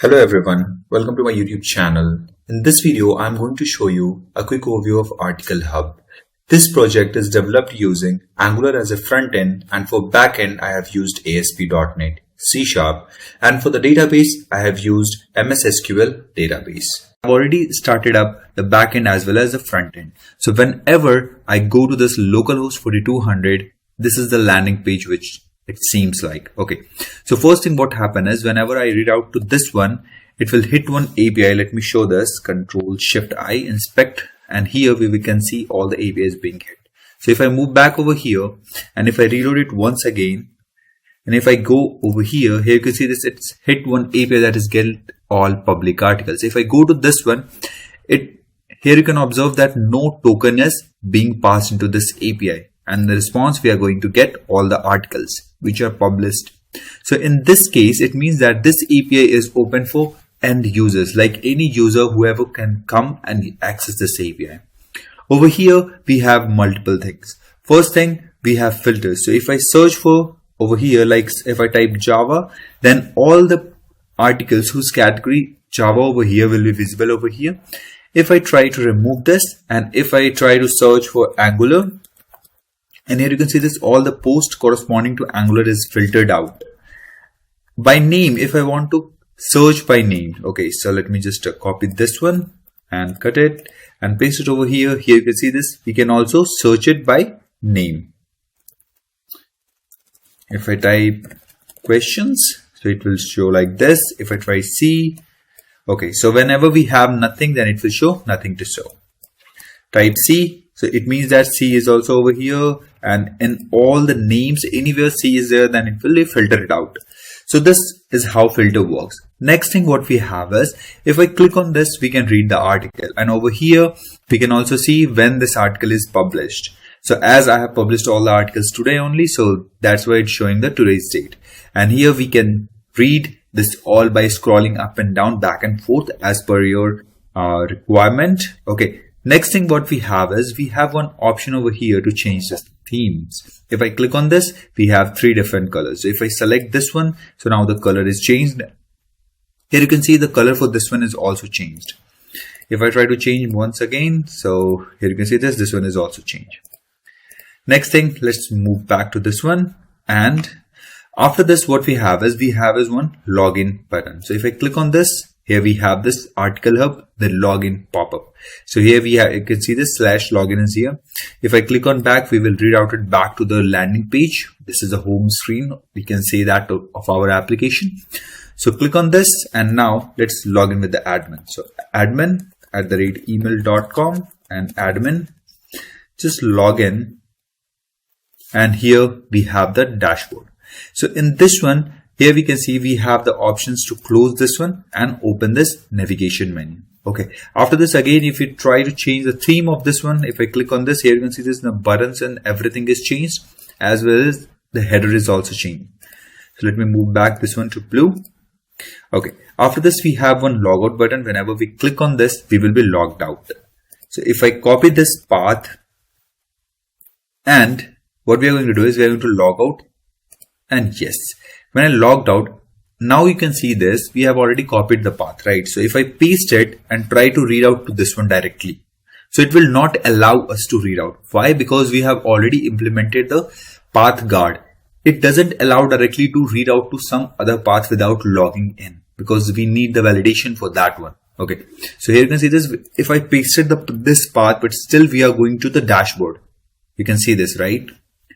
Hello everyone, welcome to my YouTube channel. In this video, I'm going to show you a quick overview of Article Hub. This project is developed using Angular as a front end, and for backend I have used ASP.NET, C#, and for the database I have used MSSQL Database. I've already started up the backend as well as the front end. So whenever I go to this localhost 4200, this is the landing page which it seems like. Okay, so first thing what happen is whenever I read out to this one, it will hit one API. Let me show this. Control-Shift-I, inspect, and here we can see all the APIs being hit. So if I move back over here and if I reload it once again, and if I go over here you can see this, it's hit one API that is get all public articles. If I go to this one, here you can observe that no token is being passed into this API. And the response, we are going to get all the articles which are published. So in this case, it means that this API is open for end users, like any user, whoever can come and access this API. Over here, we have multiple things. First thing, we have filters. So if I search for over here, like if I type Java, then all the articles whose category Java over here will be visible over here. If I try to remove this, and if I try to search for Angular, and here you can see this, all the posts corresponding to Angular is filtered out. By name, if I want to search by name. Okay, so let me just copy this one and cut it and paste it over here. Here you can see this. We can also search it by name. If I type questions, so it will show like this. If I try C, okay, so whenever we have nothing, then it will show nothing to show. Type C. So it means that C is also over here, and in all the names, anywhere C is there, then it will filter it out. So this is how filter works. Next thing what we have is, if I click on this, we can read the article, and over here, we can also see when this article is published. So as I have published all the articles today only, so that's why it's showing the today's date. And here we can read this all by scrolling up and down, back and forth as per your requirement. Okay. Next thing what we have is, we have one option over here to change the themes. If I click on this, we have three different colors. So if I select this one, so now the color is changed. Here you can see the color for this one is also changed. If I try to change once again, so here you can see this one is also changed. Next thing, let's move back to this one. And after this, what we have is one login button. So if I click on this, here we have this Article Hub, the login pop-up. So here you can see this /login is here. If I click on back, we will reroute it back to the landing page. This is the home screen. We can say that of our application. So click on this, and now let's log in with the admin. So admin@email.com and admin, just log in. And here we have the dashboard. So in this one, here we can see we have the options to close this one and open this navigation menu. Okay. After this, again, if you try to change the theme of this one, if I click on this, here you can see this, the buttons and everything is changed, as well as the header is also changed. So let me move back this one to blue. Okay. After this, we have one logout button. Whenever we click on this, we will be logged out. So if I copy this path, and what we are going to do is we are going to log out, and yes. When I logged out, now you can see this, we have already copied the path, right? So if I paste it and try to read out to this one directly, so it will not allow us to read out. Why? Because we have already implemented the path guard. It doesn't allow directly to read out to some other path without logging in, because we need the validation for that one. Okay. So here you can see this, if I pasted this path, but still we are going to the dashboard. You can see this, right?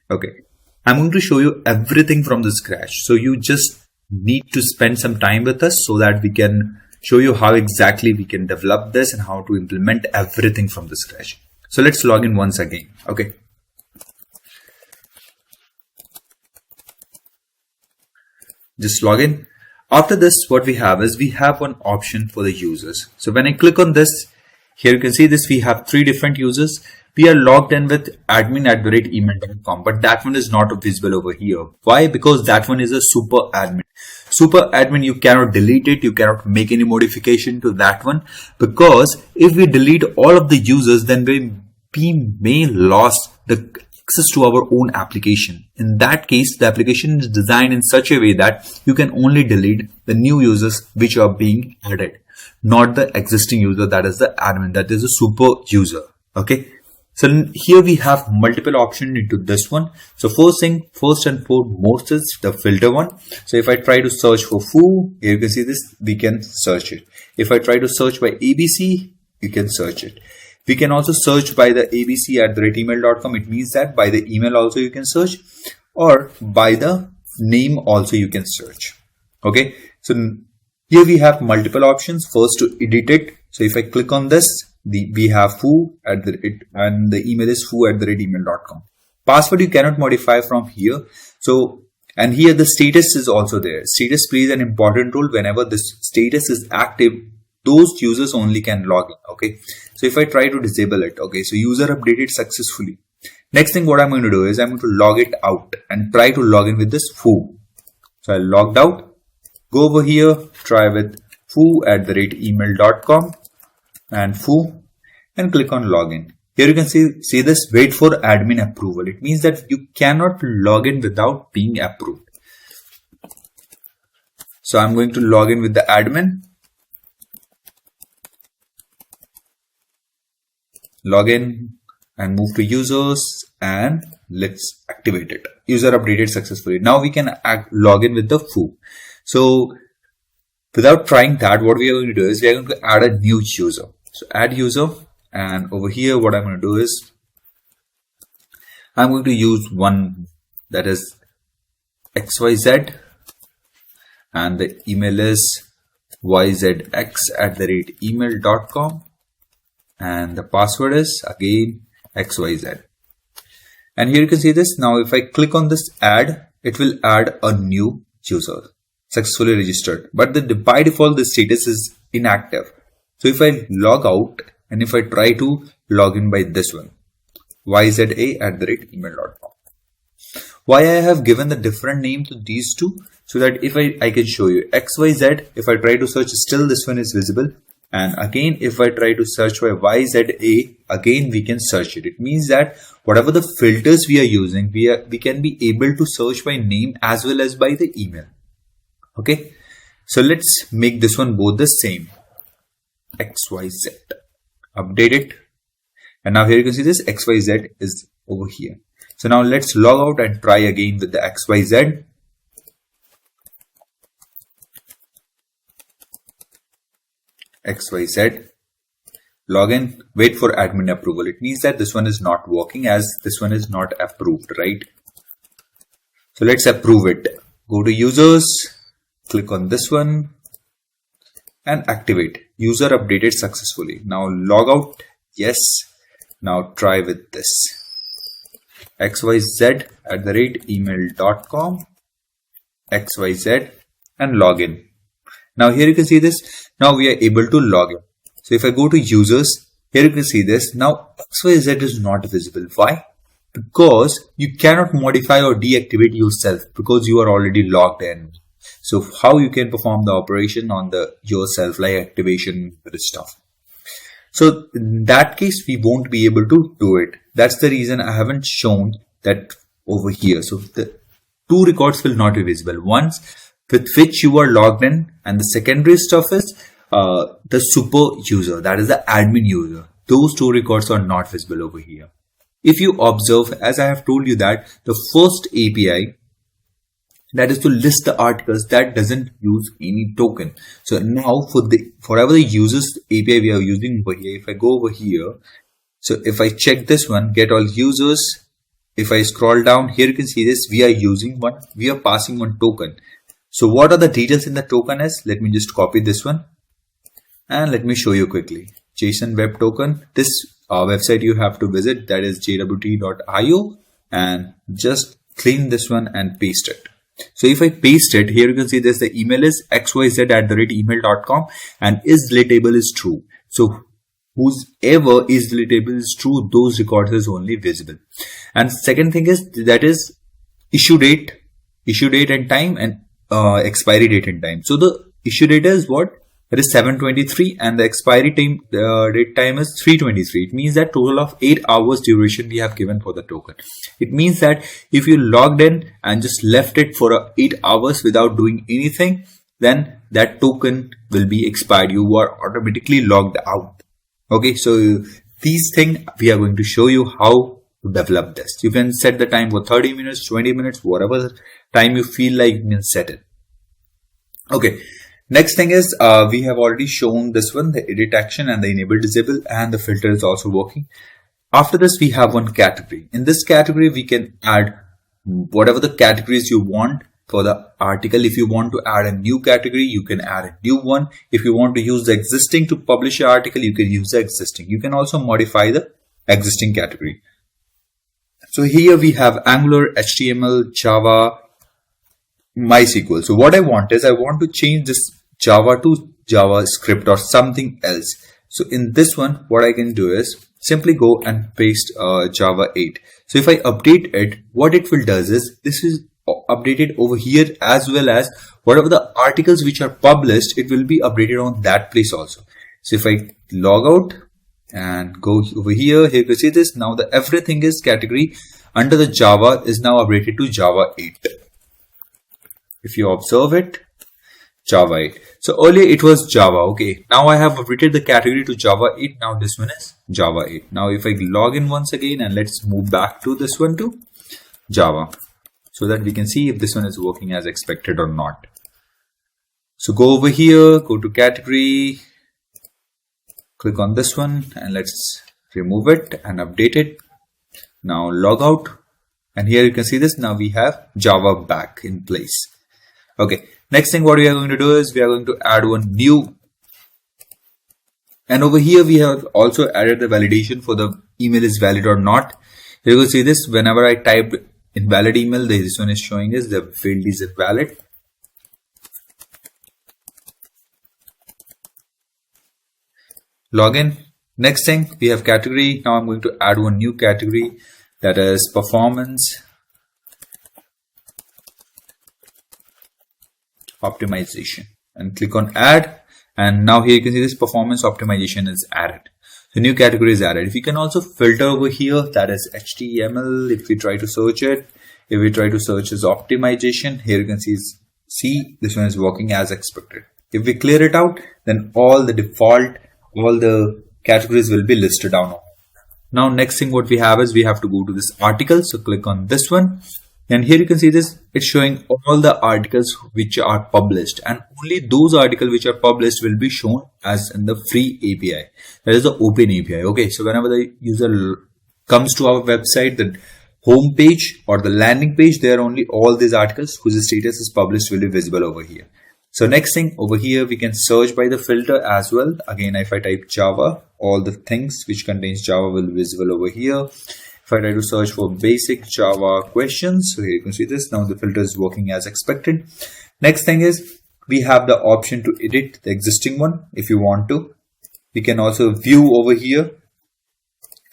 Okay. I'm going to show you everything from the scratch. So you just need to spend some time with us so that we can show you how exactly we can develop this and how to implement everything from the scratch. So let's log in once again. Okay. Just log in. After this, what we have is we have one option for the users. So when I click on this, here you can see this, we have three different users. We are logged in with admin@email.com, but that one is not visible over here. Why? Because that one is a super admin. Super admin, you cannot delete it. You cannot make any modification to that one, because if we delete all of the users, then we may lose the access to our own application. In that case, the application is designed in such a way that you can only delete the new users which are being added, not the existing user, that is the admin, that is a super user. Okay. So here we have multiple options into this one. So first and foremost is the filter one. So if I try to search for foo, here you can see this, we can search it. If I try to search by ABC, you can search it. We can also search by the abc@email.com. It means that by the email also you can search, or by the name also you can search. Okay. So here we have multiple options. First, to edit it. So if I click on this, we have foo and the email is foo@email.com. Password you cannot modify from here. So, and here the status is also there. Status plays an important role. Whenever this status is active, those users only can log in. Okay. So if I try to disable it, okay, so user updated successfully. Next thing what I'm going to do is I'm going to log it out and try to log in with this foo. So I logged out, go over here, try with foo@email.com and foo, and click on login. Here you can see this, wait for admin approval. It means that you cannot log in without being approved. So I'm going to log in with the admin. Log in and move to users and let's activate it. User updated successfully. Now we can log in with the foo. So without trying that, what we are going to do is we are going to add a new user. So add user, and over here what I'm going to do is I'm going to use one that is XYZ, and the email is yzx@email.com, and the password is again XYZ. And here you can see this. Now if I click on this add, it will add a new user successfully registered, but by default the status is inactive. So if I log out and if I try to log in by this one, yza@email.com. Why I have given the different name to these two, so that if I can show you XYZ, if I try to search, still this one is visible. And again, if I try to search by YZA, again we can search it. It means that whatever the filters we are using, we can be able to search by name as well as by the email. Okay. So let's make this one both the same. XYZ. Update it. And now here you can see this XYZ is over here. So now let's log out and try again with the XYZ. XYZ. Login, wait for admin approval. It means that this one is not working as this one is not approved, right? So let's approve it. Go to users, click on this one and activate. User updated successfully. Now log out. Yes. Now try with this. XYZ@email.com. XYZ and login. Now here you can see this. Now we are able to log in. So if I go to users, here you can see this. Now XYZ is not visible. Why? Because you cannot modify or deactivate yourself because you are already logged in. So how you can perform the operation on the yourself, like activation stuff. So in that case, we won't be able to do it. That's the reason I haven't shown that over here. So the two records will not be visible. Once with which you are logged in, and the secondary stuff is the super user, that is the admin user. Those two records are not visible over here. If you observe, as I have told you that the first API, that is to list the articles, that doesn't use any token. So now for whatever the users API we are using over here, if I go over here, so if I check this one, get all users, if I scroll down here, you can see this, we are passing one token. So what are the details in the token is? Let me just copy this one and let me show you quickly. JSON web token, this website you have to visit, that is JWT.io, and just clean this one and paste it. So if I paste it, here you can see this, the email is xyz@email.com and is deletable is true. So whoever is deletable is true, those records is only visible. And second thing is, that is issue date and time, and expiry date and time. So the issue date is what? It is 7:23 and the expiry time date time is 3:23. It means that total of 8 hours duration we have given for the token. It means that if you logged in and just left it for 8 hours without doing anything, then that token will be expired. You are automatically logged out. Okay, so these things we are going to show you how to develop this. You can set the time for 30 minutes, 20 minutes, whatever time you feel like, you can set it. Okay. Next thing is we have already shown this one, the edit action and the enable disable, and the filter is also working. After this, we have one category. In this category, we can add whatever the categories you want for the article. If you want to add a new category, you can add a new one. If you want to use the existing to publish an article, you can use the existing. You can also modify the existing category. So here we have Angular, HTML, Java, MySQL. So what I want is I want to change this Java to JavaScript or something else. So in this one, what I can do is simply go and paste Java 8. So if I update it, what it will does is this is updated over here, as well as whatever the articles which are published, it will be updated on that place also. So if I log out and go over here, you can see this. Now the everything is category under the Java is now updated to Java 8. If you observe it, Java 8. So earlier it was Java. Okay. Now I have updated the category to Java 8. Now this one is Java 8. Now if I log in once again and let's move back to this one to Java, so that we can see if this one is working as expected or not. So go over here, go to category, click on this one and let's remove it and update it. Now log out and here you can see this. Now we have Java back in place. Okay, next thing what we are going to do is we are going to add one new, and over here we have also added the validation for the email is valid or not. You will see this whenever I typed invalid email, this one is showing us the field is valid. Login. Next thing we have category. Now I'm going to add one new category, that is performance optimization, and click on add, and now here you can see this performance optimization is added. The new category is added. If you can also filter over here, that is HTML. If we try to search it, if we try to search as optimization, here you can see this one is working as expected. If we clear it out, then all the default, all the categories will be listed down. Now next thing what we have is we have to go to this article. So click on this one. And here you can see this, it's showing all the articles which are published, and only those articles which are published will be shown as in the free API. That is the open API. Okay, so whenever the user comes to our website, the home page or the landing page, there only all these articles whose status is published will be visible over here. So next thing over here, we can search by the filter as well. Again, if I type Java, all the things which contains Java will be visible over here. If I try to search for basic Java questions, so here you can see this. Now the filter is working as expected. Next thing is we have the option to edit the existing one if you want to. We can also view over here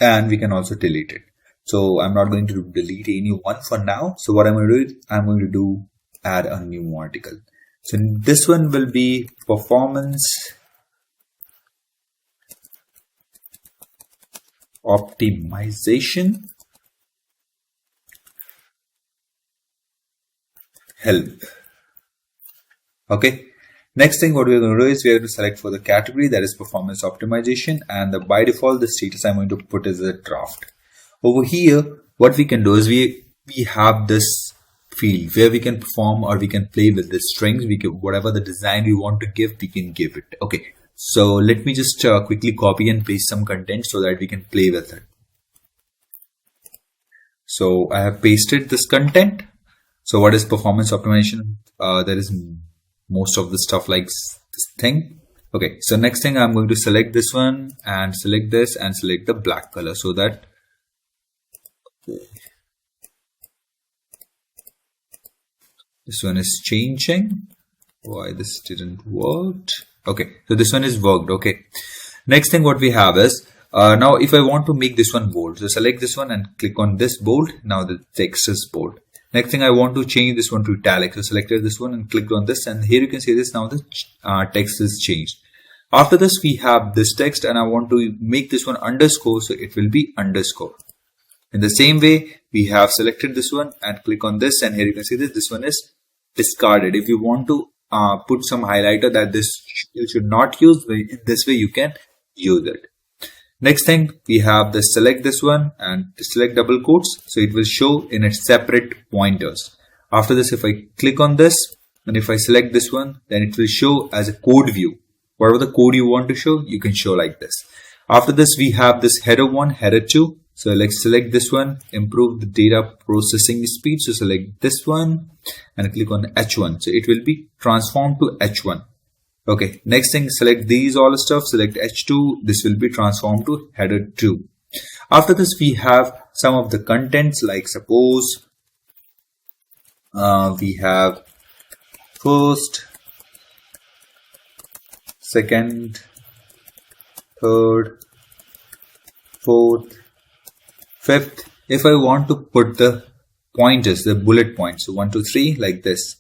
and we can also delete it. So I'm not going to delete any one for now. So what I'm going to do is I'm going to add a new article. So this one will be performance optimization help. Okay, next thing what we are going to do is we are going to select for the category, that is performance optimization, and by default the status I'm going to put is a draft. Over here what we can do is we have this field where we can perform or we can play with the strings. We can, whatever the design we want to give, we can give it. Okay, so let me just quickly copy and paste some content so that we can play with it. So I have pasted this content. So what is performance optimization? There is most of the stuff like this thing. Okay, so next thing I'm going to select this one and select this and select the black color so that this one is changing. Why this didn't work? Okay, so this one is worked. Okay, next thing what we have is now if I want to make this one bold, so select this one and click on this bold. Now the text is bold. Next thing I want to change this one to italic, so selected this one and clicked on this, and here you can see this. Now the text is changed. After this, we have this text and I want to make this one underscore, so it will be underscore. In the same way, we have selected this one and click on this, and here you can see this one is discarded. If you want to put some highlighter that this you should not use, in this way you can use it. Next thing, we have the select this one and select double quotes, so it will show in its separate pointers. After this, if I click on this and if I select this one, then it will show as a code view. Whatever the code you want to show, you can show like this. After this, we have this header 1, header 2. So let's select this one, improve the data processing speed. So select this one and click on H1. So it will be transformed to H1. Okay. Next thing, select these all stuff, select H2. This will be transformed to header 2. After this, we have some of the contents, like suppose we have first, second, third, fourth, fifth. If I want to put the pointers, the bullet points, so 1, 2, 3, like this.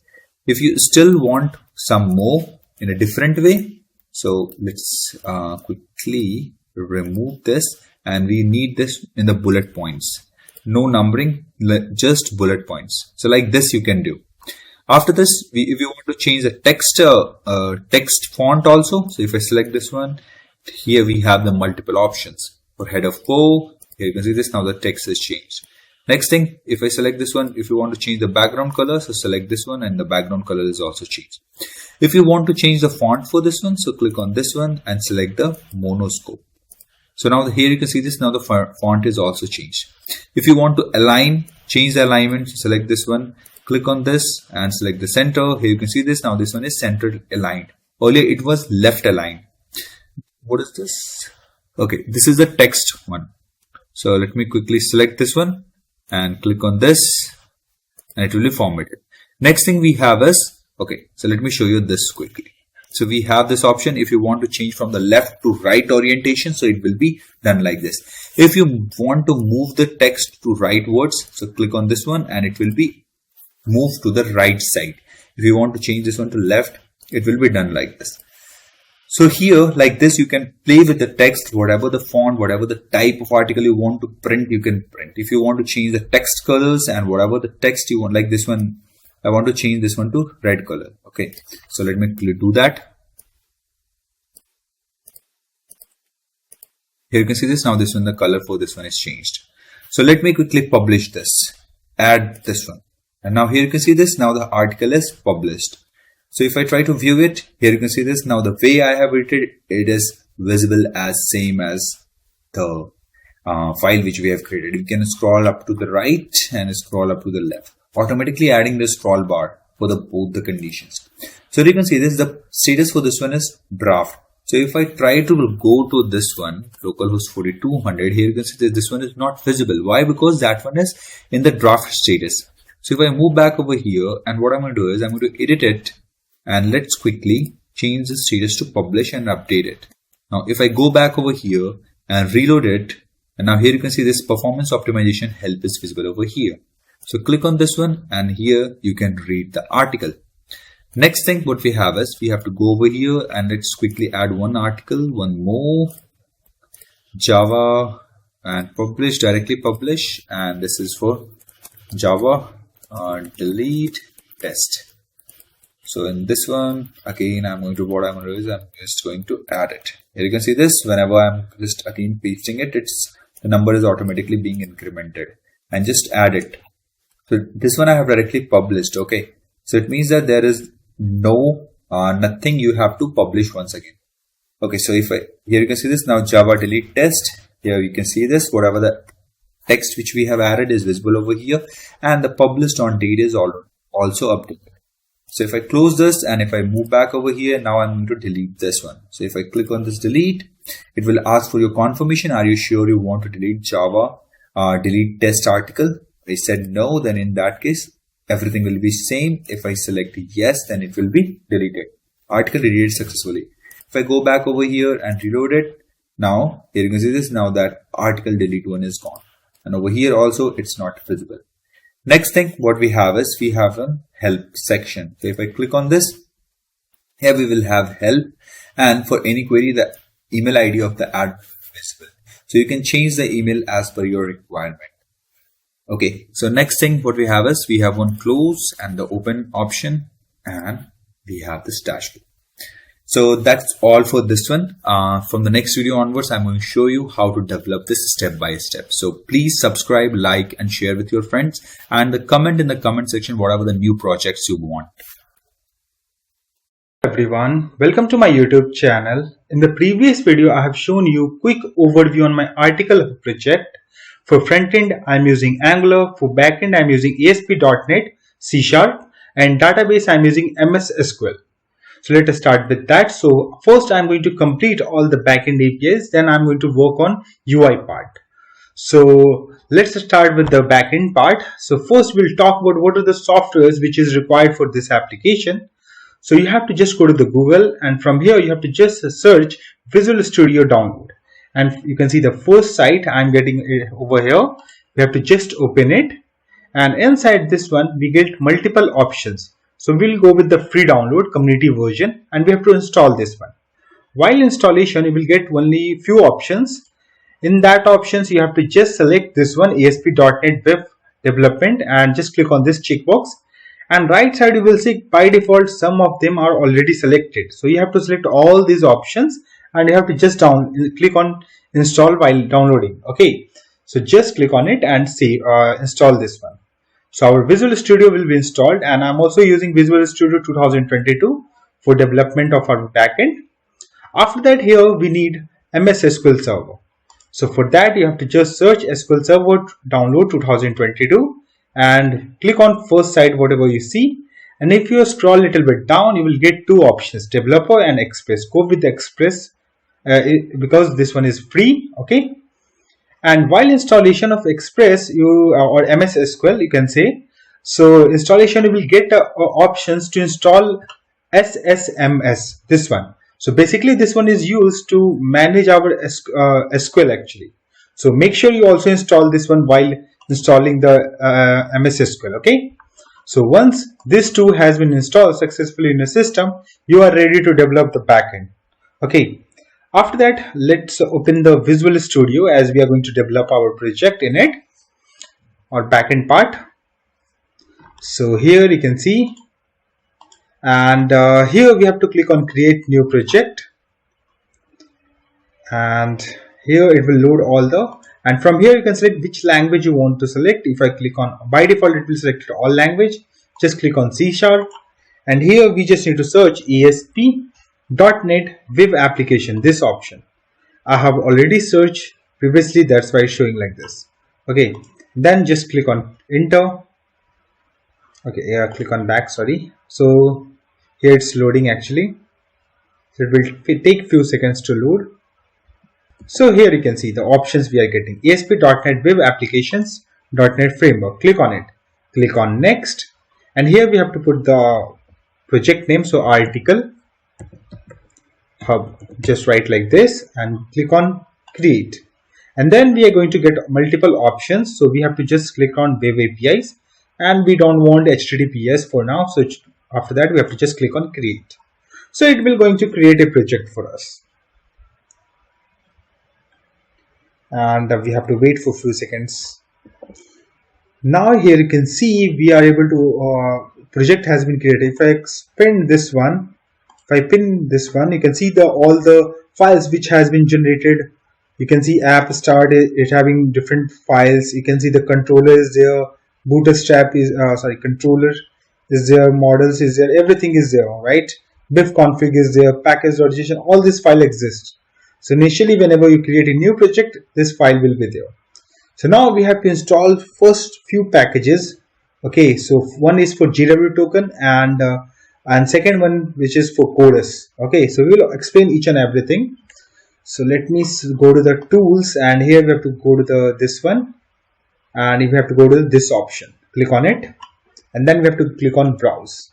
If you still want some more in a different way, so let's quickly remove this, and we need this in the bullet points. No numbering, just bullet points. So like this you can do. After this, if you want to change the text font also, so if I select this one, here we have the multiple options. For header 4, here you can see this, now the text is changed. Next thing, if I select this one, if you want to change the background color, so select this one and the background color is also changed. If you want to change the font for this one, so click on this one and select the monoscope. So now here you can see this, now the font is also changed. If you want to align, change the alignment, select this one, click on this and select the center. Here you can see this, now this one is centered aligned. Earlier it was left aligned. What is this? Okay, this is the text one. So let me quickly select this one and click on this and it will be formatted. Next thing we have is, okay, so let me show you this quickly. So we have this option if you want to change from the left to right orientation, so it will be done like this. If you want to move the text to rightwards, so click on this one and it will be moved to the right side. If you want to change this one to left, it will be done like this. So here, like this, you can play with the text, whatever the font, whatever the type of article you want to print, you can print. If you want to change the text colors and whatever the text you want, like this one, I want to change this one to red color. Okay, so let me do that. Here you can see this, now this one, the color for this one is changed. So let me quickly publish this, add this one. And now here you can see this, now the article is published. So if I try to view it, here you can see this, now the way I have written it is visible as same as the file which we have created. You can scroll up to the right and scroll up to the left, automatically adding the scroll bar for both the conditions. So you can see this, the status for this one is draft. So if I try to go to this one, localhost 4200, here you can see that this one is not visible. Why? Because that one is in the draft status. So if I move back over here, and what I'm going to do is I'm going to edit it, and let's quickly change the status to publish and update it. Now if I go back over here and reload it, and now here you can see this performance optimization help is visible over here. So click on this one and here you can read the article. Next thing what we have is we have to go over here and let's quickly add one article, one more, Java, and publish, directly publish, and this is for Java delete test. So in this one, again, what I'm going to do is I'm just going to add it. Here you can see this, whenever I'm just again pasting it, the number is automatically being incremented, and just add it. So this one I have directly published. Okay. So it means that there is nothing you have to publish once again. Okay. So here you can see this now, Java delete test. Here you can see this, whatever the text which we have added is visible over here, and the published on date is also updated. So if I close this and if I move back over here, now I'm going to delete this one. So if I click on this delete, it will ask for your confirmation. Are you sure you want to delete Java delete test article? I said no, then in that case, everything will be same. If I select yes, then it will be deleted. Article deleted successfully. If I go back over here and reload it, now here you can see this, now that article delete one is gone. And over here also, it's not visible. Next thing what we have is we have a help section. So if I click on this, Here we will have help, and for any query, the email ID of the admin is visible. So you can change the email as per your requirement. Okay, so next thing what we have is we have one close and the open option, and we have this dashboard. So that's all for this one. From the next video onwards, I'm going to show you how to develop this step by step. So please subscribe, like, and share with your friends, and comment in the comment section whatever the new projects you want. Everyone, welcome to my YouTube channel. In the previous video, I have shown you quick overview on my article project. For frontend, I'm using Angular. For backend, I'm using ASP.NET, C#, and database, I'm using MSSQL. So let us start with that. So first, I'm going to complete all the backend APIs. Then I'm going to work on UI part. So let's start with the backend part. So first, we'll talk about what are the softwares which is required for this application. So you have to just go to the Google, and from here you have to just search Visual Studio download. And you can see the first site I'm getting it over here. We have to just open it, and inside this one we get multiple options. So we'll go with the free download community version, and we have to install this one. While installation, you will get only few options. In that options, you have to just select this one, ASP.NET Web Development, and just click on this checkbox. And right side you will see by default some of them are already selected. So you have to select all these options, and you have to just click on install while downloading. Okay, so just click on it and see install this one. So our Visual Studio will be installed, and I'm also using Visual Studio 2022 for development of our backend. After that, here we need MS SQL Server. So for that, you have to just search SQL Server download 2022 and click on first site whatever you see. And if you scroll a little bit down, you will get two options, Developer and Express. Go with the Express because this one is free. Okay. And while installation of Express or MS SQL, you can say, so installation you will get options to install SSMS, this one. So basically this one is used to manage our SQL actually. So make sure you also install this one while installing the MS SQL. Okay. So once this two has been installed successfully in your system, you are ready to develop the backend. Okay. After that, let's open the Visual Studio as we are going to develop our project in it, or backend part. So here you can see, and here we have to click on create new project, and here it will load all the, and from here you can select which language you want to select. If I click on, by default it will select all language, just click on C#, and here we just need to search ASP.NET Web Application, this option. I have already searched previously, that's why it's showing like this. Okay, then just click on enter. Okay, yeah, click on back, sorry. So here it's loading actually. So it will take few seconds to load. So here you can see the options we are getting. ASP.NET Web Applications, .NET Framework. Click on it. Click on next. And here we have to put the project name. So article hub, just write like this and click on create. And then we are going to get multiple options. So we have to just click on web APIs, and we don't want HTTPS for now. So after that we have to just click on create. So it will going to create a project for us. And we have to wait for a few seconds. Now here you can see we are able to, project has been created. If I expand this one, if I pin this one, you can see all the files which has been generated. You can see app start it having different files. You can see the controller is there, bootstrap is controller is there, models is there, everything is there, right? Biff config is there, package registration, all this file exists. So initially whenever you create a new project, this file will be there. So now we have to install first few packages. Okay, so one is for JWT Token, and second one which is for chorus. Okay, so we will explain each and everything. So let me go to the tools, and here we have to go to this one, and we have to go to this option, click on it, and then we have to click on browse.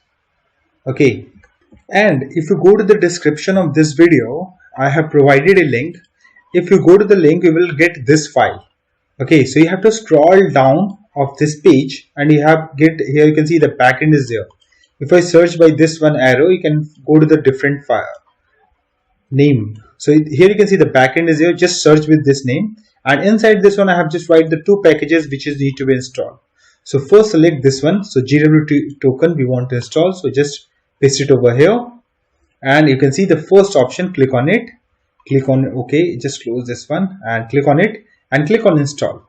Okay, and if you go to the description of this video, I have provided a link. If you go to the link, you will get this file. Okay, so you have to scroll down of this page, and you have here you can see the backend is there. if I search by this one arrow, you can go to the different file name. So here you can see the backend is here. Just search with this name, and inside this one I have just write the two packages which is need to be installed. So first select this one. So JWT token we want to install. So just paste it over here, and you can see the first option. Click on it. Click on OK. Just close this one and click on it and click on install.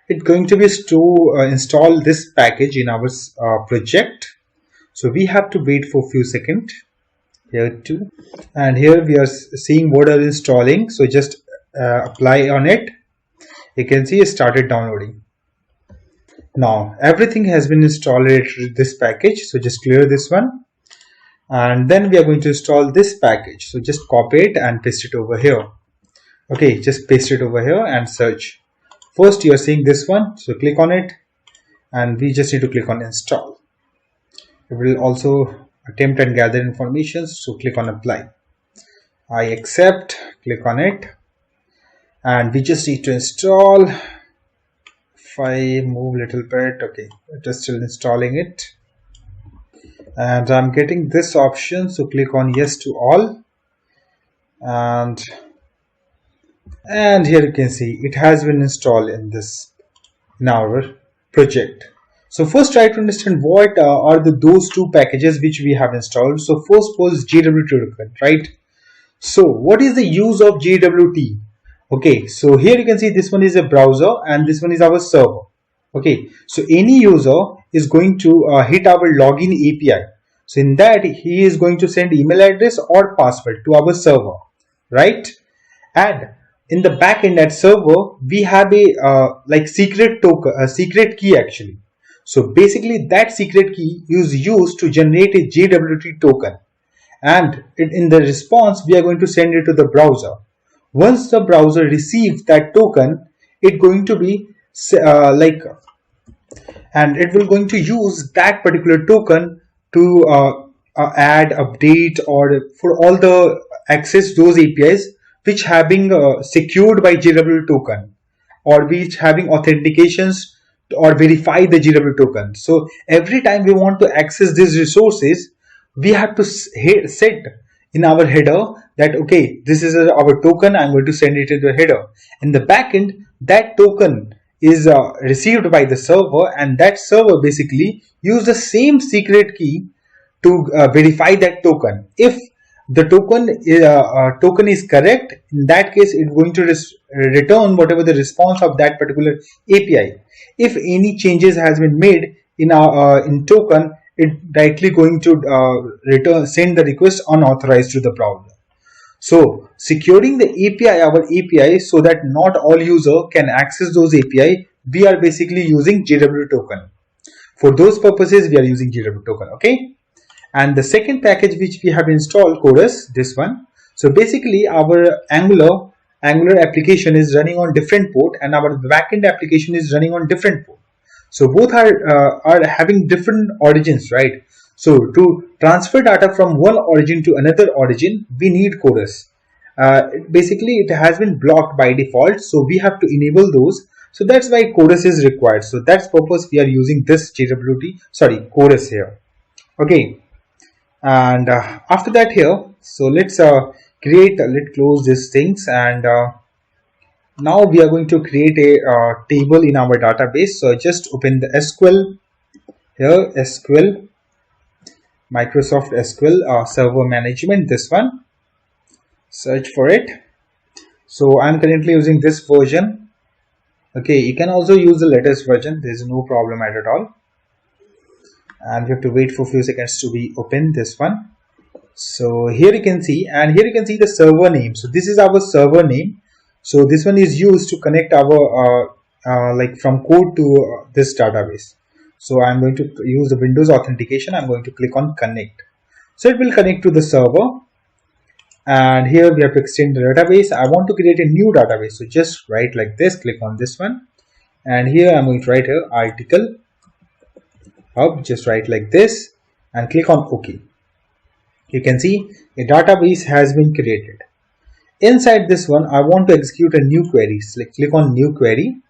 It's going to be to install this package in our project. So we have to wait for a few seconds here too, and here we are seeing what are installing. So just apply on it. You can see it started downloading. Now everything has been installed in this package. So just clear this one, and then we are going to install this package. So just copy it and paste it over here. Okay, just paste it over here and search. First you are seeing this one, so click on it, and we just need to click on install. It will also attempt and gather information, so click on apply. I accept, click on it, and we just need to install. If I move a little bit, okay, it is still installing it, and I'm getting this option, so click on yes to all, and here you can see it has been installed in our project. So first try to understand what are those two packages which we have installed. So first was JWT Token, right? So what is the use of JWT? Okay, so here you can see this one is a browser and this one is our server. Okay, so any user is going to hit our login API. So in that he is going to send email address or password to our server, right? And in the backend at server, we have a secret token, a secret key actually. So basically that secret key is used to generate a JWT token, and in the response we are going to send it to the browser. Once the browser receives that token, it going to be and it will going to use that particular token to add, update, or for all the access those APIs which have been secured by JWT token, or which having authentications or verify the JWT token. So every time we want to access these resources, we have to set in our header that okay, this is our token, I'm going to send it to the header. In the backend, that token is received by the server, and that server basically use the same secret key to verify that token. If the token is correct, in that case it's going to return whatever the response of that particular API. If any changes has been made in our in token, it directly going to send the request unauthorized to the browser. So securing the API, our API, so that not all user can access those API, we are basically using JWT token. For those purposes, we are using JWT token. Okay. And the second package which we have installed, Chorus, this one. So basically our Angular application is running on different port, and our backend application is running on different port. So both are having different origins, right? So to transfer data from one origin to another origin, we need Chorus. Basically, it has been blocked by default, so we have to enable those. So that's why Chorus is required. So that's purpose we are using this Chorus here. Okay. And after that here, so let's close these things, and now we are going to create a table in our database. So just open the SQL here, SQL, Microsoft SQL Server Management, this one, search for it. So I'm currently using this version. Okay, you can also use the latest version, there is no problem at all. And we have to wait for a few seconds to be open this one. So here you can see, and here you can see the server name. So this is our server name. So this one is used to connect our from code to this database. So I'm going to use the Windows authentication. I'm going to click on connect. So it will connect to the server, and here we have to extend the database. I want to create a new database. So just write like this, click on this one, and here I'm going to write here article hub, just write like this and click on OK. You can see a database has been created. Inside this one, I want to execute a new query. So click on new query,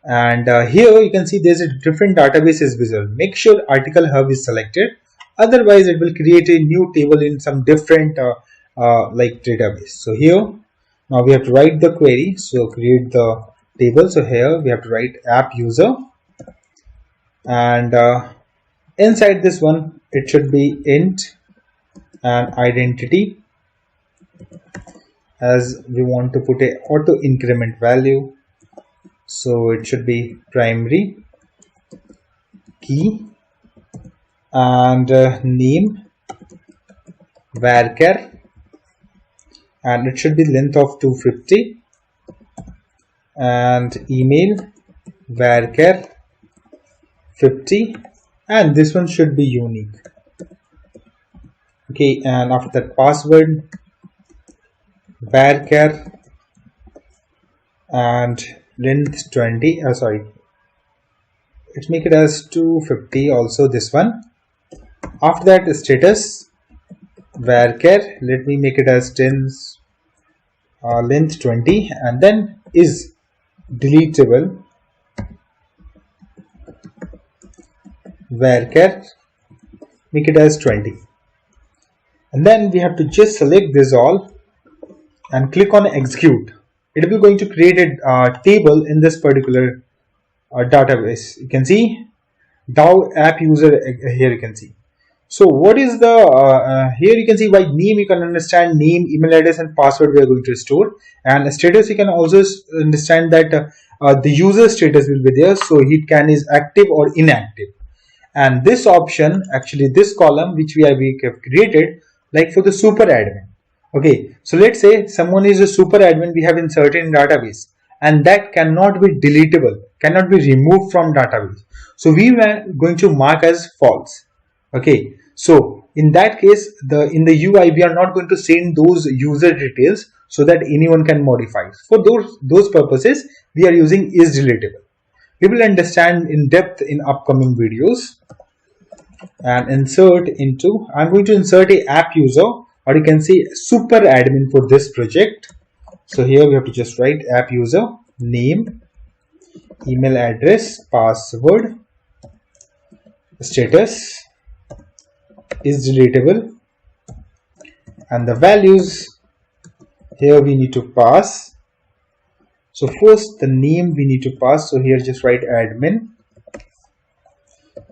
And here you can see there's a different database is visible. Make sure article hub is selected, otherwise it will create a new table in some different like database. So here now we have to write the query, so create the table. So here we have to write app user, and inside this one it should be int and identity, as we want to put a auto increment value. So it should be primary key, and name varchar, and it should be length of 250, and email varchar 50, and this one should be unique. Okay, and after that password varchar and length 20, let's make it as 250 also, this one. After that status varchar, let me make it as 10 length 20, and then is deletable varchar, make it as 20, and then we have to just select this all and click on execute. It will going to create a table in this particular database. You can see DAO app user here you can see. So what is the here you can see by name you can understand name, email address and password we are going to store, and status you can also understand that the user status will be there, so it can is active or inactive. And this option, actually this column which we have created, like for the super admin. Okay, so let's say someone is a super admin we have inserted in database, and that cannot be deletable, cannot be removed from database. So we were going to mark as false. Okay, so in that case, in the UI we are not going to send those user details so that anyone can modify. For those purposes, we are using is deletable. We will understand in depth in upcoming videos. And insert into, I'm going to insert a app user, or you can say super admin for this project. So here we have to just write app user, name, email address, password, status is deletable, and the values here we need to pass. So first the name we need to pass, so here just write admin,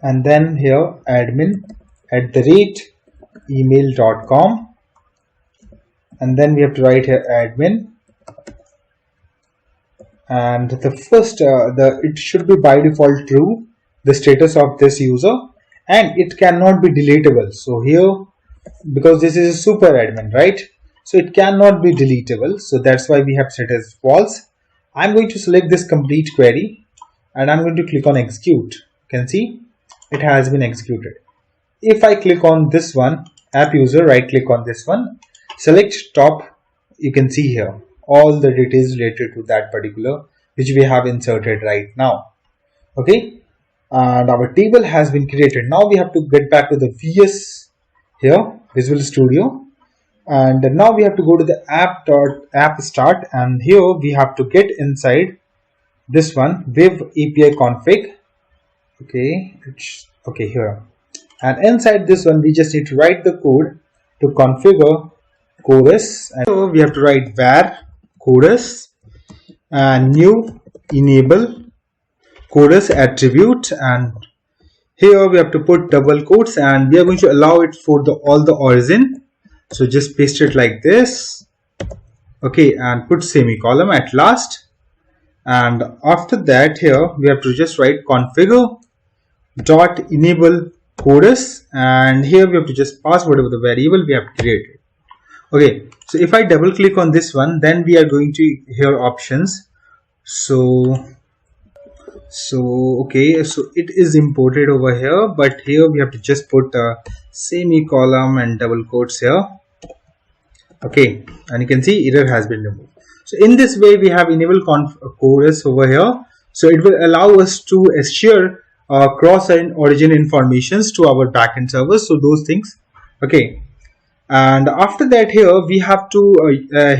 and then here admin @email.com, and then we have to write here admin, and the first it should be by default true, the status of this user, and it cannot be deletable. So here, because this is a super admin, right, so it cannot be deletable, so that's why we have set as false. I'm going to select this complete query and I'm going to click on execute. You can see it has been executed. If I click on this one, app user, right click on this one, select top, you can see here all the details related to that particular which we have inserted right now. Okay, and our table has been created. Now we have to get back to the VS here, Visual Studio, and now we have to go to the app start, and here we have to get inside this one Viv API config. Okay, okay here, and inside this one we just need to write the code to configure chorus, and so we have to write var chorus and new enable chorus attribute, and here we have to put double quotes, and we are going to allow it for all the origin. So just paste it like this. Okay, and put semicolon at last, and after that here we have to just write configure dot enable chorus, and here we have to just pass whatever the variable we have created. Okay, so if I double click on this one, then we are going to hear options. So okay, so it is imported over here, but here we have to just put a semicolon and double quotes here. Okay, and you can see error has been removed. So in this way we have enable chorus over here, so it will allow us to share cross and origin informations to our backend servers, so those things. Okay, and after that here we have to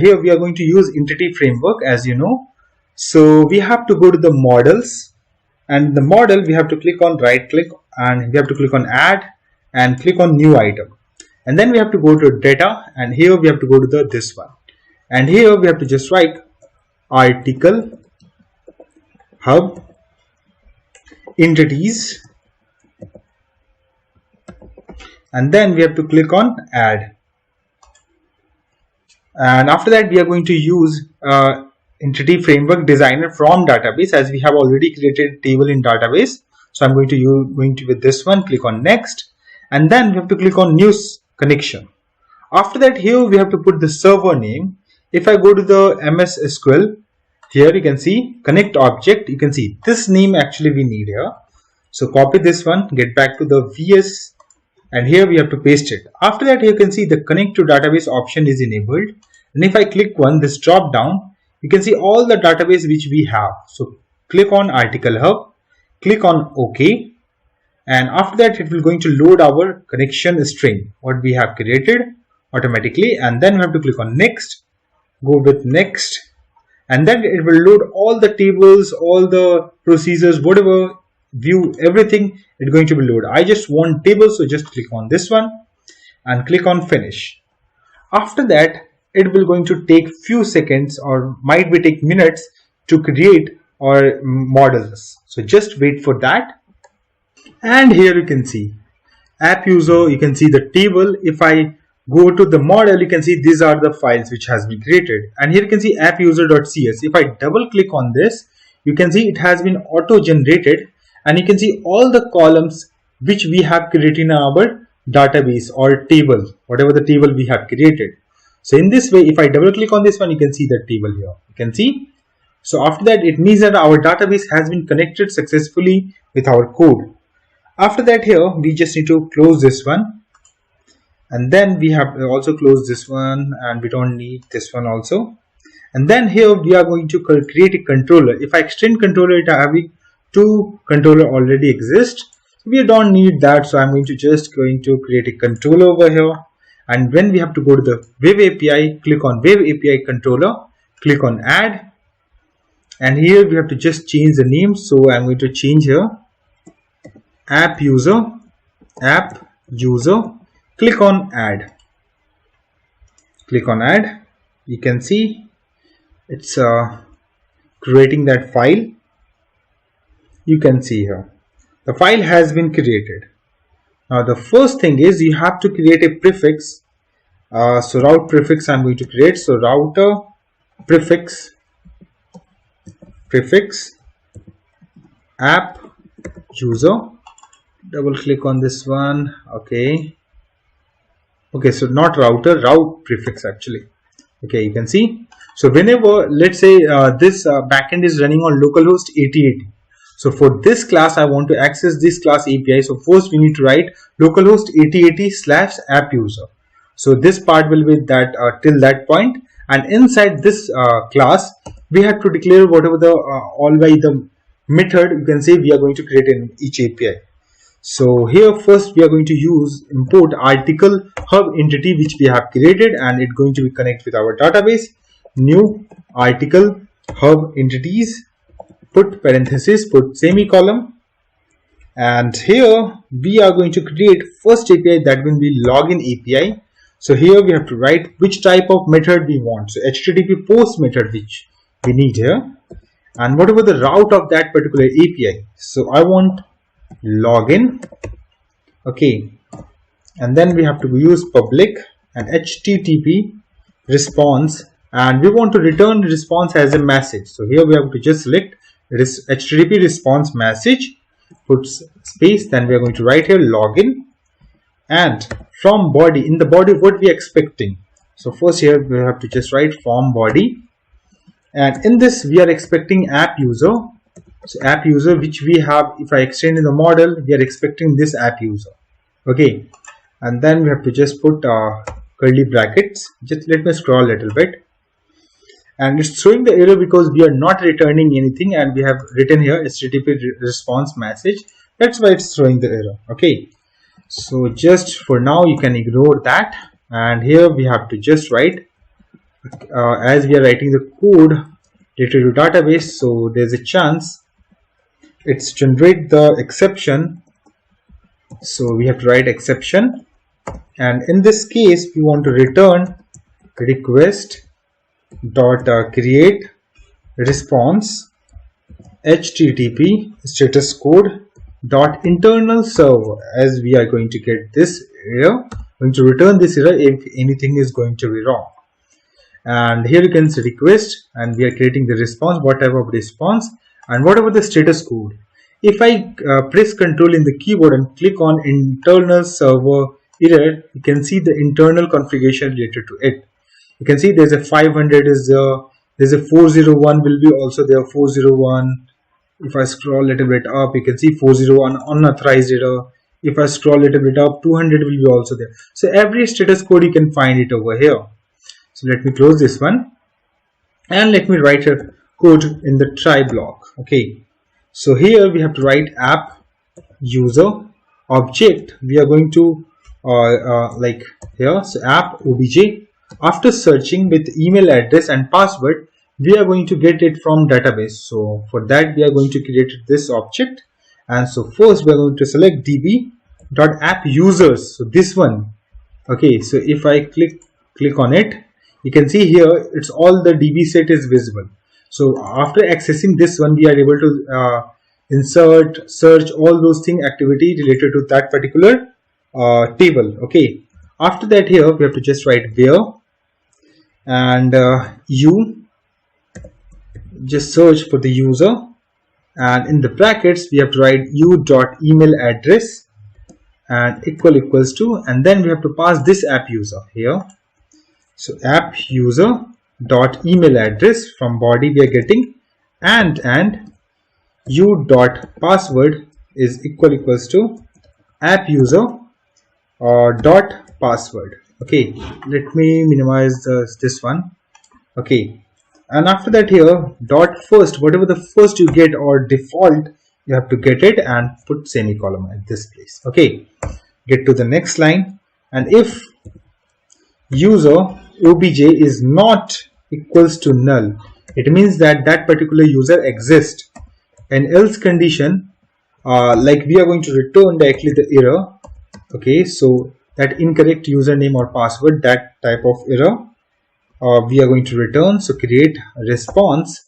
here we are going to use entity framework, as you know. So we have to go to the models, and the model we have to click on right click, and we have to click on add and click on new item, and then we have to go to data, and here we have to go to this one, and here we have to just write article hub entities, and then we have to click on add. And after that we are going to use entity framework designer from database, as we have already created a table in database. So I'm going to with this one, click on next, and then we have to click on new connection. After that, here we have to put the server name. If I go to the MSSQL, here you can see connect object, you can see this name actually we need here. So copy this one, get back to the VS, and here we have to paste it. After that, you can see the connect to database option is enabled, and if I click this drop down, you can see all the database which we have. So click on article hub, click on OK, and after that it will going to load our connection string what we have created automatically, and then we have to click on next, go with next, and then it will load all the tables, all the procedures, whatever view, everything it's going to be loaded. I just want tables, so just click on this one and click on finish. After that, it will going to take few seconds or might be take minutes to create our models. So just wait for that. And here you can see app user, you can see the table. If I go to the model, you can see these are the files which has been created, and here you can see app user.cs. If I double click on this, you can see it has been auto generated, and you can see all the columns which we have created in our database or table, whatever the table we have created. So in this way, if I double click on this one, you can see the table here, you can see. So after that, it means that our database has been connected successfully with our code. After that, here we just need to close this one, and then we have also close this one, and we don't need this one also. And then here we are going to create a controller. If I extend controller, it having two controller already exist, so we don't need that. So I'm going to create a controller over here, and when we have to go to the web API, click on web API controller, click on add, and here we have to just change the name. So I'm going to change here app user, click on add, you can see it's creating that file. You can see here the file has been created. Now the first thing is you have to create a prefix. So route prefix I'm going to create. So router prefix app user, double click on this one. Okay, so not router, route prefix actually. Okay, you can see. So whenever, let's say this backend is running on localhost 8080. So for this class, I want to access this class API. So first we need to write localhost 8080/app user. So this part will be that till that point, and inside this class we have to declare whatever the all by the method you can say we are going to create in each API. So here first we are going to use import article hub entity which we have created, and it's going to be connect with our database. New article hub entities, put parenthesis, put semicolon, and here we are going to create first API that will be login API. So here we have to write which type of method we want. So HTTP post method which we need here, and whatever the route of that particular API. So I want login. Okay, and then we have to use public and HTTP response, and we want to return response as a message. So here we have to just select HTTP response message, put space, then we are going to write here login, and from body, in the body what we are expecting. So first here we have to just write from body, and in this we are expecting app user. So app user which we have, if I extend in the model, we are expecting this app user. Okay, and then we have to just put curly brackets. Just let me scroll a little bit, and it's showing the error because we are not returning anything, and we have written here HTTP response message. That's why it's showing the error. Okay, so just for now you can ignore that, and here we have to just write as we are writing the code JWT database, so there's a chance it's generate the exception. So we have to write exception, and in this case we want to return request dot create response http status code dot internal server, as we are going to get this error, going to return this error if anything is going to be wrong. And here you can see request, and we are creating the response, whatever response, and whatever the status code. If I press Ctrl in the keyboard and click on internal server error, you can see the internal configuration related to it. You can see there's a 500 is there, there's a 401 will be also there, 401. If I scroll a little bit up, you can see 401 unauthorized error. If I scroll a little bit up, 200 will be also there. So every status code you can find it over here. So let me close this one and let me write a code in the try block. Okay, so here we have to write app user object. We are going to like here, so app obj. After searching with email address and password, we are going to get it from database. So for that we are going to create this object, and so first we are going to select db.appUsers, so this one. Okay, so if I click on it, you can see here it's all the DB set is visible. So after accessing this one, we are able to insert, search, all those thing activity related to that particular table. Okay, after that here we have to just write where, and you just search for the user, and in the brackets we have to write u.email address and equals to, and then we have to pass this app user here. So app user dot email address, from body we are getting, and u dot password is equals to app user dot password. Okay, let me minimize this one. Okay, and after that here dot first, whatever the first you get or default, you have to get it and put semicolon at this place. Okay, get to the next line, and if user obj is not equals to null, it means that that particular user exists. An else condition, like we are going to return directly the error. Okay, so that incorrect username or password, that type of error we are going to return. So create response,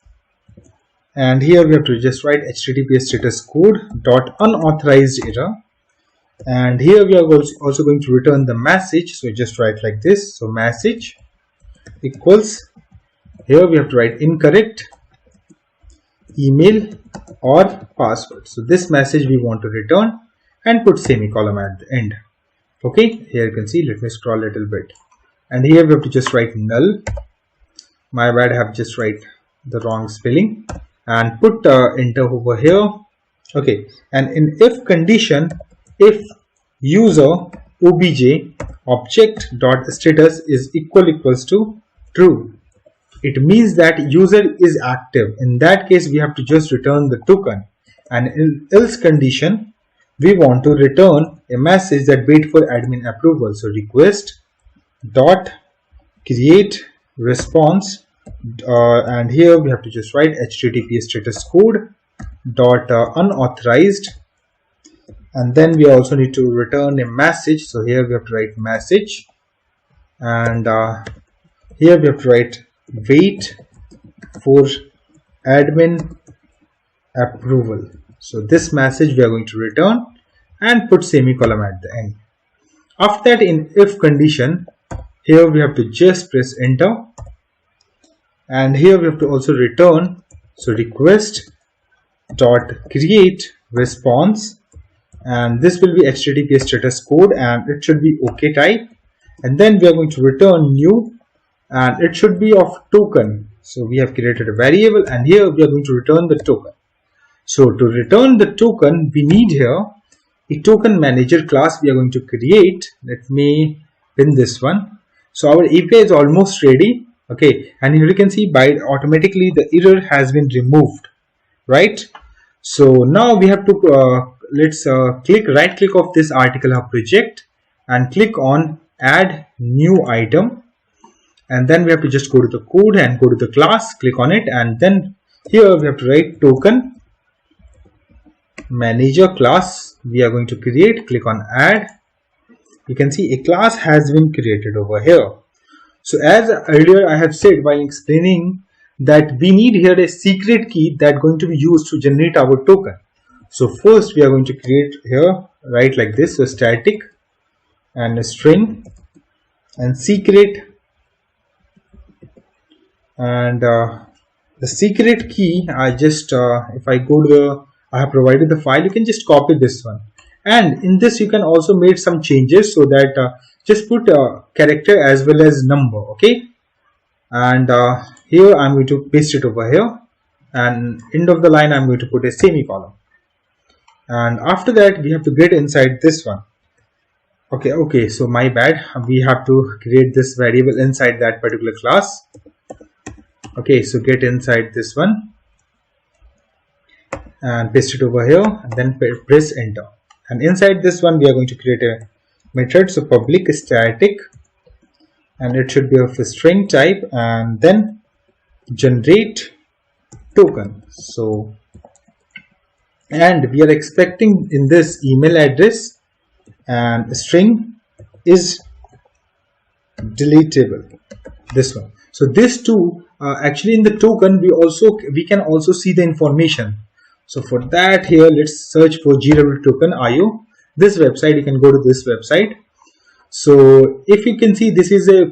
and here we have to just write http status code dot unauthorized error, and here we are also going to return the message. So just write like this, so message equals, here we have to write incorrect email or password. So this message we want to return and put semicolon at the end. Okay, here you can see, let me scroll a little bit, and here we have to just write null. My bad, I have just write the wrong spelling, and put enter over here. Okay, and in if condition, if user obj object dot status is equals to true, it means that user is active. In that case we have to just return the token, and in else condition we want to return a message that wait for admin approval. So request dot create response, and here we have to just write http status code dot unauthorized, and then we also need to return a message. So here we have to write message, and here we have to write wait for admin approval. So this message we are going to return and put semicolon at the end. After that, in if condition, here we have to just press enter, and here we have to also return, so request dot create response, and this will be http status code, and it should be OK type, and then we are going to return new, and it should be of token. So we have created a variable, and here we are going to return the token. So to return the token, we need here a token manager class we are going to create. Let me pin this one. So our API is almost ready. Okay, and here you can see by automatically the error has been removed, right? So now we have to let's right click of this article hub project and click on add new item, and then we have to just go to the code and go to the class, click on it, and then here we have to write token manager class we are going to create. Click on add. You can see a class has been created over here. So as earlier I have said while explaining that we need here a secret key that going to be used to generate our token. So first we are going to create here, write like this, so static and a string and secret, and the secret key I just if I go to the, I have provided the file, you can just copy this one, and in this you can also make some changes, so that just put character as well as number, okay, and here I'm going to paste it over here, and end of the line I'm going to put a semicolon, and after that we have to get inside this one. Okay, so my bad, we have to create this variable inside that particular class. Okay, so get inside this one and paste it over here, and then press enter, and inside this one we are going to create a method, so public static, and it should be of a string type, and then generate token. So, and we are expecting in this email address, and string is deletable, this one. So this two actually in the token we can also see the information. So for that, here let's search for JWT Token IO. This website, you can go to this website. So if you can see, this is a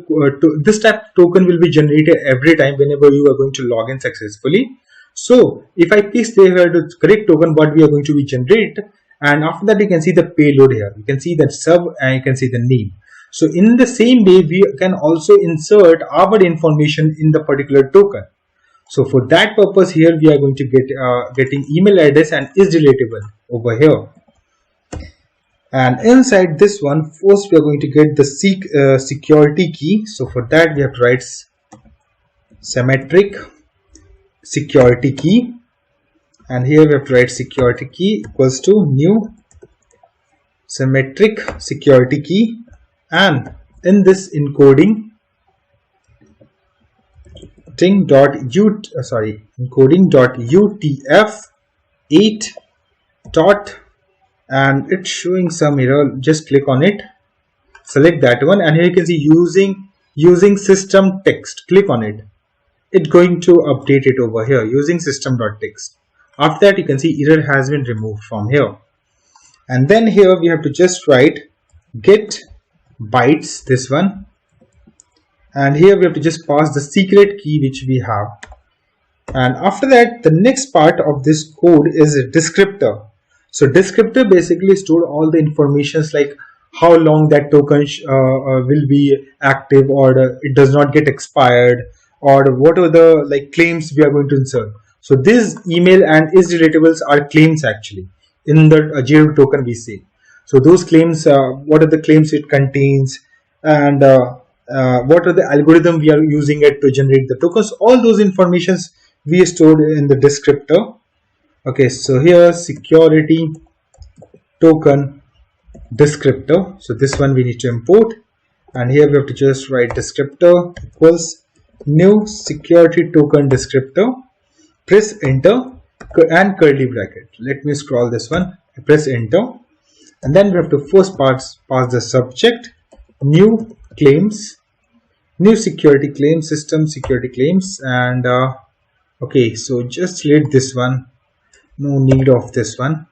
this type of token will be generated every time whenever you are going to log in successfully. So if I paste here the correct token, what we are going to be generate, and after that you can see the payload here. You can see that sub and you can see the name. So in the same way, we can also insert our information in the particular token. So for that purpose, here we are going to get getting email address and is deletable over here. And inside this one, first we are going to get the security key. So for that we have to write symmetric security key, and here we have to write security key equals to new symmetric security key, and in this encoding encoding.utf8 dot, and it's showing some error. Just click on it, select that one, and here you can see using system text. Click on it. It's going to update it over here using system.text. After that, you can see error has been removed from here, and then here we have to just write get bytes, this one, and here we have to just pass the secret key which we have. And after that, the next part of this code is a descriptor. So descriptor basically store all the informations like how long that token will be active, or it does not get expired, or what are the like claims we are going to insert. So this email and is deletables are claims actually in the JWT token we say. So those claims, what are the claims it contains, and what are the algorithm we are using it to generate the tokens. All those informations we stored in the descriptor. Okay, so here security token descriptor. So this one we need to import, and here we have to just write descriptor equals new security token descriptor. Press enter and curly bracket. Let me scroll this one. Press enter, and then we have to first pass the subject new claims, new security claims, system security claims, and okay, so just select this one, no need of this one.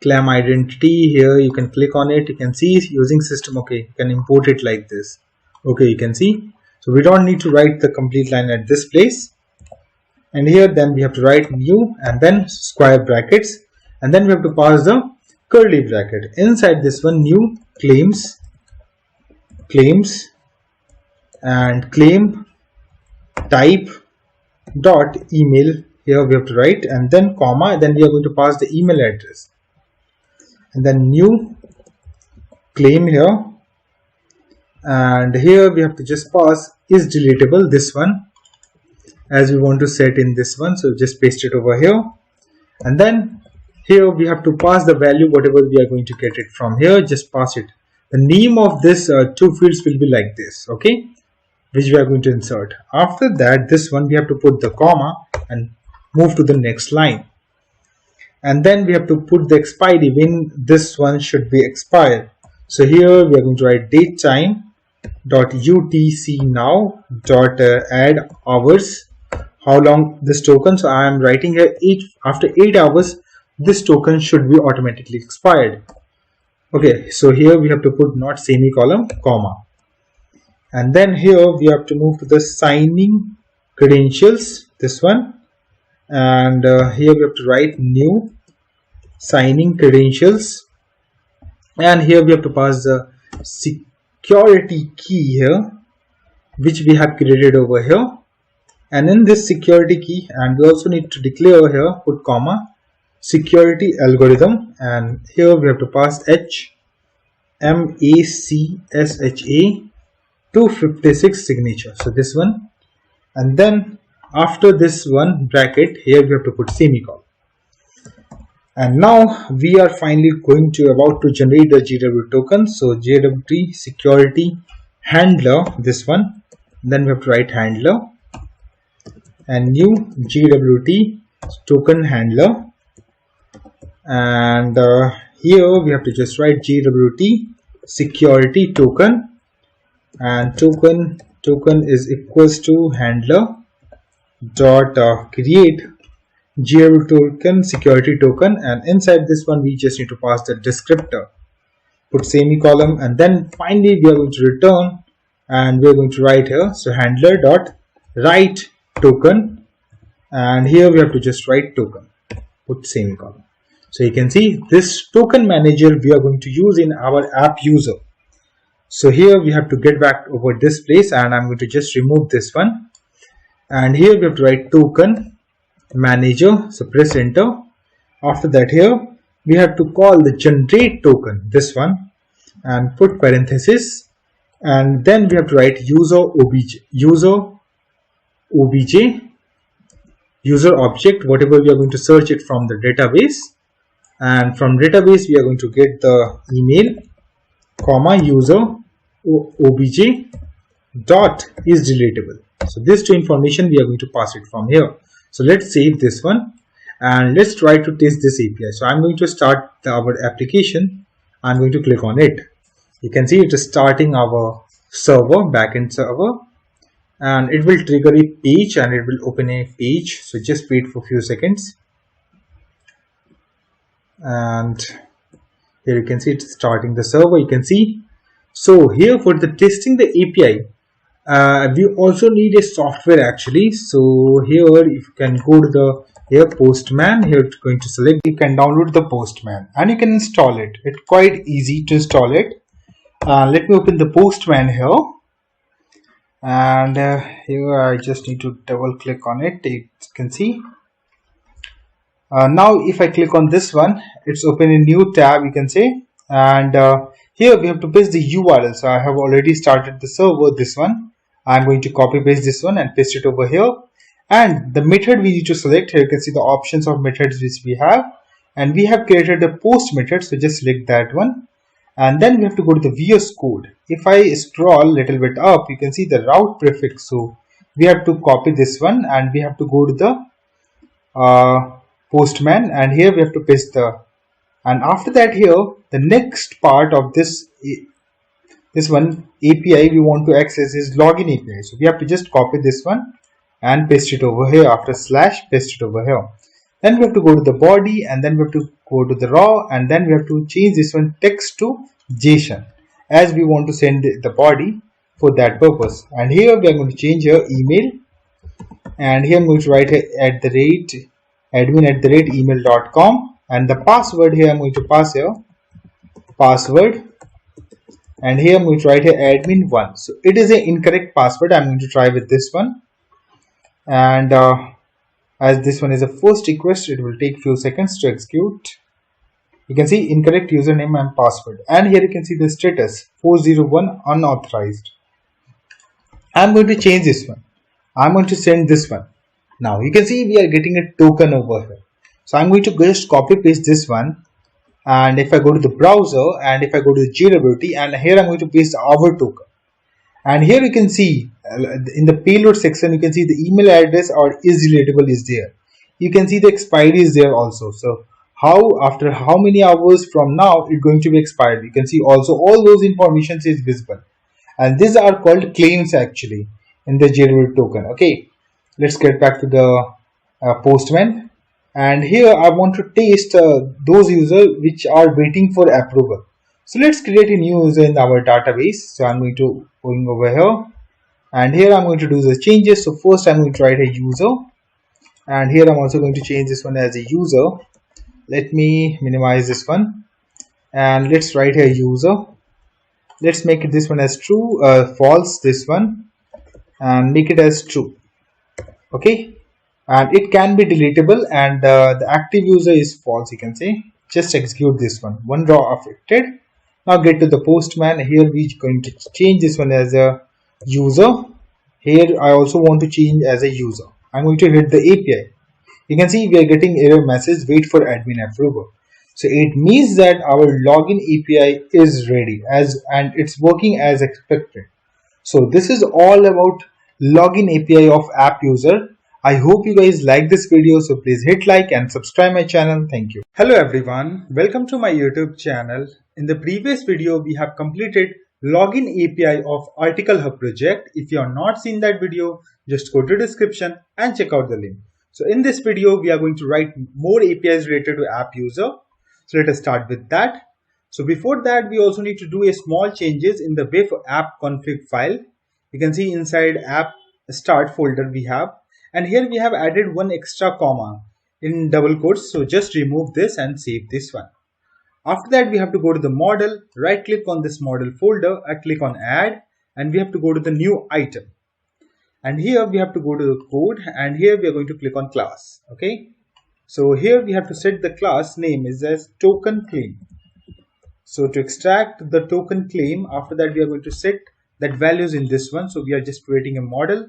Claim identity, here you can click on it, you can see using system. Okay, you can import it like this. Okay, you can see, so we don't need to write the complete line at this place. And here then we have to write new and then square brackets, and then we have to pass the curly bracket inside this one, new claims and claim type dot email. Here we have to write, and then comma, then we are going to pass the email address, and then new claim here, and here we have to just pass is deletable, this one, as we want to set in this one. So just paste it over here, and then here we have to pass the value whatever we are going to get it from here. Just pass it. The name of this two fields will be like this. Okay, which we are going to insert. After that, this one we have to put the comma and move to the next line. And then we have to put the expiry when this one should be expired. So here we are going to write datetime.utcnow.add hours, how long this token. So I am writing here after 8 hours this token should be automatically expired. Okay, so here we have to put not semicolon, comma. And then here we have to move to the signing credentials, this one. And here we have to write new signing credentials. And here we have to pass the security key here, which we have created over here. And in this security key, and we also need to declare here, put comma, security algorithm, and here we have to pass HMACSHA 256 signature, so this one. And then after this one bracket, here we have to put semicolon. And now we are finally about to generate the JWT token. So JWT security handler, this one. Then we have to write handler and new JWT token handler. And here we have to just write JWT security token, and token is equals to handler dot create JWT token security token, and inside this one we just need to pass the descriptor, put semicolon, and then finally we are going to return, and we are going to write here, so handler dot write token, and here we have to just write token, put semicolon. So you can see this token manager we are going to use in our app user. So here we have to get back over this place, and I'm going to just remove this one. And here we have to write token manager. So press enter. After that, here we have to call the generate token, this one, and put parenthesis. And then we have to write user object, whatever we are going to search it from the database. And from database we are going to get the email, comma, user obj dot is deletable. So this two information we are going to pass it from here. So let's save this one and let's try to test this API. So I'm going to start our application. I'm going to click on it. You can see it is starting our server, backend server, and it will trigger a page and it will open a page. So just wait for a few seconds. And here you can see it's starting the server. You can see, so here for the testing the API, we also need a software actually. So here if you can go to the Postman, here it's going to select, you can download the Postman and you can install it. It's quite easy to install it. Let me open the Postman here, and here I just need to double click on it. You can see. Now if I click on this one, it's open a new tab, you can say, and here we have to paste the URL. So I have already started the server, this one. I'm going to copy paste this one and paste it over here, and the method we need to select. Here you can see the options of methods which we have, and we have created the post method, so just select that one. And then we have to go to the VS Code. If I scroll a little bit up, you can see the route prefix, so we have to copy this one and we have to go to the Postman, and here we have to paste and after that, here the next part of this one API we want to access is login API. So we have to just copy this one and paste it over here. After slash, paste it over here. Then we have to go to the body, and then we have to go to the raw, and then we have to change this one text to JSON, as we want to send the body for that purpose. And here we are going to change your email, and here I'm going to write admin@email.com, and the password here I'm going to pass here password, and here I'm going to write here admin1. So it is an incorrect password. I'm going to try with this one, and as this one is a first request, it will take few seconds to execute. You can see incorrect username and password, and here you can see the status 401 unauthorized. I'm going to change this one. I'm going to send this one. Now you can see we are getting a token over here. So I'm going to just copy paste this one, and if I go to the browser and if I go to the JWT, and here I'm going to paste our token, and here you can see in the payload section, you can see the email address or is relatable is there. You can see the expiry is there also. So after how many hours from now it's going to be expired. You can see also all those information is visible, and these are called claims actually in the JWT token. Okay, let's get back to the Postman, and here I want to test those users which are waiting for approval. So let's create a new user in our database. So I'm going over here, and here I'm going to do the changes. So first I'm going to write a user, and here I'm also going to change this one as a user. Let me minimize this one, and let's write a user. Let's make it this one as true, false this one, and make it as true. Okay, and it can be deletable, and the active user is false. You can say just execute this one row affected. Now get to the Postman. Here we're going to change this one as a user. Here I also want to change as a user. I'm going to hit the API. You can see we are getting error message, wait for admin approval. So it means that our login API is ready and it's working as expected. So this is all about login API of app user. I hope you guys like this video, so please hit like and subscribe my channel. Thank you. Hello everyone, welcome to my YouTube channel. In the previous video, we have completed login API of Article Hub project. If you have not seen that video, just go to description and check out the link. So in this video, we are going to write more APIs related to app user. So let us start with that. So before that, we also need to do a small changes in the web app config file. You can see inside app start folder we have, and here we have added one extra comma in double quotes. So just remove this and save this one. After that, we have to go to the model, right click on this model folder, click on add, and we have to go to the new item. And here we have to go to the code, and here we are going to click on class. Okay, so here we have to set the class name is as token claim. So to extract the token claim, after that we are going to set that values in this one. So we are just creating a model,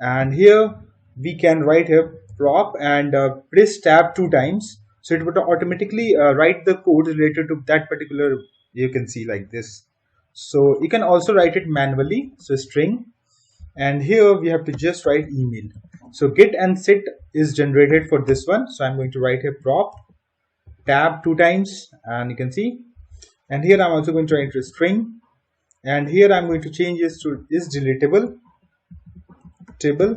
and here we can write a prop and press tab 2 times. So it would automatically write the code related to that particular, you can see like this. So you can also write it manually, so string, and here we have to just write email. So get and set is generated for this one. So I'm going to write a prop tab 2 times, and you can see, and here I'm also going to write a string, and here I'm going to change this to is deletable table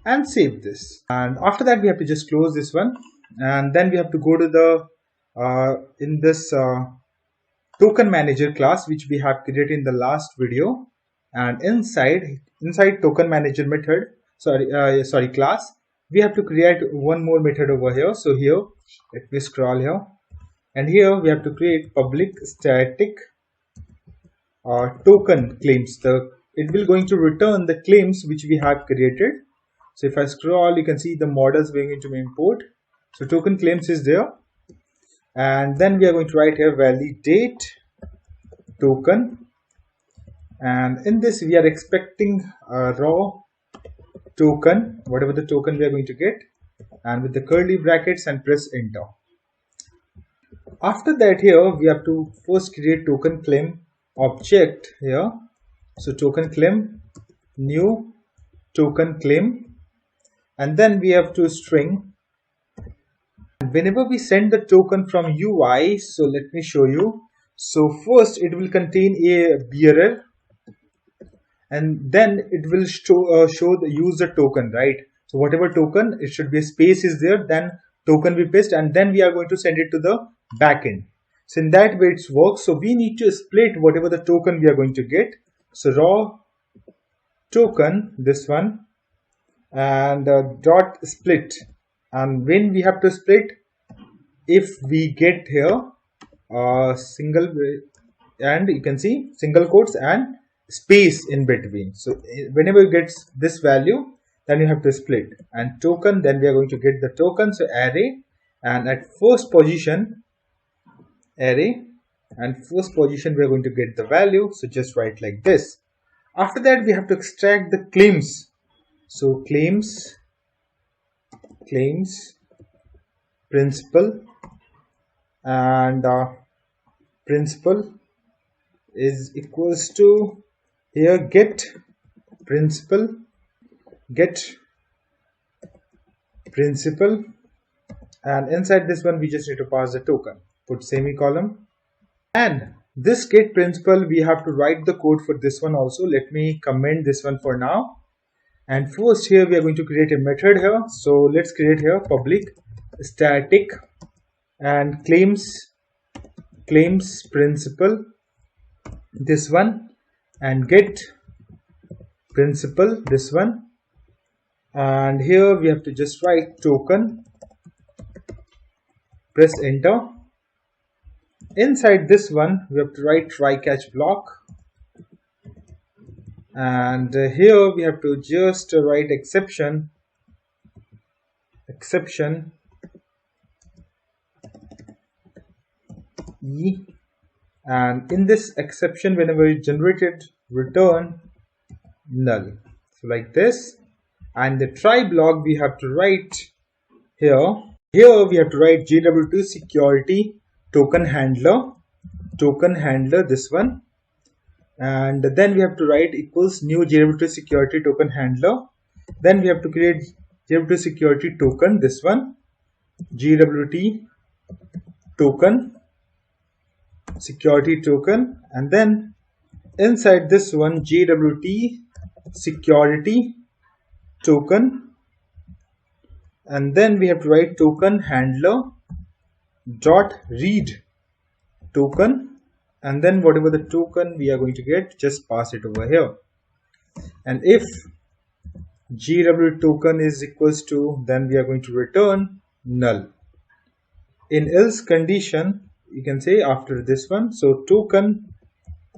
and save this. And after that we have to just close this one, and then we have to go to the in this token manager class which we have created in the last video, and inside token manager method, sorry class, we have to create one more method over here. So here let me scroll here, and here we have to create public static token claims. It will going to return the claims which we have created. So if I scroll, you can see the models going into import. So token claims is there, and then we are going to write here validate token, and in this we are expecting a raw token, whatever the token we are going to get, and with the curly brackets, and press enter. After that, here we have to first create token claim object here. So token claim, new token claim, and then we have to string. Whenever we send the token from UI, so let me show you. So first it will contain a bearer, and then it will show the user token, right? So whatever token, it should be a space is there, then token we paste, and then we are going to send it to the backend. So in that way it works. So we need to split whatever the token we are going to get. So raw token, this one, and dot split, and when we have to split, if we get here single, and you can see single quotes and space in between. So whenever you get this value, then you have to split, and token, then we are going to get the token. So array, and at first position array, and first position we are going to get the value. So just write like this. After that we have to extract the claims. So claims principal, and principal is equals to here get principal, get principal, and inside this one we just need to pass the token, put semicolon. And this get principal, we have to write the code for this one also. Let me comment this one for now. And first here we are going to create a method here. So let's create here public static and claims principal, this one, and get principal, this one. And here we have to just write token, press enter. Inside this one we have to write try catch block, and here we have to just write exception, E, and in this exception whenever it generated, return null. So like this. And the try block we have to write here we have to write JWT security token handler, this one, and then we have to write equals new JWT security token handler. Then we have to create JWT security token, this one, JWT token security token, and then inside this one JWT security token, and then we have to write token handler dot read token, and then whatever the token we are going to get, just pass it over here. And if JWT token is equals to, then we are going to return null. In else condition, you can say after this one, so token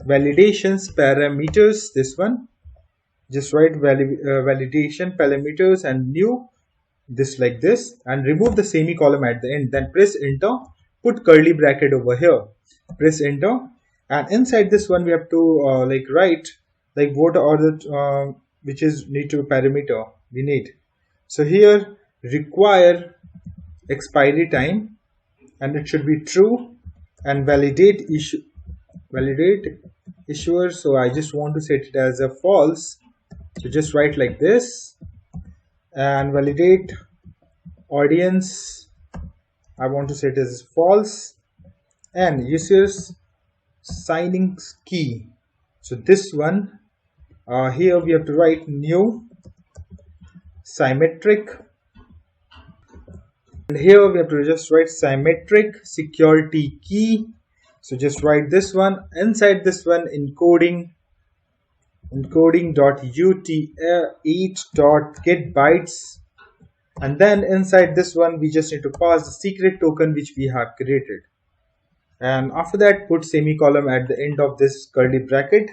validations parameters, this one, just write validation parameters and new, this like this, and remove the semicolon at the end. Then press enter, put curly bracket over here, press enter, and inside this one we have to write like what are the which is need to parameter we need. So here require expiry time, and it should be true, and validate issuer, so I just want to set it as a false, so just write like this. And validate audience, I want to set as false, and users signing key, so this one here we have to write new symmetric, and here we have to just write symmetric security key, so just write this one. Inside this one encoding.ut8.getBytes, and then inside this one we just need to pass the secret token which we have created, and after that put semicolon at the end of this curly bracket.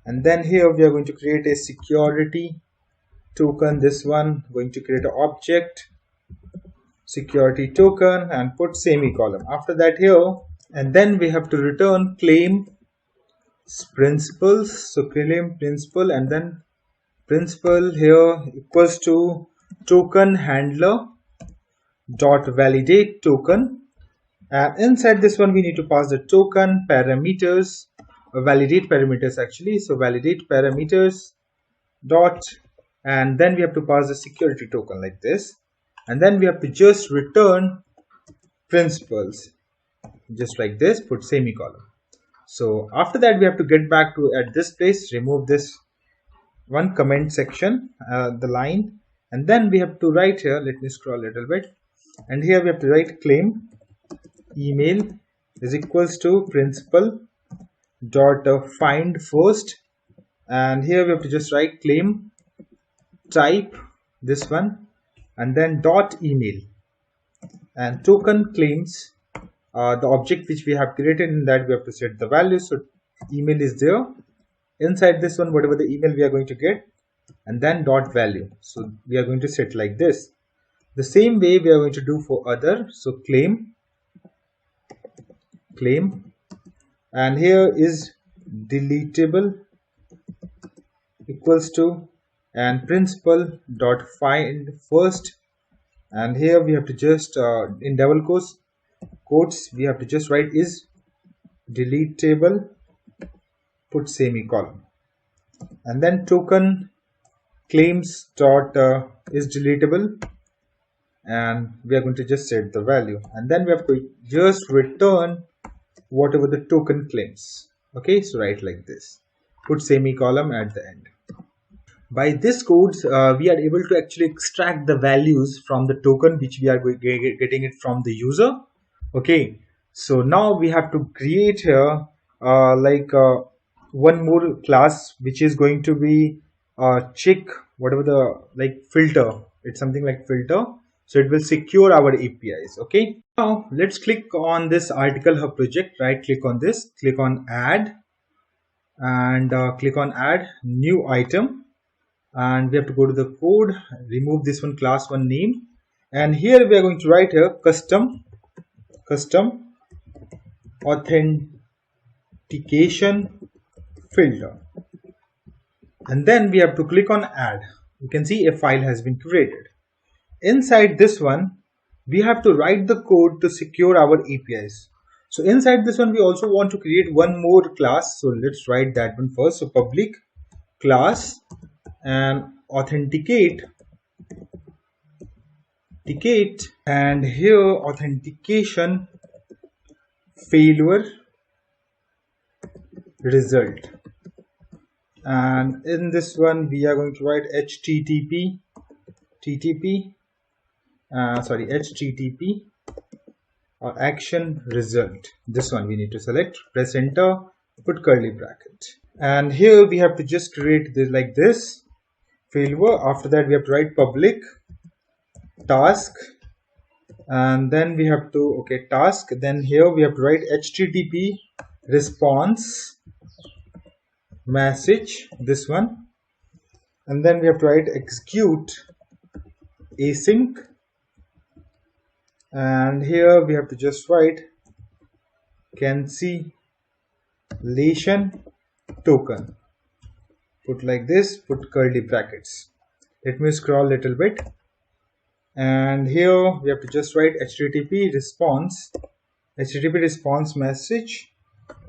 And then here we are going to create a security token, this one, going to create an object security token and put semicolon after that here. And then we have to return claim principals, so claim principal, and then principal here equals to token handler dot validate token, and inside this one we need to pass the token parameters, validate parameters actually, so validate parameters dot, and then we have to pass the security token like this, and then we have to just return principals just like this, put semicolon. So after that we have to get back to at this place, remove this one comment section, the line, and then we have to write here, let me scroll a little bit, and here we have to write claim email is equals to principal dot find first, and here we have to just write claim type, this one, and then dot email, and token claims the object which we have created, in that we have to set the value, so email is there, inside this one whatever the email we are going to get, and then dot value, so we are going to set like this. The same way we are going to do for other, so claim, and here is deletable equals to, and principal dot find first, and here we have to just in double quotes we have to just write is deletable, put semicolon. and then token claims dot is deletable, and we are going to just set the value, and then we have to just return whatever the token claims. Okay, so write like this, put semicolon at the end. By this code, we are able to actually extract the values from the token which we are getting it from the user. Okay, so now we have to create here one more class which is going to be check whatever the filter. It's something like filter, so it will secure our APIs. Okay, now let's click on this article hub project. Right click on this, click on add, and click on add new item, and we have to go to the code, remove this one class one name, and here we are going to write here custom authentication filter, and then we have to click on add. You can see a file has been created. Inside this one we have to write the code to secure our APIs. So inside this one we also want to create one more class, so let's write that one first. So public class and authenticate, and here authentication failure result, and in this one we are going to write http action result. This one we need to select, press enter, put curly bracket, and here we have to just create this like this failure. After that we have to write public task, and then we have to task, then here we have to write http response message, this one, and then we have to write execute async, and here we have to just write cancellation token, put like this, put curly brackets. Let me scroll a little bit, and here we have to just write http response message,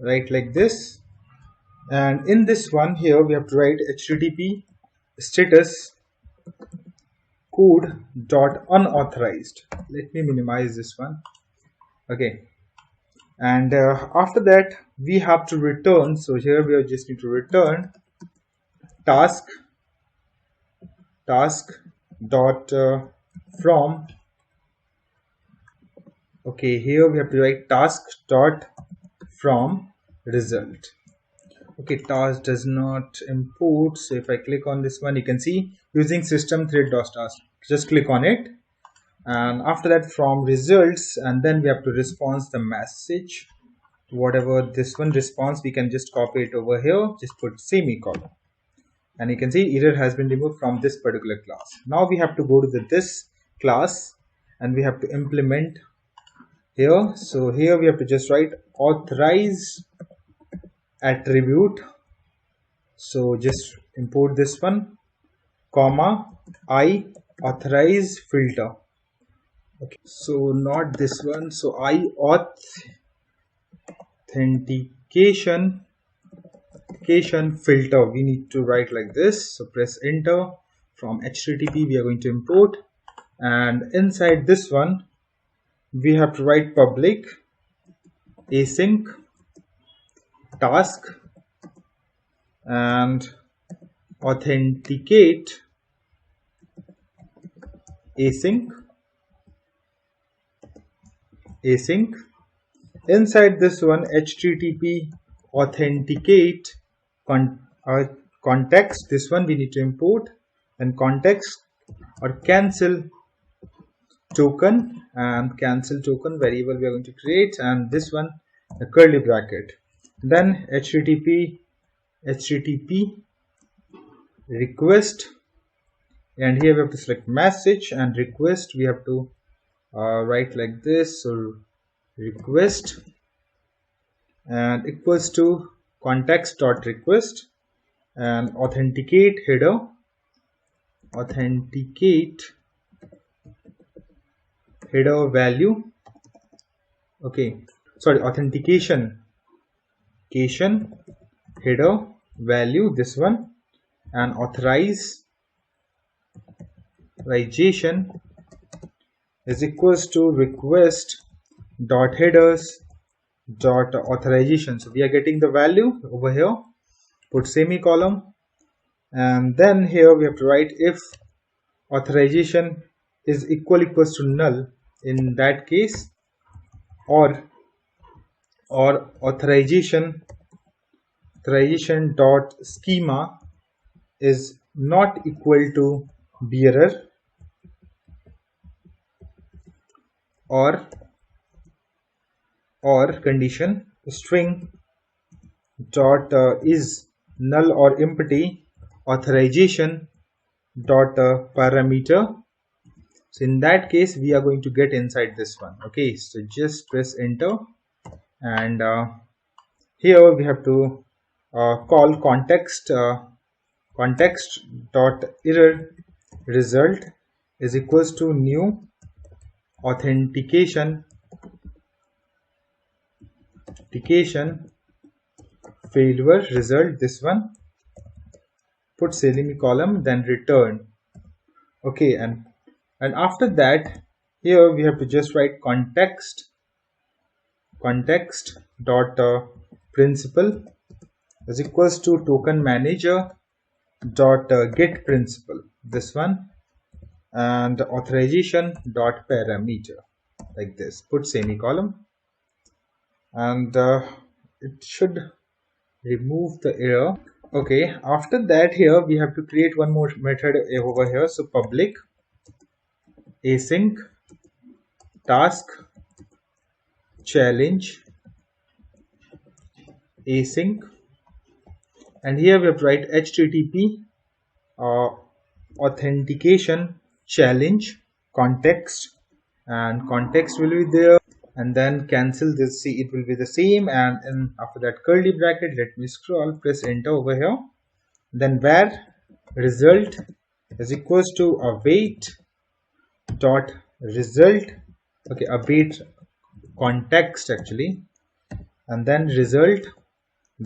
write like this, and in this one here we have to write http status code dot unauthorized. Let me minimize this one. Okay, and after that we have to return, so here we just need to return task dot from. Okay, here we have to write task dot from result. Okay, task does not import, so if I click on this one, you can see using system thread dot task, just click on it, and after that from results, and then we have to response the message, whatever this one response, we can just copy it over here, just put semicolon, and you can see error has been removed from this particular class. Now we have to go to this class and we have to implement here. So here we have to just write authorize attribute, so just import this one, comma I authorize filter. Okay, so not this one, so I authentication filter, we need to write like this. So press enter, from http we are going to import, and inside this one we have to write public async task and authenticate async. Inside this one http authenticate context, this one we need to import, and context or cancel token, and cancel token variable we are going to create, and this one a curly bracket, then http request, and here we have to select message, and request we have to write like this, so request and equals to context dot request, and authenticate header, value, authentication header value, this one, and authorization is equals to request dot headers dot authorization. So we are getting the value over here, put semicolon, and then here we have to write if authorization is equals to null, in that case, or authorization dot schema is not equal to bearer, or condition string dot is null or empty authorization dot parameter. So in that case we are going to get inside this one. Okay, so just press enter, and here we have to call context dot error result is equals to new authentication failure result, this one, put semicolon, then return. Okay, and after that here we have to just write context dot principal is equals to token manager dot get principal, this one, and authorization dot parameter, like this, put semicolon, and it should remove the error. Okay, after that here we have to create one more method over here. So public async task challenge async, and here we have to write http authentication challenge context, and context will be there, and then cancel this, see it will be the same, and after that curly bracket, let me scroll, press enter over here, then where result is equals to await dot result, okay, await context actually, and then result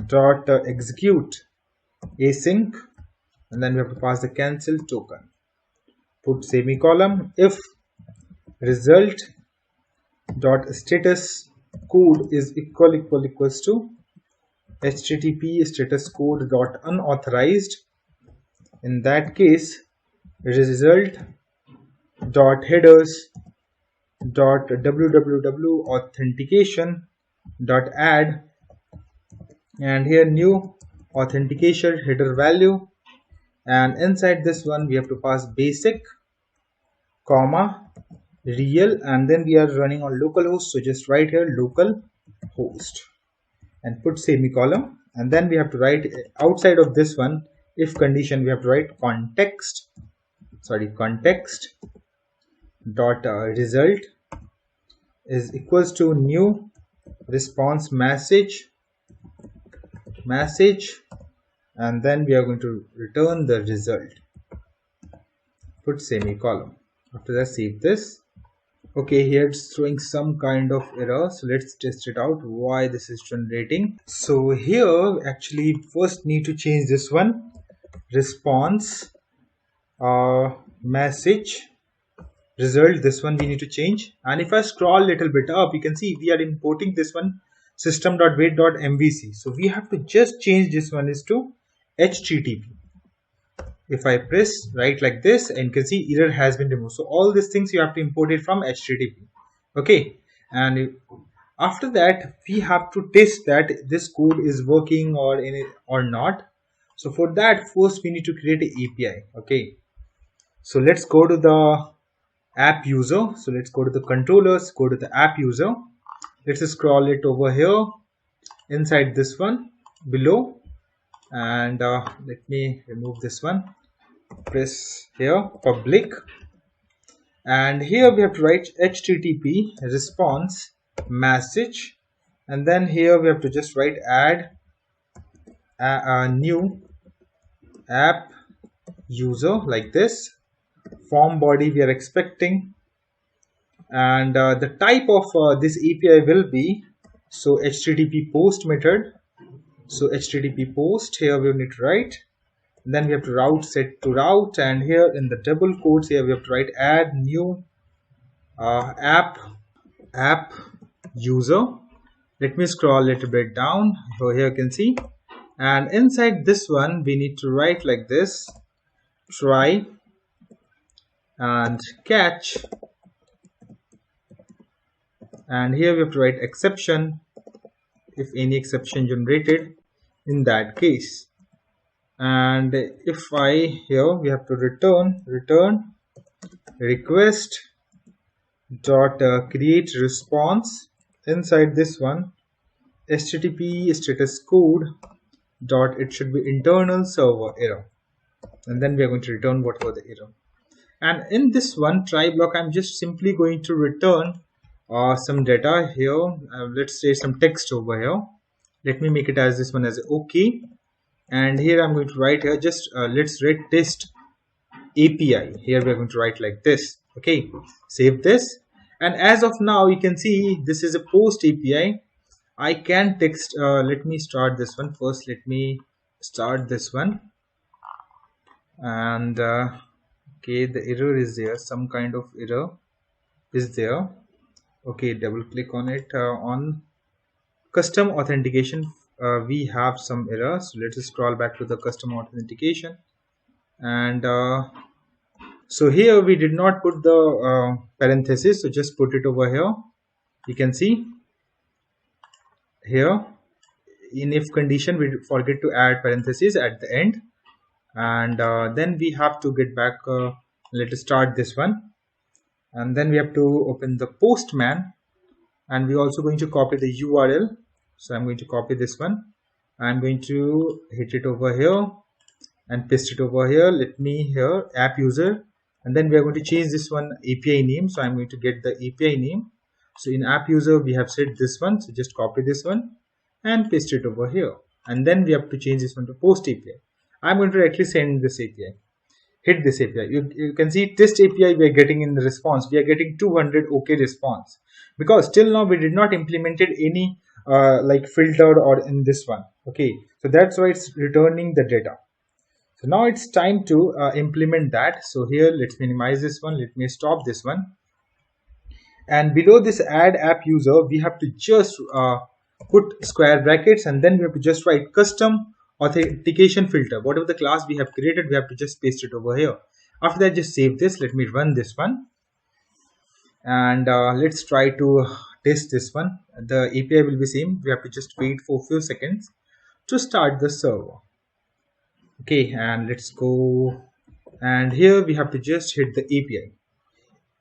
dot execute async, and then we have to pass the cancel token, put semicolon, if result dot status code is equals to http status code dot unauthorized, in that case result dot headers dot www authentication dot add, and here new authentication header value, and inside this one we have to pass basic comma real, and then we are running on localhost, so just write here localhost and put semicolon, and then we have to write outside of this one if condition, we have to write context dot result is equals to new response message, and then we are going to return the result, put semicolon. After that save this. Okay, here it's throwing some kind of error, so let's test it out why this is generating. So here actually first need to change this one, response message result, this one we need to change, and if I scroll a little bit up, you can see we are importing this one system.wait.mvc, so we have to just change this one is to http. If I press right like this, and you can see error has been removed. So all these things you have to import it from http. Okay, and after that we have to test that this code is working or not. So for that first we need to create an API. Okay, so let's go to the app user. So let's go to the controllers, go to the app user, let's scroll it over here inside this one below, and let me remove this one, press here public, and here we have to write http response message, and then here we have to just write add a new app user, like this, form body we are expecting, and the type of this API will be, so http post method. So http post, here we need to write, then we have to route set to route, and here in the double quotes here we have to write add new app user. Let me scroll a little bit down. So here you can see, and inside this one we need to write like this: try and catch, and here we have to write exception if any exception generated in that case. And if I here we have to return request dot create response. Inside this one, http status code dot, it should be internal server error, and then we are going to return whatever the error. And in this one try block, I'm just simply going to return some data here. Let's say some text over here. Let me make it as this one as OK, and here I'm going to write here just let's write test API. Here we are going to write like this. Okay, save this, and as of now you can see this is a post API. I can text let me start this one first. Let me start this one, and okay, the error is there, some kind of error is there. Okay, double click on it. On custom authentication we have some errors, so let's scroll back to the custom authentication, and so here we did not put the parenthesis, so just put it over here. You can see here in if condition we forget to add parentheses at the end, and then we have to get back. Let us start this one, and then we have to open the Postman, and we're also going to copy the URL. So I'm going to copy this one, I'm going to hit it over here and paste it over here. Let me here app user, and then we are going to change this one API name. So I'm going to get the API name. So in app user we have set this one, so just copy this one and paste it over here, and then we have to change this one to post API. I'm going to directly send this API, hit this API. You can see test API we are getting in the response, we are getting 200 OK response, because till now we did not implemented any like filtered or in this one. Okay, so that's why it's returning the data. So now it's time to implement that. So here let's minimize this one, let me stop this one, and below this add app user we have to just put square brackets, and then we have to just write custom authentication filter. Whatever the class we have created, we have to just paste it over here. After that, just save this. Let me run this one, and let's try to test this one. The API will be same. We have to just wait for a few seconds to start the server. Okay, and let's go, and here we have to just hit the API.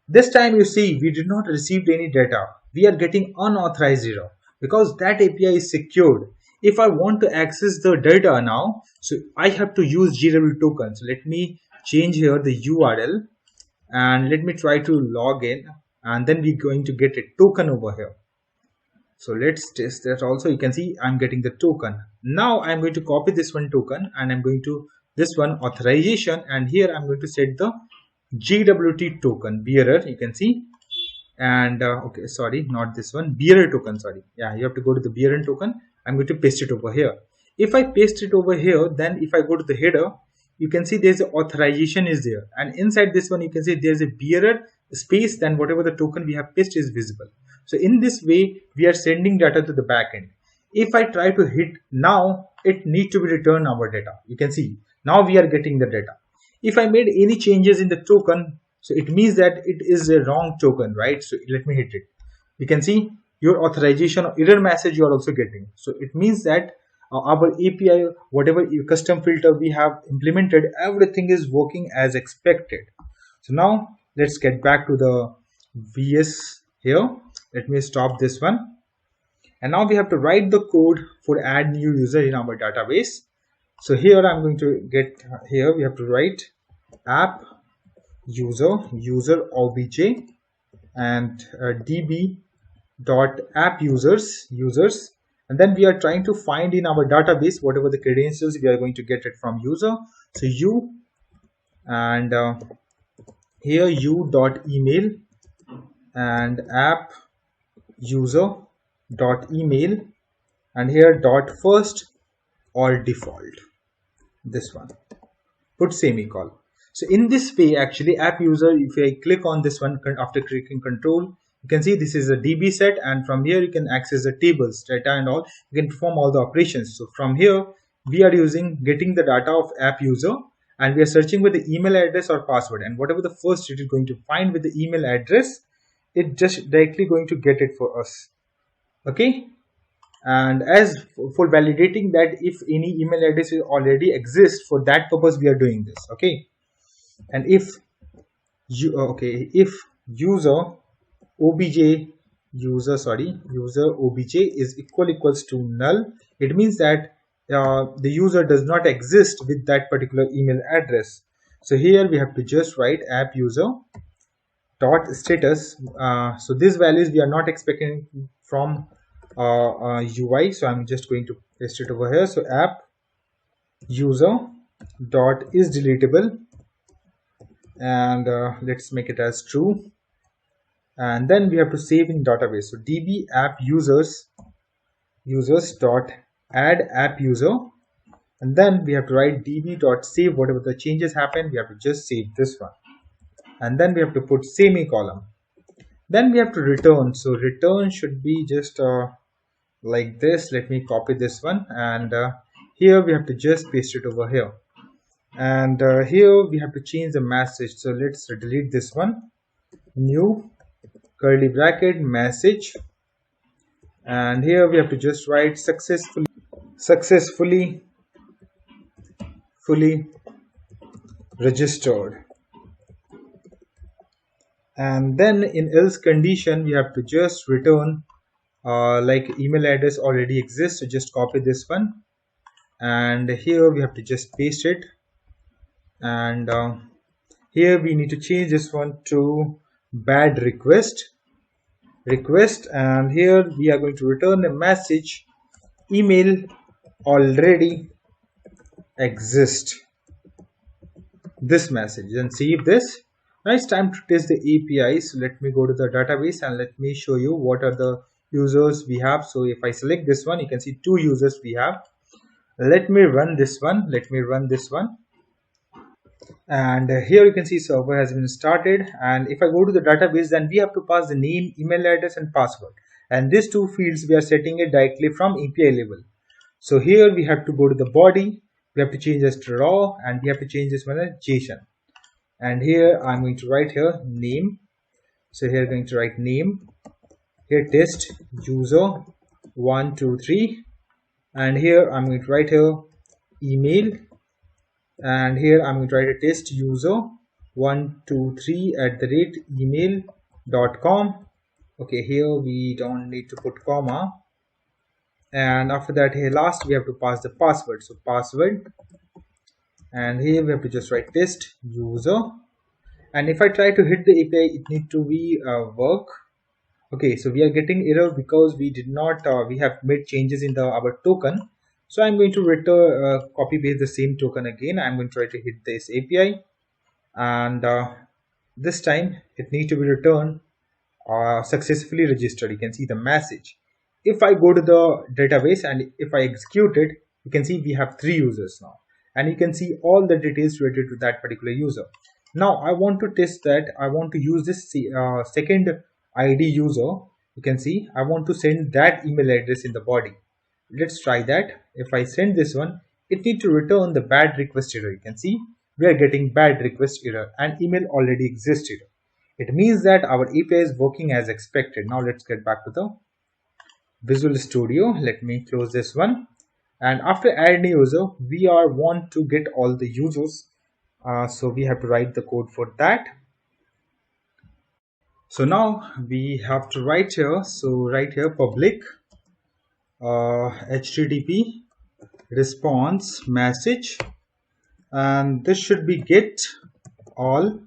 This time you see we did not receive any data. We are getting unauthorized error because that API is secured. If I want to access the data now, so I have to use JWT Token. So let me change here the URL, and let me try to log in, and then we're going to get a token over here. So let's test that also. You can see I'm getting the token. Now I'm going to copy this one token, and I'm going to this one authorization, and here I'm going to set the JWT token bearer. You can see, and okay, sorry, not this one, bearer token, sorry. Yeah, you have to go to the bearer token. I'm going to paste it over here. If I paste it over here, then if I go to the header, you can see there's an authorization is there, and inside this one you can see there's a bearer space, then whatever the token we have pasted is visible. So in this way we are sending data to the backend. If I try to hit now, it needs to be returned our data. You can see now we are getting the data. If I made any changes in the token, so it means that it is a wrong token, right? So let me hit it. You can see your authorization or error message you are also getting. So it means that our API, whatever custom filter we have implemented, everything is working as expected. So now let's get back to the VS here. Let me stop this one, and now we have to write the code for add new user in our database. So here I'm going to get here we have to write app user obj and db dot app users, and then we are trying to find in our database whatever the credentials we are going to get it from user. So u, and here u dot email and app user dot email, and here dot first or default, this one. put semicolon. So in this way, actually app user, if I click on this one after clicking control, you can see this is a DB set, and from here you can access the tables, data and all. You can perform all the operations. So from here we are getting the data of app user, and we are searching with the email address or password, and whatever the first it is going to find with the email address, it just directly going to get it for us. Okay, and as for validating that if any email address already exists, for that purpose we are doing this. Okay, and if user obj is equals to null, it means that the user does not exist with that particular email address. So here we have to just write app user dot status. So these values we are not expecting from UI, so I'm just going to paste it over here. So app user dot is deletable, and let's make it as true, and then we have to save in database. So db app users dot add app user, and then we have to write db dot save. Whatever the changes happen, we have to just save this one, and then we have to put semicolon. Then we have to return. So return should be just like this. Let me copy this one, and here we have to just paste it over here, and here we have to change the message. So let's delete this one, new curly bracket message, and here we have to just write successfully fully registered, and then in else condition we have to just return like email address already exists. So just copy this one, and here we have to just paste it, and here we need to change this one to bad request, and here we are going to return a message email already exist, this message, then save this. Now it's time to test the API. So let me go to the database and let me show you what are the users we have. So if I select this one, you can see 2 users we have. Let me run this one, and here you can see server has been started. And if I go to the database, then we have to pass the name, email address and password, and these 2 fields we are setting it directly from API level. So here we have to go to the body, we have to change this to raw, and we have to change this one as JSON. And here I'm going to write here name. So here I'm going to write name, here test user 1 2 3, and here I'm going to write here email, and here I'm going to write a test user 123@email.com. okay, here we don't need to put comma, and after that here last we have to pass the password. So password, and here we have to just write test user, and if I try to hit the API, it need to be work. Okay, so we are getting error because we did not we have made changes in our token. So I'm going to return copy paste the same token again. I'm going to try to hit this API, and this time it needs to be returned successfully registered. You can see the message. If I go to the database and if I execute it, you can see we have 3 users now, and you can see all the details related to that particular user. Now I want to test that. I want to use this second ID user. You can see I want to send that email address in the body. Let's try that. If I send this one, it needs to return the bad request error. You can see we are getting bad request error and email already exists error. It means that our API is working as expected. Now let's get back to the Visual Studio. Let me close this one, and after adding a user, we want to get all the users, so we have to write the code for that. So now we have to write here, so write here public HTTP response message, and this should be get all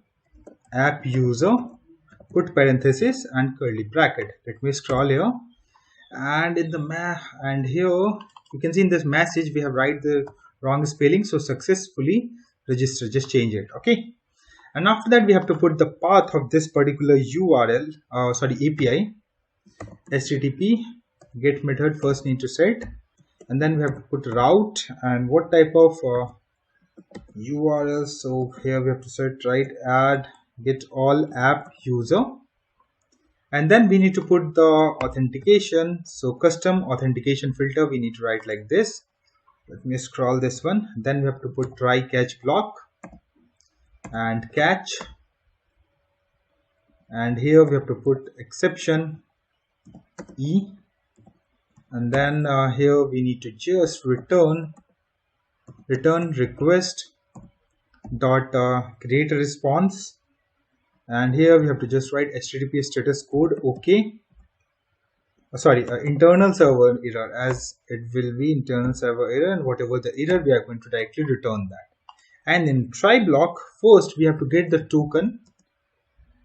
app user, put parenthesis and curly bracket. Let me scroll here, and in the and here you can see in this message we have write the wrong spelling, so successfully register, just change it. Okay, and after that we have to put the path of this particular URL API. HTTP get method first need to set, and then we have to put route and what type of URL. So here we have to search, right, add get all app user, and then we need to put the authentication. So custom authentication filter we need to write like this. Let me scroll this one. Then we have to put try catch block and catch, and here we have to put exception E, and then here we need to just return request dot create a response, and here we have to just write HTTP status code OK. Internal server error, as it will be internal server error, and whatever the error we are going to directly return that. And in try block, first we have to get the token,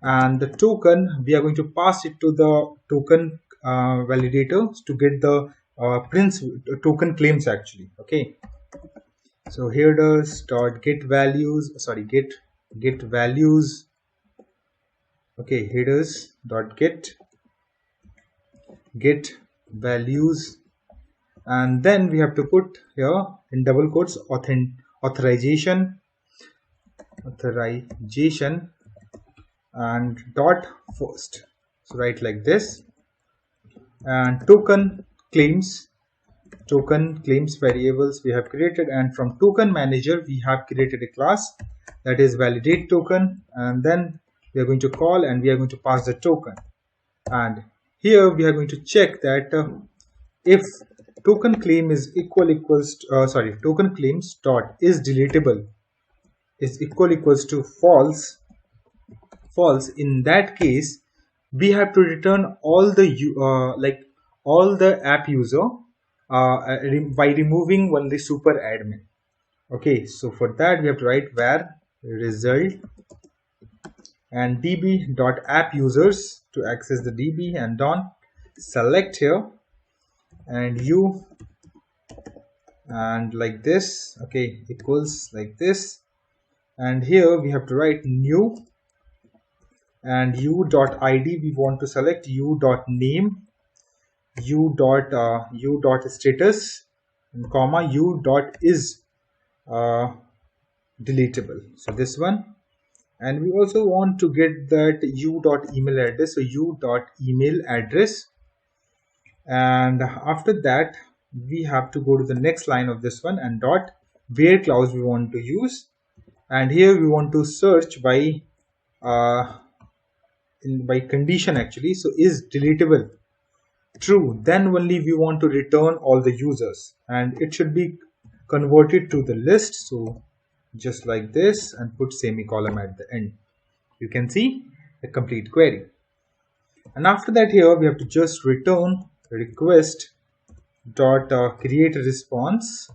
and the token we are going to pass it to the token validator to get the prince token claims actually. Okay, so here does dot get values, get values. Okay, headers dot get values, and then we have to put here in double quotes authorization and dot first. So write like this, and token claims variables we have created, and from token manager we have created a class that is validate token, and then we are going to call and we are going to pass the token, and here we are going to check that if token claim is token claims dot is deletable is equals to false. In that case we have to return all the all the app user by removing only super admin. Okay, so for that we have to write var result and db.app users to access the db, and done select here and u, and like this. Okay, equals like this, and here we have to write new, and u.id we want to select u.name, u.status, and comma u.is deletable. So this one. And we also want to get that u.email address, so u.email address, and after that we have to go to the next line of this one, and dot where clause we want to use, and here we want to search by condition actually. So is deletable true, then only we want to return all the users, and it should be converted to the list. So just like this, and put semicolon at the end. You can see the complete query. And after that here we have to just return request dot create a response,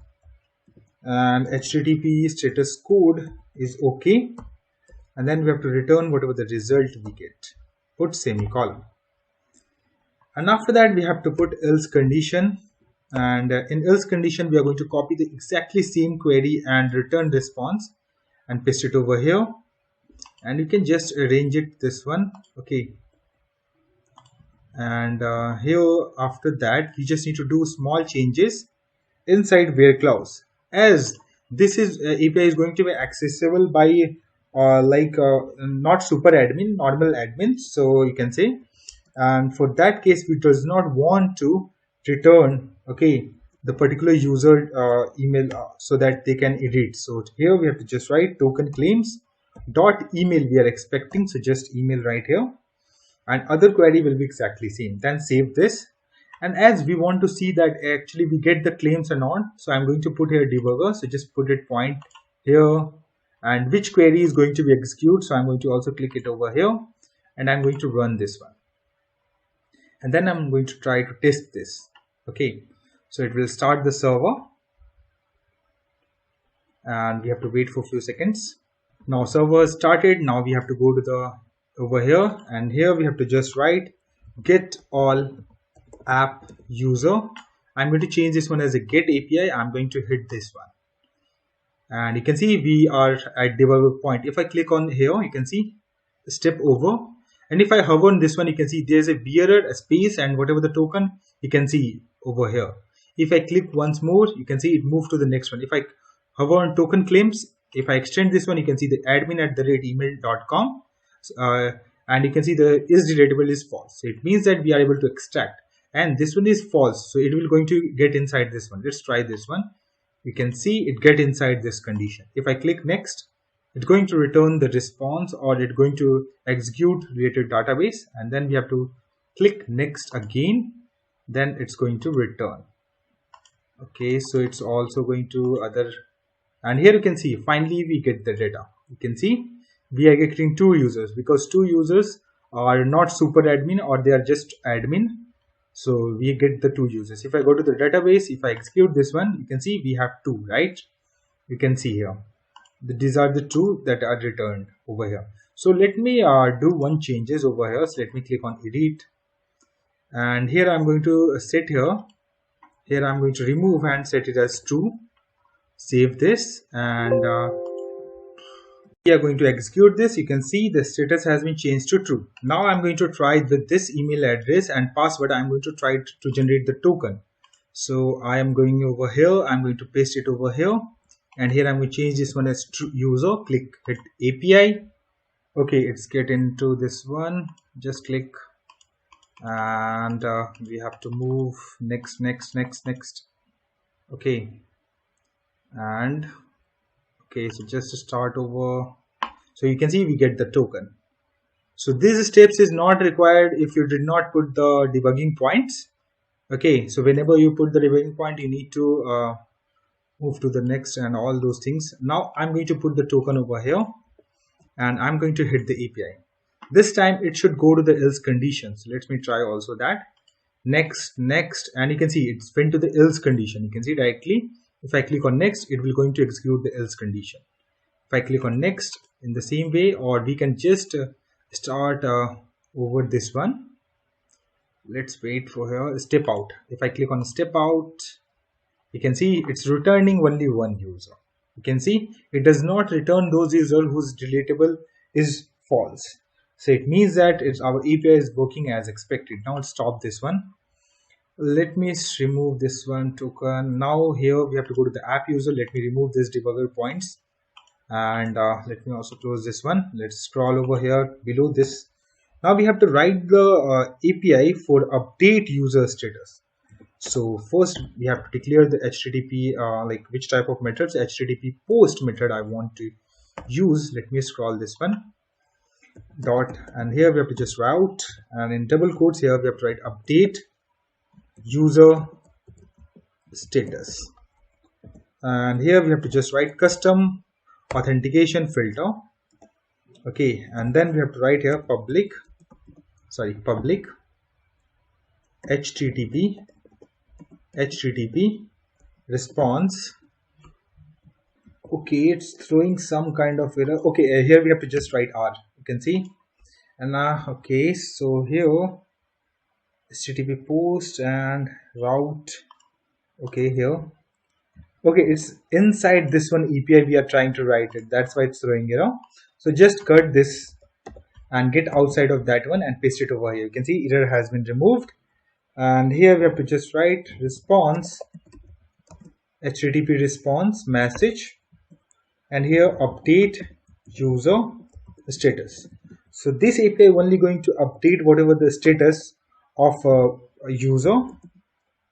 and HTTP status code is OK, and then we have to return whatever the result we get, put semicolon. And after that we have to put else condition, and in else condition we are going to copy the exactly same query and return response and paste it over here, and you can just arrange it this one. Okay, and here after that we just need to do small changes inside where clause, as this is API is going to be accessible by not super admin, normal admin, so you can say, and for that case we does not want to return the particular user email so that they can edit. So here we have to just write token claims dot email we are expecting, so just email right here, and other query will be exactly same. Then save this, and as we want to see that actually we get the claims or not, so I'm going to put here debugger, so just put it point here, and which query is going to be executed, so I'm going to also click it over here, and I'm going to run this one, and then I'm going to try to test this. Okay, so it will start the server, and we have to wait for a few seconds. Now server started. Now we have to go to the over here, and here we have to just write get all app user. I'm going to change this one as a get API. I'm going to hit this one, and you can see we are at debugger point. If I click on here, you can see step over, and if I hover on this one, you can see there's a bearer, a space, and whatever the token you can see over here. If I click once more, you can see it moved to the next one. If I However, on token claims, if I extend this one, you can see the admin@email.com, and you can see the is relatable is false. So it means that we are able to extract, and this one is false, so it will going to get inside this one. Let's try this one. You can see it get inside this condition. If I click next, it's going to return the response, or it's going to execute related database, and then we have to click next again, then it's going to return. Okay, so it's also going to other, and here you can see finally we get the data. You can see we are getting 2 users because 2 users are not super admin, or they are just admin, so we get the 2 users. If I go to the database, if I execute this one, you can see we have 2, right? You can see here these are the 2 that are returned over here. So let me do one changes over here. So let me click on edit, and here I'm going to set here I'm going to remove and set it as true. Save this, and we are going to execute this. You can see the status has been changed to true. Now I'm going to try with this email address and password. I'm going to try to generate the token. So I am going over here, I'm going to paste it over here, and here I'm going to change this one as true user. Click hit API. Okay, it's get into this one. Just click, and we have to move next. Okay, and okay, so just to start over, so you can see we get the token. So these steps is not required if you did not put the debugging points. Okay, so whenever you put the debugging point, you need to move to the next and all those things. Now I'm going to put the token over here, and I'm going to hit the API. This time it should go to the else condition. So let me try also that. Next, and you can see it's went to the else condition. You can see directly. If I click on next, it will going to execute the else condition. If I click on next in the same way, or we can just start over this one. Let's wait for here. Step out. If I click on step out, you can see it's returning only 1 user. You can see it does not return those users whose relatable is false. So it means that our API is working as expected. Now let's stop this one. Let me remove this one token. Now here we have to go to the app user. Let me remove this debugger points, and let me also close this one. Let's scroll over here below this. Now we have to write the API for update user status. So first we have to declare the HTTP like which type of methods. HTTP post method I want to use. Let me scroll this one dot, and here we have to just route, and in double quotes here we have to write update user status, and here we have to just write custom authentication filter. Okay, and then we have to write here public HTTP response. Okay, it's throwing some kind of error. Okay, here we have to just write R. You can see, and okay, so here HTTP post and route. Okay, here. Okay, it's inside this one API we are trying to write it. That's why it's throwing error. So just cut this and get outside of that one and paste it over here. You can see error has been removed, and here we have to just write response HTTP response message, and here update user status. So this API only going to update whatever the status of a user,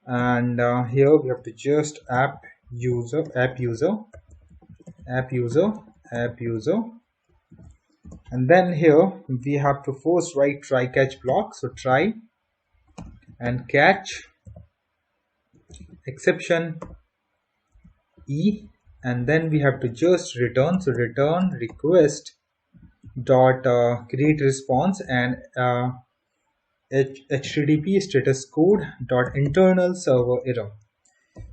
and here we have to just app user, and then here we have to first write try catch block. So try and catch exception E, and then we have to just return. So return request dot create response and HTTP status code dot internal server error.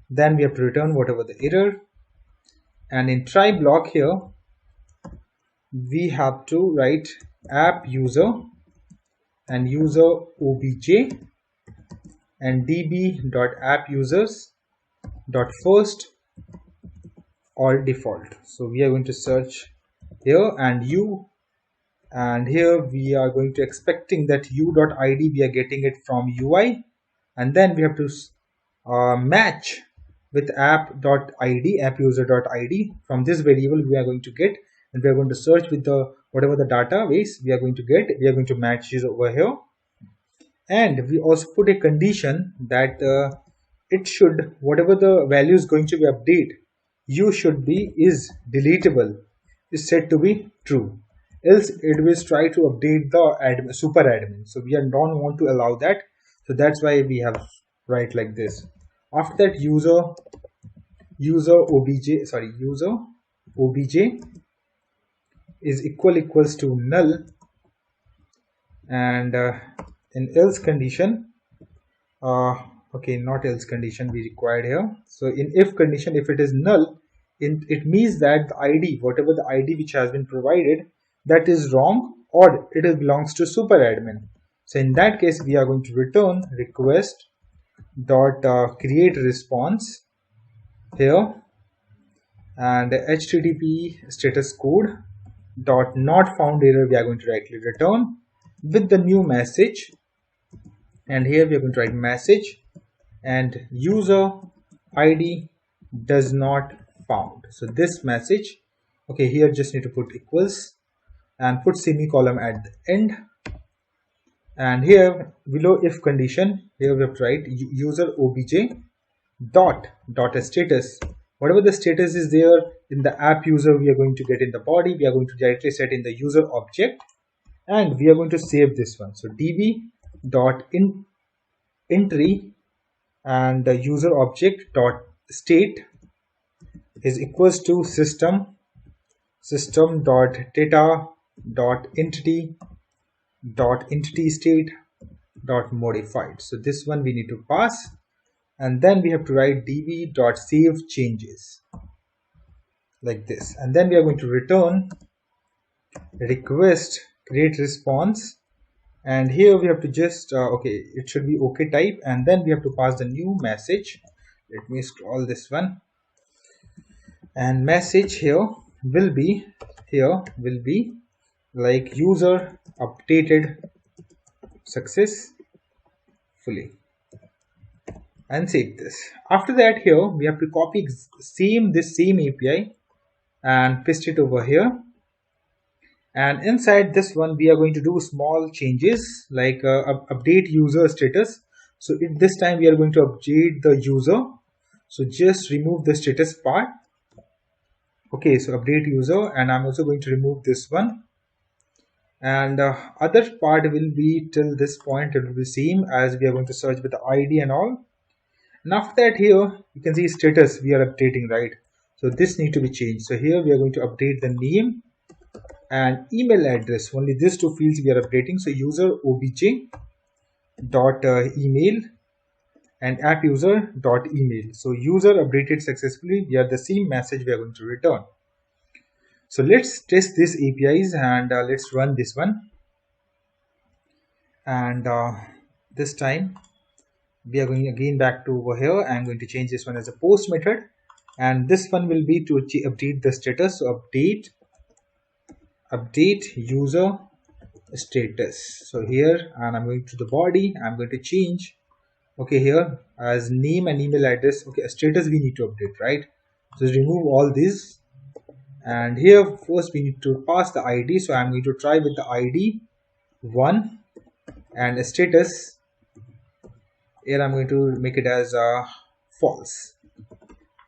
Then we have to return whatever the error, and in try block here we have to write app user and user obj and db dot app users dot first or default. So we are going to search here and u, and here we are going to expecting that u.id we are getting it from UI, and then we have to match with app user.id. From this variable we are going to get, and we are going to search with the whatever the database we are going to get, we are going to match this over here. And we also put a condition that it should, whatever the value is going to be updated, you should be is deletable, is set to be true, else it will try to update the admin, super admin. So we don't want to allow that, so that's why we have write like this. After that, user obj is equals to null, and in else condition, okay, not else condition we required here. So in if condition, if it is null, it means that the id, whatever the id which has been provided, that is wrong, or it belongs to super admin. So in that case, we are going to return request dot create response here, and http status code dot not found error we are going to directly return with the new message. And here we are going to write message and user id does not found. So this message, okay, here just need to put equals and put semicolon at the end. And here below if condition, here we have to write user obj dot status, whatever the status is there in the app user, we are going to get in the body, we are going to directly set in the user object, and we are going to save this one. So db dot entry and the user object dot state is equals to system dot data dot entity state dot modified. So this one we need to pass, and then we have to write db dot save changes like this, and then we are going to return request create response. And here we have to just okay, it should be okay type, and then we have to pass the new message. Let me scroll this one, and message here will be like user updated successfully, and save this. After that, here we have to copy this same API and paste it over here. And inside this one, we are going to do small changes like update user status. So this time we are going to update the user. So just remove the status part. Okay, so update user, and I'm also going to remove this one. And other part will be till this point, it will be same as we are going to search with the ID and all. And after that, here you can see status we are updating, right? So this need to be changed. So here we are going to update the name and email address. Only these two fields we are updating. So user obj dot email and app user dot email. So user updated successfully, we are the same message we are going to return. So let's test these APIs, and let's run this one. And this time we are going again back to over here. I'm going to change this one as a post method, and this one will be to update the status. So update user status. So here, and I'm going to the body, I'm going to change, okay, here as name and email address. Okay, status we need to update, right? So remove all these, and here first we need to pass the ID. So I'm going to try with the ID 1 and status. Here I'm going to make it as false.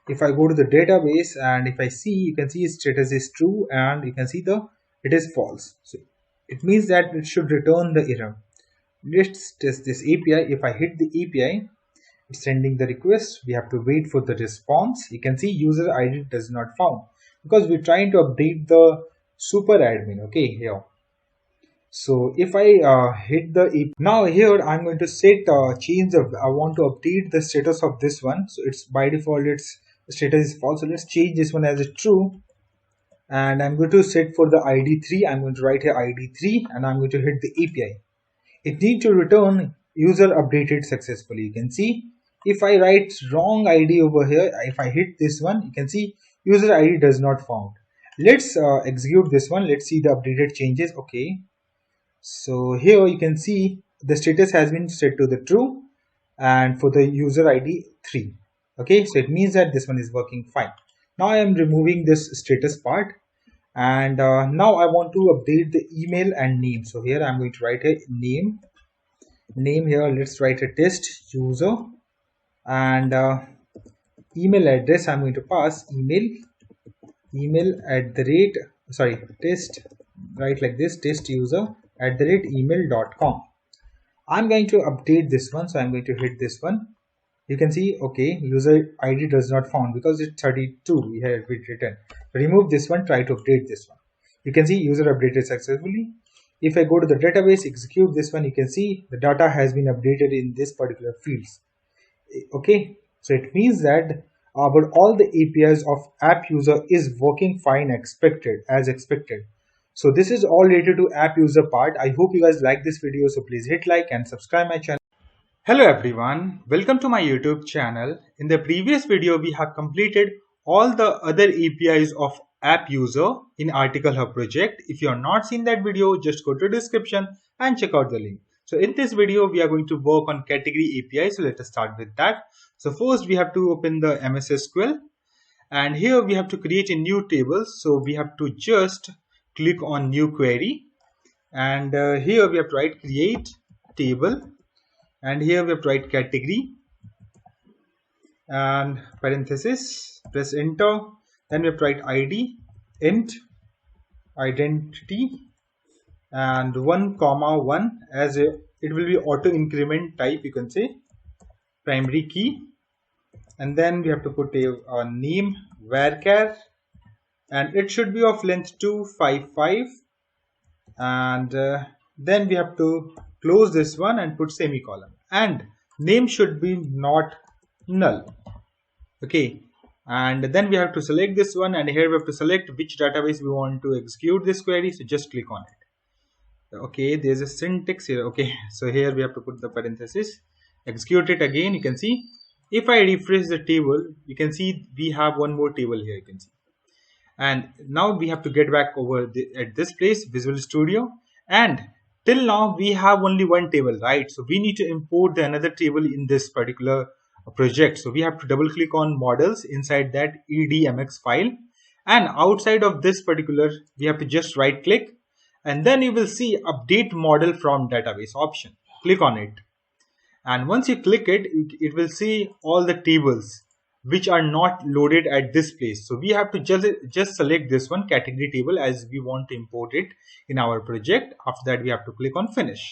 If I go to the database and if I see, you can see status is true, and you can see it is false. So it means that it should return the error. Let's test this API. If I hit the API, it's sending the request. We have to wait for the response. You can see user ID does not found, because we're trying to update the super admin. Okay, here. So if I hit the API, now here I'm going to set change of, I want to update the status of this one. So it's by default its status is false. So let's change this one as a true. And I'm going to set for the ID 3. I'm going to write here ID 3, and I'm going to hit the API. It needs to return user updated successfully. You can see if I write wrong ID over here, if I hit this one, you can see user ID does not found. Let's execute this one. Let's see the updated changes. Okay, so here you can see the status has been set to the true, and for the user ID 3. Okay, so it means that this one is working fine. Now I am removing this status part, and now I want to update the email and name. So here I'm going to write a name here. Let's write a test user, and email address I'm going to pass email at the rate, sorry, test, right, like this, test user at the rate email.com. I'm going to update this one, so I'm going to hit this one. You can see, okay, user ID does not found because it's 32 we have written. Remove this one, try to update this one. You can see user updated successfully. If I go to the database, execute this one, you can see the data has been updated in this particular fields. Okay, so it means that but all the APIs of app user is working fine as expected. So this is all related to app user part. I hope you guys like this video, so please hit like and subscribe my channel. Hello everyone, welcome to my YouTube channel. In the previous video, we have completed all the other APIs of app user in Article Hub project. If you have not seen that video, just go to the description and check out the link. So in this video, we are going to work on category API. So let us start with that. So first we have to open the MSSQL, and here we have to create a new table. So we have to just click on new query, and here we have to write create table, and here we have to write category and parenthesis, press enter. Then we have to write ID int identity and 1,1 as it will be auto increment type, you can say primary key. And then we have to put a name varchar, and it should be of length 255, and then we have to close this one and put semicolon, and name should be not null. Okay, and then we have to select this one, and here we have to select which database we want to execute this query. So just click on it. Okay, there's a syntax here. Okay, so here we have to put the parenthesis, execute it again. You can see if I refresh the table, you can see we have one more table here, you can see. And now we have to get back over at this place, Visual Studio, and till now we have only one table, right? So we need to import the another table in this particular project. So we have to double click on models inside that edmx file, and outside of this particular we have to just right click, and then you will see update model from database option. Click on it, and once you click it, it will see all the tables which are not loaded at this place. So we have to just select this one, category table, as we want to import it in our project. After that we have to click on finish,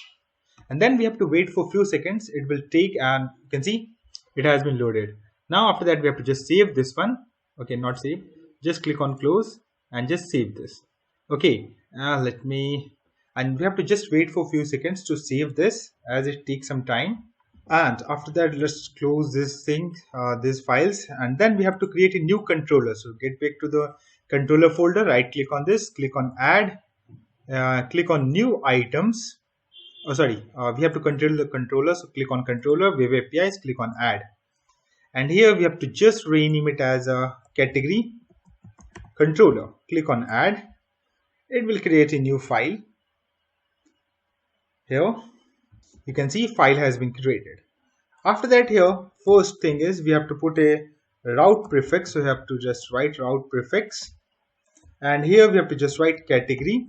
and then we have to wait for a few seconds. It will take, and you can see it has been loaded. Now after that we have to just save this one. Okay, not save, just click on close and just save this. Okay, and we have to just wait for a few seconds to save this, as it takes some time. And after that, let's close this thing, these files, and then we have to create a new controller. So get back to the controller folder, right click on this, click on add, click on new items. We have to control the controller. So click on controller, web APIs, click on add, and here we have to just rename it as a category controller. Click on add. It will create a new file. Here you can see file has been created. After that, here first thing is we have to put a route prefix. So we have to just write route prefix, and here we have to just write category,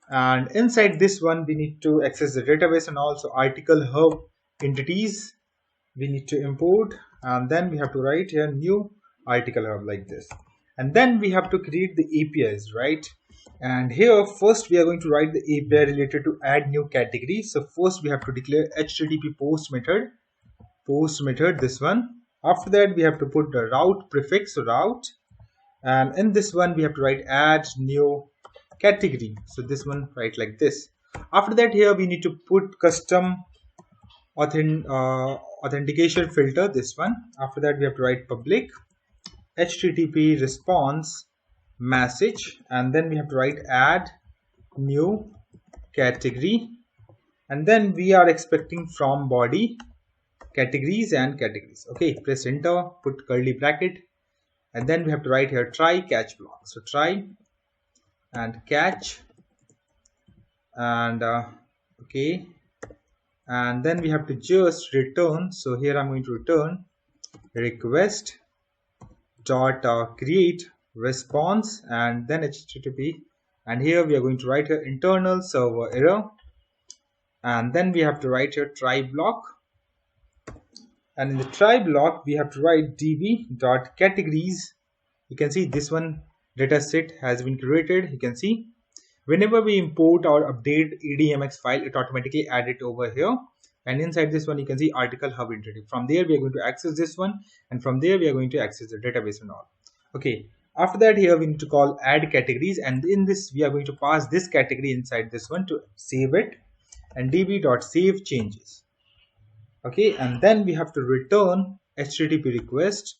and inside this one we need to access the database and also Article Hub entities we need to import, and then we have to write here new Article Hub like this, and then we have to create the APIs, right? And here first we are going to write the API related to add new category. So first we have to declare HTTP post method, this one. After that we have to put the route prefix, so route, and in this one we have to write add new category. So this one, write like this. After that, here we need to put custom authentication filter, this one. After that we have to write public HTTP response message, and then we have to write add new category, and then we are expecting from body categories and categories. Okay, press enter, put curly bracket, and then we have to write here try catch block. So try and catch, and okay, and then we have to just return. So here I'm going to return request dot create response and then HTTP, and here we are going to write here internal server error, and then we have to write here try block, and in the try block we have to write db.categories. You can see this one data set has been created. You can see whenever we import or update EDMX file, it automatically add it over here, and inside this one you can see article hub interactive. From there we are going to access this one, and from there we are going to access the database and all. Okay, after that here we need to call add categories, and in this we are going to pass this category inside this one to save it, and db.save changes. Okay, and then we have to return HTTP request.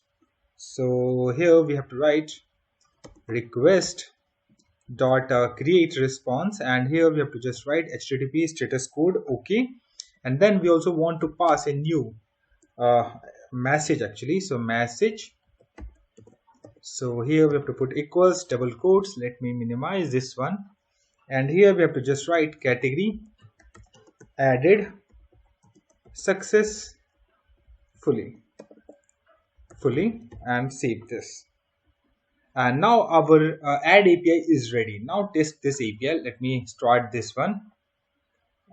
So here we have to write request dot create response, and here we have to just write HTTP status code. Okay, and then we also want to pass a new message actually. So message. So here we have to put equals double quotes. Let me minimize this one, and here we have to just write category added successfully and save this. And now our add API is ready. Now test this API. Let me start this one,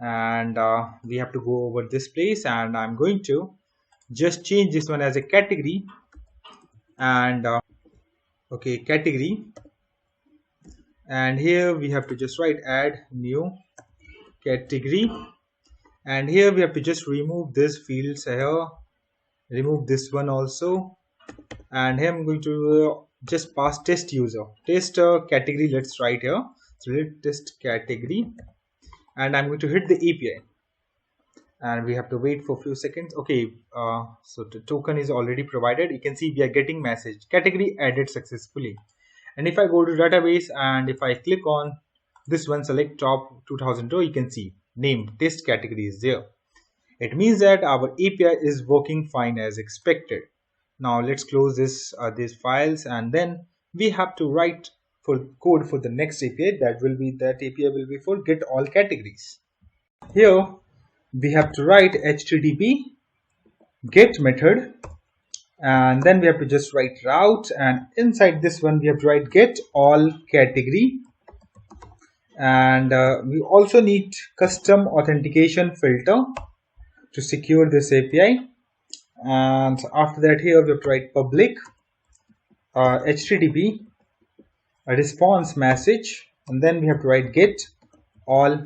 and we have to go over this place, and I'm going to just change this one as a category, and okay, category, and here we have to just write add new category, and here we have to just remove this fields here, remove this one also, and here I'm going to just pass test user, test category. Let's write here, so let test category, and I'm going to hit the API, and we have to wait for a few seconds. Okay, so the token is already provided. You can see we are getting message category added successfully, and if I go to database and if I click on this one, select top 2002, you can see name test category is there. It means that our API is working fine as expected. Now let's close this these files, and then we have to write for code for the next API. That API will be for get all categories. Here we have to write HTTP get method, and then we have to just write route, and inside this one we have to write get all category, and we also need custom authentication filter to secure this API. And after that here we have to write public HTTP response message, and then we have to write get all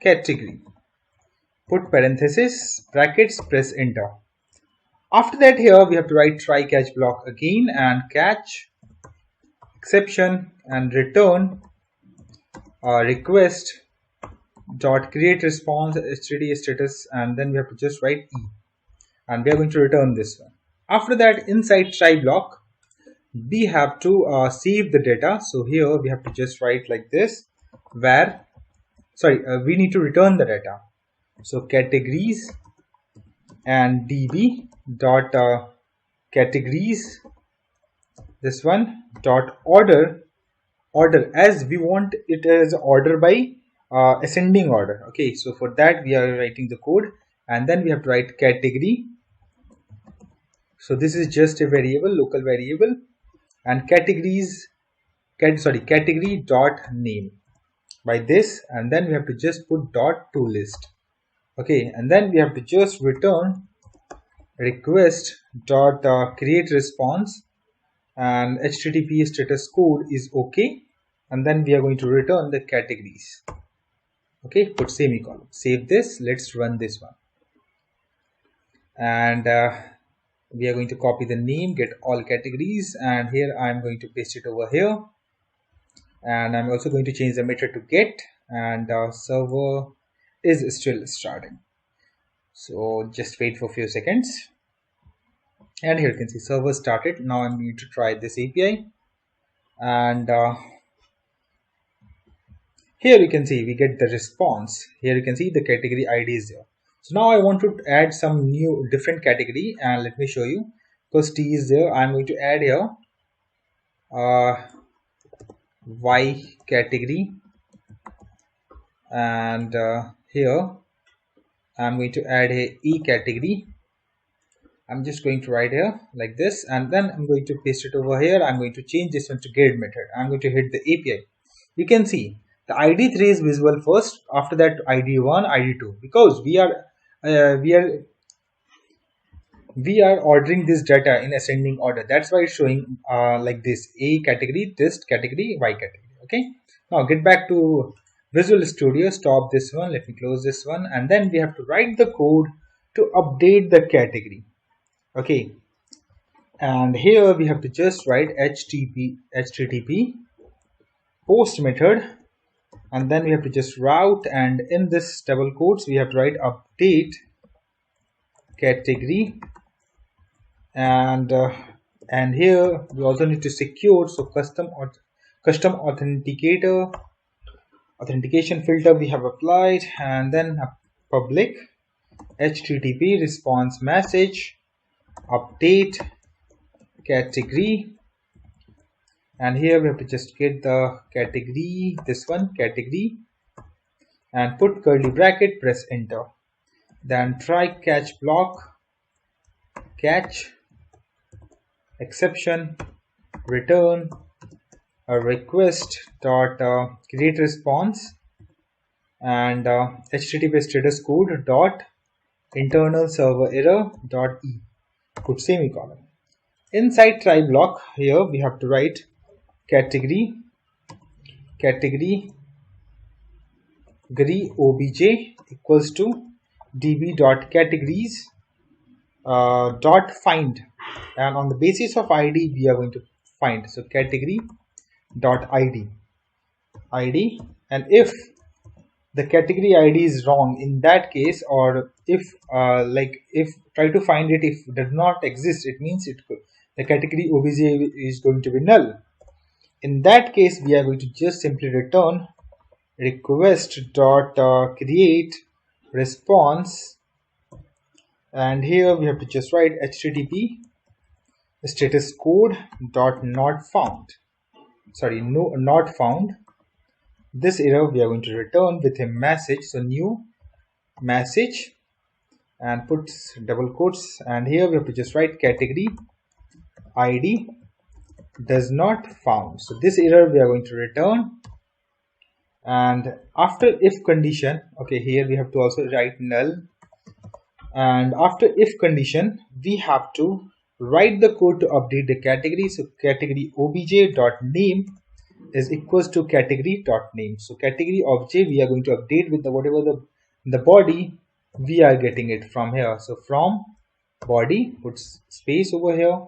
category, put parenthesis brackets, press enter. After that here we have to write try catch block again, and catch exception and return request dot create response HTTP status, and then we have to just write e, and we are going to return this one. After that inside try block we have to save the data. So here we have to just write like this, where we need to return the data. So categories and db dot categories, this one dot order, as we want it as order by ascending order. Okay, so for that we are writing the code, and then we have to write category. So this is just a variable, local variable, and categories category dot name by this, and then we have to just put dot to list. Okay, and then we have to just return request dot create response, and HTTP status code is okay, and then we are going to return the categories. Okay, put semicolon, save this. Let's run this one, and we are going to copy the name get all categories, and here I'm going to paste it over here, and I'm also going to change the method to get, and server is still starting, so just wait for a few seconds. And here you can see server started. Now I'm going to try this API, and here you can see we get the response. Here you can see the category ID is there. So now I want to add some new different category, and let me show you. Because T is there, I'm going to add here Y category, and here I'm going to add a E category, I'm just going to write here like this, and then I'm going to paste it over here. I'm going to change this one to get method. I'm going to hit the API. You can see the ID3 is visible first, after that ID1, ID2, because we are ordering this data in ascending order. That's why it's showing like this: A category, this category, Y category. Okay, now get back to Visual Studio, stop this one, let me close this one, and then we have to write the code to update the category. Okay, and here we have to just write http post method, and then we have to just route, and in this double quotes we have to write update category, and here we also need to secure, so custom authentication filter we have applied, and then a public http response message update category, and here we have to just get the category, this one category, and put curly bracket, press enter, then try catch block, catch exception, return a request dot create response, and http status code dot internal server error dot e, put semicolon. Inside try block, here we have to write category obj equals to db.categories dot find, and on the basis of id we are going to find, so category dot id, and if the category id is wrong in that case, or if try to find it, if it does not exist, it means the category obj is going to be null. In that case we are going to just simply return request dot create response, and here we have to just write http status code dot not found, not found. This error we are going to return with a message, so new message, and put double quotes, and here we have to just write category id does not found. So this error we are going to return, and after if condition, okay, here we have to also write null, and after if condition we have to write the code to update the category. So category obj dot name is equals to category dot name. So category obj we are going to update with the whatever the body we are getting it from here. So from body, put space over here,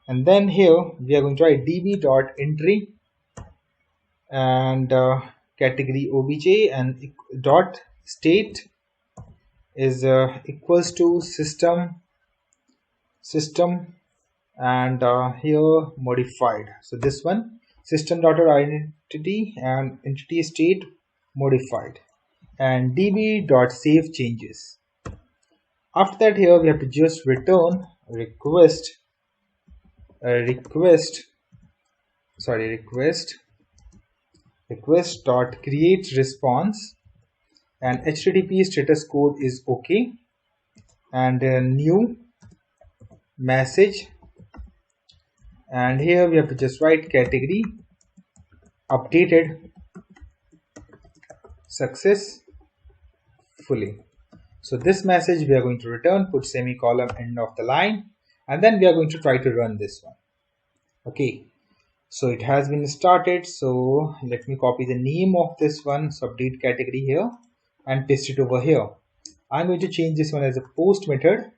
and then here we are going to write db dot entry and category obj and dot state is equals to system and here modified. So this one system dot identity and entity state modified, and db dot save changes. After that, here we have to just return request dot create response, and http status code is okay, and a new message, and here we have to just write category updated successfully. So this message we are going to return, put semicolon end of the line, and then we are going to try to run this one. Okay, so it has been started. So let me copy the name of this one, so update category here, and paste it over here. I'm going to change this one as a post method,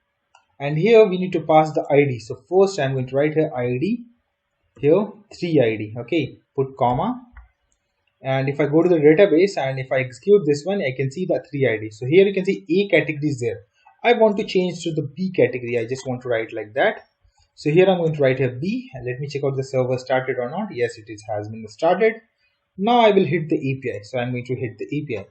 and here we need to pass the id. So first I'm going to write here id, here 3id, okay, put comma, and if I go to the database and if I execute this one, I can see the 3id. So here you can see A category is there. I want to change to the B category. I just want to write like that. So here I'm going to write here B, and let me check out the server started or not. Yes, it has been started. Now I will hit the API. So I'm going to hit the API.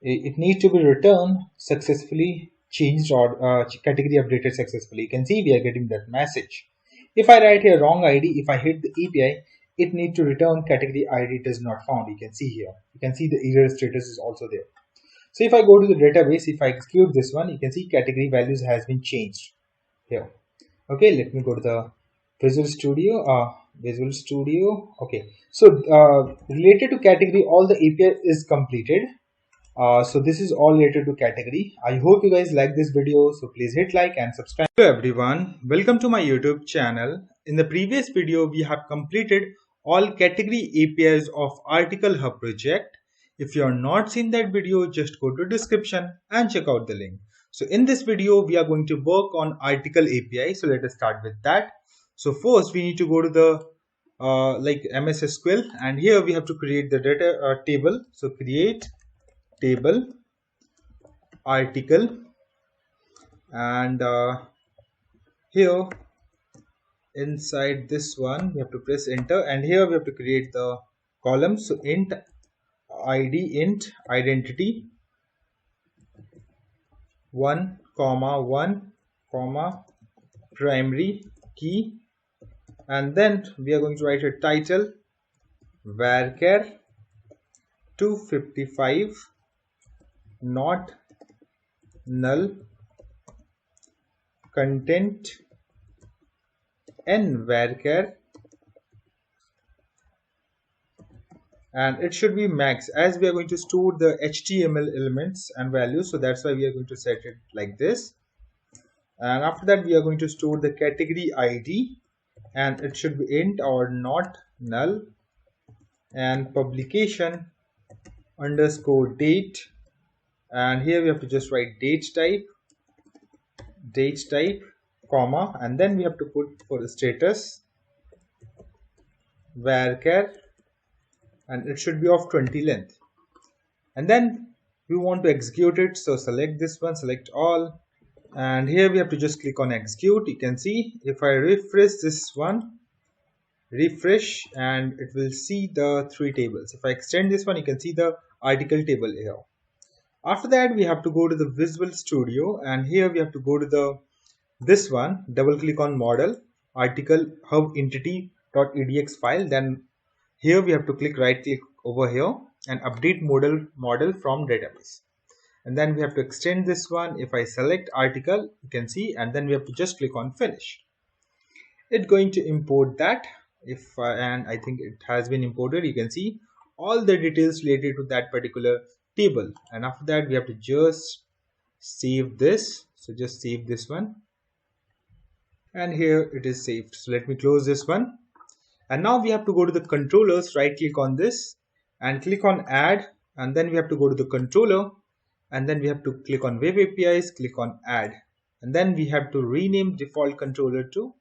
It needs to be returned successfully changed or category updated successfully. You can see we are getting that message. If I write here wrong ID, if I hit the API, it needs to return category ID does not found. You can see here. You can see the error status is also there. So if I go to the database, if I execute this one, you can see category values has been changed. here. Okay, let me go to the Visual Studio. Okay, so related to category, all the API is completed. So this is all related to category. I hope you guys like this video, so please hit like and subscribe. Hello everyone, welcome to my YouTube channel. In the previous video, we have completed all category APIs of Article Hub project. If you are not seen that video, just go to description and check out the link. So in this video, we are going to work on Article API. So let us start with that. So first, we need to go to the like MSSQL, and here we have to create the data table. So create table article, and here inside this one we have to press enter, and here we have to create the column. So int id, int identity 1 comma 1 comma primary key, and then we are going to write a title varchar 255 not null, content n varchar, and it should be max, as we are going to store the HTML elements and values, so that's why we are going to set it like this. And after that we are going to store the category ID, and it should be int or not null, and publication underscore date, and here we have to just write date type comma, and then we have to put for the status varchar, and it should be of 20 length, and then we want to execute it. So select this one, select all, and here we have to just click on execute. You can see if I refresh this one, refresh, and it will see the 3 tables. If I extend this one, you can see the article table here. After that we have to go to the Visual Studio, and here we have to go to this one, double click on model article hub entity.edx file. Then here we have to right click over here and update model from database, and then we have to extend this one. If I select article, you can see, and then we have to just click on finish. It's going to import that, and I think it has been imported. You can see all the details related to that particular table, and after that we have to just save this. So just save this one, and here it is saved. So let me close this one, and now we have to go to the controllers, right click on this and click on add, and then we have to go to the controller, and then we have to click on web APIs, click on add, and then we have to rename default controller to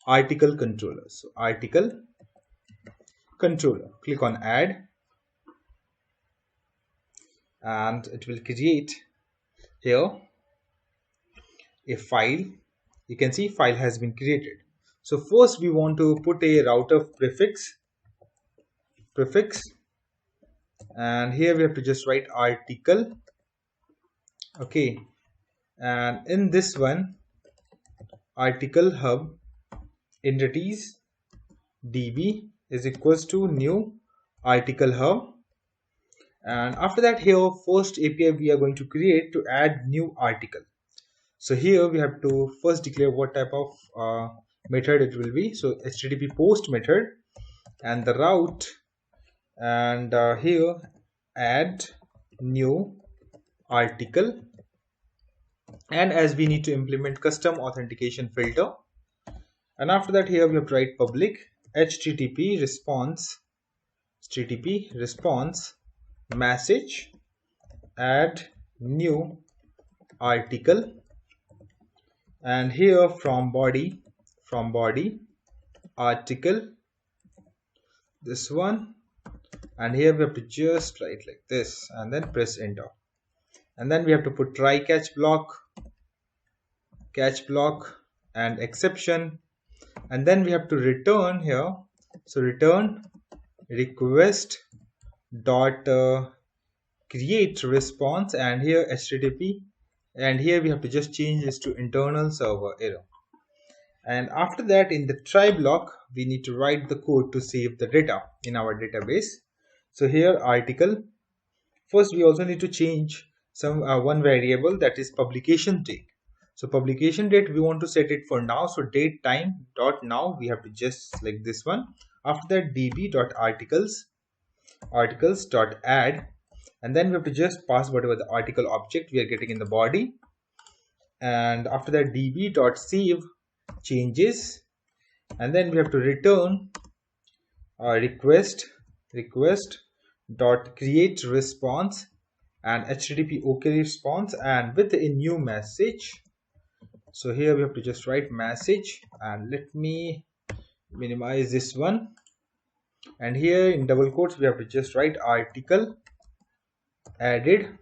article controller. So article controller, click on add, and it will create here a file. You can see file has been created. So first we want to put a router prefix, and here we have to just write article. Okay, and in this one, article hub entities db is equals to new article hub, and after that here first API we are going to create to add new article. So here we have to first declare what type of method it will be. So HTTP post method, and the route, and here add new article, and as we need to implement custom authentication filter, and after that here we have to write public HTTP response message add new article, and here from body article, this one, and here we have to just write like this and then press enter, and then we have to put try catch block and exception, and then we have to return here. So return request dot create response, and here HTTP, and here we have to just change this to internal server error. And after that in the try block we need to write the code to save the data in our database. So here article, first we also need to change some one variable, that is publication date. So publication date, we want to set it for now. So date time dot now, we have to just select this one. After that, db.articles dot add, and then we have to just pass whatever the article object we are getting in the body. And after that, db.save changes, and then we have to return request dot create response and http OK response, and with a new message. So here we have to just write message, and let me minimize this one, and here in double quotes we have to just write article added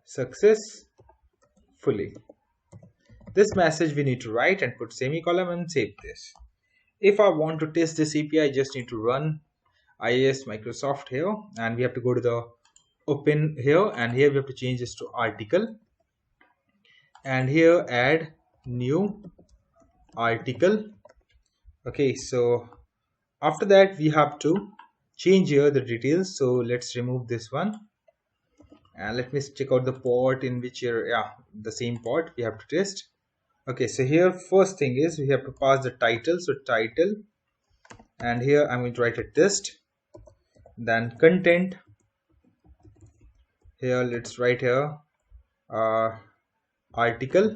successfully. This message we need to write and put semicolon and save this. If I want to test this API, I just need to run IIS Microsoft here, and we have to go to the open here, and here we have to change this to article, and here add new article. Okay, so after that we have to change here the details. So let's remove this one, and let me check out the port in which here, yeah, the same port we have to test. Okay, so here first thing is we have to pass the title, so title, and here I'm going to write a test. Then content, here let's write here article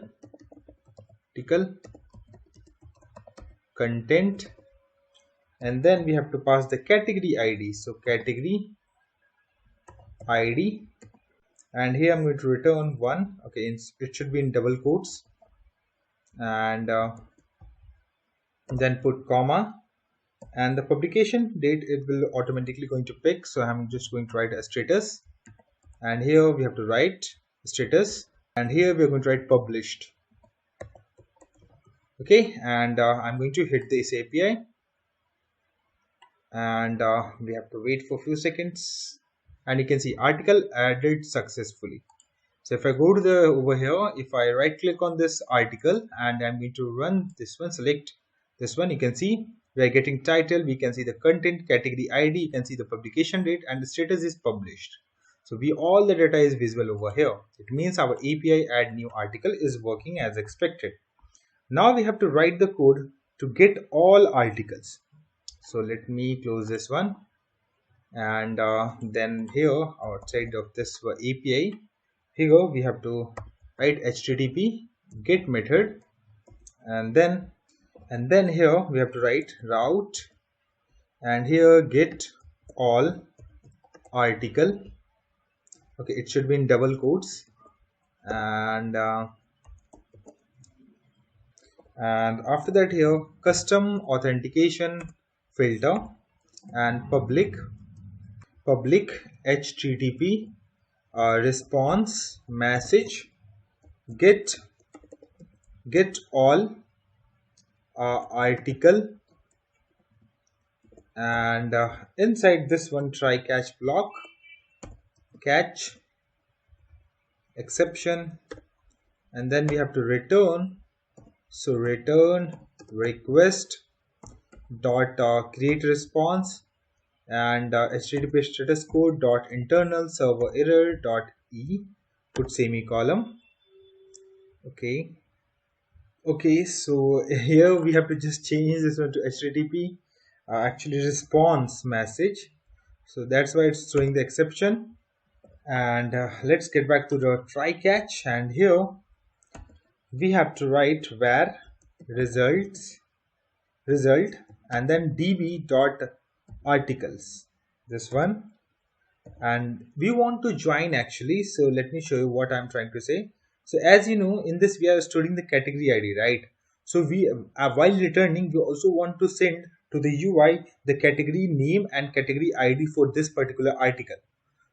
content, and then we have to pass the category ID, so category ID, and here I'm going to return 1. Okay, it should be in double quotes, and then put comma, and the publication date it will automatically going to pick, so I'm just going to write a status, and here we have to write status, and here we are going to write published. Okay, and I'm going to hit this API, and we have to wait for a few seconds, and you can see article added successfully. So if I go to the over here, if I right click on this article and I'm going to run this one, select this one, you can see we are getting title, we can see the content, category ID, you can see the publication date, and the status is published. So all the data is visible over here. It means our API add new article is working as expected. Now we have to write the code to get all articles. So let me close this one, and then here outside of this API, here we have to write http get method, and then here we have to write route, and here get all article. Okay, it should be in double quotes, and after that here custom authentication filter and public http response message get all article, and inside this one try catch block, catch exception, and then we have to return, so return request dot create response, and http status code dot internal server error dot e, put semicolon. Okay, so here we have to just change this one to http actually response message, so that's why it's showing the exception. And let's get back to the try catch, and here we have to write var result, and then db dot articles, this one, and we want to join actually. So let me show you what I'm trying to say. So as you know, in this we are storing the category ID, right? So we while returning, we also want to send to the UI the category name and category ID for this particular article.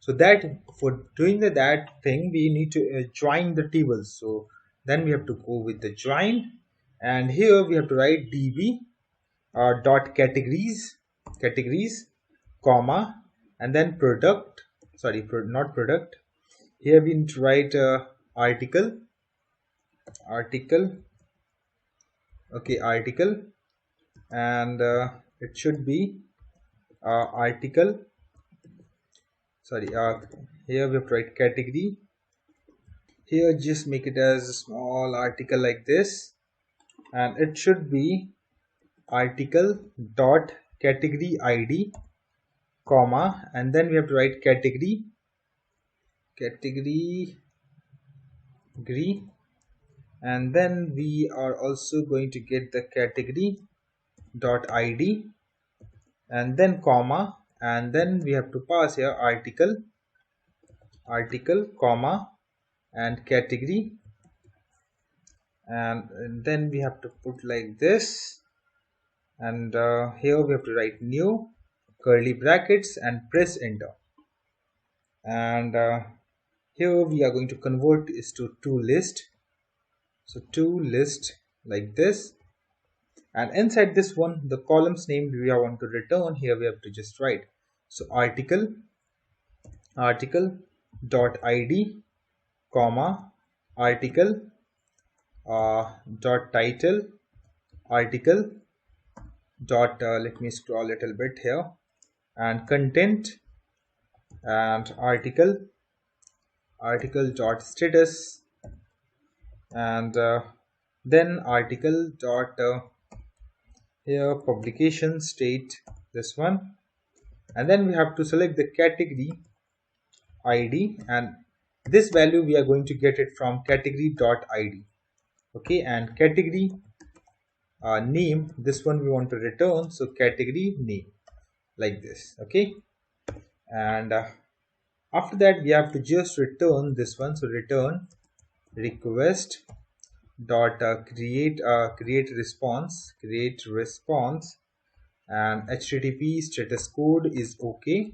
So that for doing that thing, we need to join the tables. So then we have to go with the join, and here we have to write db dot categories, comma, and then product, sorry, not product. Here we need to write article, okay, article, and it should be article, sorry, here we have to write category, here just make it as a small article like this, and it should be article dot category ID, comma, and then we have to write category, and then we are also going to get the category dot ID, and then comma, and then we have to pass here article, comma, and category, and then we have to put like this, and here we have to write new curly brackets and press enter, and here we are going to convert this to list, so list like this, and inside this one the columns name we want to return, here we have to just write, so article dot ID, comma, article dot title, article dot let me scroll a little bit here, and content, and article dot status, and then article dot here publication state, this one, and then we have to select the category ID, and this value we are going to get it from category dot ID. Okay, and category name, this one we want to return, so category name like this. Okay, and after that we have to just return this one, so return request dot create response, and http status code is okay,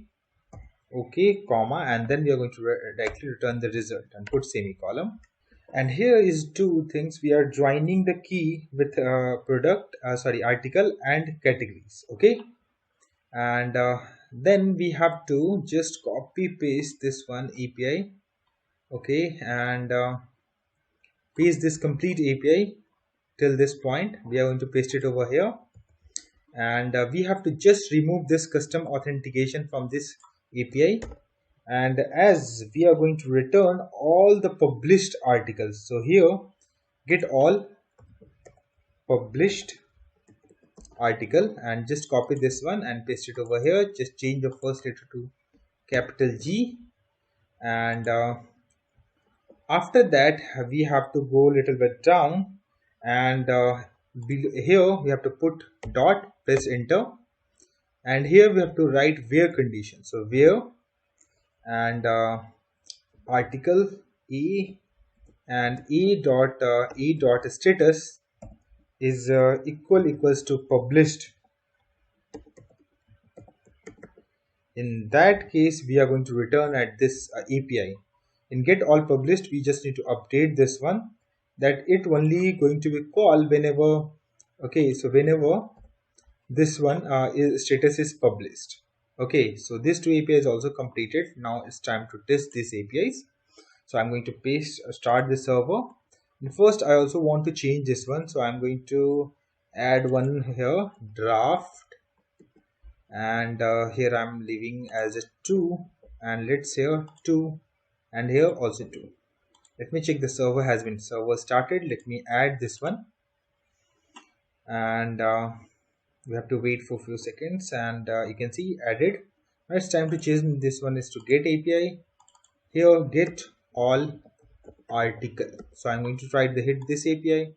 comma, and then we are going to directly return the result and put semicolon. And here is two things, we are joining the key with article and categories. Okay, and then we have to just copy paste this one API. Okay, and paste this complete API till this point, we are going to paste it over here, and we have to just remove this custom authentication from this API, and as we are going to return all the published articles, so here get all published article, and just copy this one and paste it over here, just change the first letter to capital G, and after that we have to go a little bit down, and here we have to put dot, press enter, and here we have to write where condition, so where, and article A, and A dot status is equals to published. In that case we are going to return at this API. In get all published we just need to update this one, that it only going to be called whenever, okay, so whenever this one status is published. Okay, so these two APIs also completed. Now it's time to test these APIs. So I'm going to start the server, and first I also want to change this one, so I'm going to add one here, draft, and here I'm leaving as a 2, and let's here 2, and here also 2. Let me check the server has been started. Let me add this one, and we have to wait for a few seconds, and you can see added. Now it's time to change this one is to get API, here get all article, so I'm going to try to hit this API,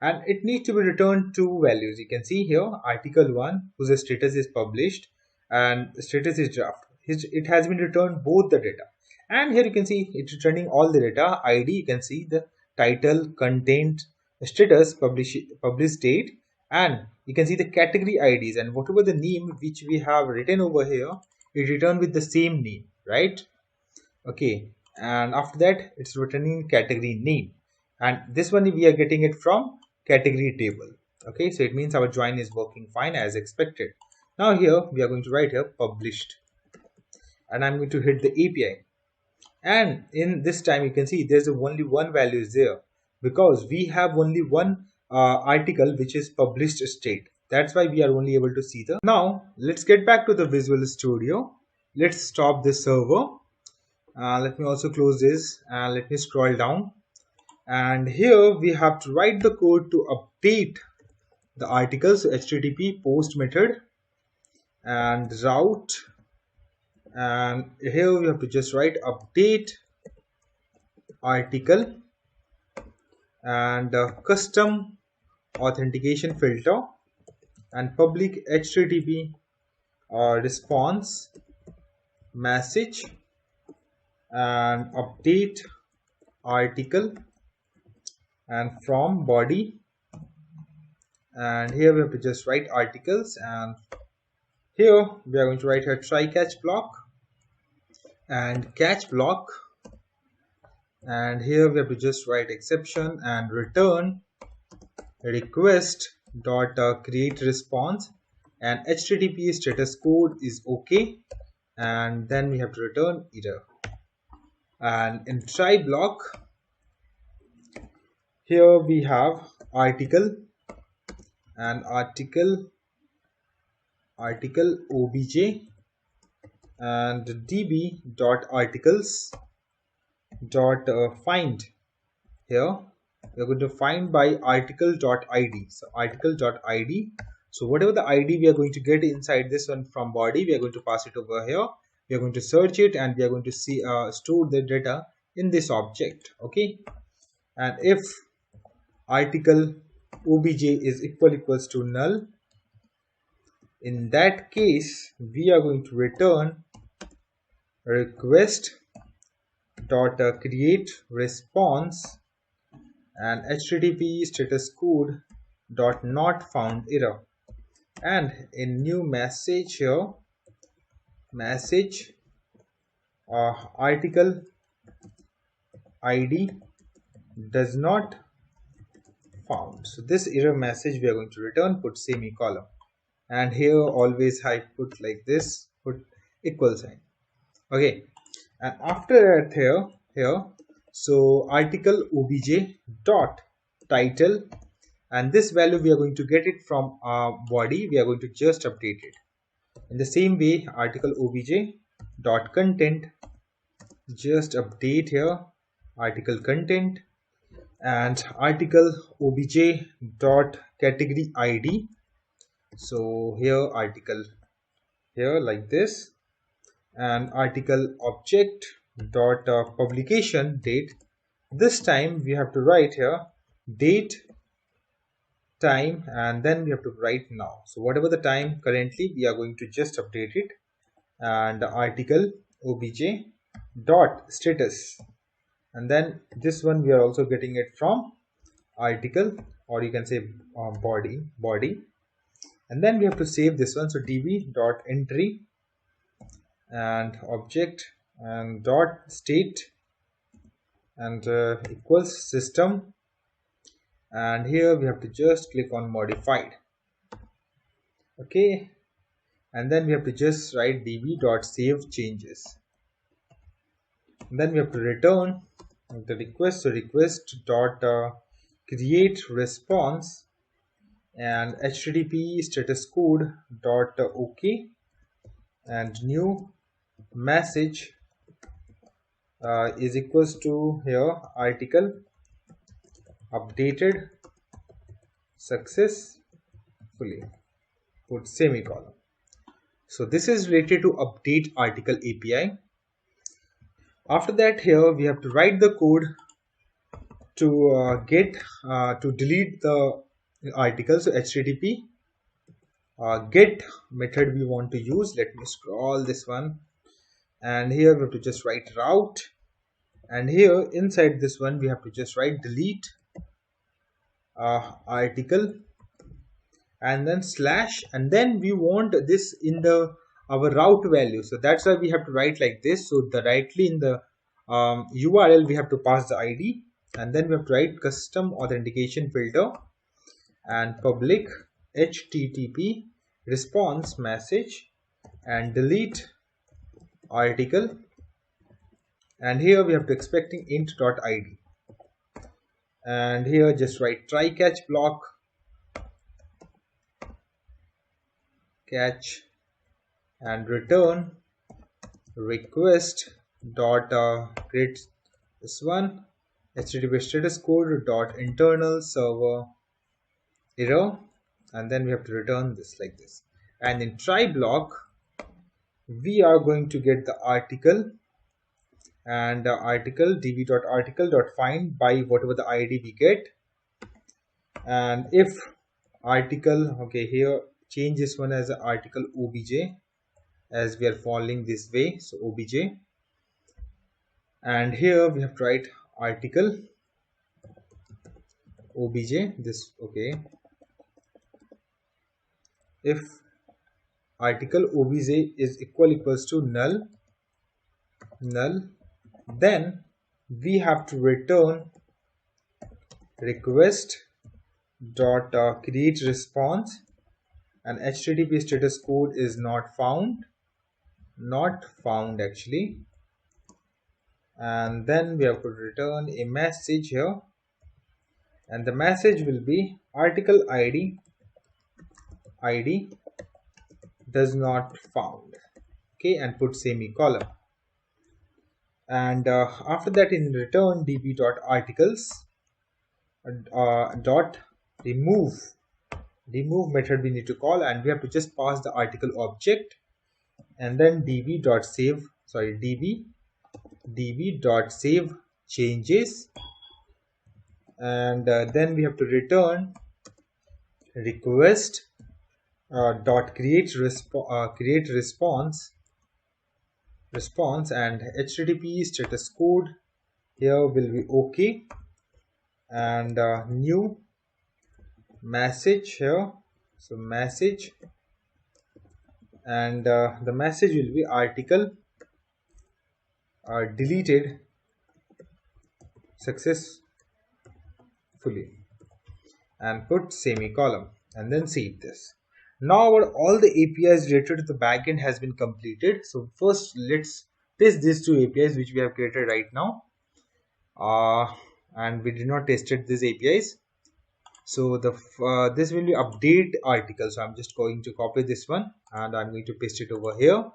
and it needs to be returned two values. You can see here article 1 whose status is published and status is draft. It has been returned both the data, and here you can see it's returning all the data. ID, you can see the title, content, status, published date, and you can see the category IDs, and whatever the name which we have written over here, it returned with the same name, right? Okay, and after that it's returning category name, and this one we are getting it from category table. Okay, so it means our join is working fine as expected. Now here we are going to write here published, and I'm going to hit the API, and in this time you can see there's only one value is there, because we have only one article which is published state. That's why we are only able to see the. Now let's get back to the Visual Studio. Let's stop this server, Let me also close this and let me scroll down. And here we have to write the code to update the articles. So HTTP post method and route, and here we have to just write update article and custom authentication filter and public HTTP response message and update article and from body. And here we have to just write articles, and here we are going to write a try catch block and catch block, and here we have to just write exception and return request dot create response and HTTP status code is okay, and then we have to return error. And in try block, here we have article and article obj and db dot articles dot find. Here we're going to find by article dot id. So article dot id, so whatever the id we are going to get inside this one from body, we are going to pass it over here. We are going to search it and we are going to see store the data in this object. Okay, and if article obj is equals to null, in that case we are going to return request dot create response and HTTP status code dot not found error. And in new message here, message article id does not found. So this error message we are going to return, put semicolon, and here always I put like this, put equal sign. Okay, and after that here so article obj dot title, and this value we are going to get it from our body. We are going to just update it in the same way. Article obj dot content, just update here article content, and article obj dot category id. So here article here like this, and article object dot publication date. This time we have to write here date time, and then we have to write now. So whatever the time currently, we are going to just update it. And article obj dot status, and then this one we are also getting it from article, or you can say body, and then we have to save this one. So db dot entry and object and dot state and equals system, and here we have to just click on modified. Okay, and then we have to just write db dot save changes, and then we have to return the request. So request dot create response and HTTP status code dot OK, and new message is equals to here article updated successfully, put semicolon. So this is related to update article API. After that, here we have to write the code to to delete the article. So HTTP get method we want to use. Let me scroll this one, and here we have to just write route, and here inside this one we have to just write delete article and then slash, and then we want this in the our route value. So that's why we have to write like this. So directly in the URL we have to pass the ID, and then we have to write custom authentication filter and public HTTP response message and delete article, and here we have to expecting int.id, and here just write try catch block, catch and return request dot create this one HTTP status code dot internal server error, and then we have to return this like this. And in try block, we are going to get the article, and article db.article.find by whatever the ID we get. And if article, okay, here change this one as an article obj, as we are following this way, so obj. And here we have to write article obj this, okay. If article obj is equals to null, then we have to return request dot create response, and HTTP status code is not found actually. And then we have to return a message here, and the message will be article ID does not found, okay, and put semicolon. And after that, in return db.articles dot remove method we need to call, and we have to just pass the article object, and then db.save changes, and then we have to return request dot create response, and HTTP status code here will be okay, and new message here, so message, and the message will be article deleted successfully, and put semicolon, and then save this. Now all the APIs related to the backend has been completed. So first let's test these two APIs which we have created right now, and we did not tested these APIs. So the this will be update article, so I'm just going to copy this one and I'm going to paste it over here.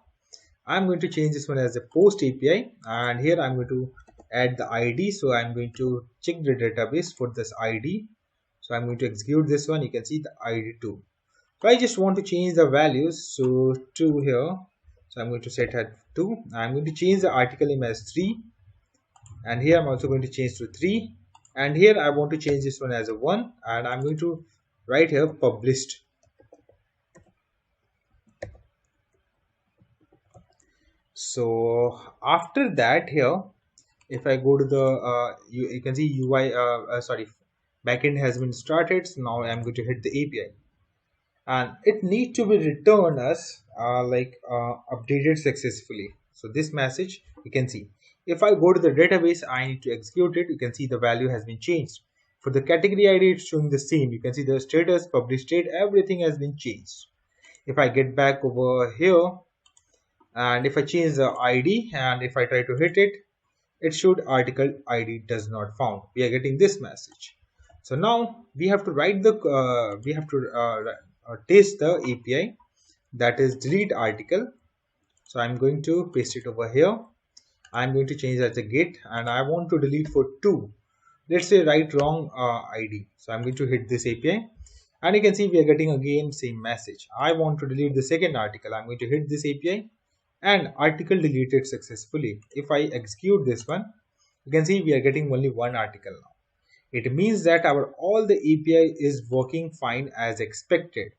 I'm going to change this one as a post API, and here I'm going to add the ID, so I'm going to check the database for this ID. So I'm going to execute this one. You can see the ID 2. So I just want to change the values, so 2 here, so I'm going to set at 2. I'm going to change the article name as 3, and here I'm also going to change to 3, and here I want to change this one as a 1, and I'm going to write here published. So after that, here if I go to the you can see UI backend has been started. So now I'm going to hit the API, and it needs to be returned as updated successfully. So this message you can see, if I go to the database, I need to execute it. You can see the value has been changed. For the category ID, it's showing the same. You can see the status, published state, everything has been changed. If I get back over here, and if I change the ID, and if I try to hit it, it should article ID does not found. We are getting this message. So now we have to write the test the API, that is delete article. So I'm going to paste it over here. I'm going to change as a get, and I want to delete for 2. Let's say right wrong ID. So I'm going to hit this API, and you can see we are getting again same message. I want to delete the second article. I'm going to hit this API, and article deleted successfully. If I execute this one, you can see we are getting only one article now. It means that our all the API is working fine as expected.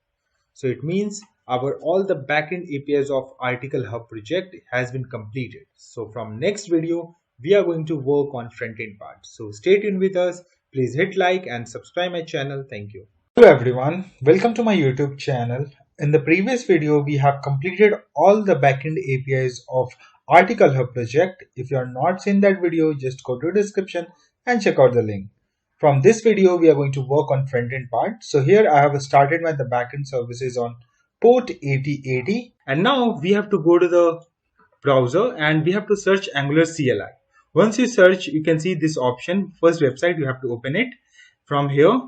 So it means our all the backend APIs of Article Hub project has been completed. So from next video, we are going to work on front-end part. So stay tuned with us. Please hit like and subscribe my channel. Thank you. Hello everyone, welcome to my YouTube channel. In the previous video, we have completed all the backend APIs of Article Hub project. If you are not seen that video, just go to the description and check out the link. From this video, we are going to work on front-end part. So here I have started the backend services on port 8080, and now we have to go to the browser and we have to search Angular CLI. Once you search, you can see this option, first website, you have to open it from here,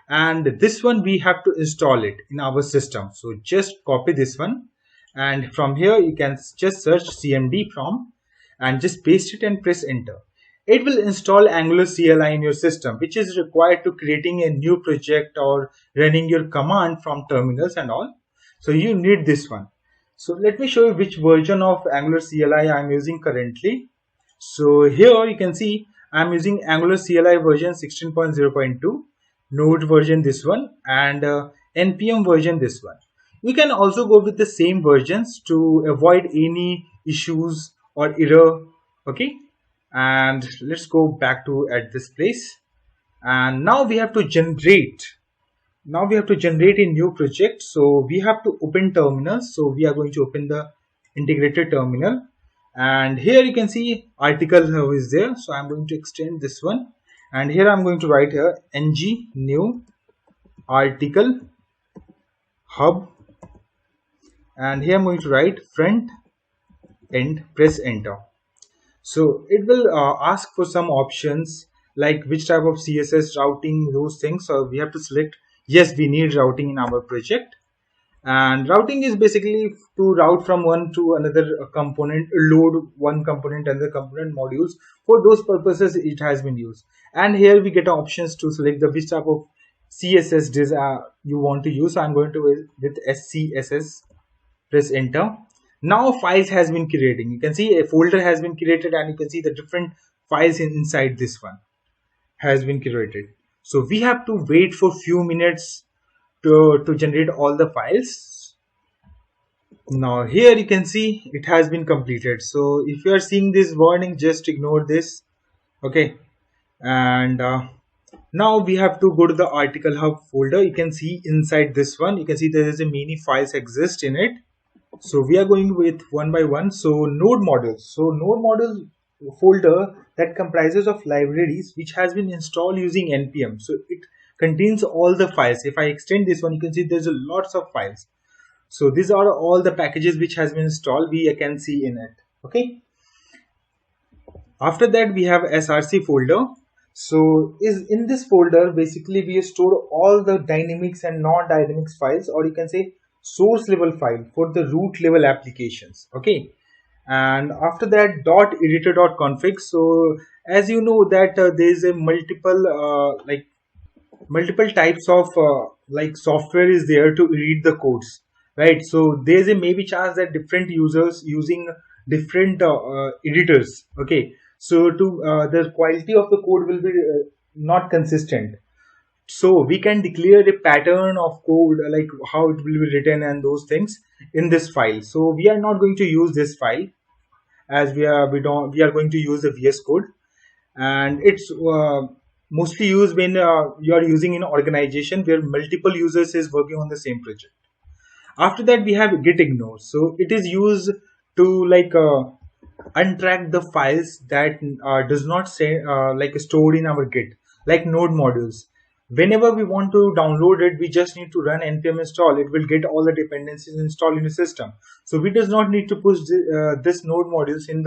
and this one we have to install it in our system. So just copy this one, and from here you can just search cmd from, and just paste it and press enter. It will install Angular CLI in your system, which is required to creating a new project or running your command from terminals and all. So you need this one. So let me show you which version of Angular CLI I am using currently. So here you can see I'm using Angular CLI version 16.0.2, Node version this one, and NPM version this one. You can also go with the same versions to avoid any issues or error. Okay, and let's go back to at this place, and now we have to generate a new project. So we have to open terminal. So we are going to open the integrated terminal, and here you can see article hub is there. So I'm going to extend this one, and here I'm going to write here ng new article hub, and here I'm going to write front end, press enter. So it will ask for some options like which type of CSS routing, those things. So we have to select yes, we need routing in our project. And routing is basically to route from one to another component, load one component and the component modules. For those purposes it has been used. And here we get options to select the which type of CSS you want to use. So I'm going to with SCSS, press enter. Now files has been creating. You can see a folder has been created, and you can see the different files inside this one has been created. So we have to wait for few minutes to generate all the files. Now here you can see it has been completed. So if you are seeing this warning, just ignore this. Okay, and now we have to go to the article hub folder. You can see inside this one, you can see there is a many files exist in it. So we are going with one by one. So node modules. So node module folder that comprises of libraries which has been installed using npm. So it contains all the files. If I extend this one, you can see there's a lots of files. So these are all the packages which has been installed, we can see in it. Okay. After that we have src folder. So in this folder basically we store all the dynamics and non-dynamics files, or you can say source level file for the root level applications. Okay, and after that .editor.config. So as you know that there is a multiple types of software is there to read the codes, right? So there is a maybe chance that different users using different editors. Okay, so the quality of the code will be not consistent. So we can declare a pattern of code, like how it will be written and those things in this file. So we are not going to use this file, as we are going to use the VS Code, and it's mostly used when you are using in an organization where multiple users is working on the same project. After that we have git ignore. So it is used to untrack the files that does not say stored in our git, like node modules. Whenever we want to download it, we just need to run npm install. It will get all the dependencies installed in the system. So we does not need to push this node modules in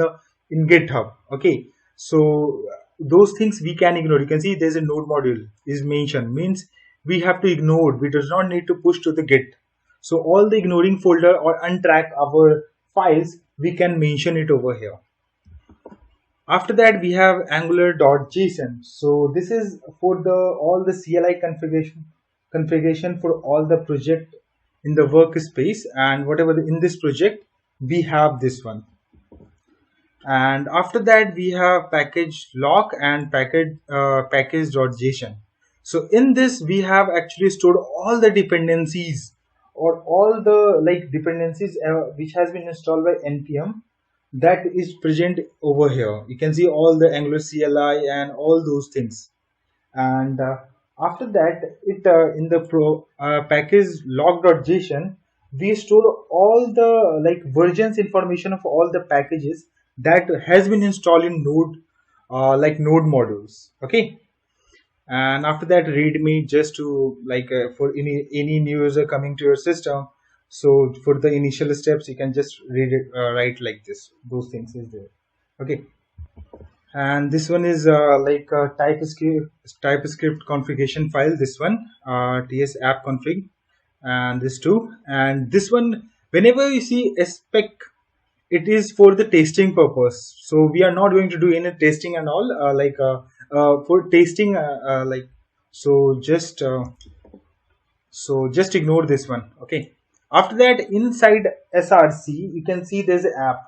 GitHub. Okay, so those things we can ignore. You can see there's a node module is mentioned, means we have to ignore. We does not need to push to the git. So all the ignoring folder or untrack our files, we can mention it over here. After that we have angular.json. So this is for all the CLI configuration for all the project in the workspace, and whatever in this project we have this one. And after that we have package lock and package.json. So in this we have actually stored all the dependencies, or all the dependencies which has been installed by npm, that is present over here. You can see all the Angular CLI and all those things. And after that in the package log.json, we store all the versions information of all the packages that has been installed in node node modules. Okay, and after that readme, just to for any new user coming to your system. So for the initial steps you can just read it write like this. Those things is there. Okay, and this one is typescript configuration file. This one ts app config, and this too. And this one, whenever you see a spec it is for the testing purpose. So we are not going to do any testing and all for tasting so just ignore this one. Okay, after that, inside src you can see there's an app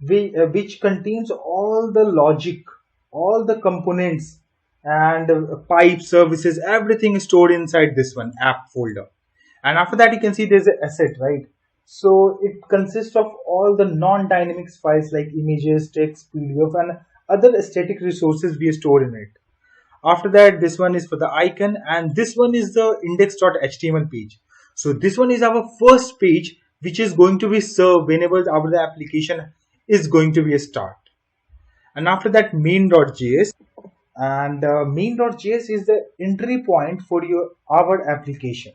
which contains all the logic, all the components and pipe services, everything is stored inside this one app folder. And after that you can see there's an asset, right? So it consists of all the non-dynamics files like images, text, pdf and other static resources we store in it. After that, this one is for the icon, and this one is the index.html page. So this one is our first page which is going to be served whenever the application is going to be a start. And after that, main.js, and main.js is the entry point for our application.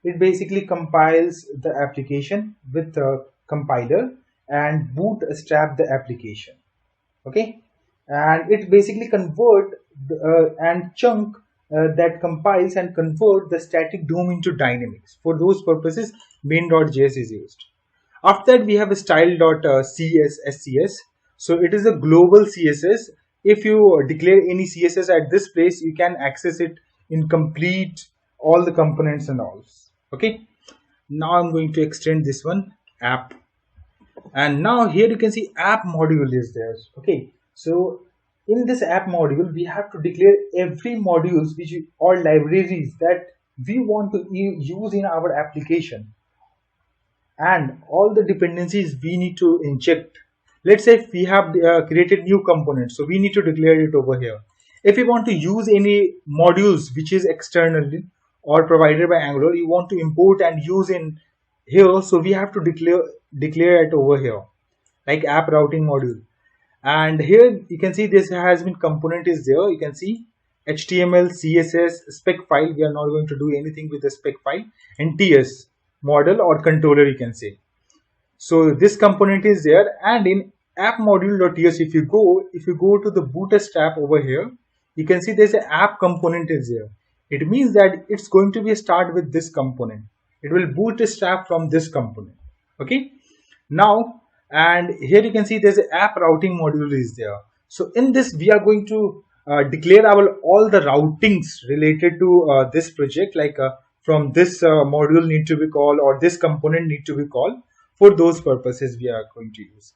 It basically compiles the application with the compiler and bootstrap the application. Okay, and it basically convert and chunk that compiles and convert the static DOM into dynamics. For those purposes, main.js is used. After that, we have a style.css. So it is a global CSS. If you declare any CSS at this place, you can access it in complete all the components and all. Okay, now I'm going to extend this one app, and now here you can see app module is there. Okay, so in this app module we have to declare every modules which or libraries that we want to use in our application, and all the dependencies we need to inject. Let's say if we have created new components, so we need to declare it over here. If we want to use any modules which is externally or provided by Angular, you want to import and use in here, so we have to declare it over here, like app routing module. And here you can see this has been component is there. You can see HTML, CSS, spec file. We are not going to do anything with the spec file, and TS model or controller, you can say. So this component is there, and in app module.ts, if you go to the bootstrap over here, you can see there's an app component is there. It means that it's going to be a start with this component. It will bootstrap from this component. Okay, now, and here you can see there's an app routing module is there. So in this we are going to declare all the routings related to this project, like from this module need to be called or this component need to be called. For those purposes we are going to use.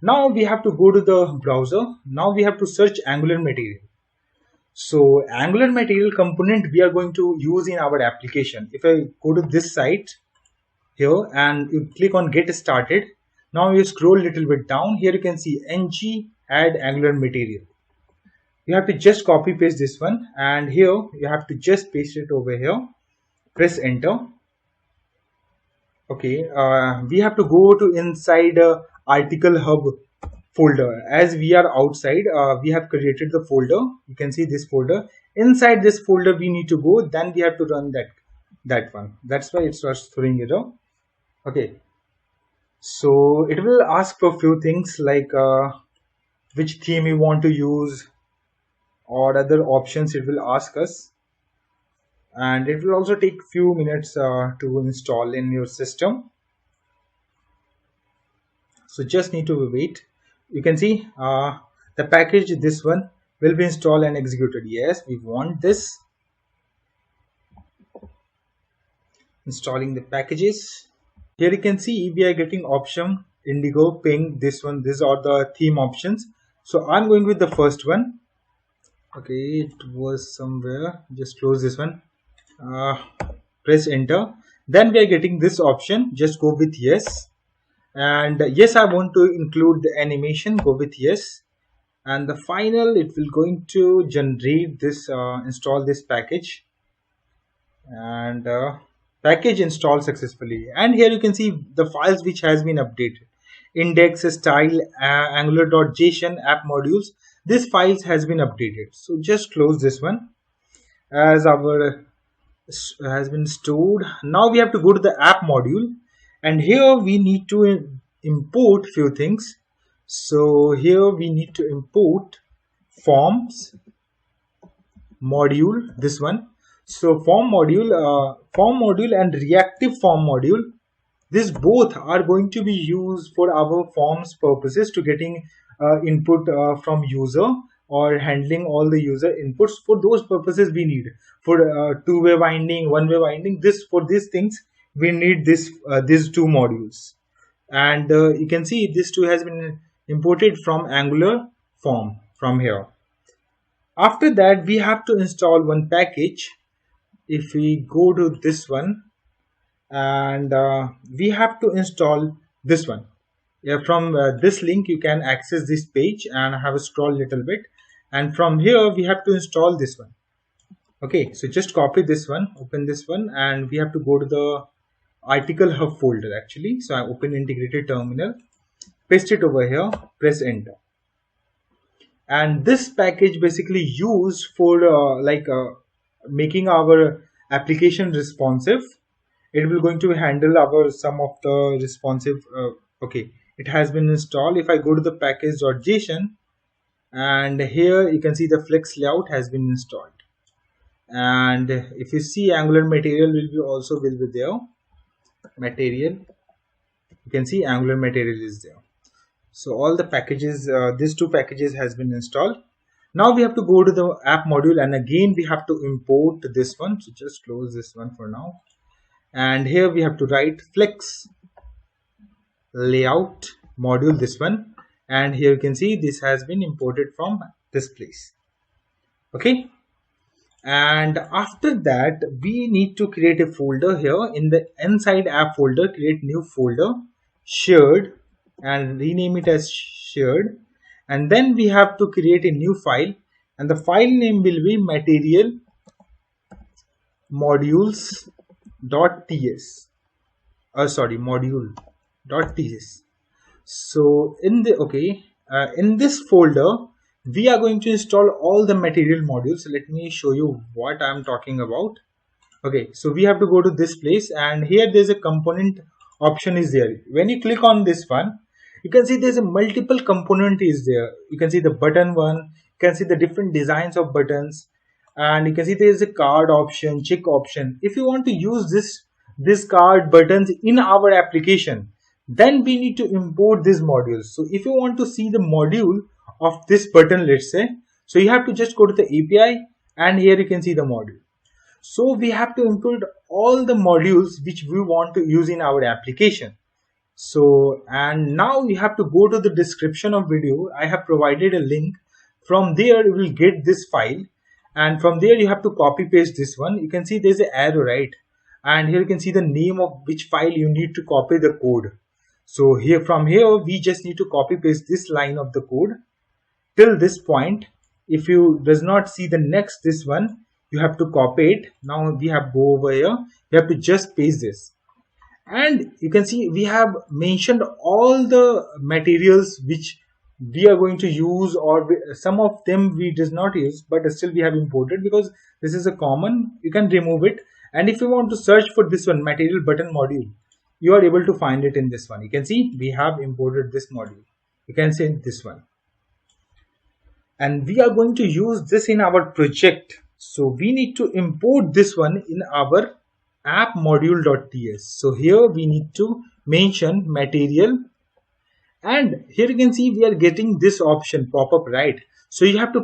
Now we have to go to the browser. Now we have to search Angular material. So Angular material component we are going to use in our application. If I go to this site here and you click on get started, now you scroll a little bit down. Here you can see ng add Angular material. You have to just copy paste this one, and here you have to just paste it over here. Press enter. Okay, we have to go to inside article hub folder. As we are outside, we have created the folder. You can see this folder. Inside this folder we need to go, then we have to run that one. That's why it starts throwing it out. Okay, so it will ask for a few things like which theme you want to use or other options it will ask us, and it will also take few minutes to install in your system. So just need to wait. You can see the package, this one will be installed and executed. Yes, we want this. Installing the packages. Here you can see we are getting option Indigo, Ping, this one. These are the theme options. So I'm going with the first one. Okay, it was somewhere. Just close this one. Press enter. Then we are getting this option. Just go with yes. And yes, I want to include the animation. Go with yes. And the final, it will going to generate this, install this package. And package installed successfully. And here you can see the files which has been updated. Index, style, angular.json, app modules. This files has been updated. So just close this one as our has been stored. Now we have to go to the app module, and here we need to import few things. So here we need to import forms module, this one. So form module and reactive form module, This both are going to be used for our forms purposes to getting input from user or handling all the user inputs. For those purposes we need for two-way winding, one-way winding. For these things we need these two modules. And you can see this too has been imported from Angular form from here. After that we have to install one package. If we go to this one, and we have to install this one. From this link you can access this page and have a scroll little bit, and from here we have to install this one. Okay, so just copy this one, open this one, and we have to go to the article hub folder actually. So I open integrated terminal, paste it over here, press enter. And this package basically used for making our application responsive. It will going to handle our some of the responsive. Okay, it has been installed. If I go to the package.json, and here you can see the flex layout has been installed. And if you see, Angular material will be there. Material, you can see Angular material is there. So all the packages, these two packages has been installed. Now we have to go to the app module, and again we have to import this one. So just close this one for now. And here we have to write flex layout module, this one. And here you can see this has been imported from this place. Okay. And after that we need to create a folder here in the inside app folder, create new folder, shared, and rename it as shared. And then we have to create a new file, and the file name will be material modules.ts. module.ts. So in this folder we are going to install all the material modules. So let me show you what I am talking about. Okay, so we have to go to this place, and here there's a component option is there. When you click on this one, you can see there's a multiple component is there. You can see the button one, you can see the different designs of buttons, and you can see there's a card option, check option. If you want to use this card buttons in our application, then we need to import these modules. So if you want to see the module of this button, let's say, so you have to just go to the API, and here you can see the module. So we have to import all the modules which we want to use in our application. So, and now you have to go to the description of video. I have provided a link. From there you will get this file, and from there you have to copy paste this one. You can see there's an arrow, right? And here you can see the name of which file you need to copy the code. So from here we just need to copy paste this line of the code till this point. If you does not see the next this one, you have to copy it. Now we have go over here, you have to just paste this, and you can see we have mentioned all the materials which we are going to use, or some of them we does not use, but still we have imported because this is a common. You can remove it, and if you want to search for this one, material button module, you are able to find it in this one. You can see we have imported this module. You can see this one, and we are going to use this in our project. So we need to import this one in our app module.ts. So here we need to mention material, and here you can see we are getting this option pop up, right? So you have to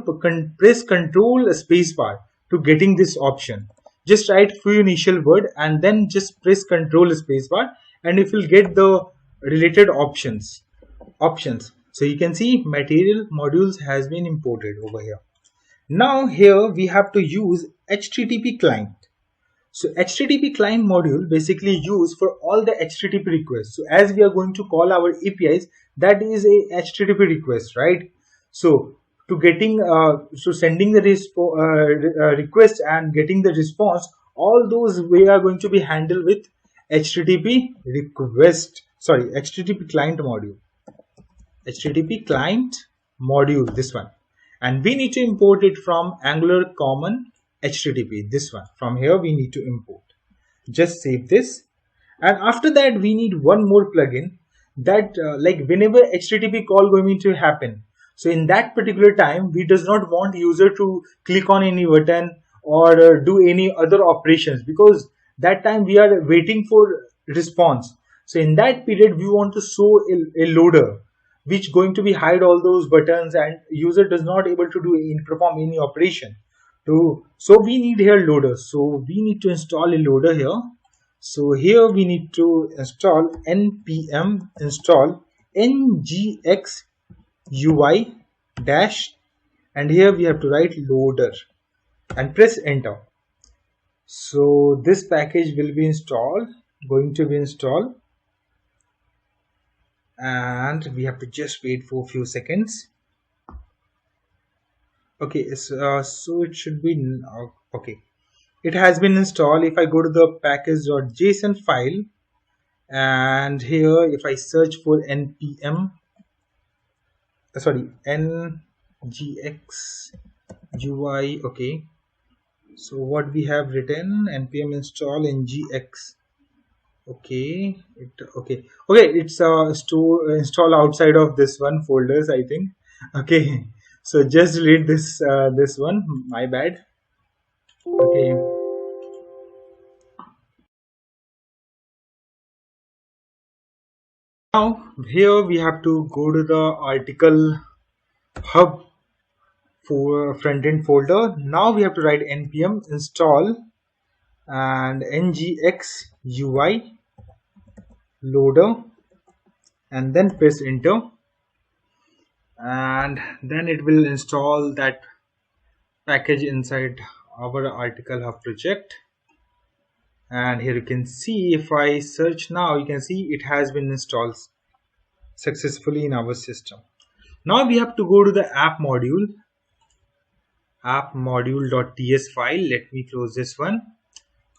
press Control spacebar to getting this option. Just write few initial word and then just press Control spacebar, and if you'll get the related options. So you can see material modules has been imported over here. Now here we have to use HTTP client. So HTTP client module basically used for all the HTTP requests. So as we are going to call our APIs, that is a HTTP request, right? So to getting sending the request and getting the response, all those we are going to be handled with HTTP client module. HTTP client module, this one, and we need to import it from Angular common HTTP, this one. From here we need to import. Just save this, and after that we need one more plugin that like whenever HTTP call going to happen, so in that particular time we does not want user to click on any button or do any other operations, because that time we are waiting for response. So in that period, we want to show a loader which going to be hide all those buttons and user does not able to perform any operation. So we need here loader. So we need to install a loader here. So here we need to install npm install ngx ui dash, and here we have to write loader and press enter. So this package will be going to be installed, and we have to just wait for a few seconds. Okay, so it should be okay. It has been installed. If I go to the package.json file, and here if I search for npm ngx ui, okay, so what we have written, npm install ngx, okay, it's install outside of this one folders, I think. Okay, so just delete this this one, my bad. Okay, now here we have to go to the article hub for front-end folder. Now we have to write npm install and ngx ui loader, and then press enter, and then it will install that package inside our article hub project. And here you can see, if I search now, you can see it has been installed successfully in our system. Now we have to go to the app module.ts file. Let me close this one,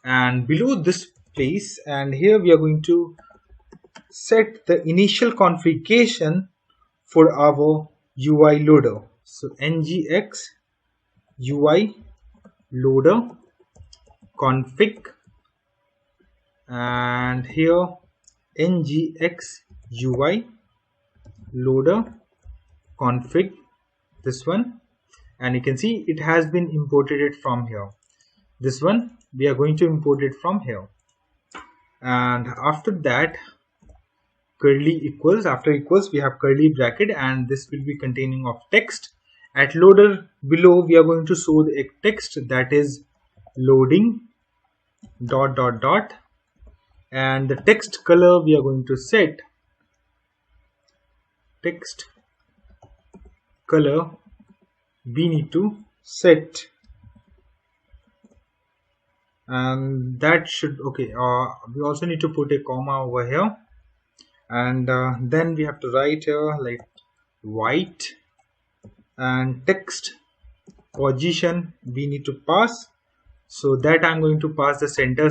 and below this place, and here we are going to set the initial configuration for our UI loader. So ngx UI loader config, and here ngx UI loader config, this one, and you can see it has been imported it from here. This one we are going to import it from here, and after that curly equals, after equals we have curly bracket, and this will be containing of text. At loader below we are going to show the text that is loading ... and the text color we are going to set text color, we need to set, and that should, okay, we also need to put a comma over here, and then we have to write here like white, and text position we need to pass, so that I'm going to pass the center,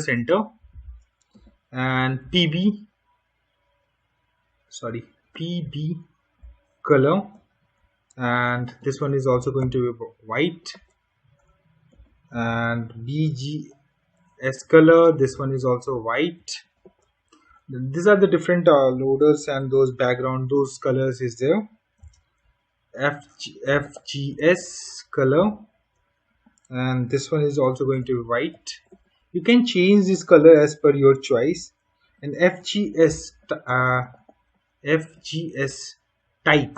and pb color, and this one is also going to be white, and bgs color, this one is also white. These are the different loaders, and those background, those colors is there. fgs color, and this one is also going to be white. You can change this color as per your choice. And fgs type,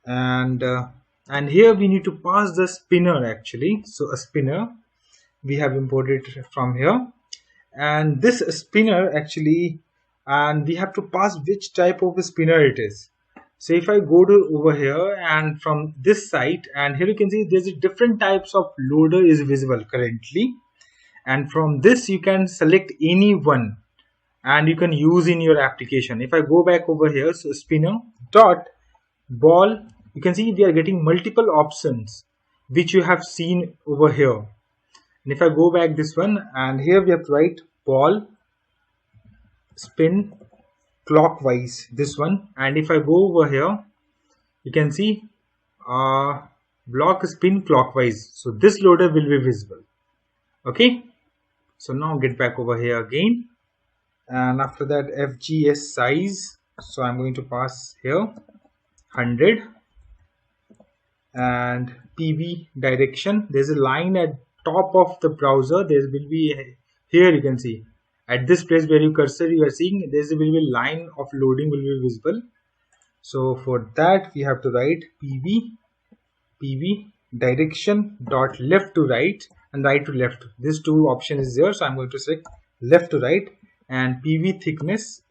and here we need to pass the spinner actually. So a spinner we have imported from here, and this spinner actually, and we have to pass which type of a spinner it is. So if I go to over here, and from this site, and here you can see there's different types of loader is visible currently, and from this you can select any one and you can use in your application. If I go back over here, so spinner dot ball, you can see we are getting multiple options which you have seen over here. And if I go back this one, and here we have to write ball spin clockwise, this one, and if I go over here, you can see block spin clockwise, so this loader will be visible. Okay, so now get back over here again, and after that fgs size, so I'm going to pass here 100, and pb direction, there's a line at top of the browser, there will be here, you can see At this place where you cursor you are seeing, there will be a line of loading will be visible. So for that we have to write pv direction dot left to right and right to left. This two option is there, so I'm going to select left to right, and pv thickness,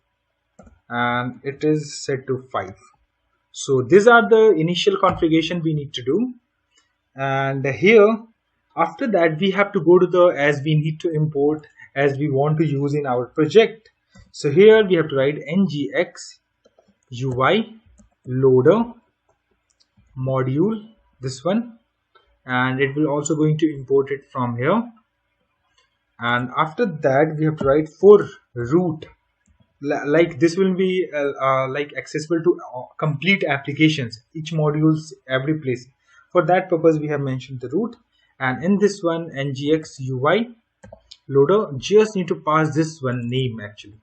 and it is set to 5. So these are the initial configuration we need to do. And here after that we have to go to the, as we need to import as we want to use in our project. So here we have to write ngx ui loader module, this one, and it will also going to import it from here. And after that we have to write for root, like this will be like accessible to complete applications, each modules, every place. For that purpose we have mentioned the root. And in this one ngx ui loader, just need to pass this one name. Actually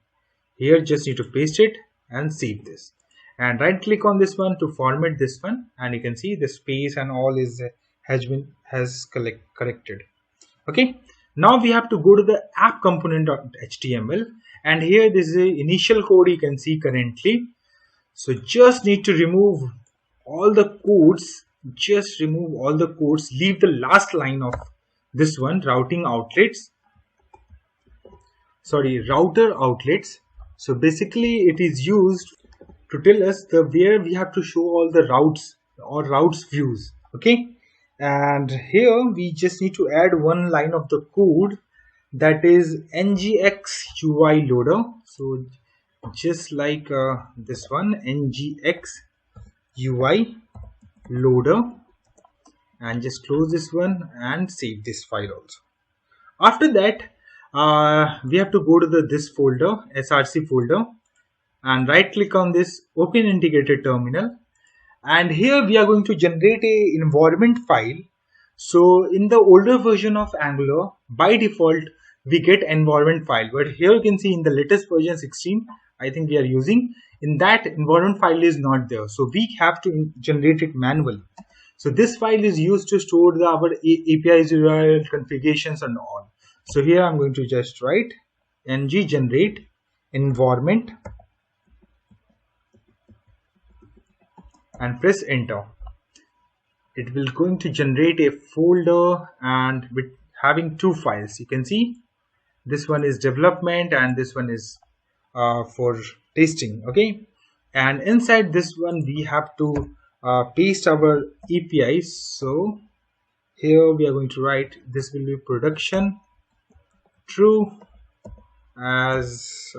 here just need to paste it and save this, and right click on this one to format this one, and you can see the space and all is has corrected. Okay, now we have to go to the app component.html, and here this is the initial code you can see currently. So just need to remove all the codes, just remove all the codes, leave the last line of this one, router outlets. So basically it is used to tell us the where we have to show all the routes or routes views. Okay, and here we just need to add one line of the code, that is ngx ui loader. So just like this one, ngx ui loader, and just close this one and save this file also. After that we have to go to this folder, src folder, and right click on this open integrated terminal, and here we are going to generate a environment file. So in the older version of Angular, by default we get environment file, but here you can see in the latest version 16 I think we are using, in that environment file is not there, so we have to generate it manually. So this file is used to store our APIs, URL configurations and all. So here I'm going to just write ng generate environment and press enter. It will going to generate a folder and with having two files. You can see this one is development and this one is for testing. Okay, and inside this one we have to paste our APIs. So here we are going to write, this will be production true as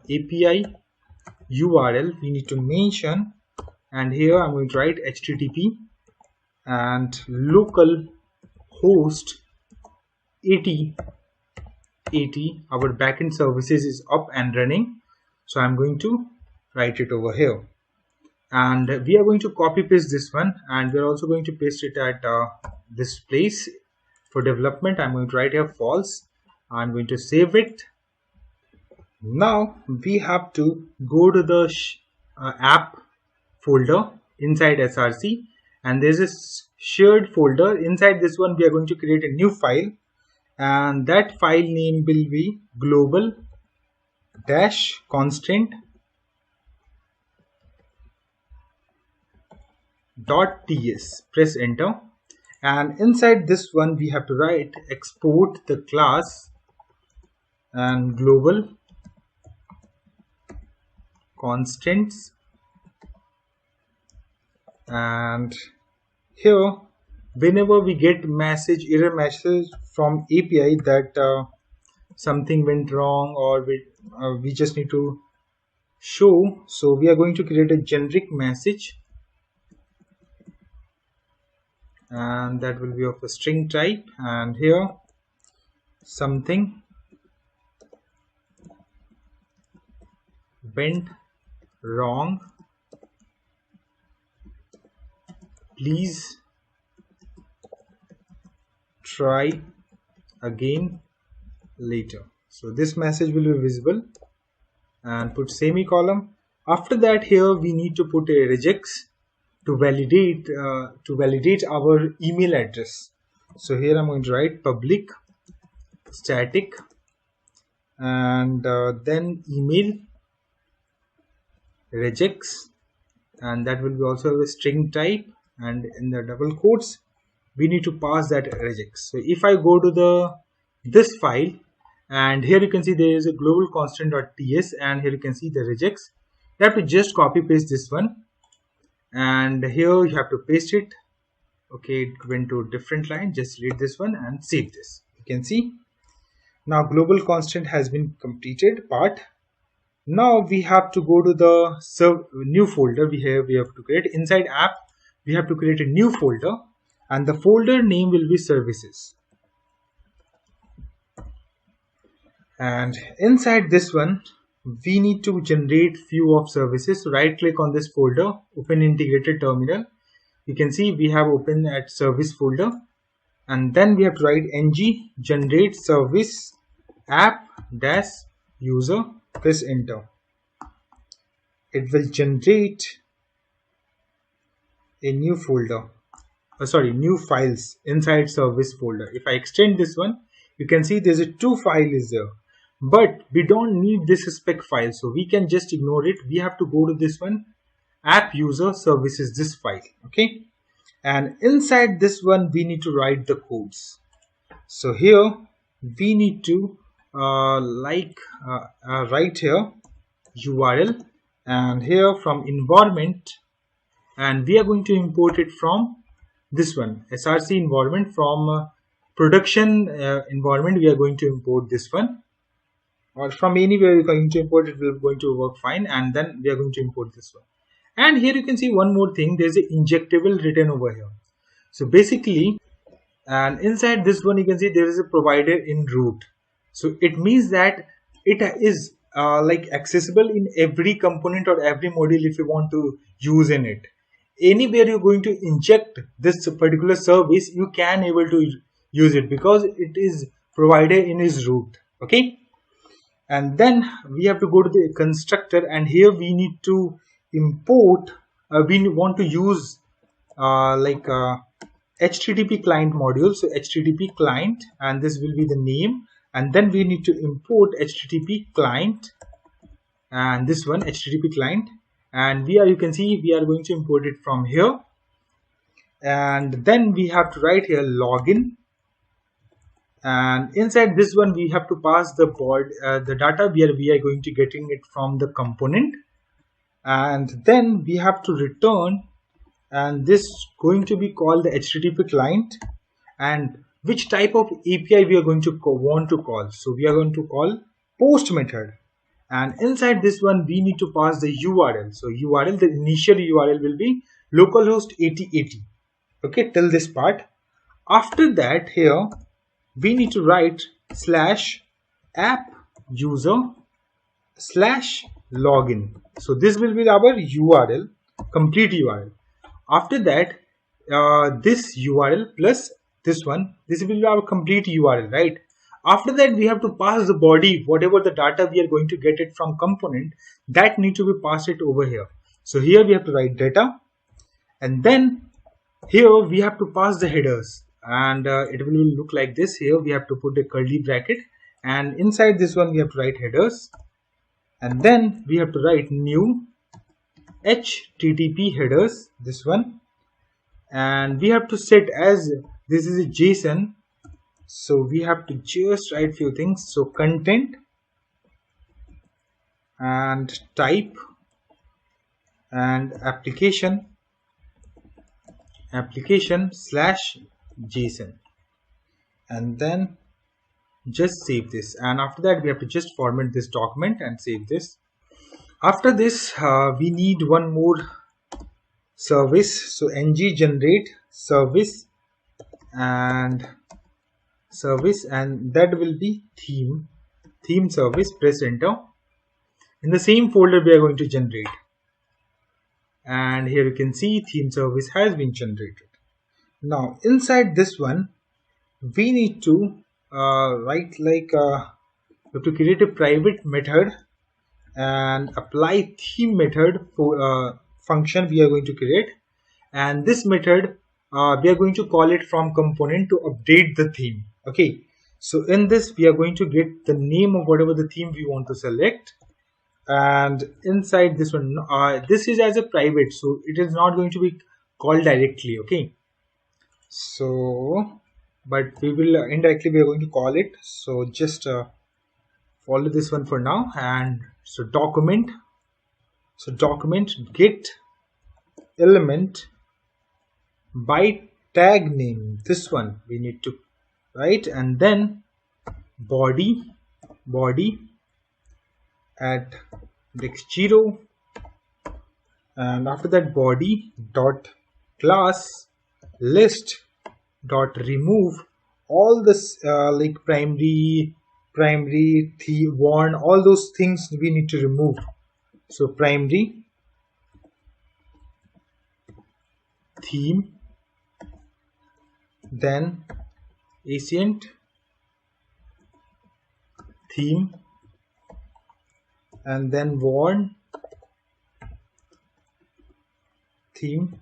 API URL we need to mention, and here I'm going to write HTTP and local host 80 our backend services is up and running. So I'm going to write it over here, and we are going to copy paste this one, and we're also going to paste it at this place for development. I'm going to write here false. I'm going to save it. Now we have to go to the app folder inside src, and there's a shared folder. Inside this one we are going to create a new file, and that file name will be global dash constant .ts. Press enter, and inside this one we have to write export the class and global constants, and here whenever we get error message from API that something went wrong or we just need to show, so we are going to create a generic message, and that will be of a string type, and here something went wrong, please try again later. So this message will be visible, and put semicolon. After that here we need to put a regex to validate our email address. So here I'm going to write public static and then email regex, and that will be also a string type, and in the double quotes we need to pass that regex. So if I go to this file, and here you can see there is a global constant.ts, and here you can see the regex. You have to just copy paste this one, and here you have to paste it. Okay, it went to a different line. Just delete this one and save this. You can see now global constant has been completed part. Now we have to go to the new folder. We have to create inside app. We have to create a new folder, and the folder name will be services. And inside this one, we need to generate few of services. So right click on this folder, open integrated terminal. You can see we have opened at service folder, and then we have to write ng generate service app dash user. Press enter. It will generate a new folder, new files inside service folder. If I extend this one, you can see there's a 2 files there, but we don't need this spec file, so we can just ignore it. We have to go to this one, app user services, this file. Okay, and inside this one we need to write the codes. So here we need to write here URL, and here from environment, and we are going to import it from this one, src environment. From production environment we are going to import this one, or from anywhere you're going to import it will going to work fine, and then we are going to import this one. And here you can see one more thing, there's an injectable written over here. So basically, and inside this one you can see there is a provider in root. So it means that it is accessible in every component or every module if you want to use in it. Anywhere you're going to inject this particular service, you can able to use it because it is provided in its root. Okay, and then we have to go to the constructor, and here we need to import. We want to use HTTP client module. So HTTP client, and this will be the name, and then we need to import HTTP client, and this one HTTP client, and you can see we are going to import it from here. And then we have to write here login, and inside this one we have to pass the data where we are going to getting it from the component, and then we have to return, and this going to be called the HTTP client, and which type of API we are going to want to call. So we are going to call post method, and inside this one we need to pass the URL. So URL, the initial URL will be localhost 8080. Okay, till this part. After that, here we need to write /app user /login. So this will be our URL, complete URL. After that, this URL plus this one, this will be our complete URL, right? After that, we have to pass the body, whatever the data we are going to get it from component, that need to be passed it over here. So here we have to write data, and then here we have to pass the headers, and it will look like this. Here we have to put a curly bracket, and inside this one we have to write headers, and then we have to write new HTTP headers, this one, and we have to set as this is a JSON. So we have to just write few things. So content and type and application /JSON, and then just save this. And after that, we have to just format this document and save this. After this, we need one more service. So ng generate service, and that will be theme service. Press enter. In the same folder we are going to generate, and here you can see theme service has been generated. Now inside this one we need to write we have to create a private method and apply theme method for function we are going to create, and this method we are going to call it from component to update the theme. Okay, So in this we are going to get the name of whatever the theme we want to select, and inside this one this is as a private, so it is not going to be called directly. Okay, so but we will indirectly we are going to call it. So just follow this one for now. And so document get element by tag name, this one we need to write, and then body at index 0, and after that body dot class list dot remove all this like primary theme warn, all those things we need to remove. So primary theme, then ancient theme, and then warn theme.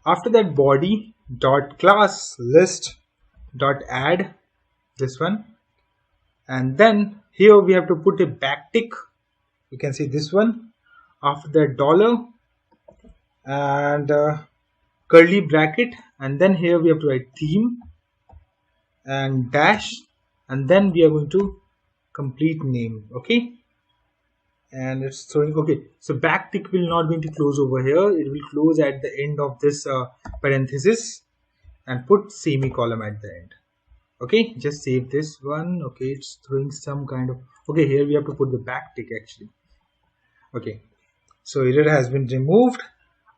After that body dot class list dot add this one, and then here we have to put a backtick, you can see this one. After that dollar and curly bracket, and then here we have to write theme and dash, and then we are going to complete name. Okay, and it's throwing. Okay, so backtick will not going to close over here, it will close at the end of this parenthesis, and put semicolon at the end. Okay, just save this one. Okay, it's throwing some kind of. Okay, here we have to put the backtick actually. Okay, so error has been removed.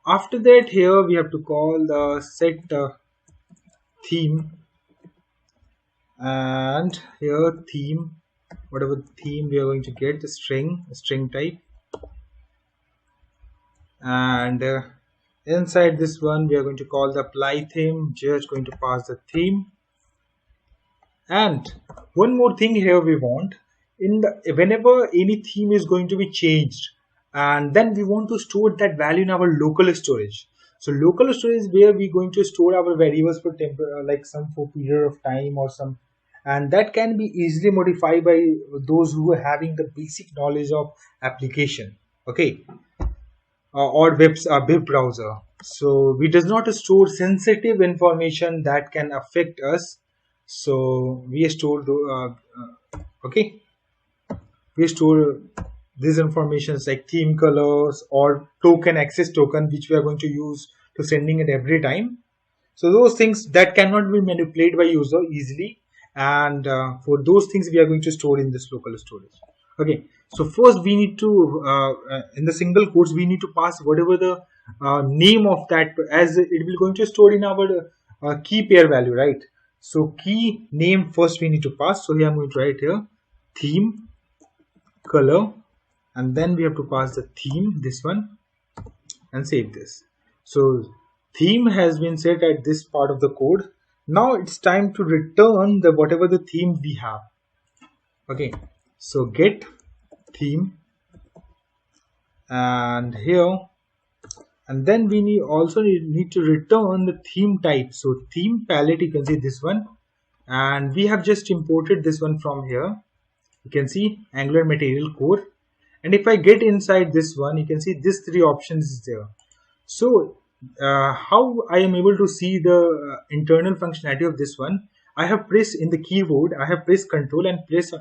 After that, here we have to call the set theme, and here theme, whatever theme we are going to get, the string type, and inside this one we are going to call the apply theme, just going to pass the theme. And one more thing here we want, in the whenever any theme is going to be changed, and then we want to store that value in our local storage. So local storage is where we're going to store our variables for like some for period of time or some, and that can be easily modified by those who are having the basic knowledge of application. Okay, or web browser. So we does not store sensitive information that can affect us. So we store okay, we store these informations like theme colors or token access token, which we are going to use to sending it every time. So those things that cannot be manipulated by user easily, and for those things we are going to store in this local storage. Okay, so first we need to in the single quotes we need to pass whatever the name of that, as it will going to store in our key pair value, right? So key name first we need to pass. So here I'm going to write here theme color, and then we have to pass the theme, this one, and save this. So theme has been set at this part of the code. Now it's time to return the whatever the theme we have. Okay, so get theme, and here, and then we need to return the theme type. So theme palette, you can see this one, and we have just imported this one from here. You can see Angular material core, and if I get inside this one, you can see this three options is there. So how I am able to see the internal functionality of this one, I have pressed in the keyboard, I have pressed Control and press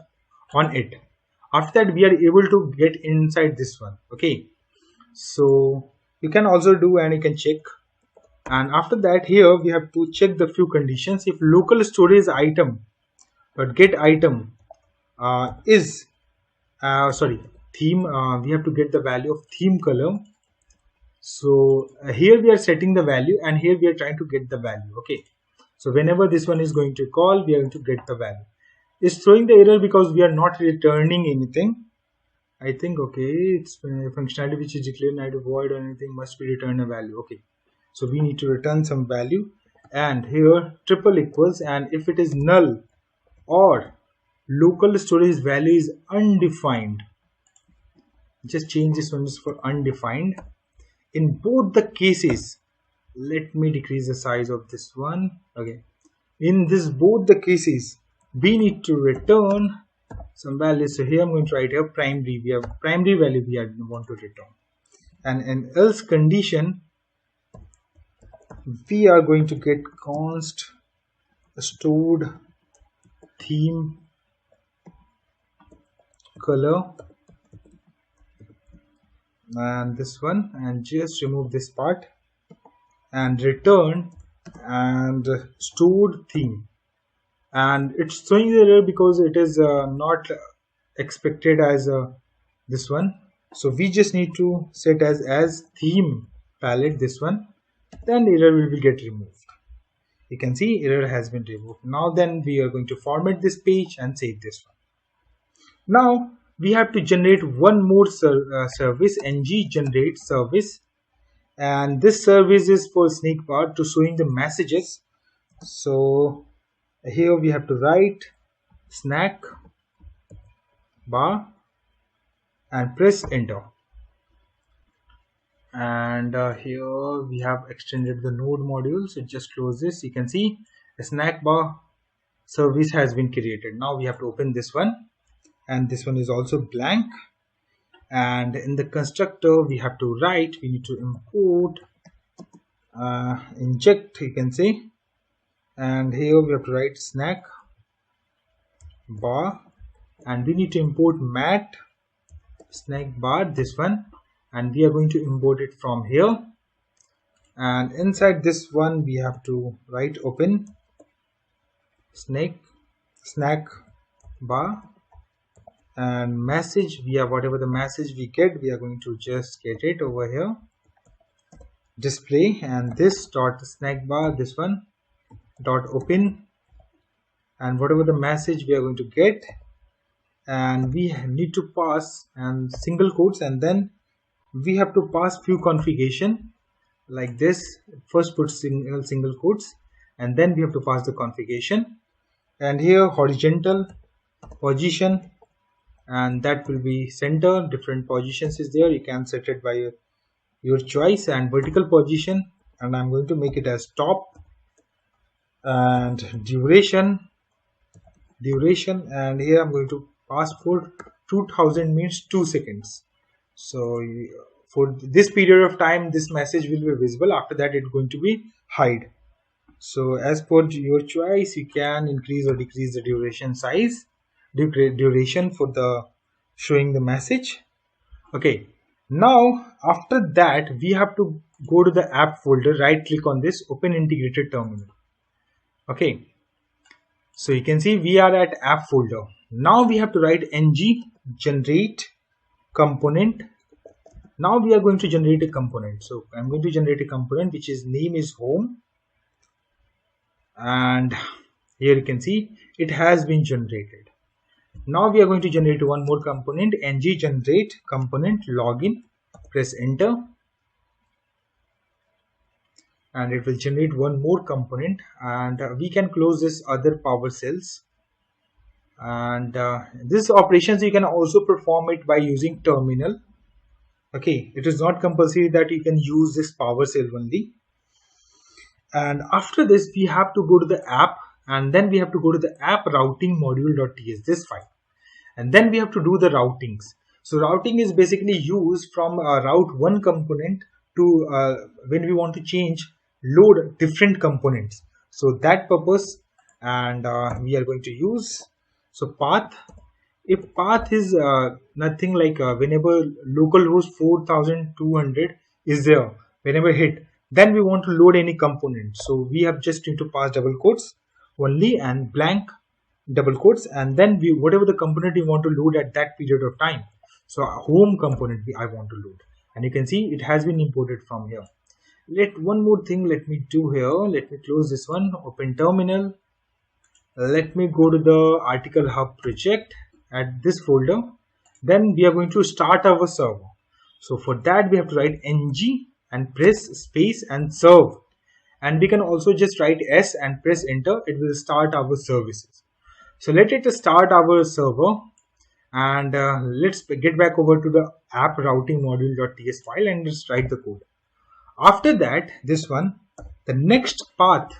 on it. After that we are able to get inside this one. Okay, so you can also do and you can check. And after that, here we have to check the few conditions. If local storage item but get item is theme, we have to get the value of theme color. So here we are setting the value, and here we are trying to get the value. Okay, so whenever this one is going to call, we are going to get the value. It's throwing the error because we are not returning anything. I think, okay, it's functionality which is declared not void or anything must be returned a value. Okay, so we need to return some value, and here triple equals, and if it is null or local storage value is undefined, just change this one for undefined. In both the cases, let me decrease the size of this one. Okay, in this both the cases we need to return some values. So here I'm going to write here primary. We have primary value we want to return, and in else condition we are going to get const stored theme color and this one, and just remove this part and return and stored theme. And it's showing the error because it is not expected as this one. So we just need to set as theme palette this one, then error will get removed. You can see error has been removed. Now then we are going to format this page and save this one. Now we have to generate one more service, ng generate service, and this service is for snake bar to showing the messages. So here we have to write snack bar and press enter, and here we have extended the node module. So just close this. You can see a snack bar service has been created. Now we have to open this one, and this one is also blank, and in the constructor we have to write, we need to import inject, you can say, and here we have to write snack bar, and we need to import mat snack bar this one, and we are going to import it from here, and inside this one we have to write open snack bar and message. We have whatever the message we get, we are going to just get it over here, display, and this dot snack bar this one dot open, and whatever the message we are going to get, and we need to pass and single quotes, and then we have to pass few configuration like this. First put single quotes, and then we have to pass the configuration, and here horizontal position, and that will be center. Different positions is there, you can set it by your choice, and vertical position, and I'm going to make it as top, and duration, and here I'm going to pass for 2000 means 2 seconds. So for this period of time this message will be visible, after that it's going to be hide. So as per your choice, you can increase or decrease the duration size, duration for the showing the message. Okay, now after that we have to go to the app folder, right click on this, open integrated terminal. Okay, so you can see we are at app folder. Now we have to write ng generate component. Now we are going to generate a component. So I'm going to generate a component which is name is home, and here you can see it has been generated. Now we are going to generate one more component, ng generate component login. Press enter, and it will generate one more component, and we can close this other power cells, and this operations you can also perform it by using terminal. Okay, it is not compulsory that you can use this power cell only. And after this we have to go to the app, and then we have to go to the app routing module.ts, this file, and then we have to do the routings. So routing is basically used from route one component to when we want to change load different components. So that purpose, and we are going to use so path. If path is nothing like whenever localhost 4200 is there, whenever hit, then we want to load any component. So we have just need to pass double quotes only and blank double quotes, and then we whatever the component we want to load at that period of time. So a home component I want to load, and you can see it has been imported from here. One more thing let me do here. Let me close this one, open terminal. Let me go to the article hub project at this folder. Then we are going to start our server. So for that we have to write ng and press space and serve, and we can also just write s and press enter. It will start our services. So let it start our server, and let's get back over to the app routing module.ts file and just write the code. After that, this one, the next path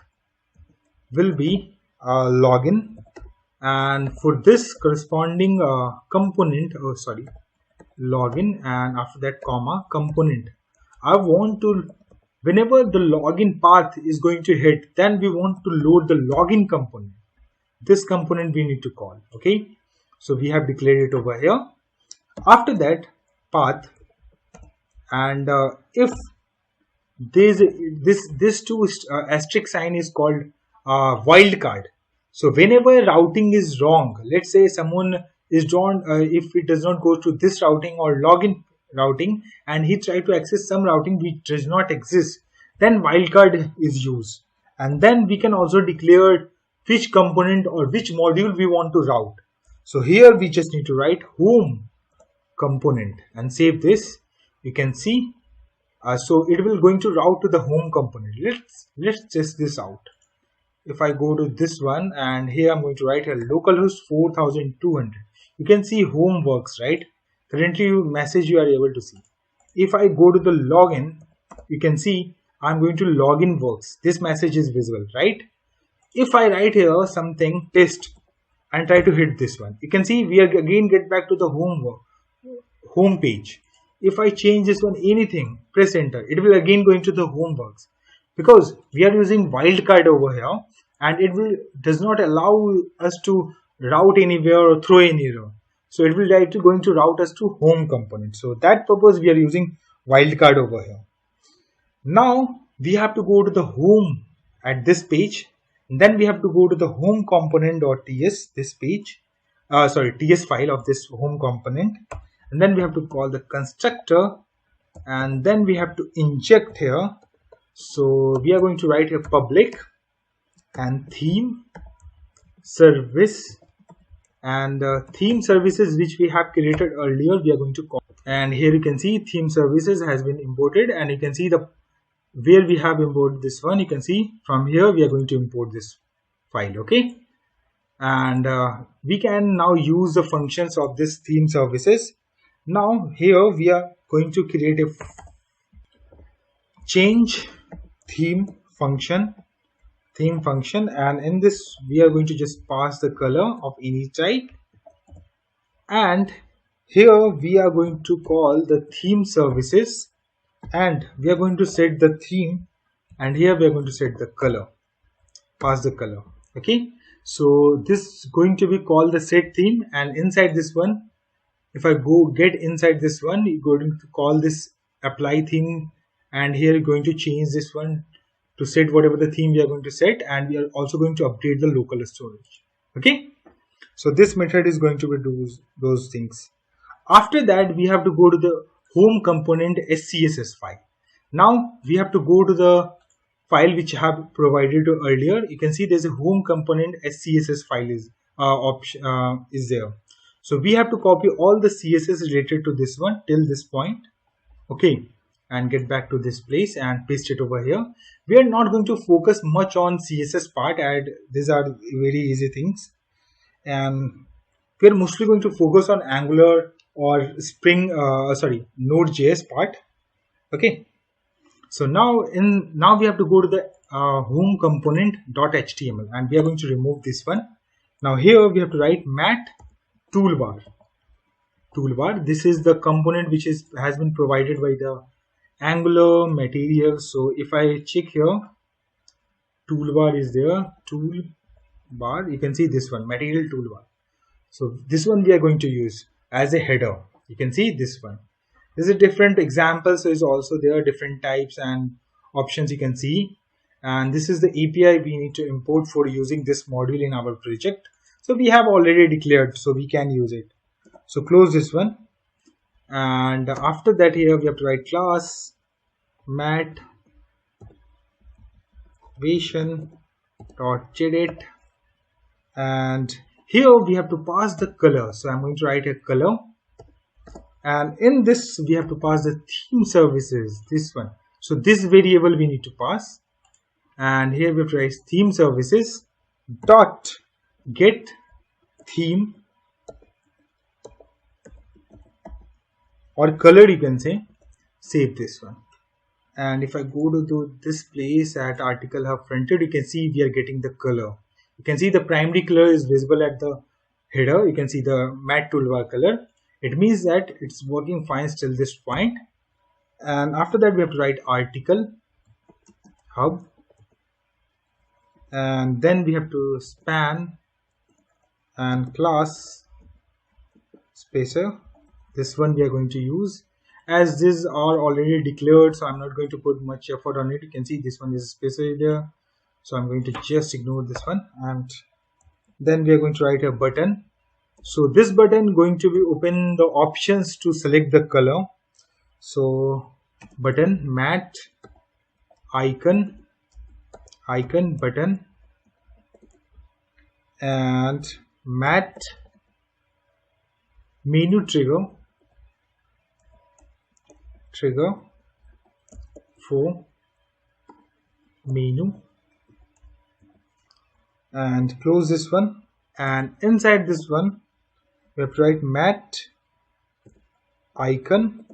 will be login, and for this corresponding component, login, and after that comma component, I want to, whenever the login path is going to hit, then we want to load the login component. This component we need to call. Okay, so we have declared it over here. After that, path, and if this two asterisk sign is called wildcard. So whenever routing is wrong, let's say someone is drawn, if it does not go to this routing or login routing, and he try to access some routing which does not exist, then wildcard is used, and then we can also declare which component or which module we want to route. So here we just need to write home component and save this. You can see so it will going to route to the home component. Let's test this out. If I go to this one, and here I'm going to write a localhost 4200. You can see home works, right? Currently message you are able to see. If I go to the login, you can see I'm going to login works. This message is visible, right? If I write here something test and try to hit this one, you can see we are again get back to the home page. If I change this one anything, press enter, it will again go into the home works, because we are using wildcard over here, and it will does not allow us to route anywhere or throw any error. So it will directly going to route us to home component. So that purpose we are using wildcard over here. Now we have to go to the home at this page, and then we have to go to the home component.ts, this page, ts file of this home component, and then we have to call the constructor, and then we have to inject here. So we are going to write a public and theme service, and theme services which we have created earlier we are going to call, and here you can see theme services has been imported, and you can see the where we have imported this one. You can see from here we are going to import this file. Okay, and we can now use the functions of this theme services. Now here we are going to create a change theme function, and in this we are going to just pass the color of any type, and here we are going to call the theme services, and we are going to set the theme, and here we are going to set the color, pass the color. Okay, so this is going to be called the set theme, and inside this one, if I go get inside this one, you're going to call this apply theme, and here you're going to change this one to set whatever the theme we are going to set, and we are also going to update the local storage. Okay, so this method is going to be those things. After that, we have to go to the home component SCSS file. Now we have to go to the file which I have provided earlier. You can see there's a home component SCSS file is there. So we have to copy all the CSS related to this one till this point. Okay, and get back to this place and paste it over here. We are not going to focus much on CSS part, and these are very easy things, and we are mostly going to focus on Angular or Spring Node.js part. Okay, so now we have to go to the home component.html, and we are going to remove this one. Now here we have to write mat toolbar. This is the component which has been provided by the Angular material. So if I check here, toolbar is there, toolbar, you can see this one, material toolbar. So this one we are going to use as a header. You can see this one. This is a different example, so is also there are different types and options you can see, and this is the API we need to import for using this module in our project. So we have already declared, so we can use it. So close this one, and after that here we have to write class mat version.jedit, and here we have to pass the color. So I'm going to write a color, and in this we have to pass the theme services, this one. So this variable we need to pass, and here we have to write theme services dot get theme or color, you can say. Save this one. And if I go to this place at article hub fronted, you can see we are getting the color. You can see the primary color is visible at the header. You can see the matte toolbar color. It means that it's working fine till this point. And after that, we have to write article hub, and then we have to span and class spacer. This one we are going to use, as these are already declared, so I'm not going to put much effort on it. You can see this one is spacer there, so I'm going to just ignore this one. And then we are going to write a button. So this button going to be open the options to select the color. So button matte icon button, and matte menu trigger for menu, and close this one. And inside this one we have to write matte icon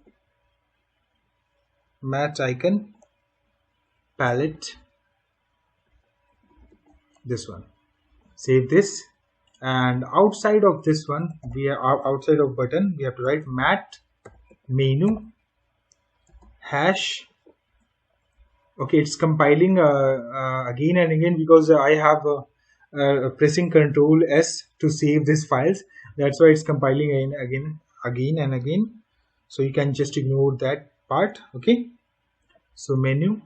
palette, this one. Save this. And outside of this one, we are outside of button, we have to write matte menu hash. Okay, it's compiling again and again because I have pressing Ctrl S to save these files. That's why it's compiling again and again. So you can just ignore that part. Okay, so menu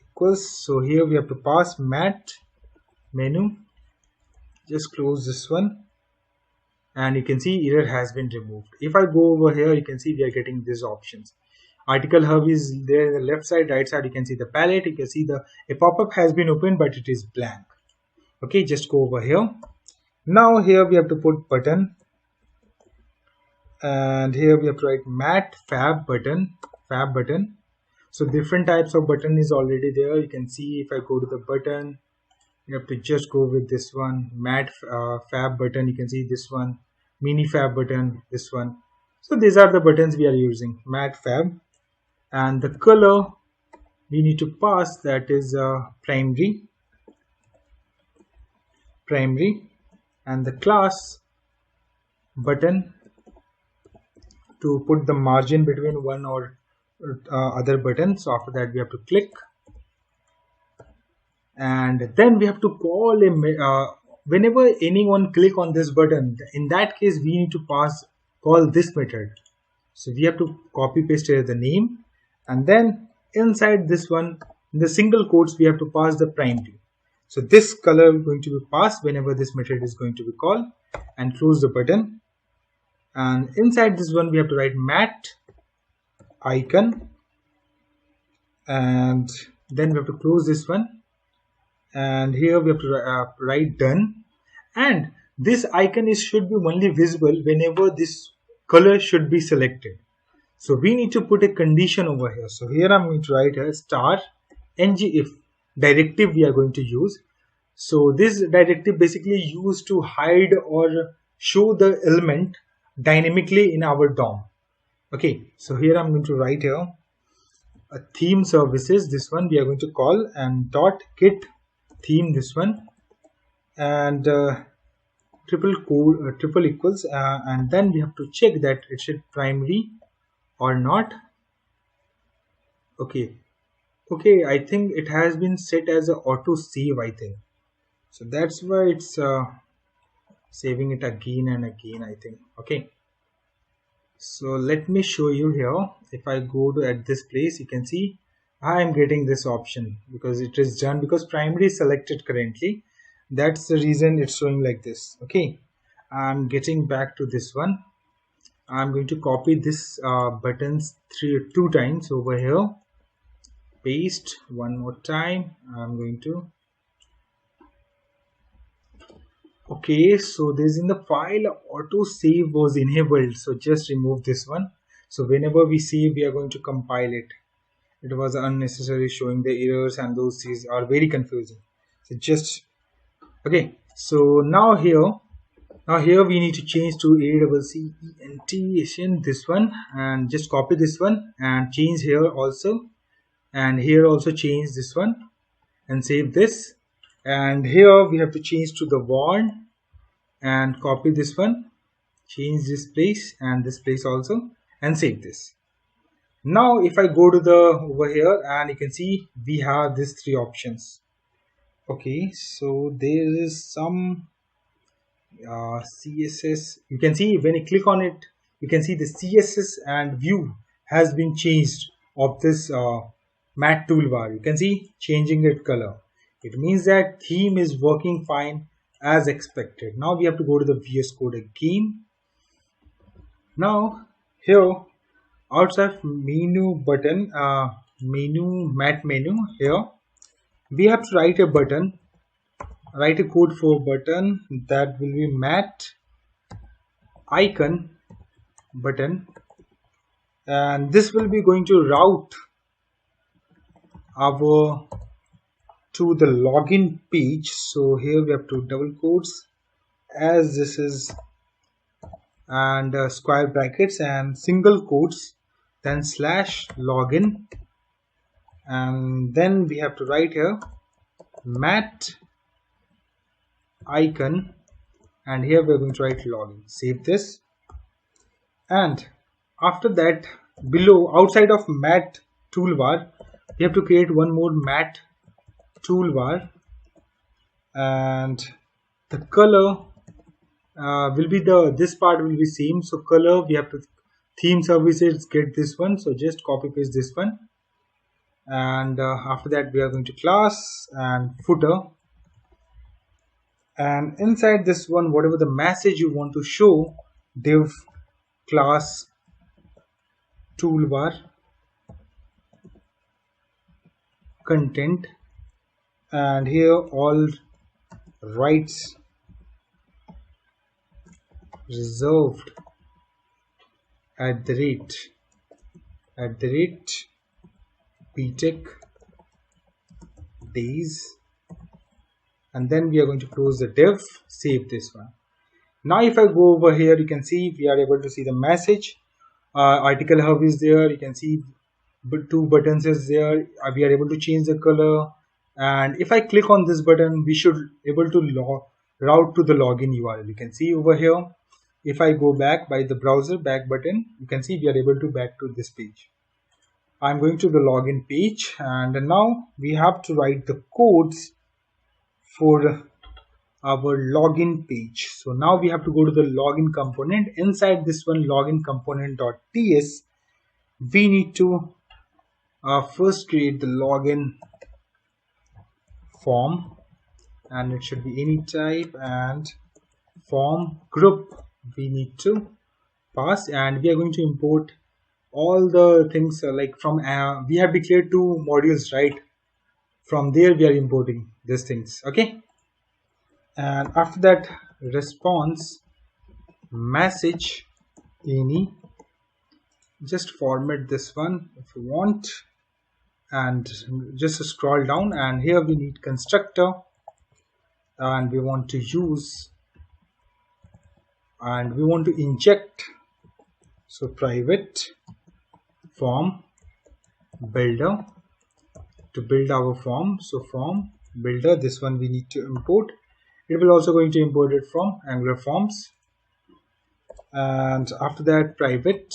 equals, so here we have to pass matte menu. Just close this one, and you can see error has been removed. If I go over here, you can see we are getting these options. Article hub is there in the left side, right side you can see the palette. You can see a pop-up has been opened but it is blank. Okay, just go over here. Now here we have to put button, and here we have to write matte fab button. So different types of button is already there. You can see if I go to the button, you have to just go with this one, matte fab button. You can see this one, mini fab button, this one. So these are the buttons we are using, matte fab. And the color we need to pass, that is primary, and the class button to put the margin between one or other button. So after that we have to click, and then we have to call whenever anyone click on this button, in that case we need to call this method. So we have to copy paste here the name, and then inside this one, in the single quotes, we have to pass the primary. So this color is going to be passed whenever this method is going to be called, and close the button. And inside this one we have to write matte icon, and then we have to close this one, and here we have to write done. And this icon should be only visible whenever this color should be selected. So we need to put a condition over here. So here I'm going to write a star ngIf directive we are going to use. So this directive basically used to hide or show the element dynamically in our DOM. Okay, so here I'm going to write here a theme services, this one we are going to call, and dot get theme, this one, and triple equals, and then we have to check that it should primary or not. Okay, I think it has been set as a auto save, I think. So that's why it's saving it again and again, I think. Okay, so let me show you here. If I go to at this place, you can see I am getting this option because it is done, because primary is selected currently. That's the reason it's showing like this. Okay, I'm getting back to this one. I'm going to copy this buttons two times over here, paste one more time. I'm going to, okay, so this in the file auto save was enabled, so just remove this one. So whenever we save, we are going to compile it. It was unnecessary showing the errors, and those things are very confusing. So just okay, so now here we need to change to AWCENT, this one, and just copy this one and change here also. and here also change this one and save this, and here we have to change to the wall and copy this one, change this place and this place also, and save this. Now if I go to the over here, and you can see we have these three options. Okay, so there is some CSS. You can see when you click on it, you can see the CSS and view has been changed of this matte toolbar. You can see changing its color. It means that theme is working fine as expected. Now we have to go to the VS Code again. Now here outside menu button, matte menu, here we have to write a button, write a code for button that will be matte icon button, and this will be going to route our to the login page. So here we have to double quotes as this is, and square brackets and single quotes, then slash login, and then we have to write here matte icon, and here we're going to write login. Save this, and after that below outside of matte toolbar we have to create one more matte toolbar, and the color will be this part will be same. So color, we have to theme services, get this one, so just copy paste this one, and after that we are going to class and footer, and inside this one whatever the message you want to show, div class toolbar content, and here all rights reserved at the rate BTech days, and then we are going to close the div, save this one. Now if I go over here, you can see we are able to see the message, article hub is there, you can see two buttons is there, we are able to change the color, and if I click on this button we should able to route to the login URL. You can see over here, if I go back by the browser back button, you can see we are able to back to this page. I'm going to the login page, and now we have to write the codes for our login page. So now we have to go to the login component. Inside this one login component.ts, we need to first create the login form, and it should be any type, and form group we need to pass, and we are going to import all the things like from we have declared two modules, right? From there we are importing these things. Okay, and after that response message any, just format this one if you want, and just scroll down, and here we need constructor, and we want to use, and we want to inject, so private form builder to build our form. So form builder, this one we need to import. It will also going to import it from Angular Forms, and after that private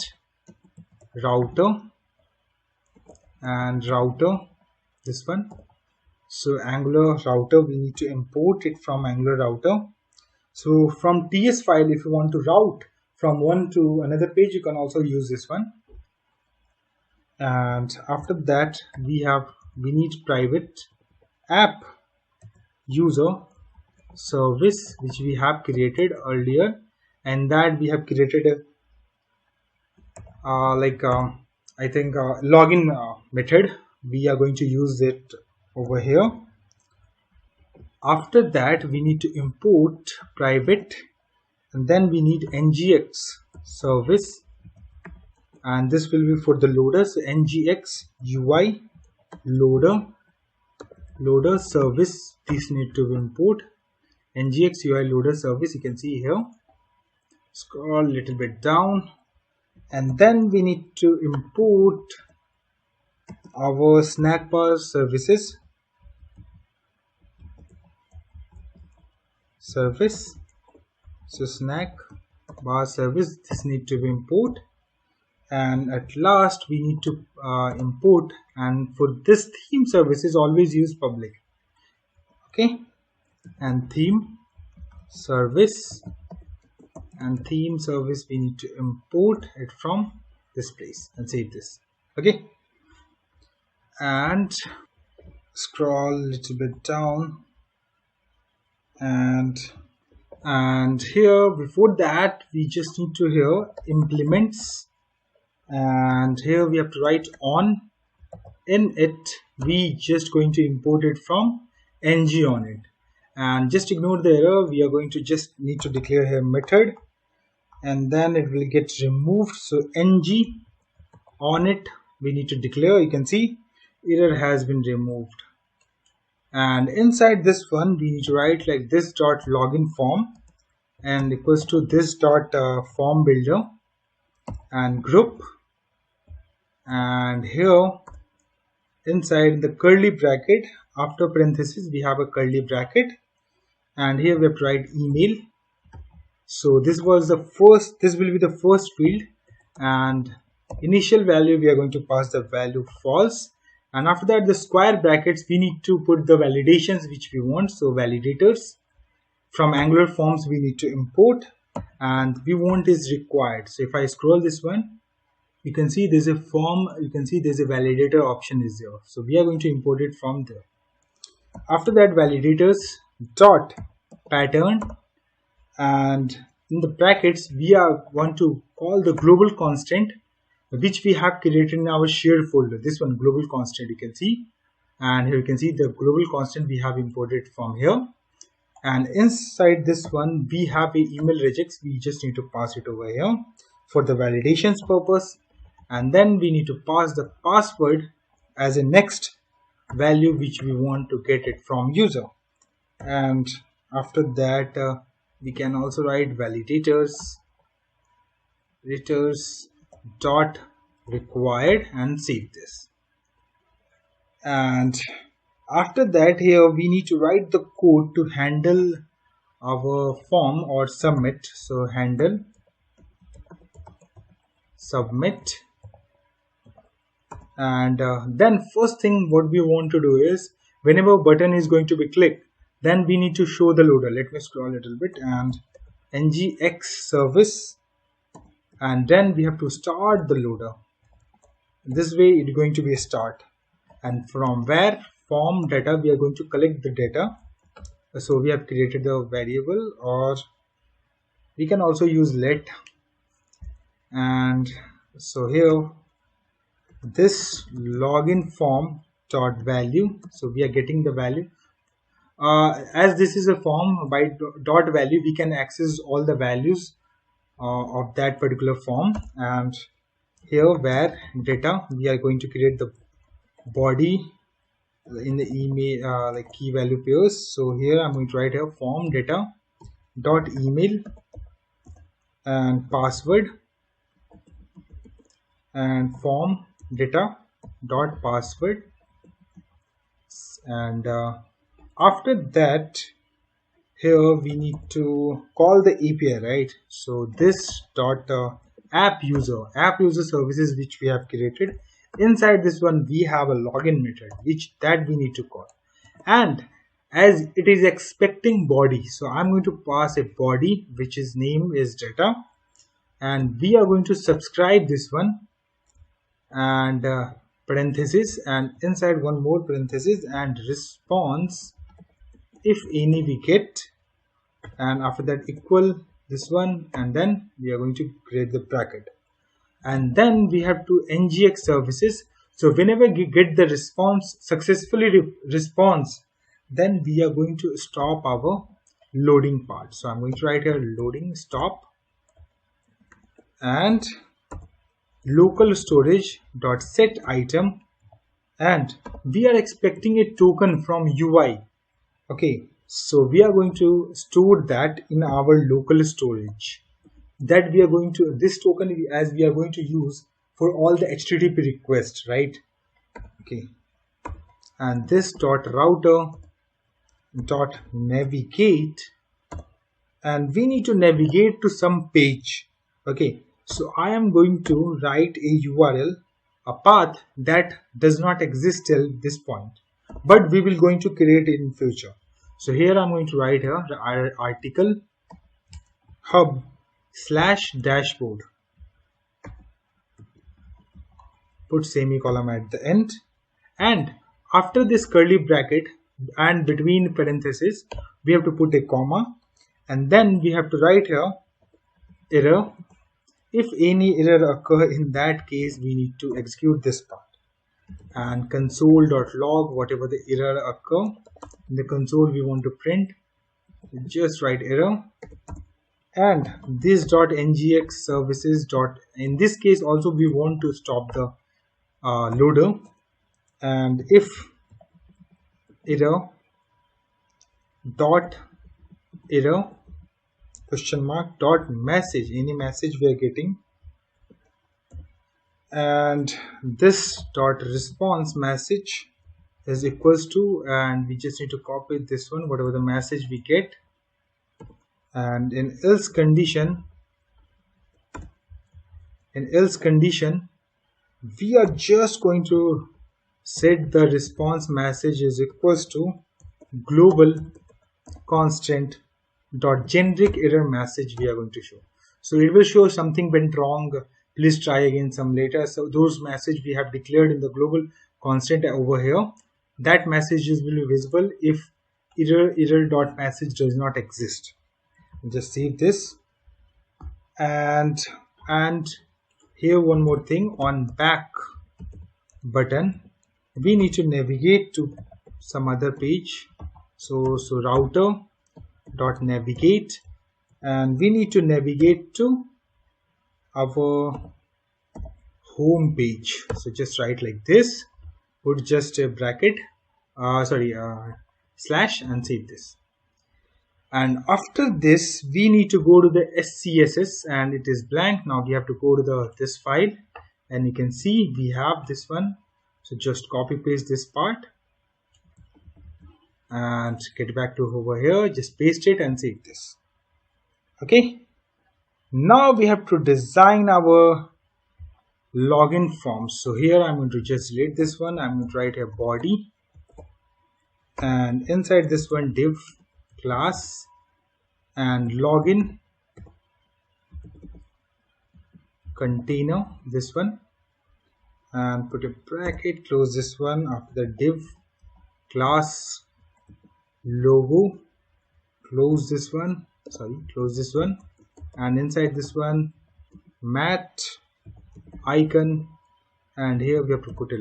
router, and router this one, so Angular router we need to import it from Angular router. So from TS file, if you want to route from one to another page, you can also use this one. And after that we need private app user service, which we have created earlier, and that we have created a I think login method. We are going to use it over here. After that we need to import private, and then we need ngx service, and this will be for the loader. So ngx ui loader service, this need to be import ngx ui loader service. You can see here, scroll a little bit down, and then we need to import our snack bar service. So snack bar service, this need to be import, and at last we need to import, and for this theme services always use public. Okay, and theme service we need to import it from this place and save this. Okay, and scroll a little bit down, and here before that we just need to here implements, and here we have to write on. In it we just going to import it from ng on it, and just ignore the error. We are going to just need to declare here method, and then it will get removed. So ng on it we need to declare. You can see error has been removed, and inside this one we need to write like this dot login form and equals to this dot form builder and group, and here inside the curly bracket after parenthesis we have a curly bracket, and here we have to write email. So this will be the first field, and initial value we are going to pass the value false, and after that the square brackets we need to put the validations which we want. So validators from Angular forms we need to import, and we want is required. So if I scroll this one, you can see there's a form, you can see there's a validator option is there, so we are going to import it from there. After that validators dot pattern, and in the brackets we want to call the global constant which we have created in our shared folder. This one global constant you can see, and here you can see the global constant we have imported from here, and inside this one we have a email regex. We just need to pass it over here for the validations purpose, and then we need to pass the password as a next value which we want to get it from user. And after that we can also write validators dot required and save this. And after that here we need to write the code to handle our form or submit. So handle submit, and then first thing what we want to do is whenever button is going to be clicked, then we need to show the loader. Let me scroll a little bit, and ngx service, and then we have to start the loader. This way it's going to be a start, and from where form data we are going to collect the data. So we have created the variable, or we can also use let, and so here this login form dot value, so we are getting the value. As this is a form, by dot value we can access all the values of that particular form, and here where data we are going to create the body in the email like key value pairs. So here I'm going to write here form data dot email and password, and form data dot password, and after that here we need to call the API, right? So this dot app user services which we have created, inside this one we have a login method that we need to call, and as it is expecting body, so I'm going to pass a body which is name is data, and we are going to subscribe this one, and parenthesis, and inside one more parenthesis, and response if any we get, and after that equal this one, and then we are going to create the bracket, and then we have to ngx services. So whenever we get the response successfully response, then we are going to stop our loading part. So I'm going to write here loading stop, and local storage dot set item, and we are expecting a token from UI. Okay, so we are going to store that in our local storage, that we are going to this token as we are going to use for all the HTTP requests, right? Okay, and this dot router dot navigate, and we need to navigate to some page. Okay, so I am going to write a URL, a path that does not exist till this point, but we will going to create it in future. So here I'm going to write here the article hub / dashboard, put semicolon at the end, and after this curly bracket and between parentheses we have to put a comma, and then we have to write here error. If any error occur, in that case we need to execute this part, and console.log, whatever the error occur in the console we want to print, just write error. And this .ngx services in this case also we want to stop the loader, and if error dot error question mark dot message, any message we are getting, and this dot response message is equals to, and we just need to copy this one, whatever the message we get. And in else condition we are just going to set the response message is equals to global constant dot generic error message we are going to show. So it will show something went wrong, please try again some later. So those message we have declared in the global constant over here, that messages will be visible if error dot message does not exist. Just save this, and here one more thing, on back button we need to navigate to some other page. So router dot navigate, and we need to navigate to our home page. So just write like this, put just a bracket slash, and save this. And after this we need to go to the SCSS, and it is blank. Now we have to go to this file, and you can see we have this one. So just copy paste this part and get back to over here, just paste it and save this. Okay, now we have to design our login form. So here I'm going to just delete this one. I'm going to write a body, and inside this one div class and login container, this one, and put a bracket, close this one. After the div class logo, close this one, and inside this one mat icon, and here we have to put a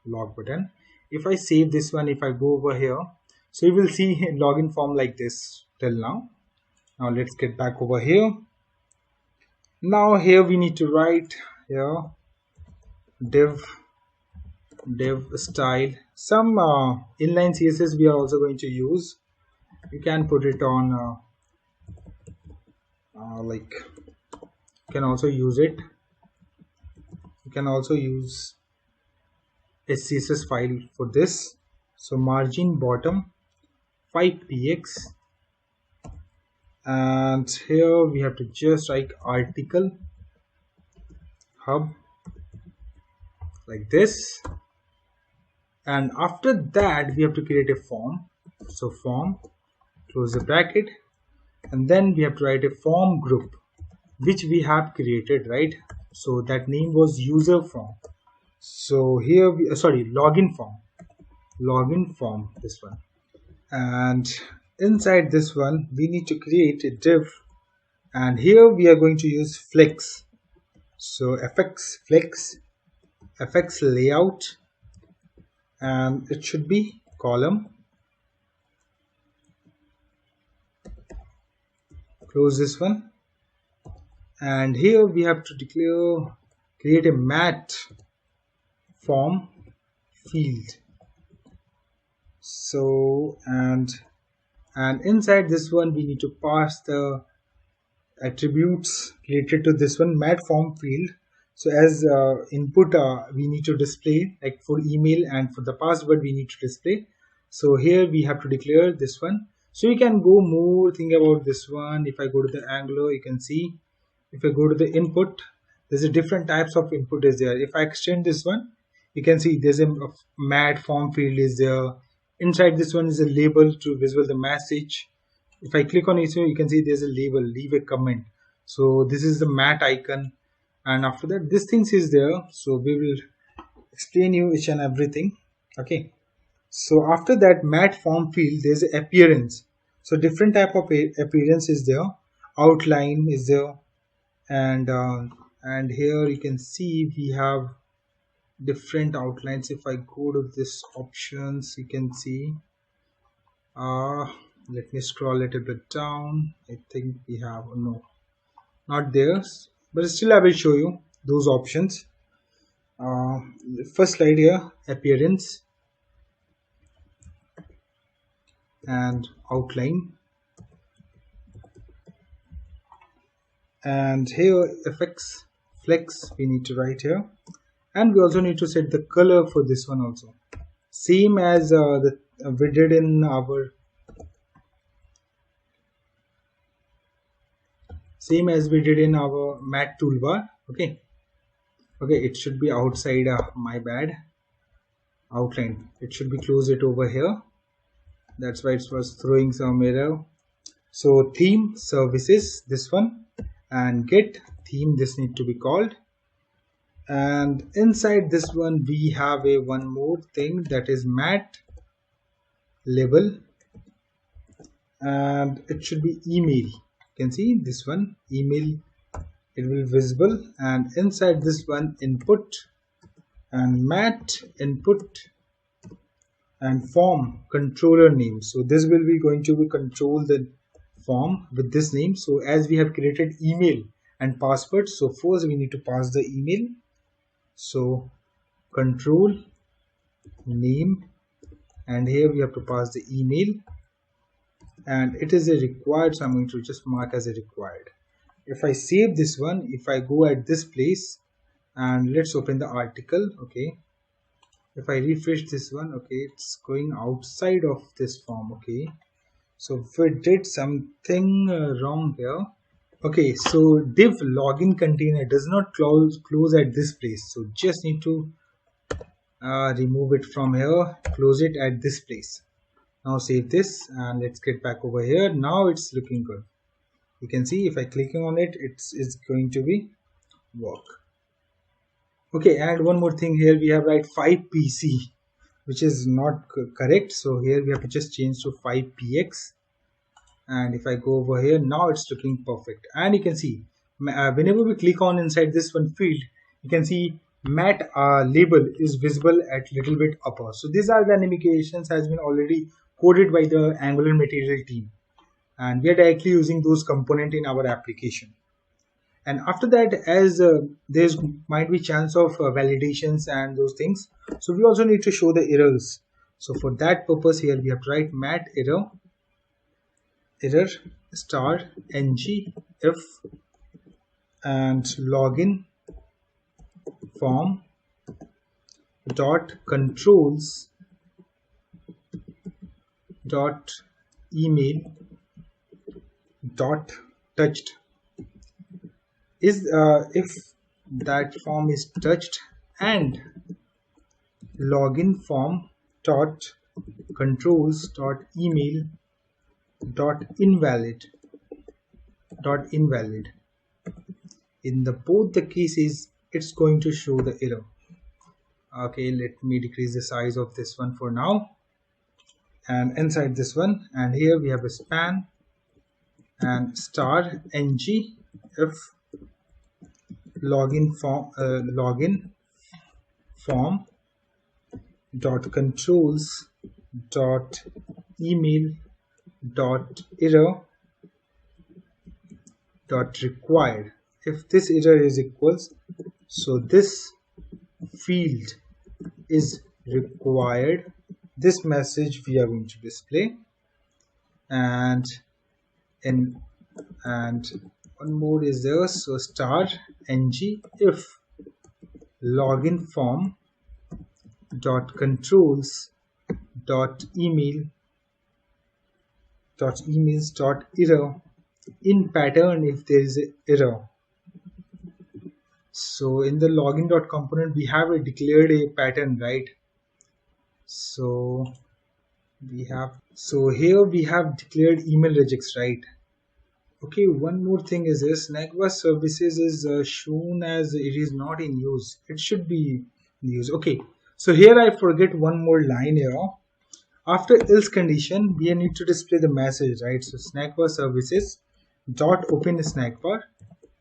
log button. If I save this one, if I go over here, so you will see login form like this till now. Now let's get back over here. Now here we need to write here div style. Some inline CSS we are also going to use. You can put it on like, you can also use it. You can also use a CSS file for this. So margin bottom 5px, and here we have to just write article hub like this, and after that we have to create a form. So form, close the bracket, and then we have to write a form group which we have created, right? So that name was user form. So here we login form, this one, and inside this one we need to create a div, and here we are going to use flex. So fx flex, fx layout, and it should be column. Close this one, and here we have to create a mat form field. So and inside this one we need to pass the attributes related to this one mat form field. So as input we need to display, like for email and for the password we need to display. So here we have to declare this one. So you can go more think about this one. If I go to the Angular, you can see if I go to the input, there's a different types of input is there. If I extend this one, you can see there's a mat form field is there. Inside this one is a label to visual the message. If I click on it, you can see there's a label, leave a comment. So this is the mat icon, and after that this things is there. So we will explain you each and everything. Okay. So after that mat form field, there's a appearance. So different type of appearance is there. Outline is there, and here you can see we have different outlines. If I go to this options, you can see let me scroll a little bit down. I think we have no, not there, but still I will show you those options. First slide here, appearance and outline, and here effects, flex we need to write here, and we also need to set the color for this one also, same as we did in our mat toolbar. Okay, it should be outside, my bad, outline, it should be close it over here, that's why it was throwing some error. So theme services, this one, and get theme, this need to be called, and inside this one we have a one more thing, that is mat label, and it should be email. You can see this one, email, it will visible, and inside this one input and mat input and form controller name. So this will be going to be control the form with this name. So as we have created email and password, so first we need to pass the email. So control name, and here we have to pass the email, and it is a required, so I'm going to just mark as a required. If I save this one, if I go at this place and let's open the article. Okay, if I refresh this one, okay, it's going outside of this form. Okay, so we did something wrong here. Okay, so div login container does not close at this place, so just need to remove it from here, close it at this place. Now save this and let's get back over here. Now it's looking good. You can see if I clicking on it, it's going to be work. Okay, and one more thing here, we have write 5pc, which is not correct. So here we have to just change to 5px, and if I go over here, now it's looking perfect. And you can see whenever we click on inside this one field, you can see mat label is visible at little bit upper. So these are the animations has been already coded by the Angular material team, and we are directly using those components in our application. And after that, as there's might be chance of validations and those things, so we also need to show the errors. So for that purpose, here we have to write mat error star ng if and login form dot controls dot email dot touched is if that form is touched, and login form dot controls dot email dot invalid. In the both the cases, it's going to show the error. Okay, let me decrease the size of this one for now, and inside this one, and here we have a span and star ng if login form dot controls dot email dot error dot required. If this error is equals, so this field is required, this message we are going to display. And one more is there, so star ng if login form dot controls dot emails dot error in pattern if there is an error. So in the login dot component we have declared a pattern, right? So here we have declared email regex, right? Okay, one more thing is this Snagwa services is shown as it is not in use. It should be in use. Okay, so here I forget one more line here. After else condition, we need to display the message, right? So Snagwa services dot open Snagwa,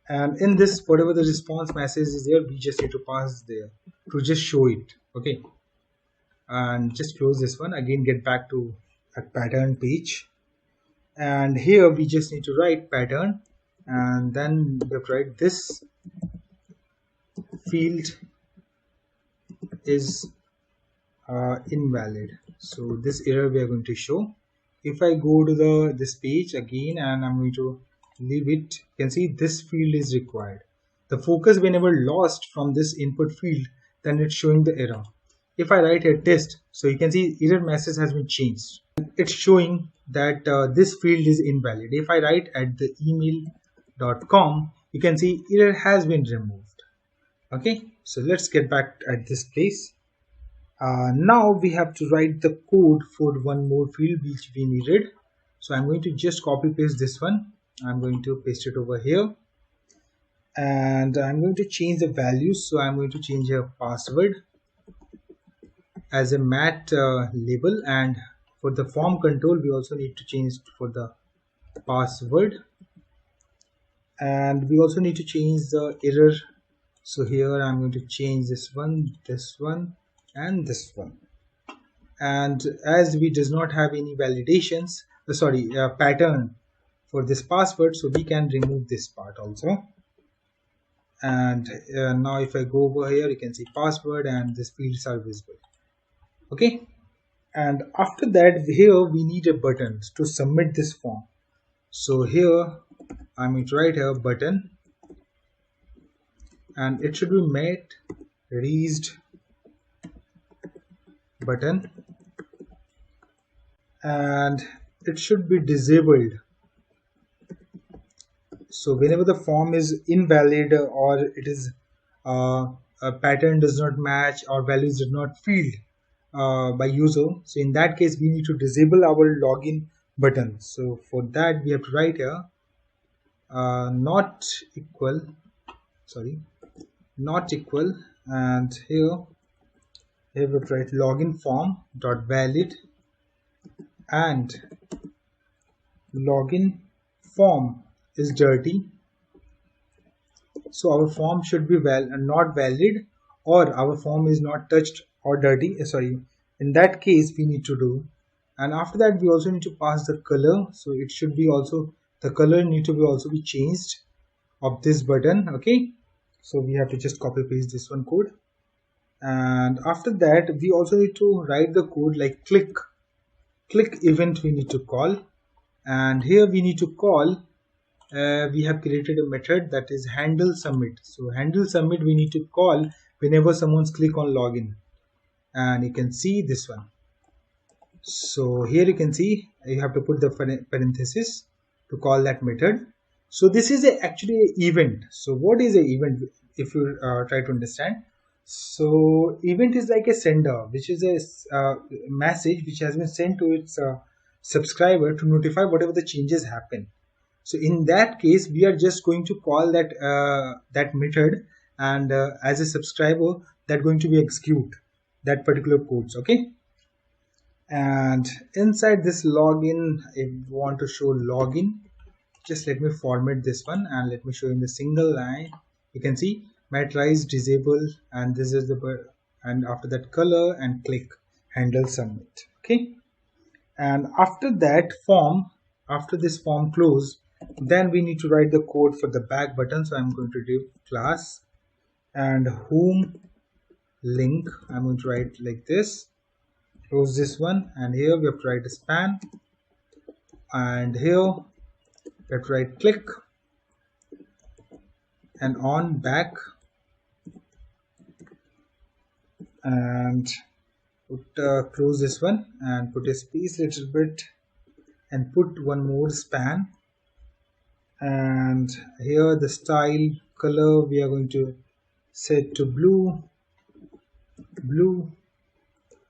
and in this whatever the response message is there, we just need to pass there to just show it. Okay, and just close this one again, get back to a pattern page, and here we just need to write pattern, and then we have to write this field is invalid. So this error we are going to show. If I go to this page again and I'm going to leave it, you can see this field is required. The focus whenever lost from this input field, then it's showing the error. If I write a test, so you can see error message has been changed. It's showing that this field is invalid. If I write at the email.com, you can see error has been removed. Okay, so let's get back at this place. Now we have to write the code for one more field which we needed. So I'm going to just copy paste this one. I'm going to paste it over here, and I'm going to change the values. So I'm going to change a password as a mat label, and for the form control we also need to change for the password, and we also need to change the error. So here I'm going to change this one, and this one. And as we does not have any validations, pattern for this password, so we can remove this part also. And now if I go over here, you can see password and these fields are visible. Okay, and after that here we need a button to submit this form. So here I'm going to write here button, and it should be met raised button, and it should be disabled. So whenever the form is invalid or it is a pattern does not match or values did not filled by user, so in that case we need to disable our login button. So for that we have to write here not equal, and here we have to write login form dot valid, and login form is dirty, so our form should be not valid, or our form is not touched or dirty. In that case we need to do. And after that we also need to pass the color, so it should be also, the color need to be also be changed of this button. Okay, so we have to just copy paste this one code, and after that we also need to write the code like click event we need to call, and here we need to call we have created a method that is handle submit. So handle submit we need to call whenever someone's click on login, and you can see this one. So here you can see you have to put the parenthesis to call that method. So this is actually an event. So what is an event if you try to understand? So event is like a sender, which is a message which has been sent to its subscriber to notify whatever the changes happen. So in that case we are just going to call that method, and as a subscriber that going to be execute that particular codes. Okay, and inside this login, if you want to show login, just let me format this one and let me show in the single line. You can see matrize disable, and this is the, and after that color and click handle submit. Okay, and after that form, after this form close, then we need to write the code for the back button. So I'm going to do class and home link. I'm going to write like this, close this one, and here we have to write a span, and here we have to write click and on back, and close this one and put a space little bit and put one more span. And here the style color we are going to set to blue,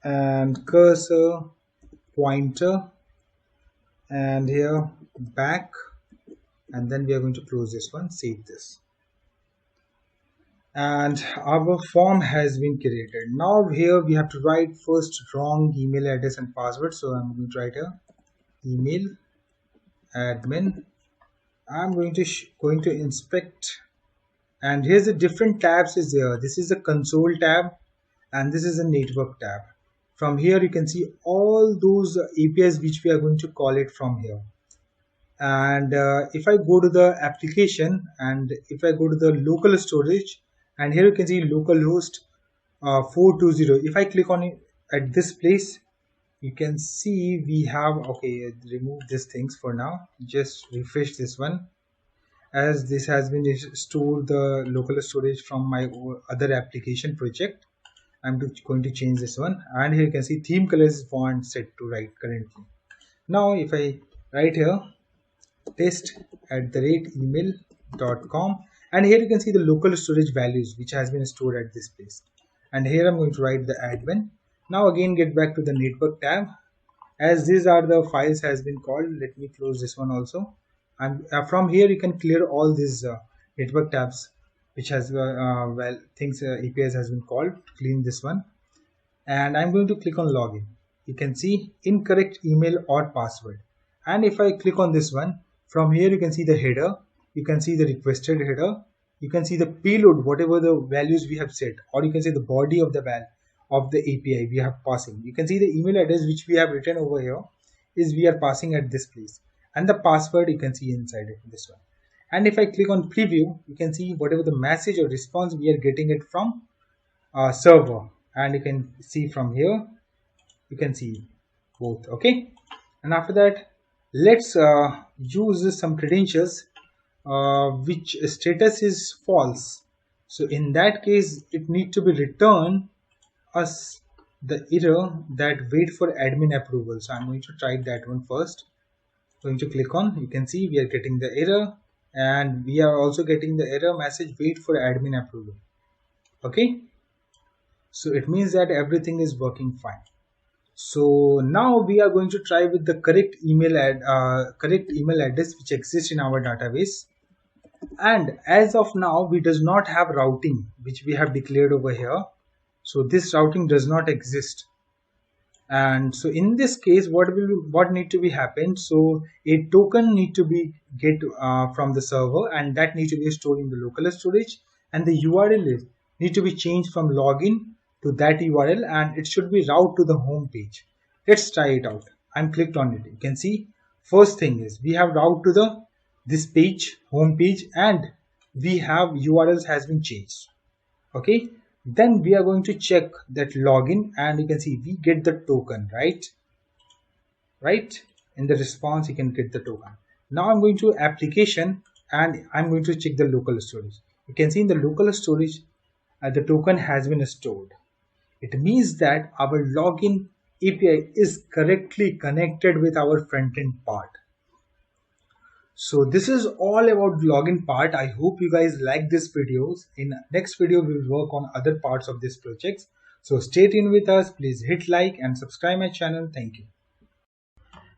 and cursor pointer, and here back, and then we are going to close this one, save this, and our form has been created. Now here we have to write first wrong email address and password, so I'm going to write here email admin. I'm going to inspect, and here's the different tabs is there. This is the console tab and this is the network tab. From here you can see all those APIs which we are going to call it from here. And if I go to the application and if I go to the local storage, and here you can see localhost 420. If I click on it at this place, you can see we have, okay, remove these things for now, just refresh this one, as this has been stored the local storage from my other application project. I'm going to change this one, and here you can see theme color is font set to right currently. Now if I write here test@email.com, and here you can see the local storage values which has been stored at this place, and here I'm going to write the admin. Now again get back to the network tab, as these are the files has been called. Let me close this one also, and from here you can clear all these network tabs which has APIs has been called. Clean this one, and I'm going to click on login. You can see incorrect email or password, and if I click on this one, from here you can see the header, you can see the requested header, you can see the payload, whatever the values we have set, or you can see the body of the of the API we have passing. You can see the email address which we have written over here is we are passing at this place, and the password you can see inside it, this one. And if I click on preview, you can see whatever the message or response we are getting it from server, and you can see from here, you can see both. Okay, and after that let's use some credentials which status is false. So in that case it need to be returned us the error that wait for admin approval. So I'm going to try that one first. Going to click on, you can see we are getting the error, and we are also getting the error message wait for admin approval. Okay, so it means that everything is working fine. So now we are going to try with the correct email address which exists in our database, and as of now we does not have routing which we have declared over here. So this routing does not exist, and so in this case what need to be happen, so a token need to be get from the server, and that need to be stored in the local storage, and the URL need to be changed from login to that URL, and it should be route to the home page. Let's try it out. I'm clicked on it. You can see first thing is we have route to the this page, home page, and we have URLs has been changed. Okay, then we are going to check that login, and you can see we get the token, right in the response you can get the token. Now I'm going to application, and I'm going to check the local storage. You can see in the local storage the token has been stored. It means that our login API is correctly connected with our front-end part. So this is all about login part. I hope you guys like this videos. In next video we will work on other parts of this project. So stay tuned with us. Please hit like and subscribe my channel. Thank you.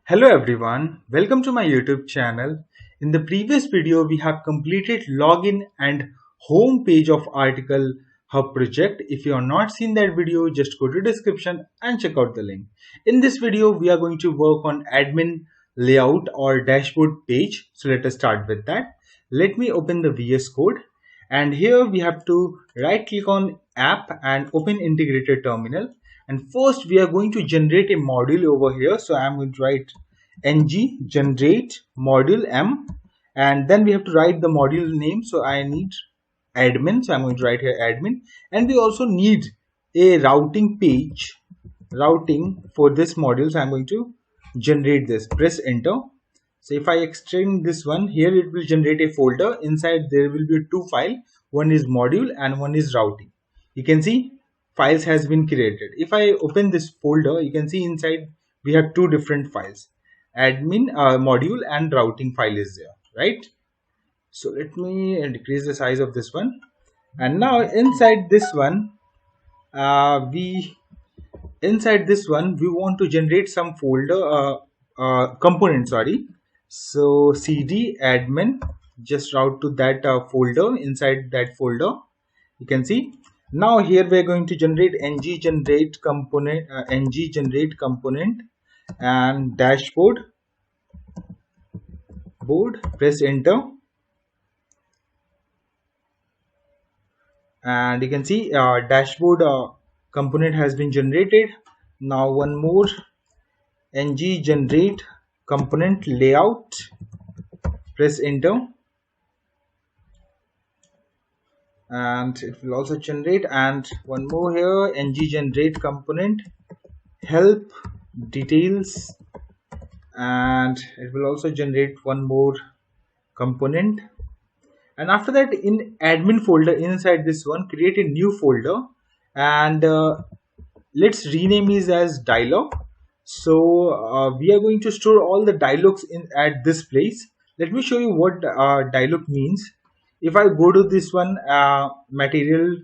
Hello everyone, welcome to my YouTube channel. In the previous video we have completed login and home page of Article Hub project. If you have not seen that video, just go to description and check out the link. In this video we are going to work on admin layout or dashboard page. So let us start with that. Let me open the VS Code, and here we have to right click on app and open integrated terminal, and first we are going to generate a module over here. So I'm going to write ng generate module m, and then we have to write the module name. So I need admin, so I'm going to write here admin, and we also need a routing page, routing for this module. So I'm going to generate this, press enter. So if I extend this one here, it will generate a folder. Inside there will be two files, one is module and one is routing. You can see files has been created. If I open this folder, you can see inside we have two different files, admin module and routing file is there, right? So let me decrease the size of this one, and now inside this one we want to generate some folder component, sorry. So cd admin, just route to that folder. Inside that folder you can see now here we are going to generate ng generate component and dashboard press enter, and you can see dashboard component has been generated. Now one more, ng generate component layout, press enter, and it will also generate. And one more here, ng generate component help details, and it will also generate one more component. And after that, in admin folder, inside this one, create a new folder, and let's rename it as dialog. So we are going to store all the dialogs in at this place. Let me show you what dialog means. If I go to this one material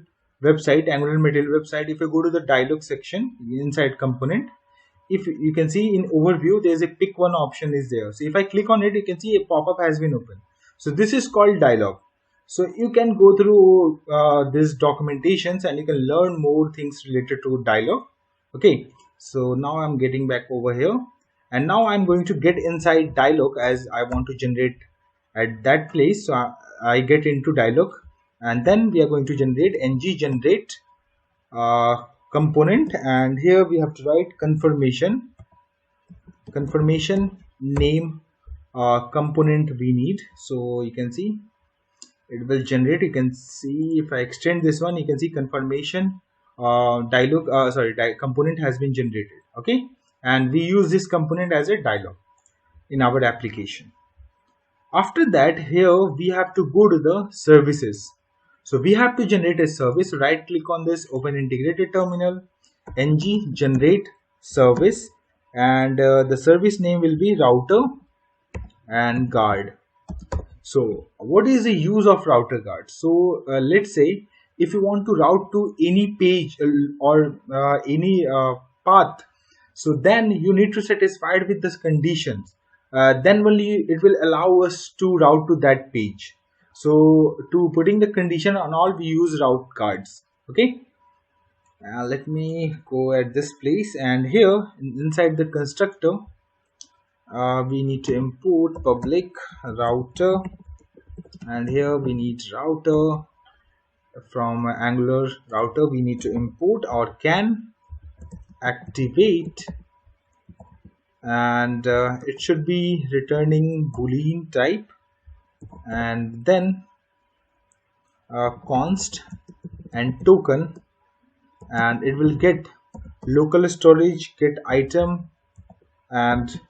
website, Angular material website, if I go to the dialog section inside component, if you can see in overview, there is a pick one option is there. So if I click on it, you can see a pop-up has been opened. So this is called dialog. So you can go through this documentations and you can learn more things related to dialog. Okay, so now I'm getting back over here, and now I'm going to get inside dialog as I want to generate at that place. So I get into dialog, and then we are going to generate ng generate component, and here we have to write confirmation name component we need. So you can see it will generate. You can see if I extend this one, you can see confirmation component has been generated. Okay, and we use this component as a dialog in our application. After that, here we have to go to the services. So we have to generate a service. Right click on this, open integrated terminal, ng generate service, and the service name will be router and guard. So what is the use of router guard? So let's say if you want to route to any page or any path, so then you need to satisfy with this conditions. Then only it will allow us to route to that page. So to putting the condition on all, we use route guards. Okay, let me go at this place, and here inside the constructor we need to import public router, and here we need router. From Angular router we need to import or can activate, and it should be returning boolean type, and then const and token, and it will get local storage, get item, and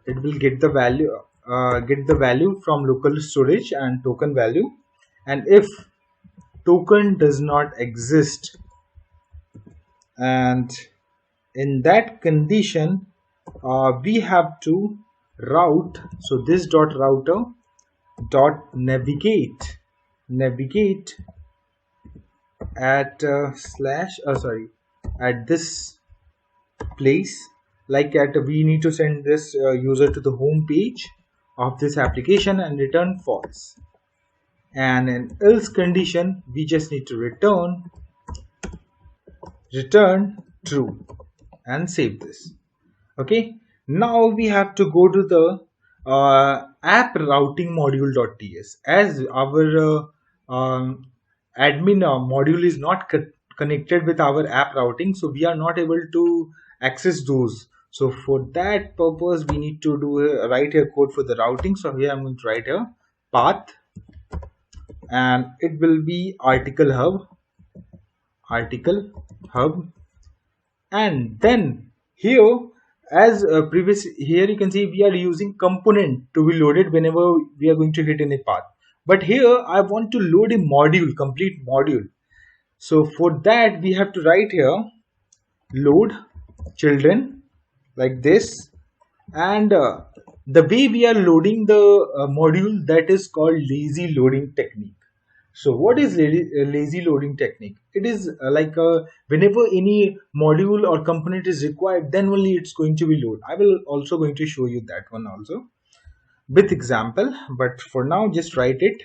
it will get the value from local storage and token value. And if token does not exist, and in that condition we have to route. So this dot router dot navigate at at this place, like at we need to send this user to the home page of this application and return false. And in else condition we just need to return true and save this. Okay, now we have to go to the app routing module.ts. As our admin module is not connected with our app routing, so we are not able to access those. So for that purpose we need to write a code for the routing. So here I'm going to write a path, and it will be article hub, and then here as previous, here you can see we are using component to be loaded whenever we are going to hit in a path. But here I want to load a module, complete module. So for that we have to write here load children like this, and the way we are loading the module, that is called lazy loading technique. So what is lazy loading technique? It is whenever any module or component is required, then only it's going to be loaded. I will also going to show you that one also with example, but for now just write it.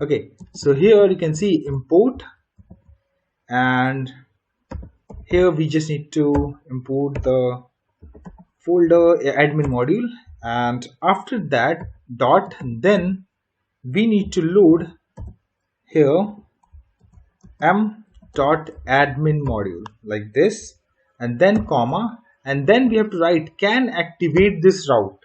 Okay, so here you can see import, and here we just need to import the folder admin module, and after that dot, then we need to load here m.admin module like this, and then comma, and then we have to write can activate this route.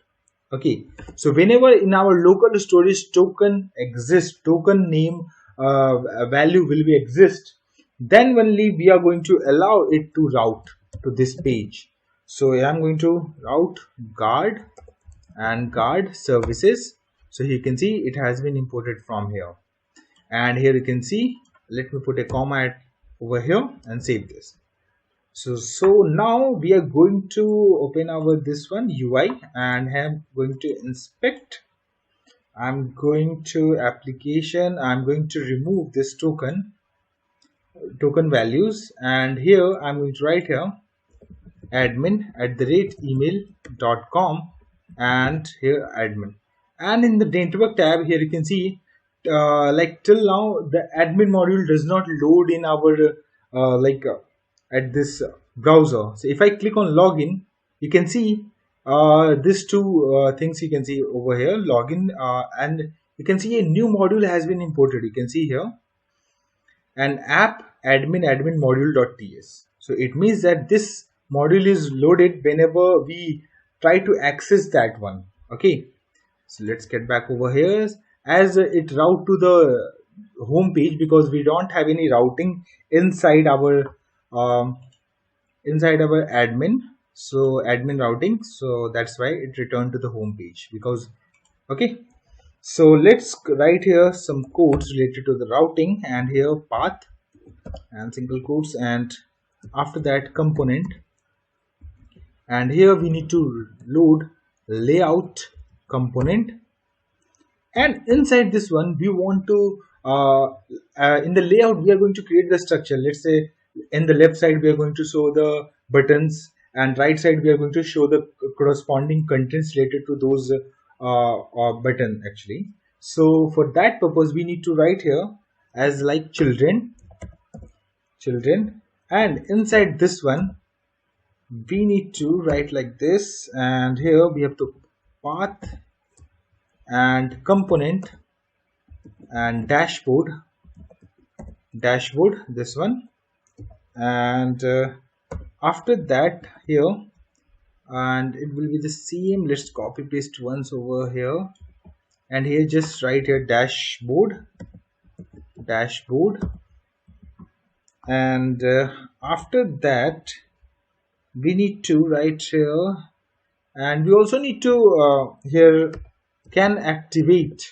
Okay, so whenever in our local storage token exists, token name value will be exist, then only we are going to allow it to route to this page. So I'm going to route guard and guard services. So you can see it has been imported from here, and here you can see, let me put a comma over here and save this. So now we are going to open our this one UI, and I'm going to inspect. I'm going to application. I'm going to remove this token values, and here I'm going to write here admin@email.com, and here admin, and in the network tab here you can see like till now the admin module does not load in our at this browser. So if I click on login, you can see these two things you can see over here, login, and you can see a new module has been imported. You can see here an app admin module.ts. So it means that this module is loaded whenever we try to access that one. Okay, so let's get back over here, as it route to the home page, because we don't have any routing inside our admin, so admin routing, so that's why it returned to the home page. Because okay, so let's write here some codes related to the routing, and here path and single quotes, and after that component, and here we need to load layout component, and inside this one we want to in the layout we are going to create the structure. Let's say in the left side we are going to show the buttons, and right side we are going to show the corresponding contents related to those button actually. So for that purpose we need to write here as like children, and inside this one we need to write like this, and here we have to path and component and dashboard, this one, and after that here, and it will be the same. Let's copy paste once over here, and here just write here dashboard, and after that we need to write here, and we also need to here can activate,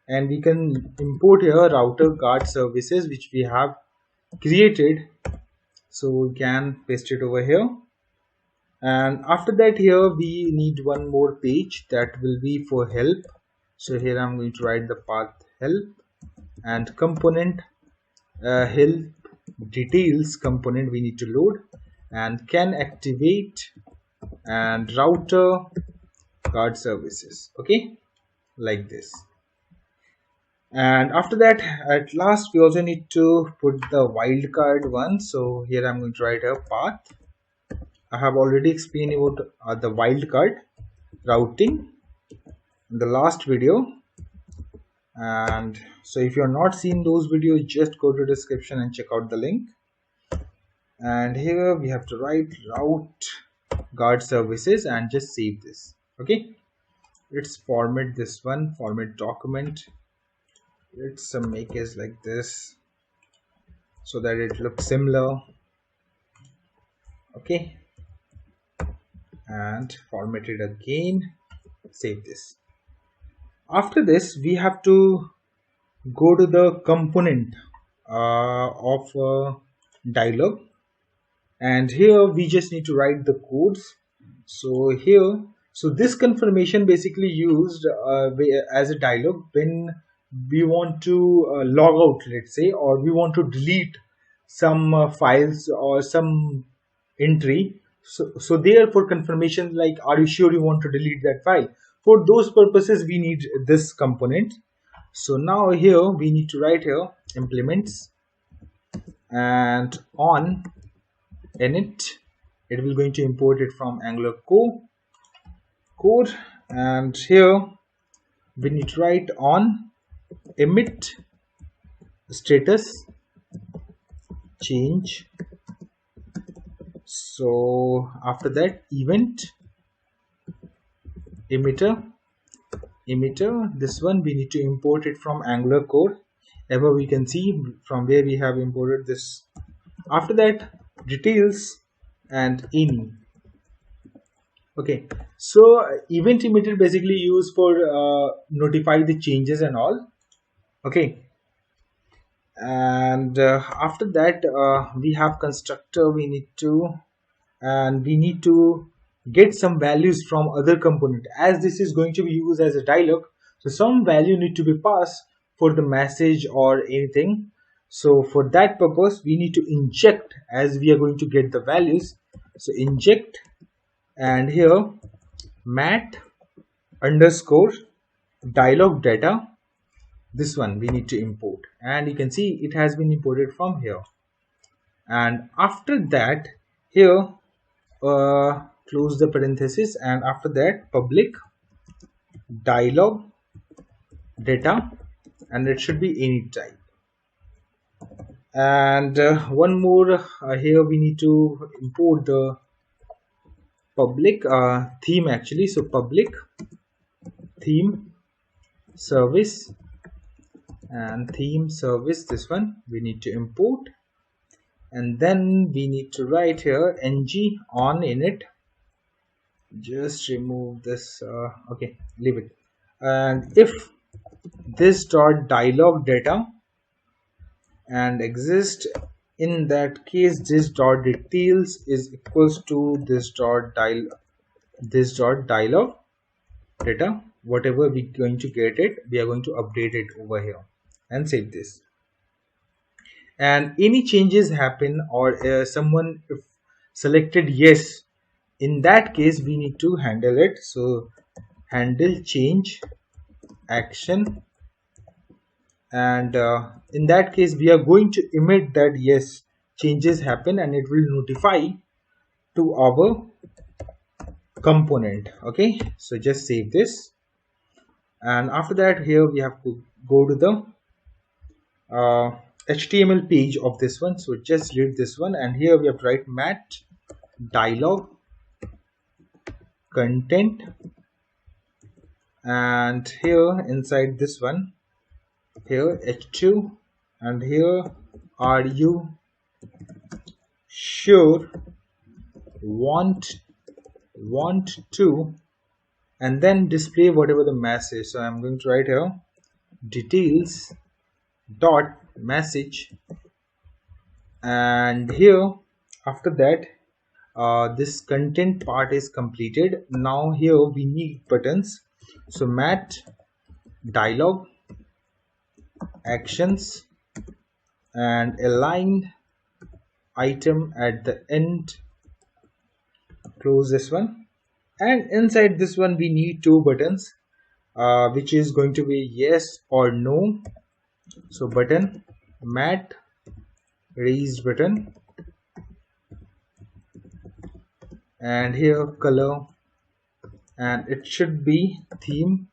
and we can import here router guard services which we have created, so we can paste it over here. And after that here we need one more page that will be for help. So here I'm going to write the path help, and component help details component we need to load, and can activate and router guard services. Okay, like this. And after that, at last we also need to put the wildcard one. So here I'm going to write a path. I have already explained about the wildcard routing in the last video, and so if you are not seen those videos, just go to the description and check out the link. And here we have to write route guard services and just save this. Okay, let's format this one, format document. Let's make it like this so that it looks similar. Okay, and format it again, save this. After this we have to go to the component of dialog, and here we just need to write the codes. So here, so this confirmation basically used as a dialog when we want to log out, let's say, or we want to delete some files or some entry. So there, for confirmation, like, are you sure you want to delete that file? For those purposes we need this component. So now here we need to write here implements, and on init it will going to import it from Angular code, and here we need to write on emit status change. So after that, event emitter, this one we need to import it from Angular code. Ever we can see from where we have imported this. After that, details and any. Okay, so event emitter basically used for notify the changes and all. Okay, and after that we have constructor. We need to get some values from other component, as this is going to be used as a dialog. So some value need to be passed for the message or anything. So for that purpose we need to inject, as we are going to get the values. So inject, and here mat underscore dialog data, this one we need to import, and you can see it has been imported from here. And after that, here close the parenthesis, and after that public dialog data, and it should be any type. And one more, here we need to import the public theme actually. So public theme service, and theme service, this one we need to import. And then we need to write here ng on init. Just remove this, okay, leave it. And if this dot dialog data and exist, in that case this dot details is equals to this dot dialog data. Whatever we're going to get it, we are going to update it over here and save this. And any changes happen, or someone if selected yes, in that case we need to handle it. So handle change action, and in that case we are going to emit that yes, changes happen, and it will notify to our component. Okay, so just save this. And after that, here we have to go to the HTML page of this one. So just leave this one, and here we have to write mat dialog content, and here inside this one, here h2, and here are you sure want to, and then display whatever the message. So I'm going to write here details dot message, and here after that this content part is completed. Now here we need buttons. So mat dialog actions, and align item at the end, close this one. And inside this one we need two buttons, which is going to be yes or no. So button mat raised button, and here color, and it should be theme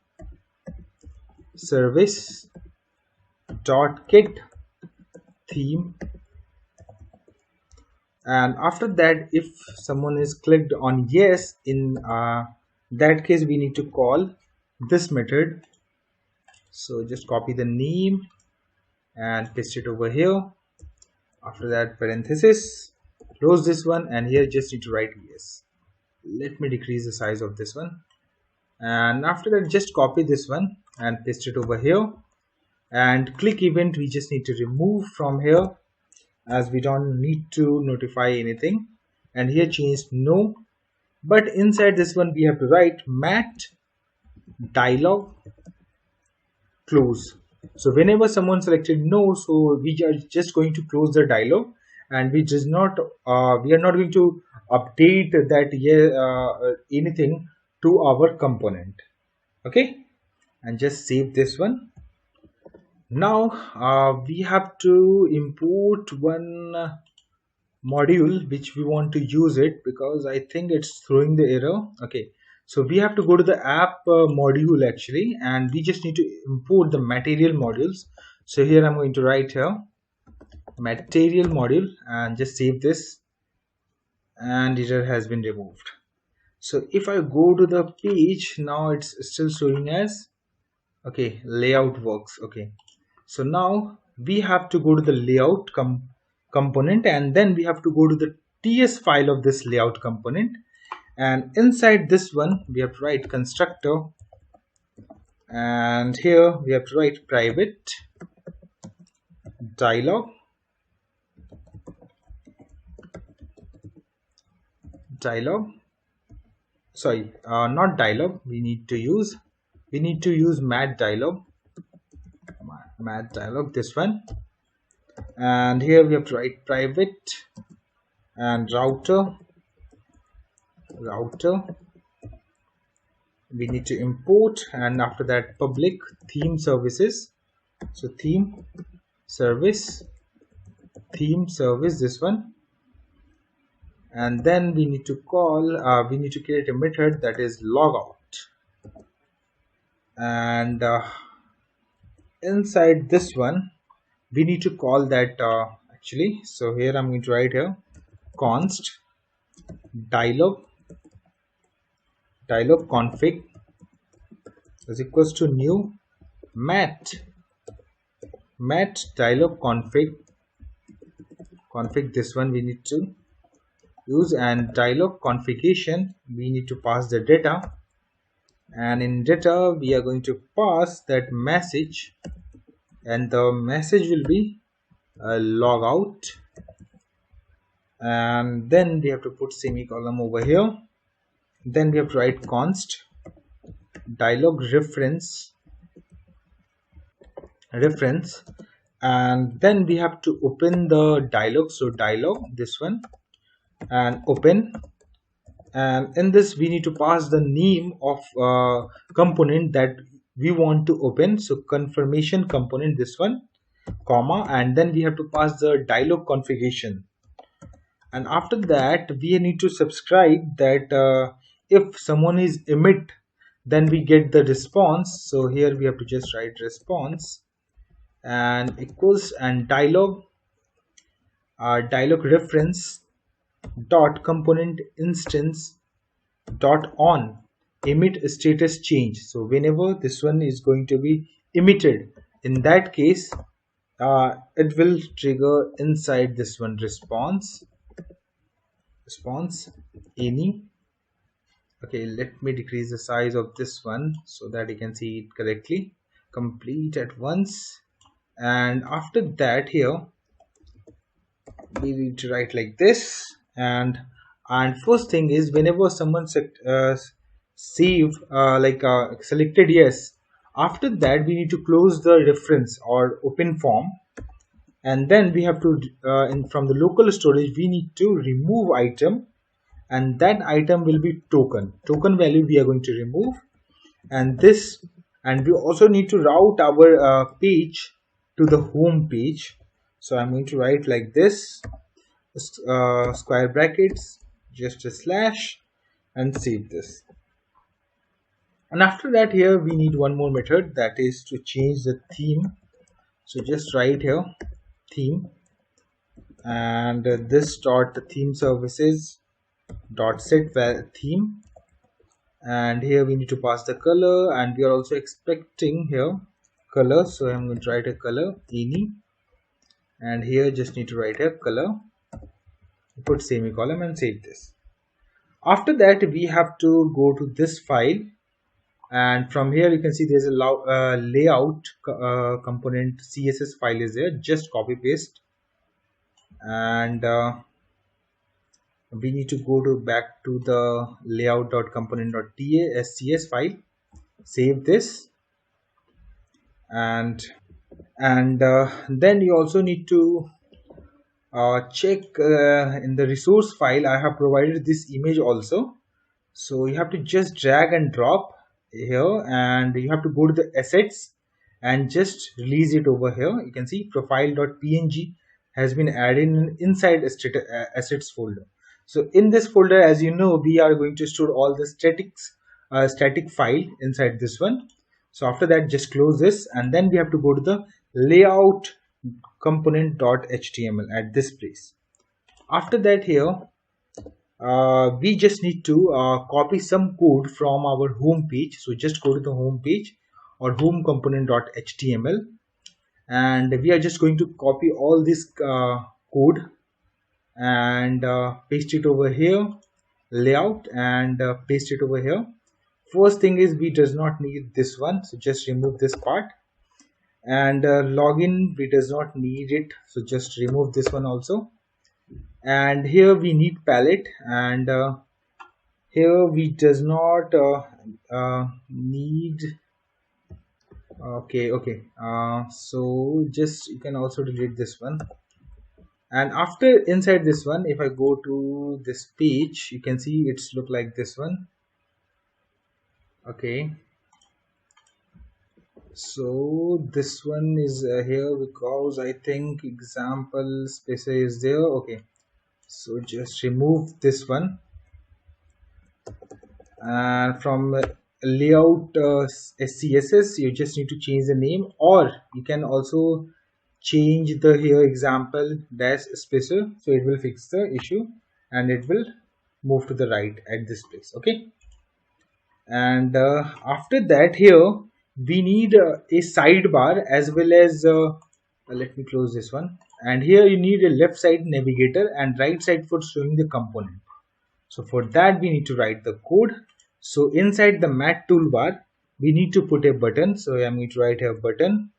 service dot kit theme. And after that, if someone is clicked on yes, in that case we need to call this method. So just copy the name and paste it over here. After that, parenthesis, close this one, and here just need to write yes. Let me decrease the size of this one. And after that, just copy this one and paste it over here. and click event we just need to remove from here, as we don't need to notify anything. And here change no, but inside this one we have to write mat dialog close. So whenever someone selected no, so we are just going to close the dialog, and we are not going to update that anything to our component. Okay, and just save this one. Now we have to import one module which we want to use it, because I think it's throwing the error. Okay, so we have to go to the app module actually, and we just need to import the material modules. So here I'm going to write here material module and just save this, and error has been removed. So if I go to the page, now it's still showing as okay, layout works. Okay, so now we have to go to the layout component, and then we have to go to the TS file of this layout component, and inside this one we have to write constructor, and here we have to write private dialog sorry, not dialog, we need to use mat dialog, this one. And here we have to write private and router we need to import, and after that public theme services, so theme service this one. And then we need to create a method that is logout, and inside this one we need to call that actually, so here I'm going to write here const dialog config is equals to new mat dialog config, this one we need to use, and dialog configuration we need to pass the data, and in data we are going to pass that message, and the message will be logout, and then we have to put semicolon over here. Then we have to write const dialog reference, and then we have to open the dialog, so dialog this one, and open, and in this we need to pass the name of component that we want to open, so confirmation component this one, comma, and then we have to pass the dialog configuration. And after that we need to subscribe that if someone is emit, then we get the response. So here we have to just write response and equals, and dialog reference dot component instance dot on emit status change. So whenever this one is going to be emitted, in that case it will trigger inside this one response any. Okay, let me decrease the size of this one so that you can see it correctly. Complete at once, and after that here we need to write like this, and first thing is whenever someone selected yes, after that we need to close the reference or open form, and then we have to from the local storage we need to remove item, and that item will be token value we are going to remove, and we also need to route our page to the home page. So I'm going to write like this, square brackets, just a slash, and save this. And after that here we need one more method, that is to change the theme. So just write here theme, and this dot theme services dot set theme, and here we need to pass the color, and we are also expecting here color, so I'm going to write a color any, and here just need to write a color, put semicolon, and save this. After that we have to go to this file and from here you can see there's a layout component CSS file is there. Just copy paste, and we need to go to back to the layout.component.ta SCSS file. Save this, and then you also need to check in the resource file. I have provided this image also, so you have to just drag and drop here, and you have to go to the assets and just release it over here. You can see profile.png has been added inside assets folder. So in this folder, as you know, we are going to store all the static file inside this one. So after that, just close this, and then we have to go to the layout component.html at this place. After that, here we just need to copy some code from our home page. So just go to the home page or home component.html, and we are just going to copy all this code and paste it over here, layout, and paste it over here. First thing is we does not need this one, so just remove this part. And login, we does not need it, so just remove this one also. And here we need palette, and here we does not need. Okay, so just you can also delete this one. And after inside this one, if I go to this page, you can see it's look like this one. Okay, so this one is here because I think example space is there. Okay, so just remove this one, and from layout SCSS you just need to change the name, or you can also change the here example dash spacer, so it will fix the issue and it will move to the right at this place. Okay, and after that, here we need a sidebar as well as let me close this one, and here you need a left side navigator and right side for showing the component. So for that we need to write the code. So inside the mat toolbar we need to put a button, so I'm going to write here button,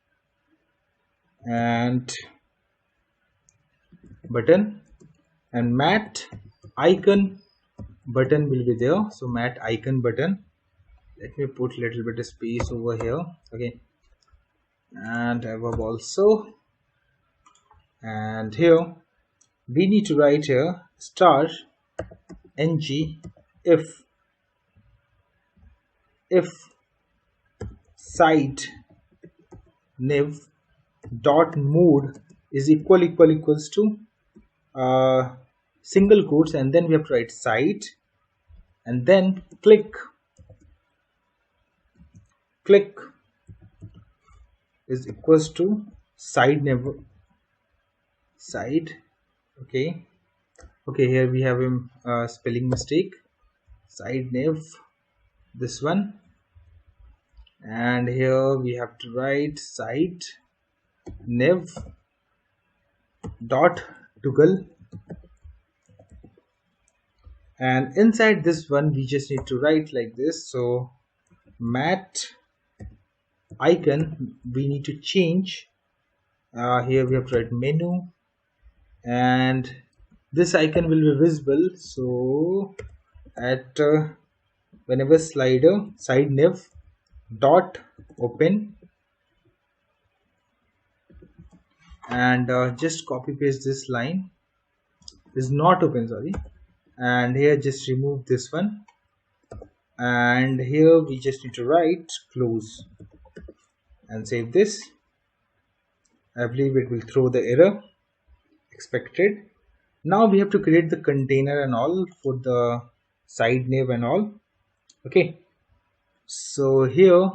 and mat icon button will be there. So mat icon button, let me put little bit of space over here. Okay, and above also, and here we need to write here star ng if site nav dot mode is equals to single quotes, and then we have to write site, and then click is equals to side nav side. Okay, here we have a spelling mistake, side nav this one, and here we have to write site nav dot toggle, and inside this one we just need to write like this. So mat icon we need to change, here we have to write menu, and this icon will be visible, so at whenever slider side nav dot open, and just copy paste this line, is not open, sorry, and here just remove this one, and here we just need to write close and save this. I believe it will throw the error expected. Now we have to create the container and all for the side nav and all. Okay, so here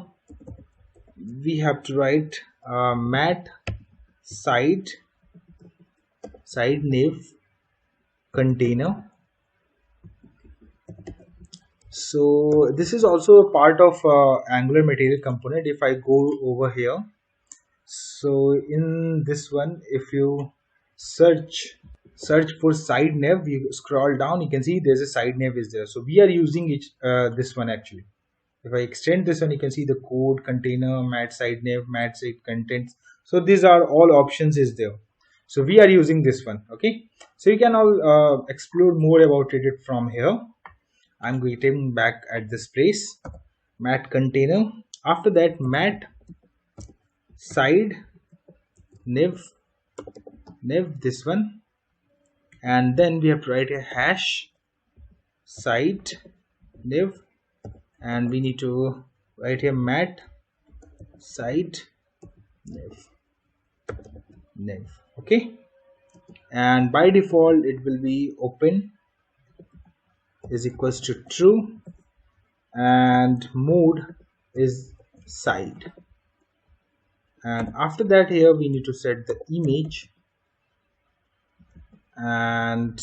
we have to write mat side nav container. So this is also a part of Angular material component. If I go over here, so in this one, if you search for side nav, you scroll down, you can see there's a side nav is there. So we are using it this one actually. If I extend this one, you can see the code, container, mat side nav, mat side contents. So these are all options is there. So we are using this one. Okay, so you can all explore more about it from here. I'm getting back at this place, mat container. After that, mat side nav this one, and then we have to write a hash site nav, and we need to write a mat site nav. Okay, and by default it will be open is equals to true, and mode is side. And after that, here we need to set the image, and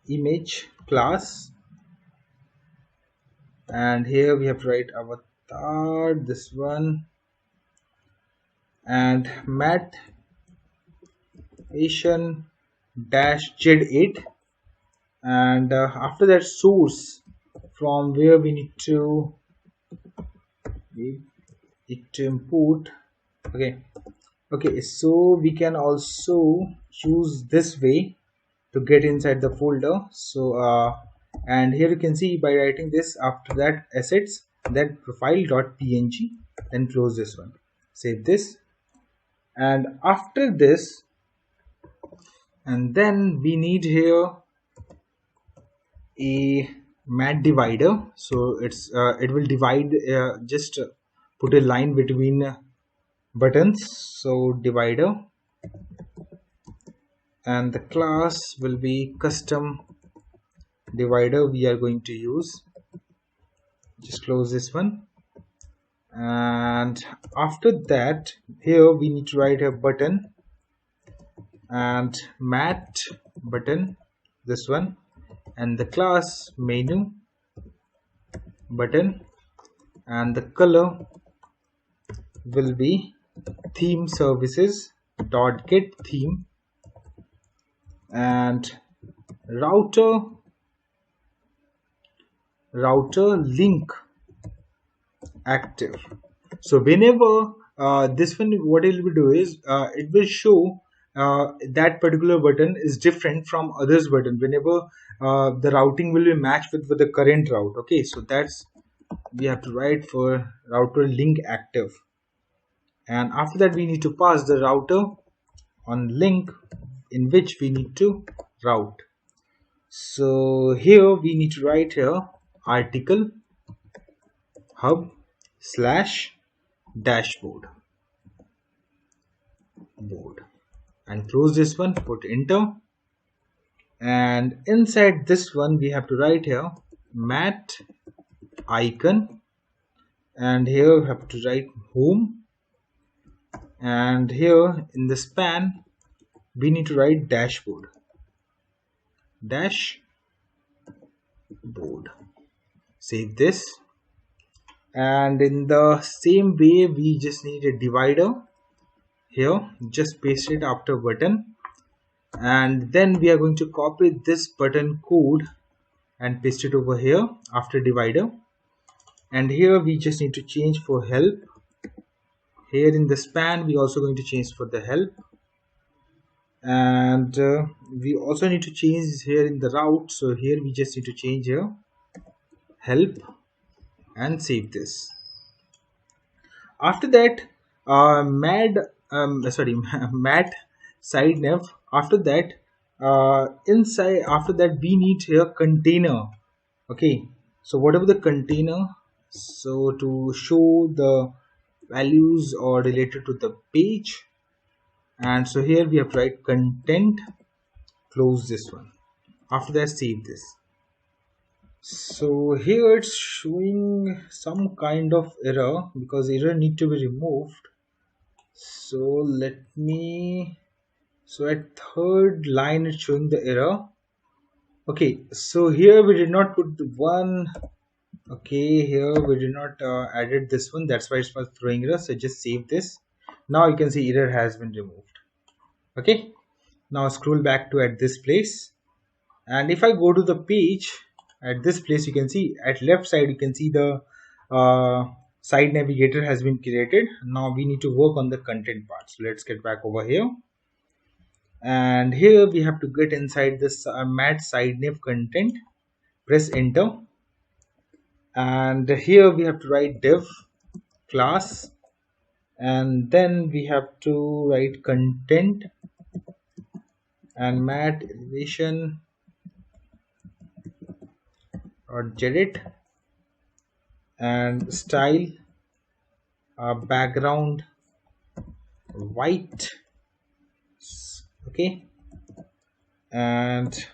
image class, and here we have to write avatar this one, and mat Asian dash Z8, and after that, source from where we need to import. Okay, so we can also choose this way to get inside the folder. So and here you can see by writing this, after that assets, that profile.png, then close this one, save this, and after this, and then we need here a mat divider. So it will divide, just put a line between buttons, so divider, and the class will be custom divider we are going to use. Just close this one, and after that, here we need to write a button, and mat button this one, and the class menu button, and the color will be theme services dot get theme, and router link active. So whenever this one, what it will do is it will show that particular button is different from others button whenever the routing will be matched with the current route. Okay, so that's we have to write for router link active, and after that we need to pass the router on link in which we need to route. So here we need to write here article hub slash dashboard and close this one, put enter, and inside this one we have to write here mat icon, and here we have to write home, and here in the span we need to write dashboard. Save this, and in the same way we just need a divider here, just paste it after button, and then we are going to copy this button code and paste it over here after divider, and here we just need to change for help. Here in the span we also going to change for the help, and we also need to change here in the route. So here we just need to change here help and save this. After that, mat side nav. After that, inside after that we need here container. Okay, so whatever the container, so to show the values or related to the page, and so here we have to write content, close this one, after that save this. So here it's showing some kind of error because error need to be removed. So let me, so at third line it's showing the error. Okay, so here we did not put the one. Okay, here we did not added this one, that's why it's not throwing error. So just save this. Now you can see error has been removed. Okay, now scroll back to at this place, and if I go to the page at this place, you can see at left side you can see the side navigator has been created. Now we need to work on the content part. So let's get back over here. And here we have to get inside this mat side nav content. Press enter. And here we have to write div class. And then we have to write content and mat elevation or edit and style background white. Okay, and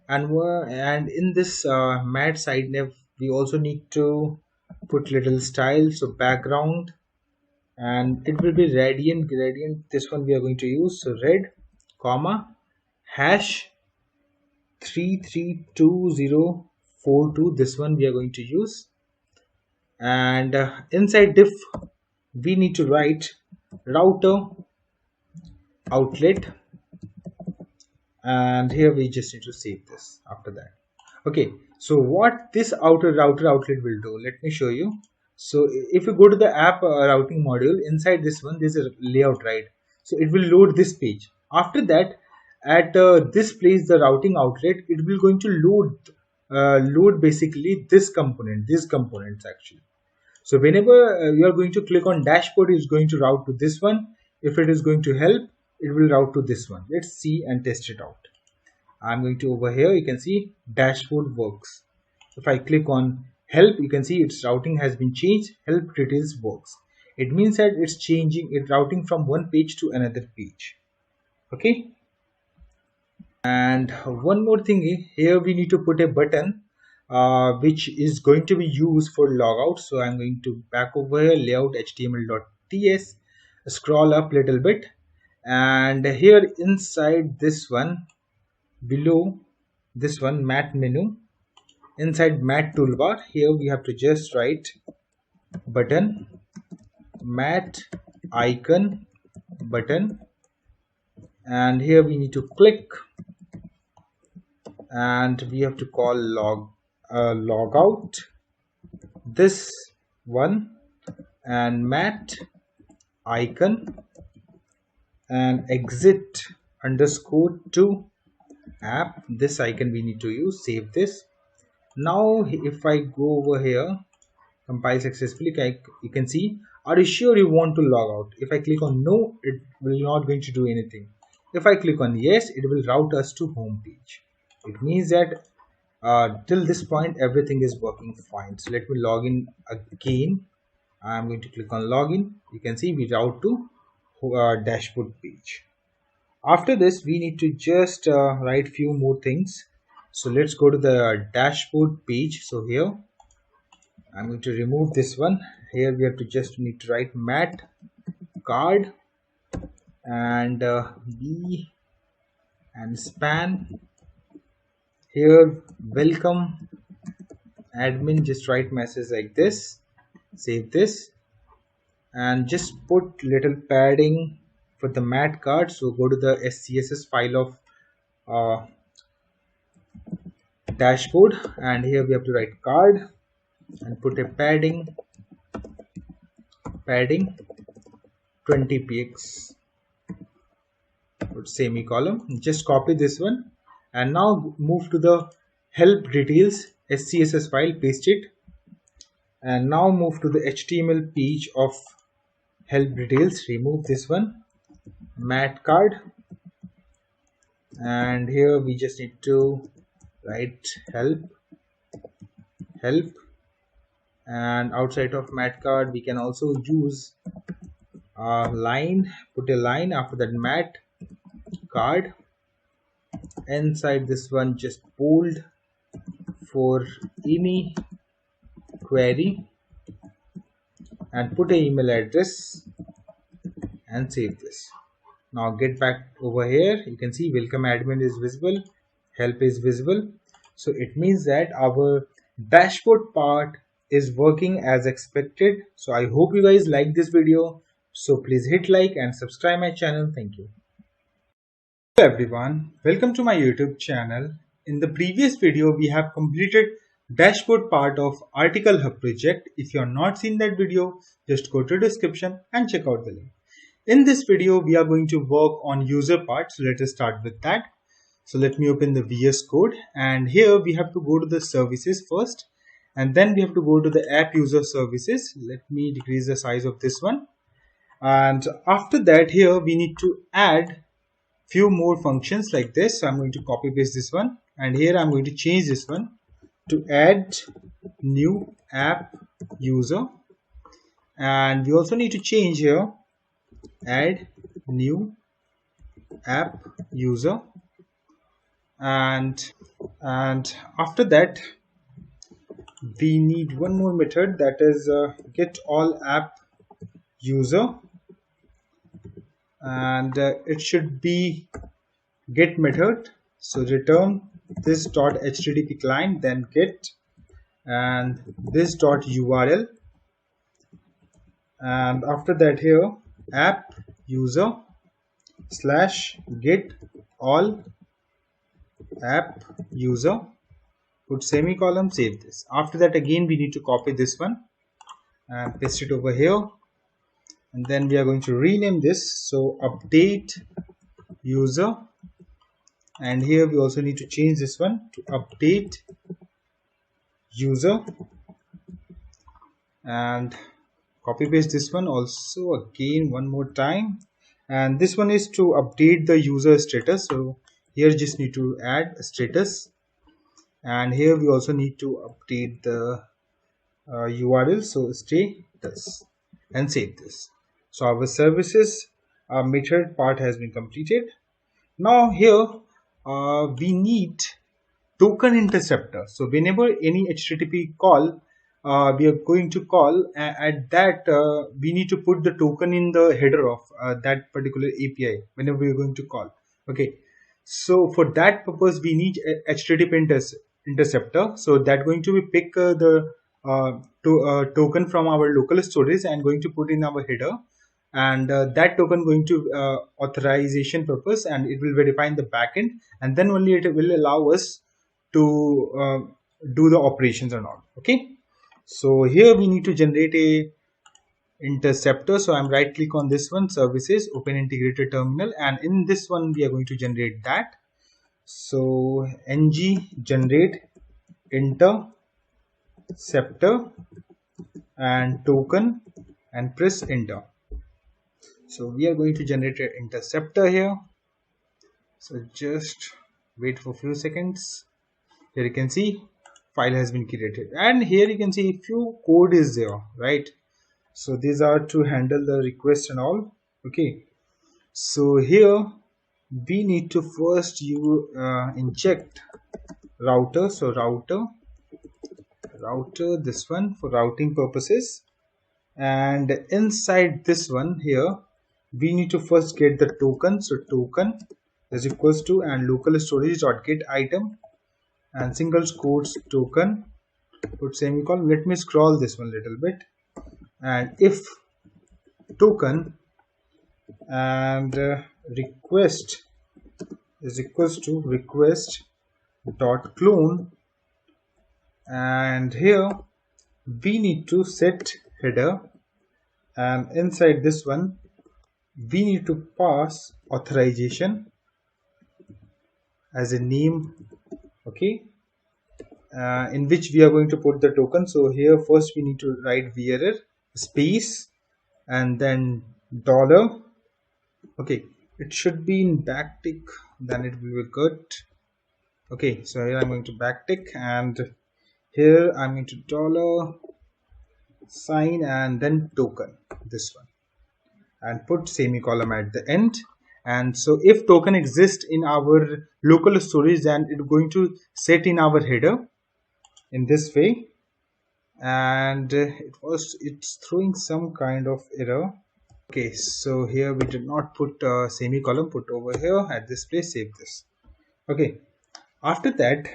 in this mat side nav we also need to put little style, so background, and it will be gradient. This one we are going to use, so red comma hash 332042, this one we are going to use. And inside diff we need to write router outlet, and here we just need to save this after that. Okay, so what this router outlet will do, let me show you. So if you go to the app routing module, inside this one there's a layout, right? So it will load this page. After that, at this place, the routing outlet, it will going to load basically these components actually. So whenever you are going to click on dashboard, it's going to route to this one. If it is going to help, it will route to this one. Let's see and test it out. I'm going to over here, you can see dashboard works. If I click on help, you can see its routing has been changed. Help details works. It means that it's routing from one page to another page. Okay. And one more thing, here we need to put a button which is going to be used for logout. So I'm going to back over here, layout html.ts, scroll up a little bit, and here inside this one, below this one, mat menu, inside mat toolbar, here we have to just write button, mat icon button, and here we need to click, and we have to call logout this one, and mat icon and exit underscore to app, this icon we need to use. Save this. Now if I go over here, compile successfully, you can see, are you sure you want to log out? If I click on no, it will not going to do anything. If I click on yes, it will route us to home page. It means that till this point everything is working fine. So let me log in again. I'm going to click on login. You can see we route to dashboard page. After this we need to just write few more things. So let's go to the dashboard page. So here I'm going to remove this one. Here we have to just need to write mat card and b and span. Here welcome admin, just write message like this. Save this and just put little padding for the mat card. So go to the SCSS file of dashboard, and here we have to write card and put a padding 20px, put semicolon. Just copy this one and now move to the help details SCSS file, paste it, and now move to the HTML page of help details. Remove this one, mat card, and here we just need to write help, and outside of mat card we can also use a line, put a line after that mat card. Inside this one just bold for any query and put an email address and save this. Now get back over here, you can see welcome admin is visible, help is visible. So it means that our dashboard part is working as expected. So I hope you guys like this video. So please hit like and subscribe my channel. Thank you. Hello everyone, welcome to my YouTube channel. In the previous video we have completed dashboard part of Article Hub project. If you have not seen that video, just go to description and check out the link. In this video, we are going to work on user part. So let us start with that. So let me open the VS Code, and here we have to go to the services first, and then we have to go to the app user services. Let me decrease the size of this one. And after that, here we need to add few more functions like this. So I'm going to copy paste this one, and here I'm going to change this one to add new app user, and we also need to change here add new app user, and after that we need one more method, that is get all app user, and it should be get method. So return this dot http client, then get, and this dot url, and after that here app user slash get all app user, put semicolon, save this. After that again we need to copy this one and paste it over here, and then we are going to rename this, so update user, and here we also need to change this one to update user, and copy paste this one also again one more time, and this one is to update the user status. So here just need to add status, and here we also need to update the URL, so status, and save this. So our services method part has been completed. Now here we need token interceptor. So whenever any HTTP call we are going to call, at that we need to put the token in the header of that particular API whenever we are going to call. Okay, so for that purpose we need a HTTP interceptor. So that going to be pick the token from our local storage and going to put in our header, and that token going to authorization purpose, and it will verify in the backend, and then only it will allow us to do the operations or not. Okay, so here we need to generate a interceptor. So I'm right click on this one, services, open integrated terminal, and in this one we are going to generate that. So ng generate interceptor and token, and press enter. So we are going to generate an interceptor here. So just wait for a few seconds. Here you can see file has been created, and here you can see a few code is there, right? So these are to handle the request and all. Okay, so here we need to first inject router. So router this one for routing purposes, and inside this one here we need to first get the token. So token is equals to and local storage dot get item and single quotes token, put semicolon. Let me scroll this one a little bit, and if token and request is equals to request dot clone, and here we need to set header, and inside this one we need to pass authorization as a name. Okay, in which we are going to put the token. So here first we need to write varchar space and then dollar. Okay, it should be in backtick, then it will be good. Okay, so here I'm going to backtick, and here I'm going to dollar sign and then token, this one, and put semicolon at the end. And so if token exists in our local storage, then it's going to set in our header in this way, and it's throwing some kind of error. Okay, so here we did not put a semicolon, put over here at this place, save this. Okay, after that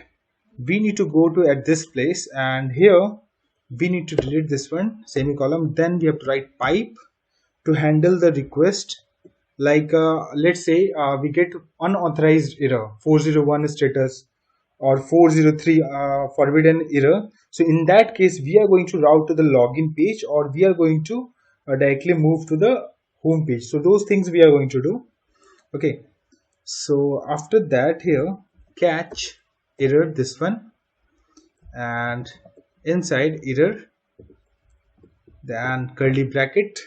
we need to go to at this place, and here we need to delete this one, semicolon. Then we have to write pipe to handle the request. Like let's say we get unauthorized error 401 status, or 403 forbidden error. So in that case, we are going to route to the login page, or we are going to directly move to the home page. So those things we are going to do. Okay, so after that, here catch error, this one, and inside error, then curly bracket,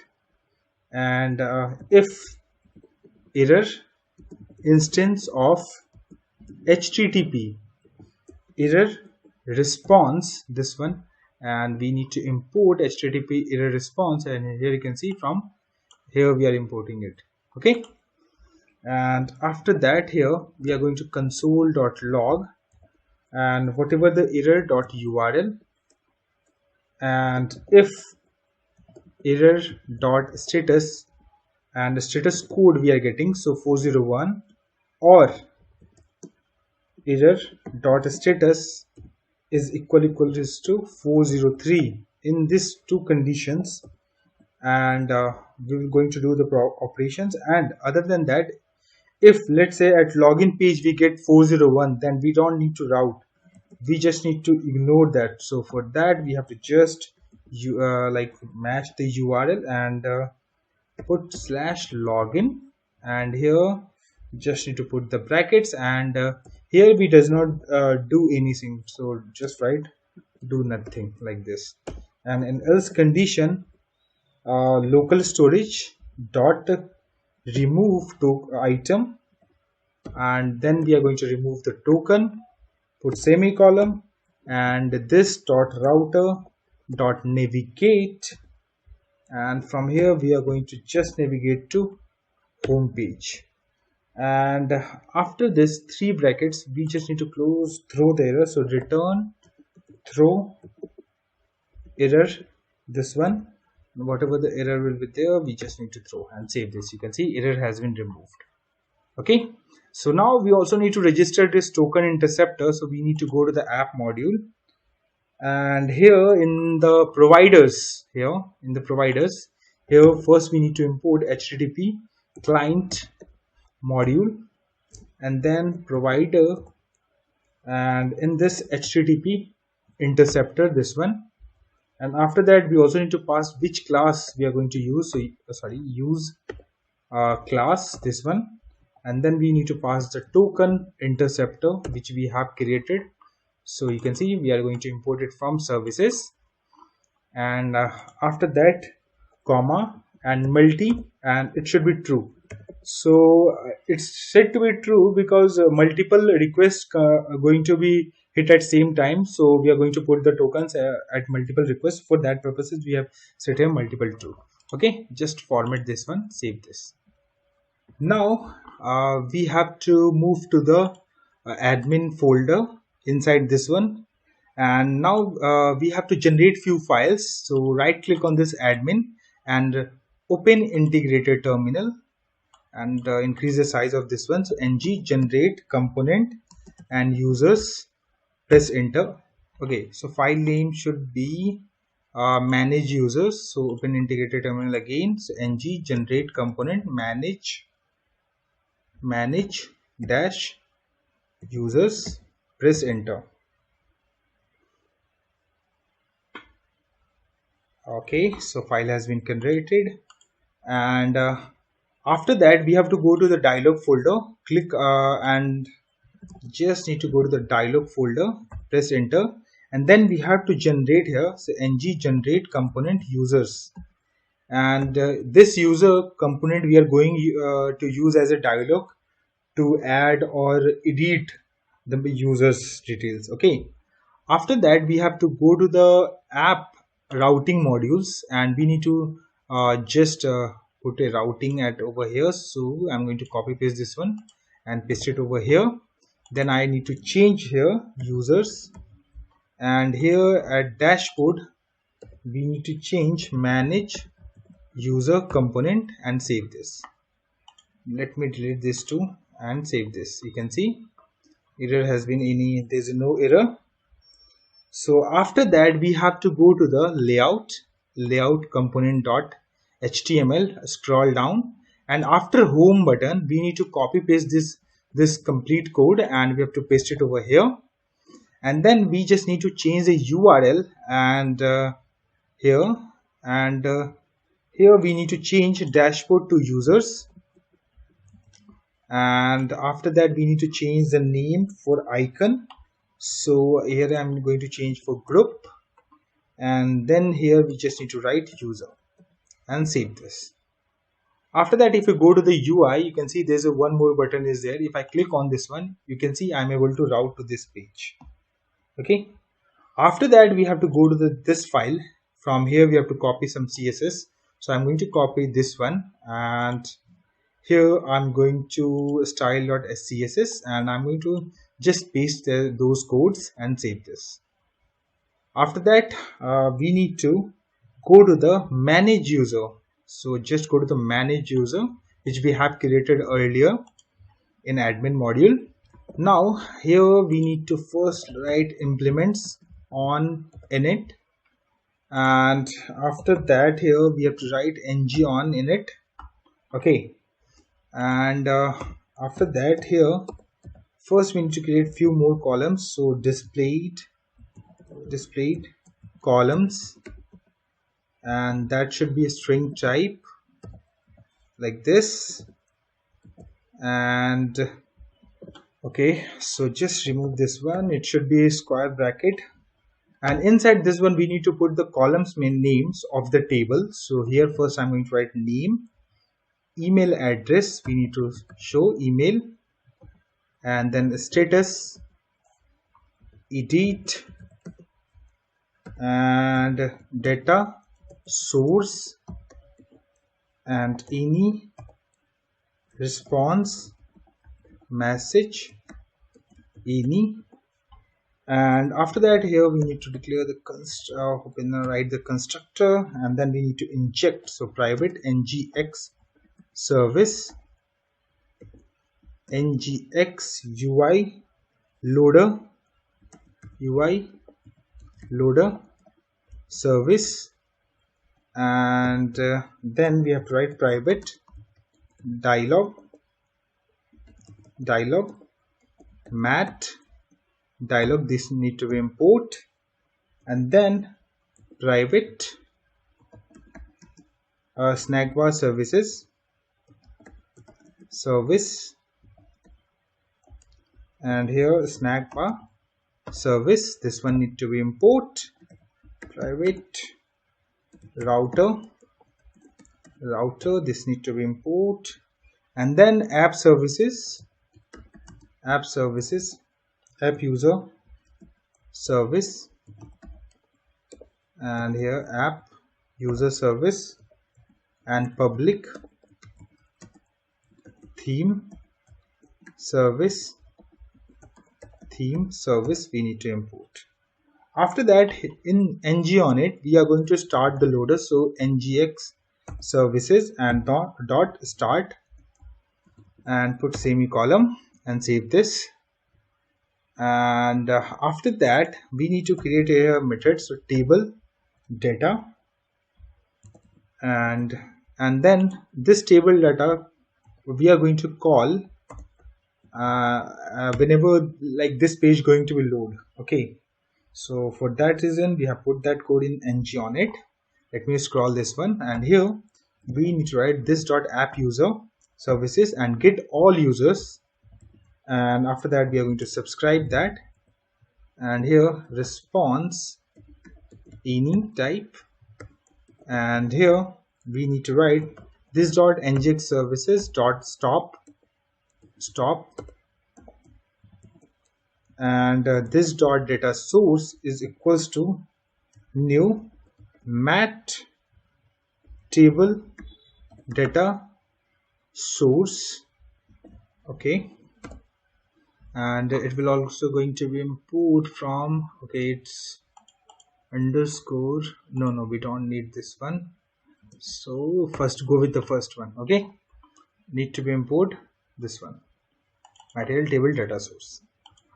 and if error instance of HTTP error response, this one, and we need to import HTTP error response, and here you can see from here we are importing it. Okay, and after that, here we are going to console.log and whatever the error.url, and if error.status and the status code we are getting, so 401, or error.status is equal to 403 in these two conditions, and we will going to do the operations. And other than that, if let's say at login page we get 401, then we don't need to route, we just need to ignore that. So for that, we have to just like match the URL and put /login, and here just need to put the brackets, and here we does not do anything, so just write do nothing like this. And in else condition, local storage dot remove to item, and then we are going to remove the token, put semicolon, and this dot router dot navigate, and from here we are going to just navigate to home page. And after this 3 brackets, we just need to close throw the error, so return throw error, this one, whatever the error will be there, we just need to throw and save this. You can see error has been removed. Okay, so now we also need to register this token interceptor, so we need to go to the app module, and here in the providers, here first we need to import HTTP client module, and then provider, and in this HTTP interceptor, this one, and after that we also need to pass which class we are going to use, so use class, this one, and then we need to pass the token interceptor which we have created. So you can see we are going to import it from services, and after that comma and multi, and it should be true. So it's said to be true because multiple requests are going to be hit at same time, so we are going to put the tokens at multiple requests. For that purposes we have set here multiple true. Okay, just format this one, save this. Now we have to move to the admin folder inside this one, and now we have to generate few files. So right click on this admin and open integrated terminal, and increase the size of this one, so ng generate component and users, press enter. Okay, so file name should be manage users, so open integrated terminal again, so ng generate component manage dash users, press enter. Okay, so file has been generated, and after that we have to go to the dialog folder, click and just need to go to the dialog folder, press enter, and then we have to generate here, so ng generate component users, and this user component we are going to use as a dialog to add or edit the users details. Okay, after that we have to go to the app routing modules, and we need to just put a routing at over here. So I'm going to copy paste this one and paste it over here. Then I need to change here users, and here at dashboard we need to change manage user component and save this. Let me delete this too and save this. You can see error has been there's no error. So after that we have to go to the layout component dot HTML, scroll down, and after home button we need to copy paste this complete code, and we have to paste it over here. and then we just need to change the URL, and here and here we need to change dashboard to users, and after that we need to change the name for icon. So here I'm going to change for group, and then here we just need to write user and save this. After that, if you go to the UI, you can see there's a one more button is there. If I click on this one, you can see I'm able to route to this page. Okay. After that, we have to go to this file. From here we have to copy some CSS. So I'm going to copy this one, and here I'm going to style.scss, and I'm going to just paste those codes and save this. After that, we need to go to the manage user. So just go to the manage user, which we have created earlier in admin module. Now here we need to first write implements on init, and after that here we have to write ng on init. Okay, and after that here first we need to create few more columns. So displayed columns, and that should be a string type like this. And okay, so just remove this one. It should be a square bracket, and inside this one we need to put the columns main names of the table. So here first I'm going to write name, email address, we need to show email, and then status, edit, and data source, and any response message any. And after that here we need to declare the write the constructor, and then we need to inject. So private ngx service, ngx UI loader service, and then we have to write private dialog mat dialog. This need to be import, and then private snack bar services service, and here snack bar service, this one need to be import. Private router, this need to be import, and then app services, app user service, and here app user service, and public theme service we need to import. After that, in ng on it we are going to start the loader. So ngx services and dot start, and put semicolon and save this. And after that we need to create a method, so table data, and then this table data we are going to call whenever like this page going to be load. Okay, so for that reason we have put that code in ng on it. Let me scroll this one, and here we need to write this dot app user services and get all users, and after that we are going to subscribe that, and here response any type, and here we need to write this dot ngx services dot stop, and this dot data source is equals to new mat table data source. Okay, and it will also going to be import from, okay, it's underscore, no, we don't need this one. So first go with the first one. Okay, need to be import this one, material table data source.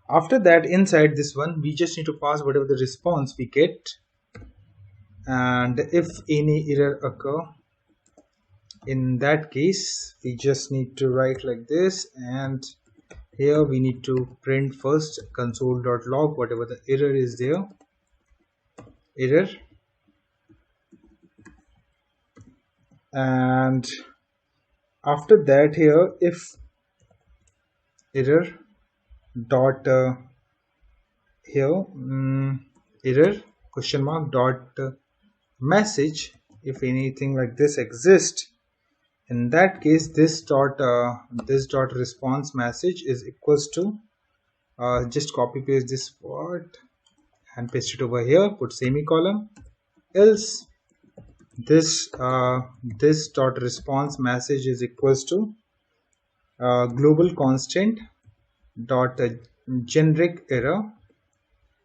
After that, inside this one we just need to pass whatever the response we get, and if any error occur, in that case we just need to write like this, and here we need to print first console.log whatever the error is there, error, and after that here if error dot here error question mark dot message, if anything like this exists, in that case this dot response message is equals to just copy paste this part and paste it over here, put semicolon, else this this dot response message is equals to global constant dot generic error,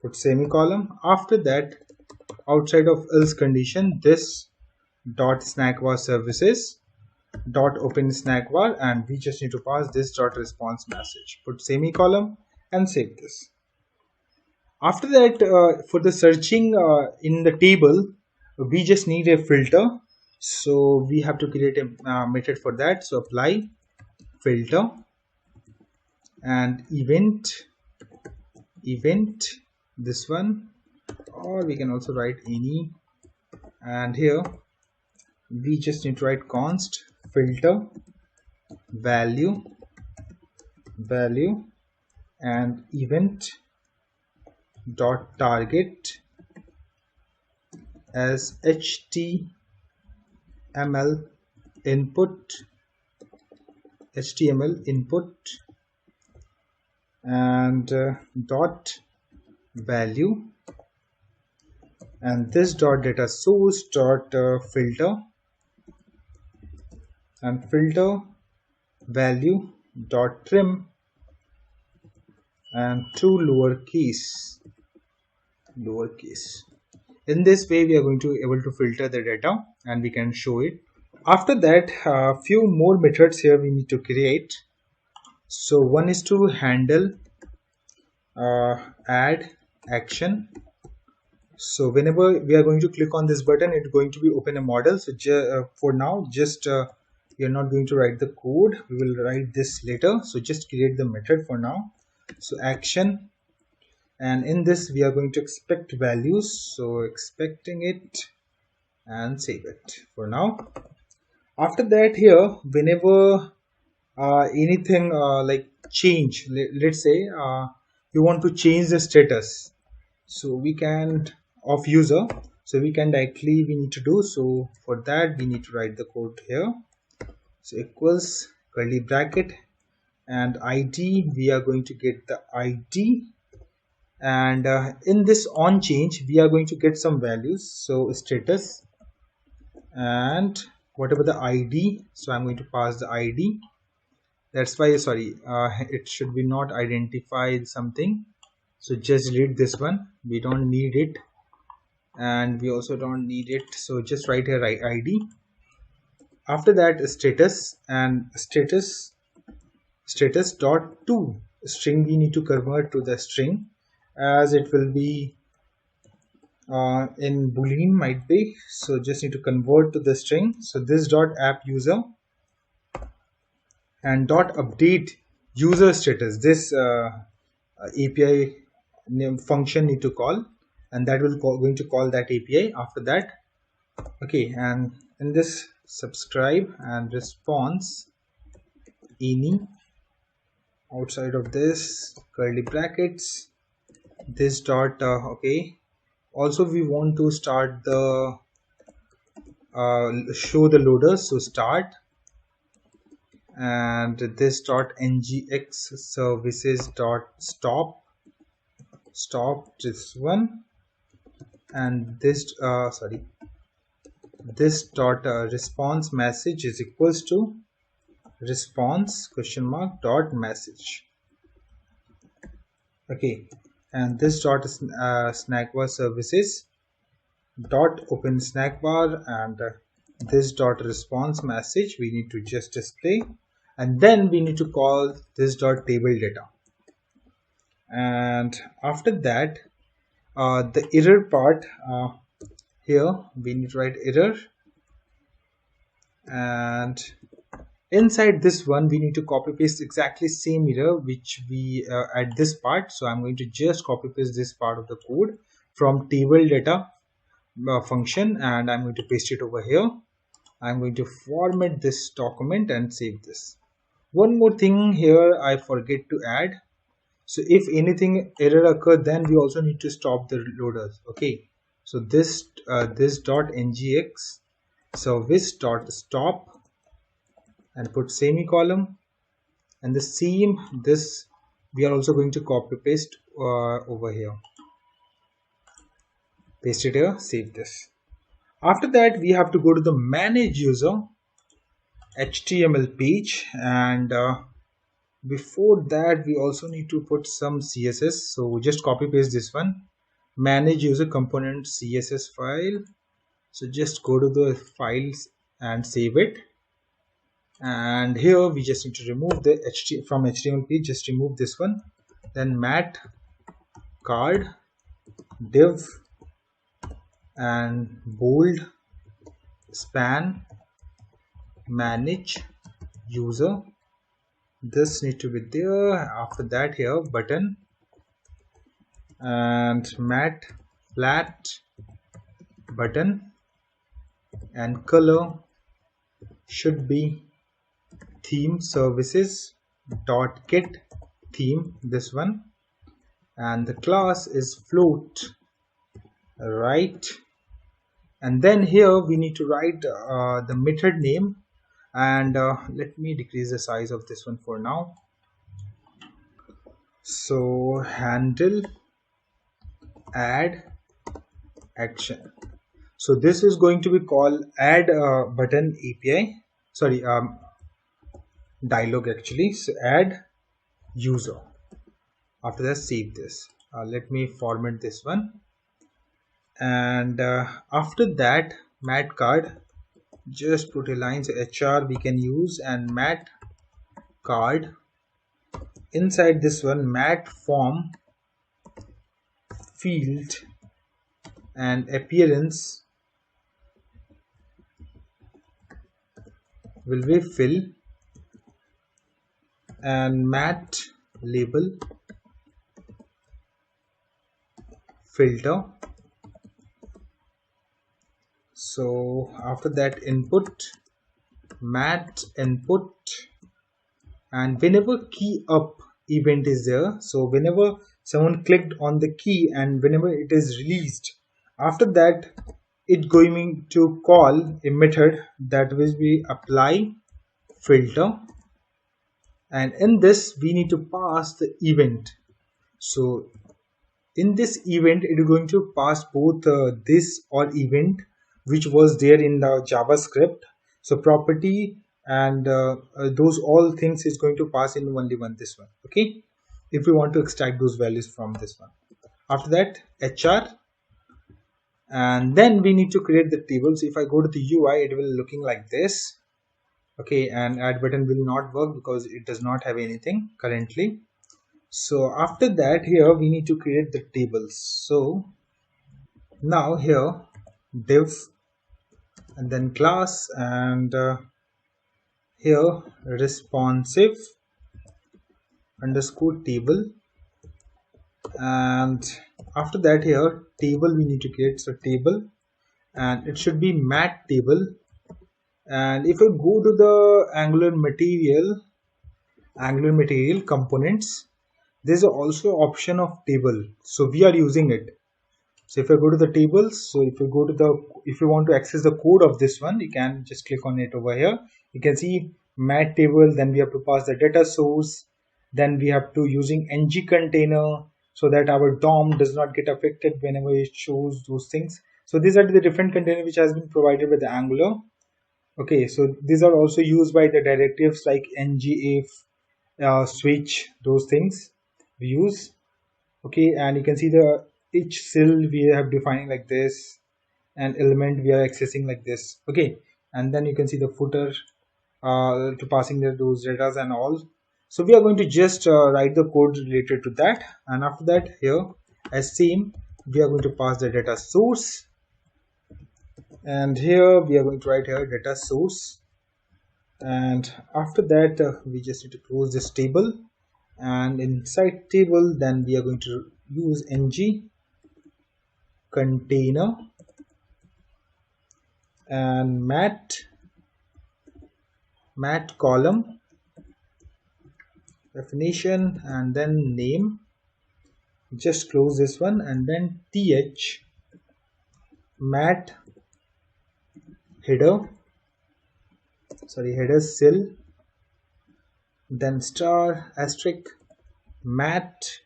put semicolon. After that, outside of else condition, this dot snackbar services dot open snackbar, and we just need to pass this dot response message, put semicolon, and save this. After that, for the searching in the table, we just need a filter, so we have to create a method for that. So apply filter and event this one, or we can also write any, and here we just need to write const filter value and event dot target as HTML input and dot value, and this dot data source dot filter and filter value dot trim and to lowercase. In this way we are going to able to filter the data and we can show it. After that, few more methods here we need to create. So one is to handle add action. So whenever we are going to click on this button, it's going to be open a model. So for now, just we are not going to write the code, we will write this later. So just create the method for now. So action, and in this we are going to expect values, so expecting it and save it for now. After that, here whenever anything like change, let's say you want to change the status, so we can of user, so we can directly we need to do. So for that we need to write the code here. So equals curly bracket and ID, we are going to get the ID, and in this on change we are going to get some values, so status and whatever the ID, so I'm going to pass the ID. That's why sorry, it should be not identified something, so just delete this one, we don't need it, and we also don't need it, so just write here ID. After that, status and status dot to string, we need to convert to the string as it will be in boolean might be, so just need to convert to the string. So this dot app user and dot update user status, this API name function need to call, and that will going to call that API after that. Okay, and in this subscribe and response any, outside of this curly brackets, this dot okay, also we want to start the show the loaders, so start, and this dot ngx services dot stop this one, and this sorry, this dot response message is equals to response question mark dot message. Okay, and this dot snackbar services dot open snackbar, and this dot response message we need to just display, and then we need to call this dot table data. And after that, the error part, here we need to write error, and inside this one we need to copy paste exactly same error which we at this part. So I'm going to just copy paste this part of the code from table data function, and I'm going to paste it over here. I'm going to format this document and save this. One more thing here I forget to add. So if anything error occur, then we also need to stop the loaders. Okay, so this dot ngx service dot stop and put semicolon, and the same this we are also going to copy paste over here. Paste it here, save this. After that we have to go to the manage user HTML page, and before that we also need to put some CSS. So just copy paste this one, manage user component CSS file. So just go to the files and save it, and here we just need to remove the from HTML page, just remove this one, then mat card div and bold span manage user, this need to be there. After that here button and mat flat button, and color should be theme services dot get theme, this one, and the class is float, right? And then here we need to write the method name, and let me decrease the size of this one for now. So handle add action. So this is going to be called add button API, sorry, dialog actually. So add user. After that save this. Let me format this one, and after that mat card, just put a line. So HR we can use, and mat card, inside this one mat form field and appearance will be fill, and mat label filter. So after that input mat input, and whenever key up event is there, so whenever someone clicked on the key and whenever it is released, after that it going to call a method that will be apply filter, and in this we need to pass the event. So in this event it is going to pass both this or event which was there in the JavaScript, so property and those all things is going to pass in only one, this one. Okay, if we want to extract those values from this one. After that HR, and then we need to create the tables. If I go to the UI, it will looking like this. Okay, and add button will not work because it does not have anything currently. So after that here we need to create the tables. So now here div and then class, and here responsive underscore table, and after that here table we need to create. So table, and it should be mat table. And if I go to the angular material components, there's also option of table, so we are using it. So if I go to the tables, so if you go to the, if you want to access the code of this one, you can just click on it over here. You can see mat table, then we have to pass the data source, then we have to using ng container so that our DOM does not get affected whenever it shows those things. So these are the different container which has been provided by the Angular. Okay, so these are also used by the directives like ngif, switch, those things we use. Okay, and you can see the each cell we have defining like this, and element we are accessing like this. Okay, and then you can see the footer to passing those data and all. So we are going to just write the code related to that, and after that here as same we are going to pass the data source, and here we are going to write here data source, and after that we just need to close this table, and inside table then we are going to use ng container and mat column definition and then name. Just close this one, and then th mat header cell, then star asterisk mat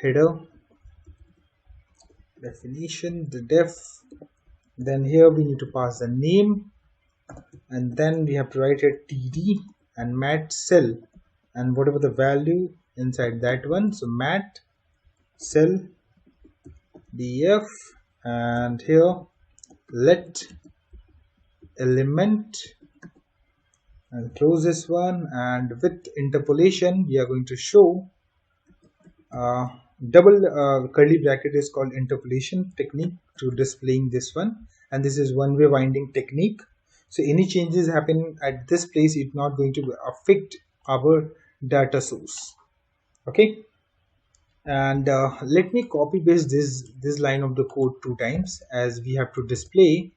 header definition, the def, then here we need to pass the name, and then we have to write a td and mat cell and whatever the value inside that one, so mat cell df, and here let element, and close this one, and with interpolation we are going to show double curly bracket is called interpolation technique to displaying this one, and this is one-way winding technique. So any changes happen at this place, it's not going to affect our data source. Okay, and let me copy paste this line of the code 2 times, as we have to display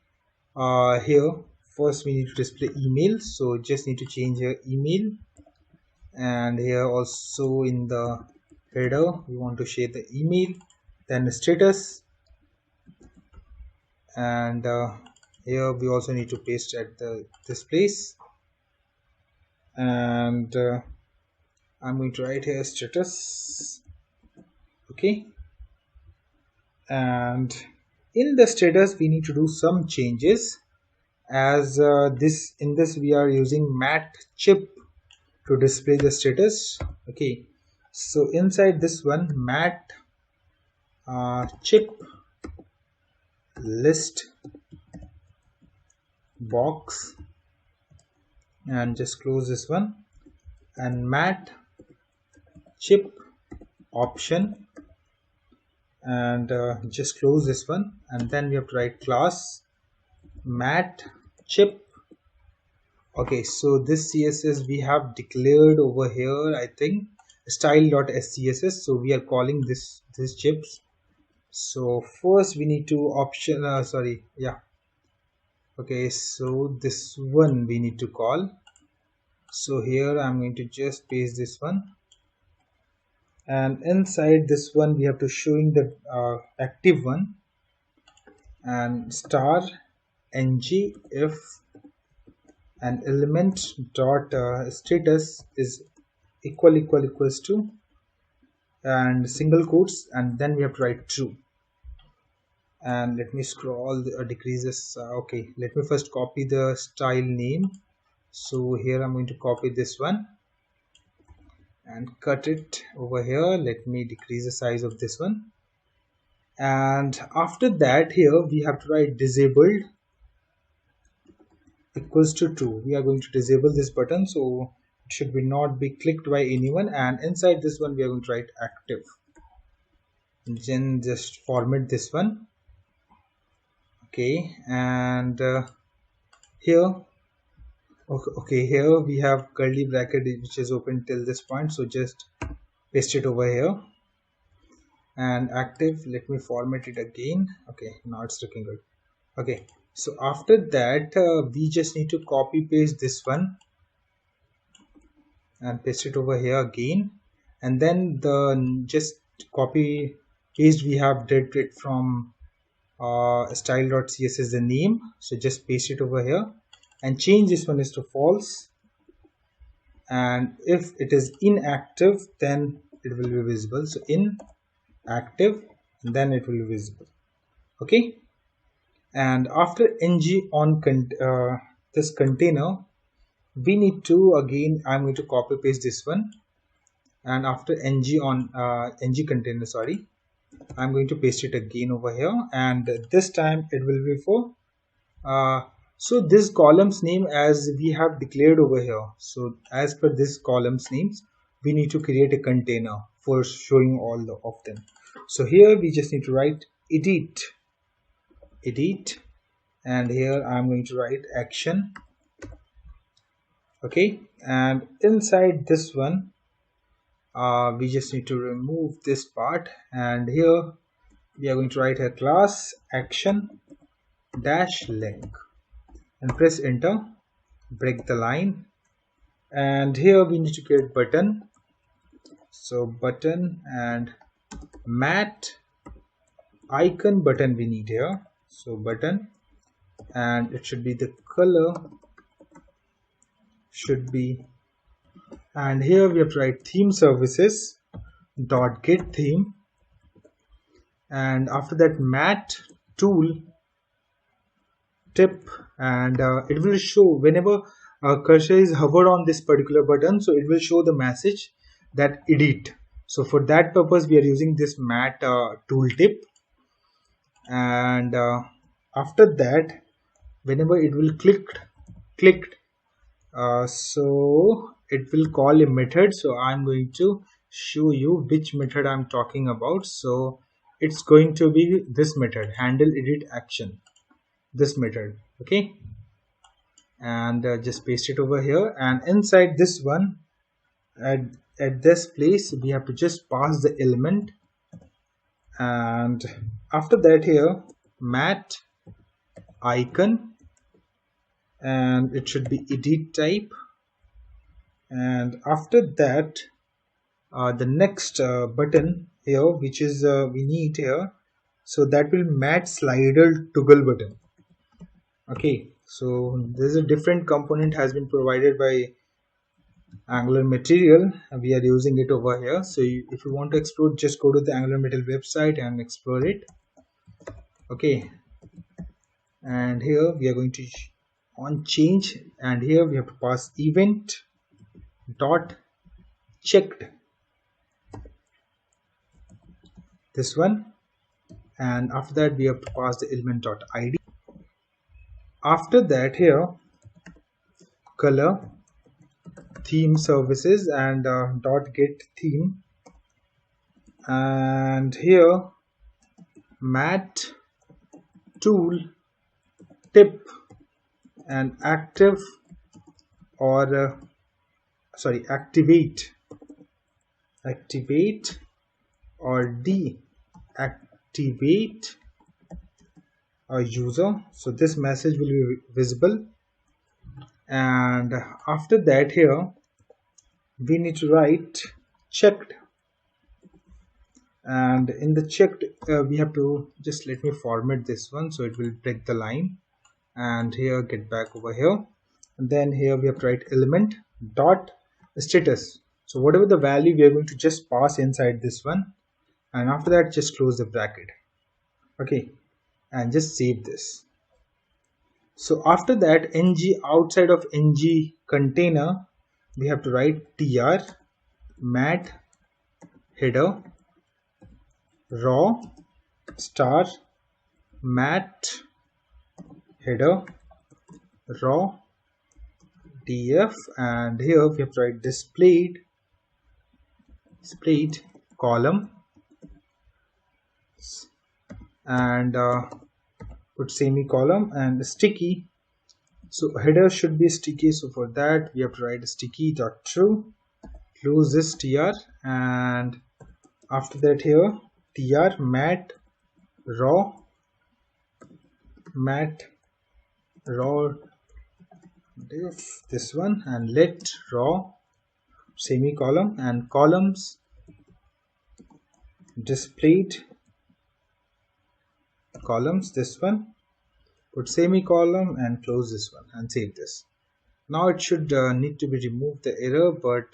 here. First we need to display email, so just need to change here email, and here also in the header we want to share the email, then status, and here we also need to paste at this place, and I'm going to write here status. Okay, and in the status we need to do some changes, as in this we are using mat chip to display the status. Okay, so inside this one mat chip list box, and just close this one, and mat chip option, and just close this one, and then we have to write class mat chip. Okay, so this css we have declared over here, I think style.scss, so we are calling this chips. So first we need to option okay, so this one we need to call. So here I'm going to just paste this one, and inside this one we have to showing the active one, and star ng if and element dot status is equals to, and single quotes, and then we have to write true. And let me scroll decrease this. Okay, let me first copy the style name. So here I'm going to copy this one and cut it over here. Let me decrease the size of this one, and after that here we have to write disabled equals to true. We are going to disable this button, so it should be not be clicked by anyone, and inside this one we are going to write active, and then just format this one. Okay, and here here we have curly bracket which is open till this point, so just paste it over here, and active, let me format it again. Okay, now it's looking good. Okay, so after that we just need to copy paste this one and paste it over here again, and then the just copy paste we have did it from style.css the name, so just paste it over here and change this one is to false, and if it is inactive then it will be visible, so inactive, and then it will be visible. Okay, and after ng on this container we need to again, I'm going to copy paste this one, and after ng on ng container, sorry, I'm going to paste it again over here, and this time it will be for so this column's name as we have declared over here. So as per this column's names we need to create a container for showing all of them. So here we just need to write edit, and here I'm going to write action, Okay, and inside this one we just need to remove this part, and here we are going to write a class action dash link and press enter, break the line, and here we need to create button. So button and mat icon button we need here. So button, and it should be the color should be, and here we have to write theme services dot get theme, and after that mat tool tip, and it will show whenever cursor is hovered on this particular button, so it will show the message that edit. So for that purpose we are using this mat tooltip, and after that whenever it will clicked so it will call a method. So I'm going to show you which method I'm talking about. So it's going to be this method, handle edit action, this method. Okay, and just paste it over here, and inside this one at this place we have to just pass the element, and after that here mat icon, and it should be edit type, and after that the next button here which is we need here, so that will mat slider toggle button. Okay, so there's a different component has been provided by Angular material, we are using it over here. So if you want to explore, just go to the Angular material website and explore it. Okay, and here we are going to on change, and here we have to pass event dot checked, this one, and after that we have to pass the element dot id. After that here color theme services and dot get theme, and here mat tool tip and active or activate or deactivate a user, so this message will be visible. And after that here we need to write checked, and in the checked we have to just let me format this one so it will break the line, and here get back over here, and then here we have to write element dot status, so whatever the value we are going to just pass inside this one, and after that just close the bracket. Okay, and just save this. So after that ng outside of ng container we have to write tr mat header raw star mat header raw df, and here we have to write displayed column, and put semicolon, and sticky, so header should be sticky, so for that we have to write sticky dot true, close this tr, and after that here tr mat raw div, this one, and let raw semicolon, and columns displayed columns, this one, put semicolon and close this one and save this. Now it should need to be removed the error, but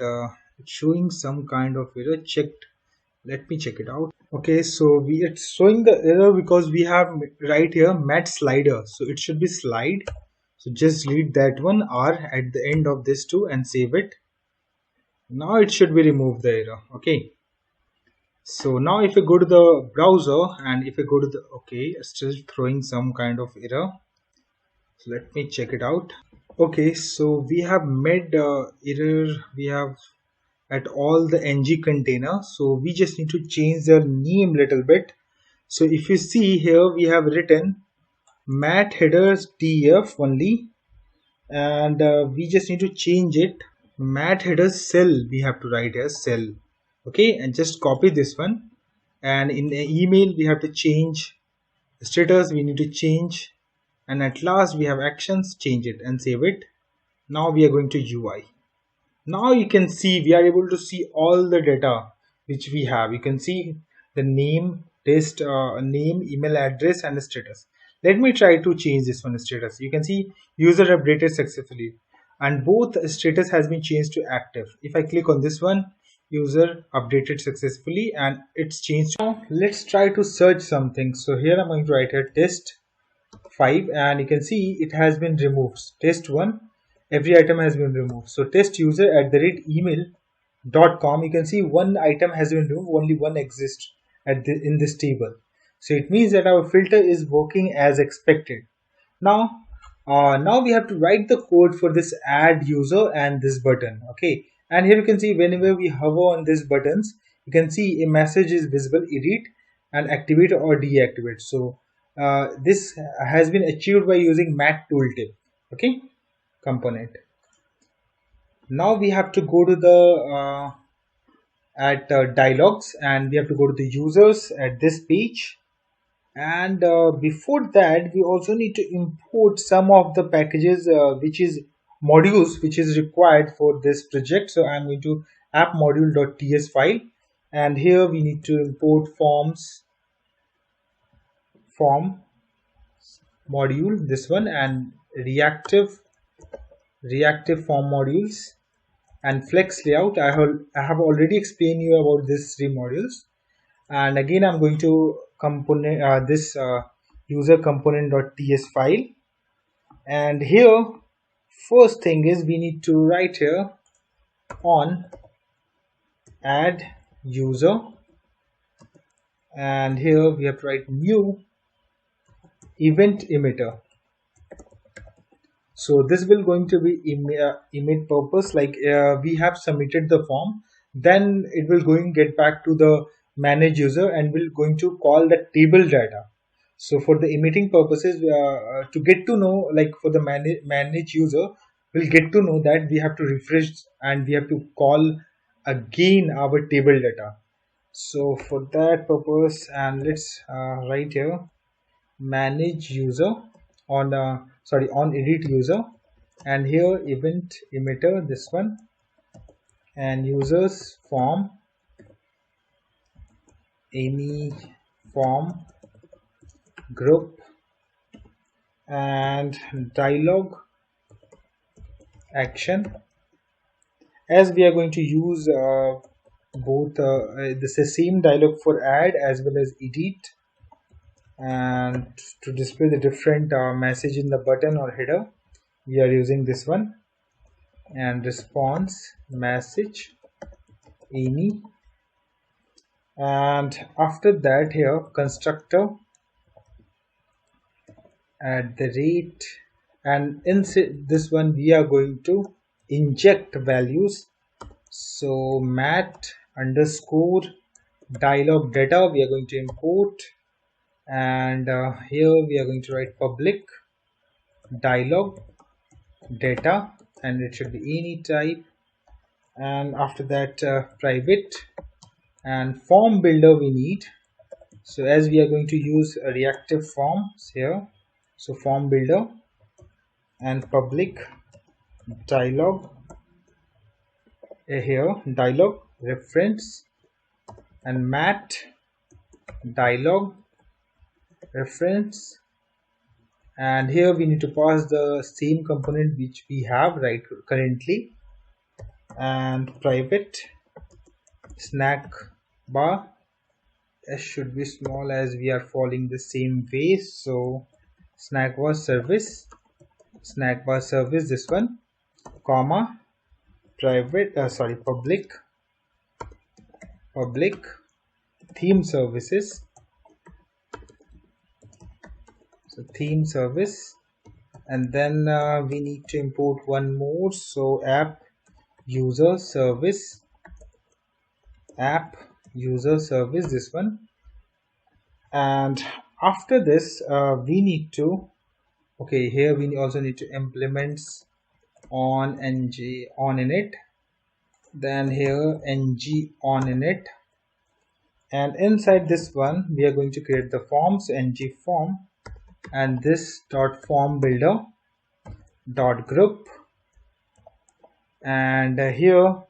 it's showing some kind of error. Checked, let me check it out. Okay, so it's showing the error because we have right here mat slider, so it should be slide, so just delete that one r at the end of this too and save it. Now it should be removed the error. Okay, so now if you go to the browser and if you go to the, okay, it's still throwing some kind of error, so let me check it out. Okay, so we have made error, we have at all the ng container, so we just need to change the name little bit. So if you see here we have written mat headers df only, and we just need to change it. Mat header cell we have to write as cell. Okay, and just copy this one, and in the email we have to change status, we need to change, and at last we have actions, change it and save it. Now we are going to UI. Now you can see we are able to see all the data which we have. You can see the name, test name, email address, and the status. Let me try to change this one status. You can see user updated successfully, and both status has been changed to active. If I click on this one, user updated successfully, and it's changed. Now let's try to search something. So here I'm going to write a test 5, and you can see it has been removed. Test 1, every item has been removed. So test user @email.com, you can see one item has been removed, only one exists in this table. So it means that our filter is working as expected. Now we have to write the code for this add user and this button. Okay, and here you can see whenever we hover on these buttons, you can see a message is visible, edit and activate or deactivate. So this has been achieved by using mat tooltip. Okay, component. Now we have to go to the dialogs, and we have to go to the users at this page. And before that, we also need to import some of the packages which is modules which is required for this project. So I'm going to app module.ts file, and here we need to import form module, this one, and reactive form modules, and flex layout. I have already explained you about these 3 modules. And again I'm going to component this user component.ts file, and here first thing is we need to write here on add user, and here we have to write new event emitter. So this will going to be emit purpose, like we have submitted the form, then it will going get back to the manage user and will going to call the table data. So for the emitting purposes, to get to know, like for the manage user, we'll get to know that we have to refresh and we have to call again our table data. So for that purpose, and let's write here manage user on edit user, and here event emitter, this one, and users form any form group, and dialog action. As we are going to use both the same dialog for add as well as edit, and to display the different message in the button or header, we are using this one, and response message any. And after that, here constructor @, and in this one we are going to inject values. So mat underscore dialog data we are going to import, and here we are going to write public dialog data, and it should be any type, and after that private, and form builder we need. So as we are going to use a reactive forms here, so form builder and public dialog here dialog reference, and mat dialog reference, and here we need to pass the same component which we have right currently, and private snack bar, s should be small as we are following the same way. So snack bar service, this one, comma private public theme services, so theme service, and then we need to import one more, so app user service, this one. And after this we need to, okay, here we also need to implement on ng on init, then here ng on init, and inside this one we are going to create the form, so ng form, and this dot form builder dot group, and here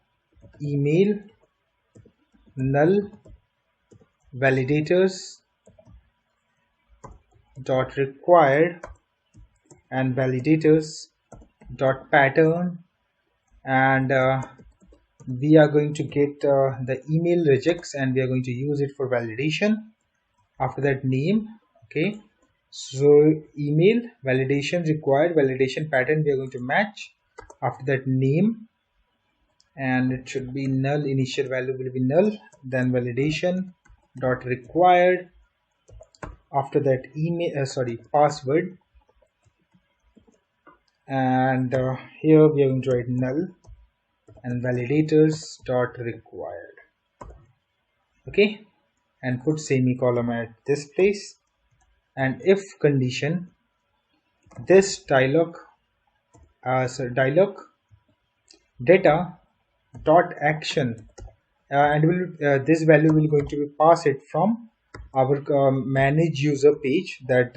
email null validators dot required and validators dot pattern, and we are going to get the email regex and we are going to use it for validation. After that, name. Okay, so email validation required, validation pattern we are going to match. After that, name, and it should be null, initial value will be null, then validation dot required. After that, email password, and here we are going to write null and validators dot required. Okay, and put semicolon at this place, and if condition, this dialog data dot action, and this value will going to be passed it from our manage user page, that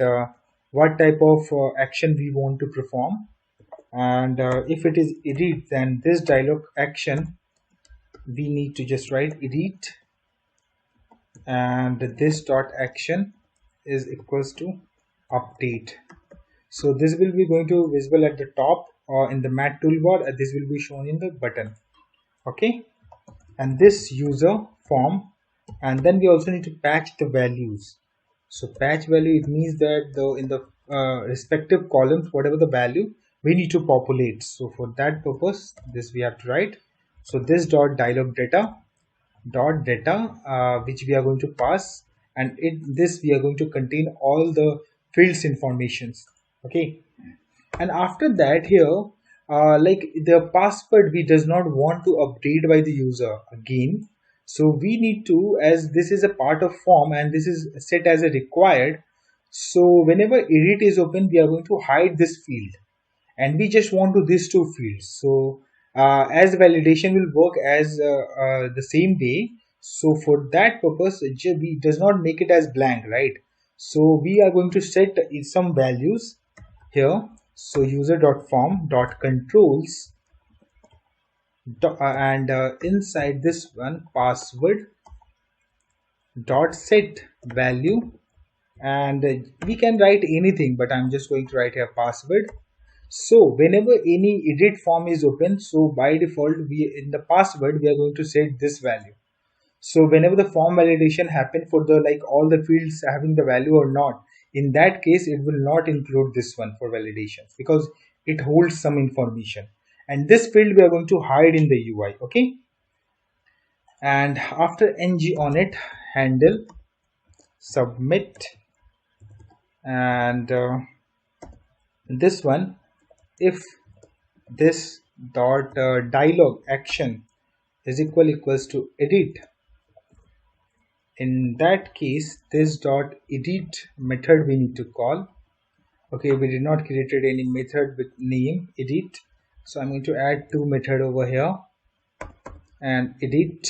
what type of action we want to perform, and if it is edit, then this dialog action we need to just write edit, and this dot action is equals to update. So this will be going to visible at the top or in the mat toolbar, and this will be shown in the button. Okay, and this user form, and then we also need to patch the values. So patch value, it means that in the respective columns, whatever the value we need to populate. So for that purpose, this we have to write. So this dot dialog data which we are going to pass, and this we are going to contain all the fields informations. Okay, and after that, here like the password we does not want to update by the user again, so we need to, as this is a part of form and this is set as a required, so whenever edit is open, we are going to hide this field, and we just want to these two fields. So as validation will work as the same way, so for that purpose we does not make it as blank, right? So we are going to set some values here. So user.form.controls and inside this one, password dot set value, and we can write anything, but I'm just going to write here password. So whenever any edit form is open, so by default in the password we are going to set this value. So whenever the form validation happen for the all the fields having the value or not, in that case it will not include this one for validation because it holds some information, and this field we are going to hide in the UI. Okay, and after ng on it, handle, submit, and this one, if this dot dialog action is equals to edit, in that case this dot edit method we need to call. Okay, we did not created any method with name edit, so I'm going to add two method over here and edit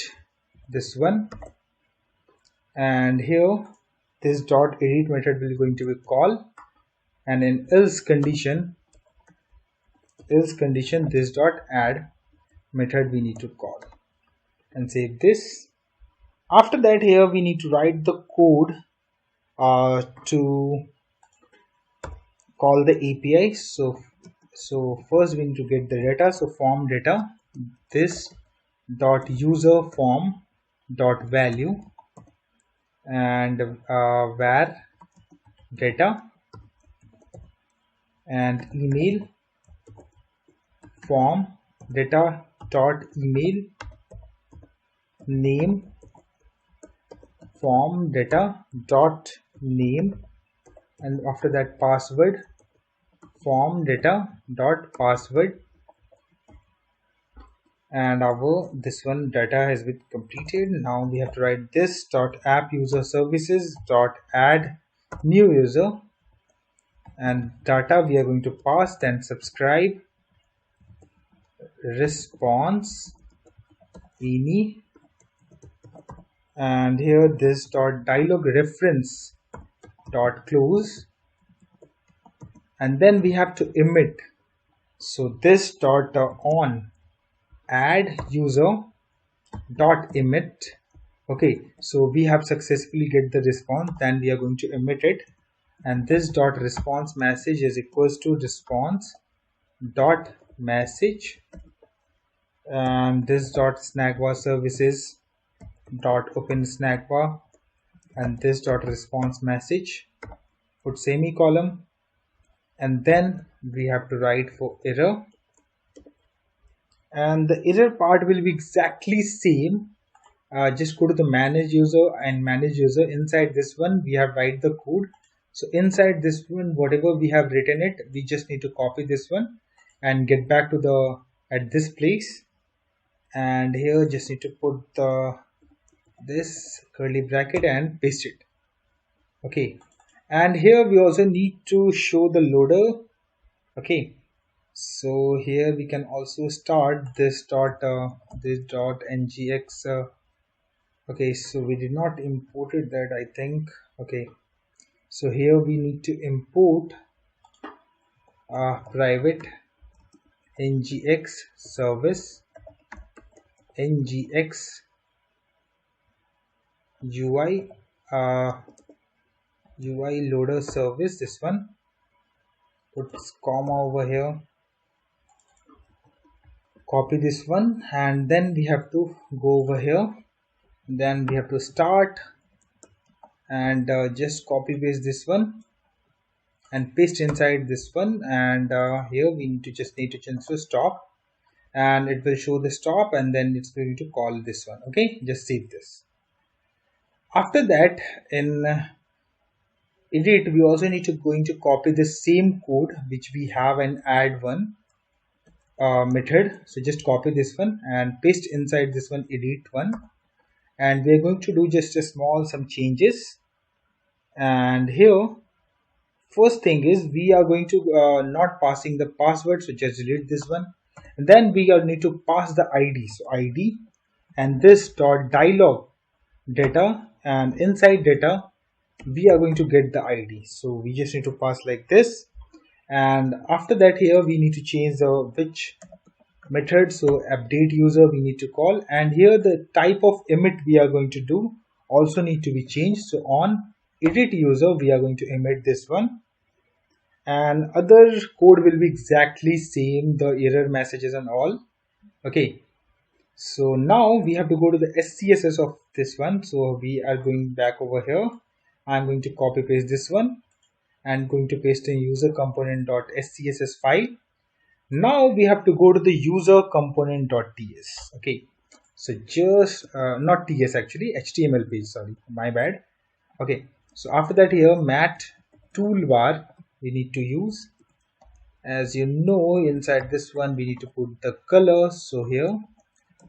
this one, and here this dot edit method will going to be called, and in else condition this dot add method we need to call, and save this. After that, here we need to write the code to call the API. So first we need to get the data, so form data, this dot user form dot value, and var data, and email form data dot email, name form data dot name, and after that password form data dot password, and our this one data has been completed. Now we have to write this dot app user services dot add new user, and data we are going to pass, then subscribe, response ini, and here this dot dialog reference dot close, and then we have to emit. So this dot on add user dot emit. Okay, so we have successfully get the response, then we are going to emit it, and this dot response message is equals to response dot message, and this dot snack bar services dot open snack bar, and this dot response message, put semicolon, and then we have to write for error, and the error part will be exactly same. Just go to the manage user, and manage user, inside this one we have write the code. So inside this one, whatever we have written it, we just need to copy this one and get back to the at this place, and here just need to put the this curly bracket and paste it. Okay, and here we also need to show the loader. Okay, so here we can also start this dot ngx. Okay, so we did not imported that, I think. Okay, so here we need to import private ngx service ngx UI UI loader service, this one, put comma over here, copy this one, and then we have to go over here, then we have to start and just copy paste this one and paste inside this one, and here we need to change to stop, and it will show the stop, and then it's going to call this one. Okay, just save this. After that, in edit, we also need to going to copy the same code which we have and add one method. So just copy this one and paste inside this one, edit one, and we're going to do just a small some changes. And here first thing is we are going to not passing the password, so just delete this one, and then we are need to pass the ID, so ID, and this dot dialog data, and inside data we are going to get the ID, so we just need to pass like this. And after that, here we need to change the which method, so update user we need to call, and here the type of emit we are going to do also need to be changed. So on edit user we are going to emit this one, and other code will be exactly same, the error messages and all. Okay, so now we have to go to the SCSS of this one, so we are going back over here. I'm going to copy paste this one and going to paste in user component.scss file. Now we have to go to the user component.ts. Okay, so just not ts, actually HTML page, sorry, my bad. Okay, so after that, here mat toolbar we need to use. As you know, inside this one we need to put the color, so here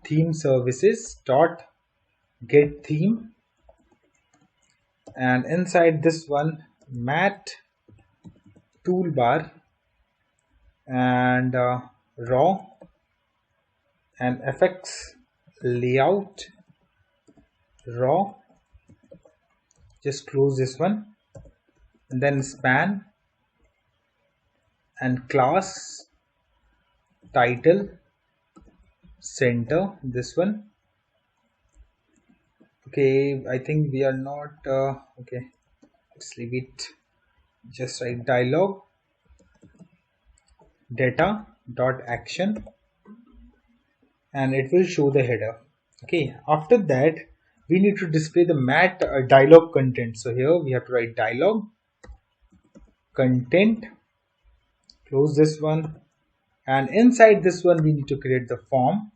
theme services dot get theme, and inside this one mat toolbar and raw and fx layout raw, just close this one, and then span and class title center, this one. Okay, I think we are not okay, let's leave it, just write dialog data dot action, and it will show the header. Okay, after that we need to display the mat dialog content, so here we have to write dialog content, close this one, and inside this one we need to create the form,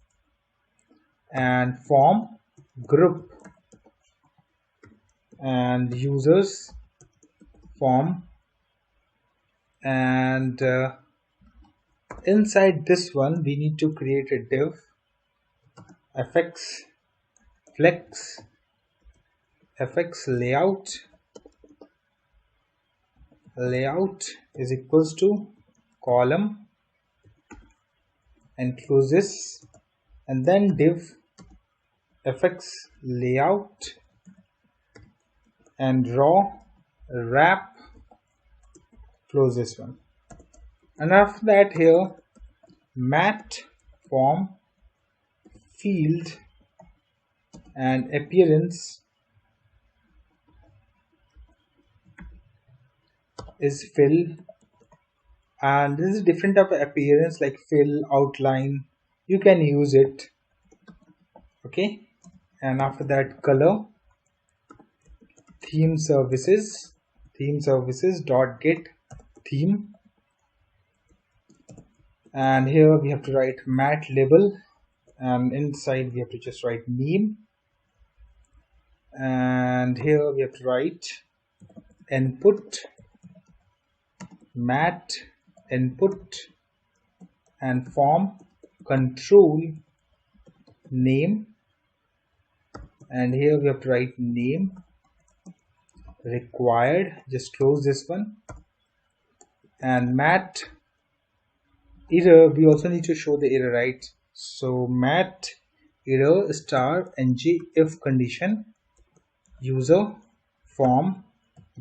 and form group and users form, and inside this one we need to create a div fx flex fx layout is equals to column and close this, and then div fx layout and raw wrap, close this one. And after that, here mat form field and appearance is fill, and this is different type of appearance like fill, outline, you can use it. Okay, and after that color, theme services dot get theme, and here we have to write mat label, and inside we have to just write name, and here we have to write input mat input and form control name, and here we have to write name required, just close this one. And mat error, we also need to show the error, right? So mat error star ng if condition user form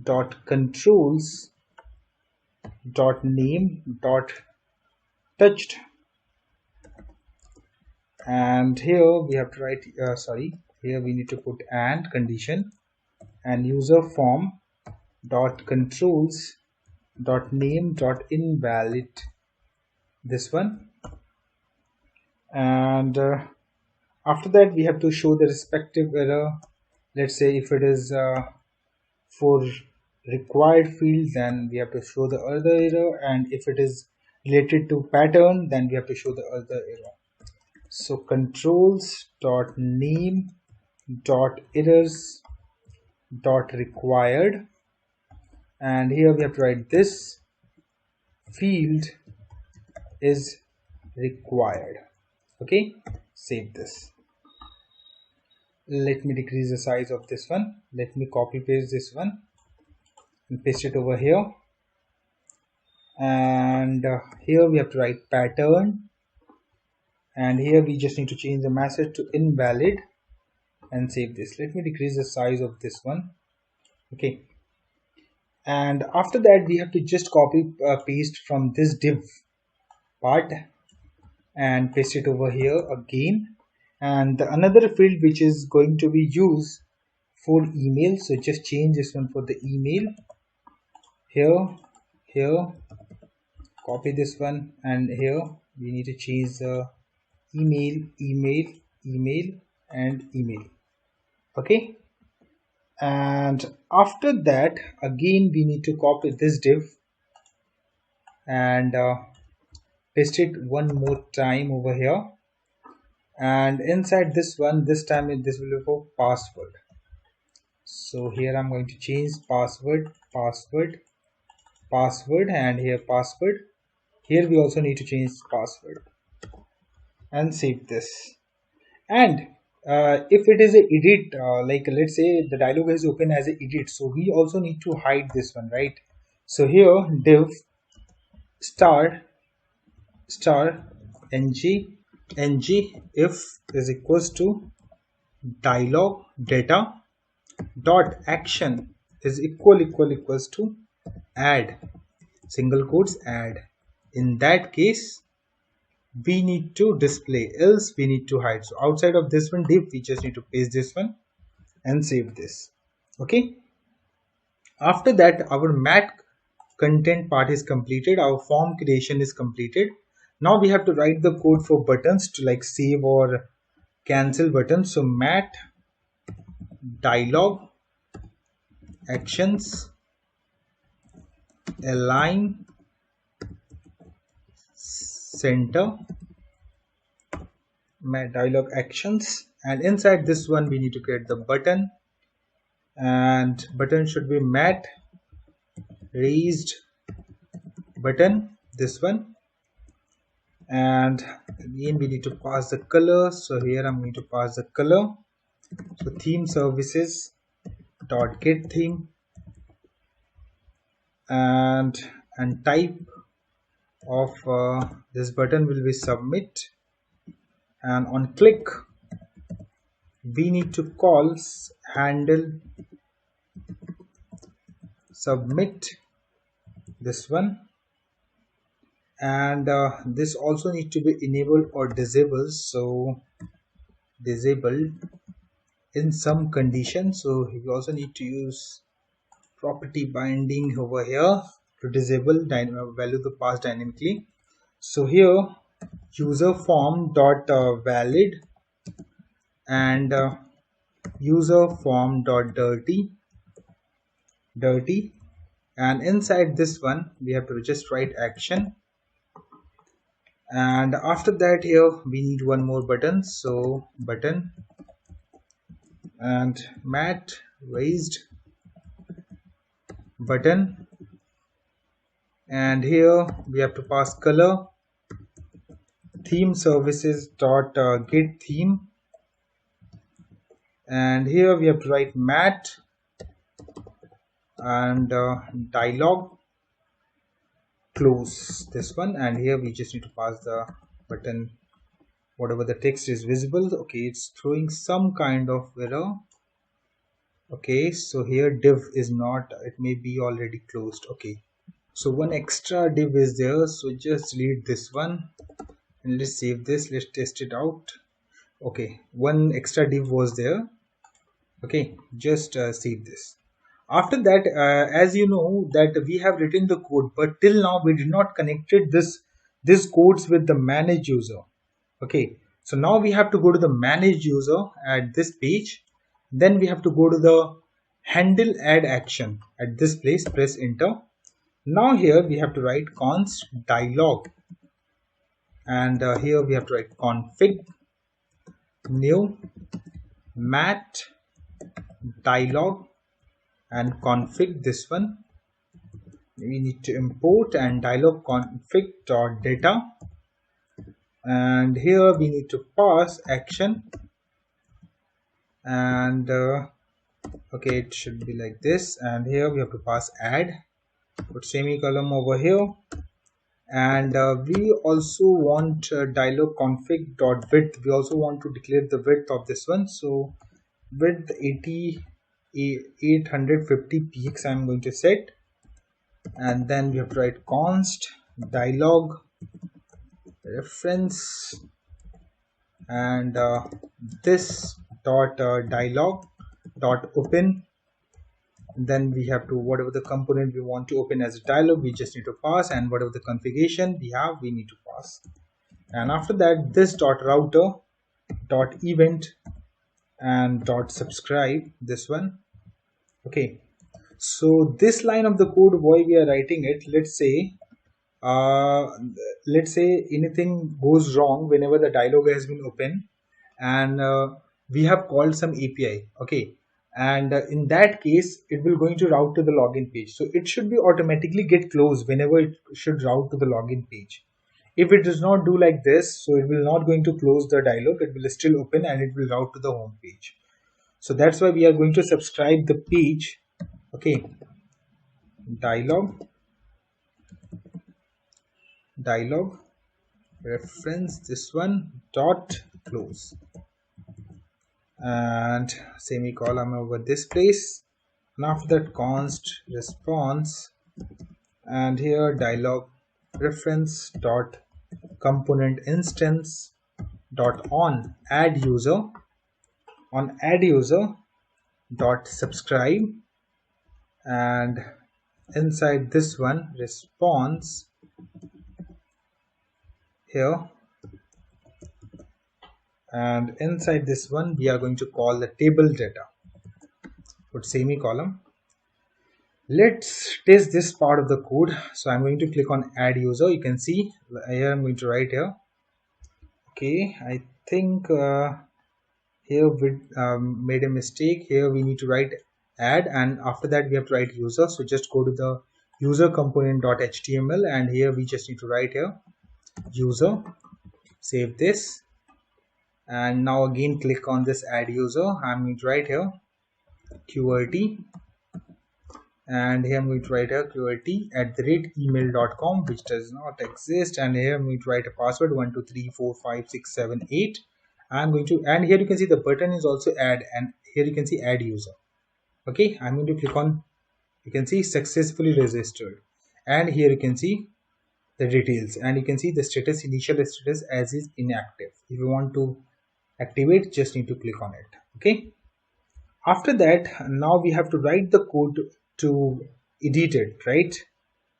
dot controls dot name dot touched, and here we have to write here we need to put and condition and user form dot controls dot name dot invalid, this one. And after that we have to show the respective error. Let's say if it is for required field, then we have to show the other error, and if it is related to pattern, then we have to show the other error. So controls dot name dot errors dot required, and here we have to write this field is required. Okay, save this. Let me decrease the size of this one. Let me copy paste this one and paste it over here, and here we have to write pattern, and here we just need to change the message to invalid and save this. Let me decrease the size of this one. Okay, and after that we have to just copy paste from this div part and paste it over here again. And another field which is going to be used for email, so just change this one for the email. Here copy this one, and here we need to change the email and email. Okay, and after that again we need to copy this div and paste it one more time over here, and inside this one, this time this will be for password. So here I'm going to change password, and here password. Here we also need to change password and save this. And if it is a edit, like let's say the dialog is open as a edit, so we also need to hide this one, right? So here div star ng if is equals to dialog data dot action is equals to add, single quotes add. In that case we need to display, else we need to hide. So outside of this one div, we just need to paste this one and save this. Okay, after that our mat content part is completed, our form creation is completed. Now we have to write the code for buttons to like save or cancel buttons. So mat dialog actions align center, mat dialog actions, and inside this one we need to create the button, and button should be mat raised button, this one. And again we need to pass the color, so here I'm going to pass the color. So theme services dot get theme, and type of this button will be submit, and on click we need to call handle submit, this one, and this also need to be enabled or disabled. So disabled in some conditions, so we also need to use property binding over here to disable value to pass dynamically. So here user form dot valid and user form dot dirty, and inside this one we have to just write action, and after that here we need one more button, so button and mat raised button, and here we have to pass color theme services dot get theme, and here we have to write mat and dialog close, this one, and here we just need to pass the button whatever the text is visible. Okay, it's throwing some kind of error. Okay, so here div is not, it may be already closed. Okay, so one extra div is there, so just delete this one and let's save this, let's test it out. Okay, one extra div was there. Okay, just save this. After that, as you know that we have written the code, but till now we did not connected this codes with the manage user. Okay, so now we have to go to the manage user at this page, then we have to go to the handle add action at this place, press enter. Now here we have to write const dialog, and here we have to write config new mat dialog and config, this one we need to import, and dialog config dot data, and here we need to pass action, and okay, it should be like this, and here we have to pass add, put semicolon over here, and we also want dialog config dot width, we also want to declare the width of this one, so width 850 px I'm going to set, and then we have to write const dialog reference and this dot dialog dot open, then we have to whatever the component we want to open as a dialog we just need to pass, and whatever the configuration we have we need to pass, and after that this dot router dot event and dot subscribe, this one. Okay, so this line of the code, why we are writing it, let's say anything goes wrong whenever the dialog has been open, and we have called some API. Okay, and in that case it will going to route to the login page, so it should be automatically get closed whenever it should route to the login page. If it does not do like this, so it will not going to close the dialog, it will still open and it will route to the home page. So that's why we are going to subscribe the page. Okay, dialog reference, this one dot close, and semicolon over this place, and after that const response, and here dialog reference dot component instance dot on add user dot subscribe, and inside this one response here, and inside this one we are going to call the table data, put semicolon. Let's test this part of the code, so I'm going to click on add user. You can see here I'm going to write here. Okay, I think here we made a mistake. Here we need to write add, and after that we have to write user, so just go to the user component.html, and here we just need to write here user, save this, and now again click on this add user. I'm going to write here qrt and here I'm going to write a qrt@email.com, which does not exist, and here I'm going to write a password 1234567 I'm going to, and here you can see the button is also add, and here you can see add user. Okay, I'm going to click on, you can see successfully registered, and here you can see the details, and you can see the status, initial status as is inactive. If you want to activate, just need to click on it. Okay, after that, now we have to write the code to edit it, right?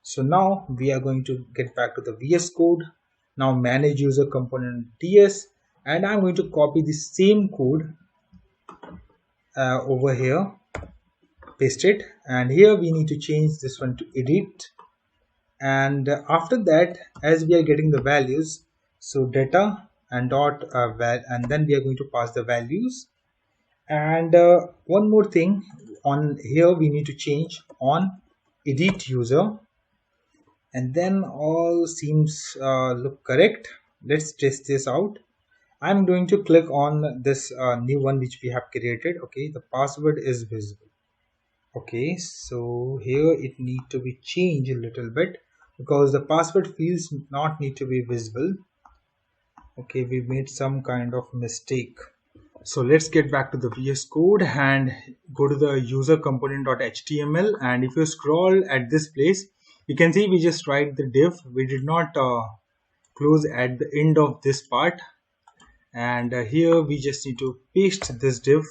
So now we are going to get back to the VS Code. Now manage user component TS, and I'm going to copy the same code over here, paste it, and here we need to change this one to edit. And after that, as we are getting the values, so data and dot and then we are going to pass the values. And one more thing, on here we need to change on edit user, and then all seems look correct. Let's test this out. I'm going to click on this new one which we have created. Okay, the password is visible. Okay, so here it need to be changed a little bit because the password fields not need to be visible. Okay, we made some kind of mistake. So let's get back to the VS Code and go to the user component.html, and if you scroll at this place, you can see we just write the div. We did not close at the end of this part, and here we just need to paste this div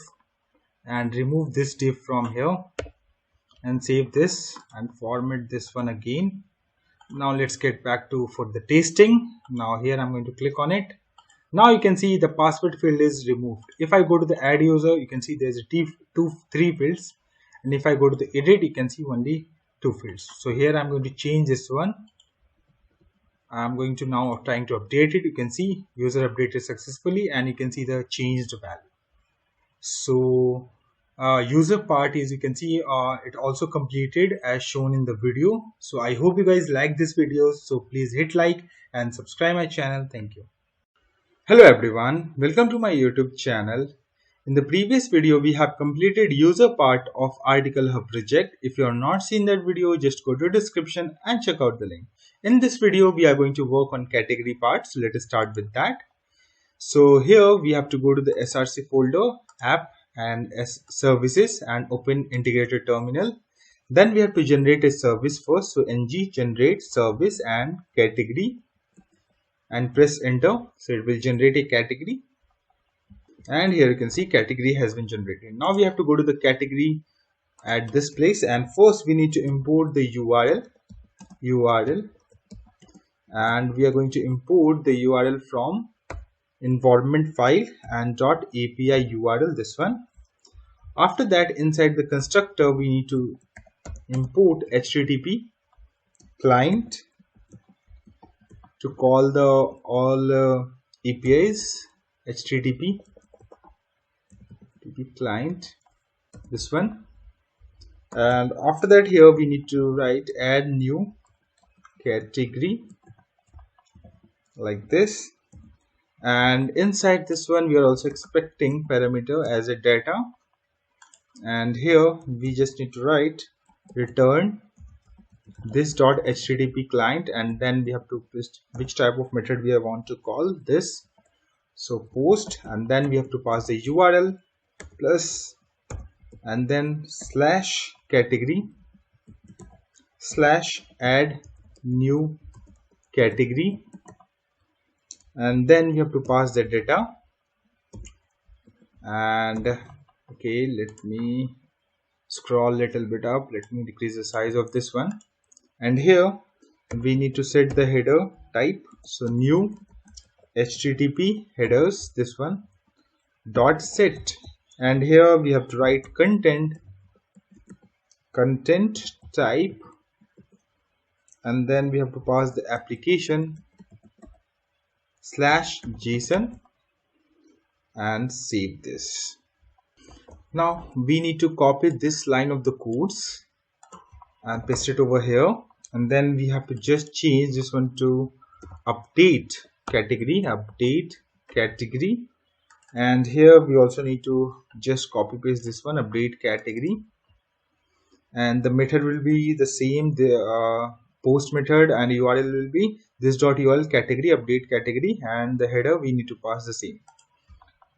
and remove this div from here and save this and format this one again. Now let's get back to for the testing. Now here I'm going to click on it. Now you can see the password field is removed. If I go to the add user, you can see there's a three fields, and if I go to the edit, you can see only 2 fields. So here I'm going to change this one. I'm going to now trying to update it. You can see user updated successfully, and you can see the changed value. So user part is, you can see it also completed as shown in the video. So I hope you guys like this video. So please hit like and subscribe my channel. Thank you. Hello everyone, welcome to my YouTube channel. In the previous video, we have completed user part of Article Hub project. If you have not seen that video, just go to the description and check out the link. In this video, we are going to work on category part. So let us start with that. So here we have to go to the src folder, app and services, and open integrated terminal. Then we have to generate a service first. So ng generate service and category, and press enter. So it will generate a category, and here you can see category has been generated. Now we have to go to the category at this place, and first we need to import the URL, and we are going to import the URL from environment file and .api URL, this one. After that, inside the constructor, we need to import HTTP client to call the all APIs, HTTP client, this one. And after that, here we need to write add new category like this, and inside this one we are also expecting parameter as a data, and here we just need to write return this .http client, and then we have to paste which type of method we want to call this. So post, and then we have to pass the URL plus, and then slash category slash add new category, and then we have to pass the data. And okay, let me scroll a little bit up. Let me decrease the size of this one. And here we need to set the header type. So new HTTP headers, this one, dot set, and here we have to write content type, and then we have to pass the application slash JSON and save this. Now we need to copy this line of the codes and paste it over here, and then we have to just change this one to update category, and here we also need to just copy paste this one, update category, and the method will be the same, the post method, and URL will be this.url category update category, and the header we need to pass the same.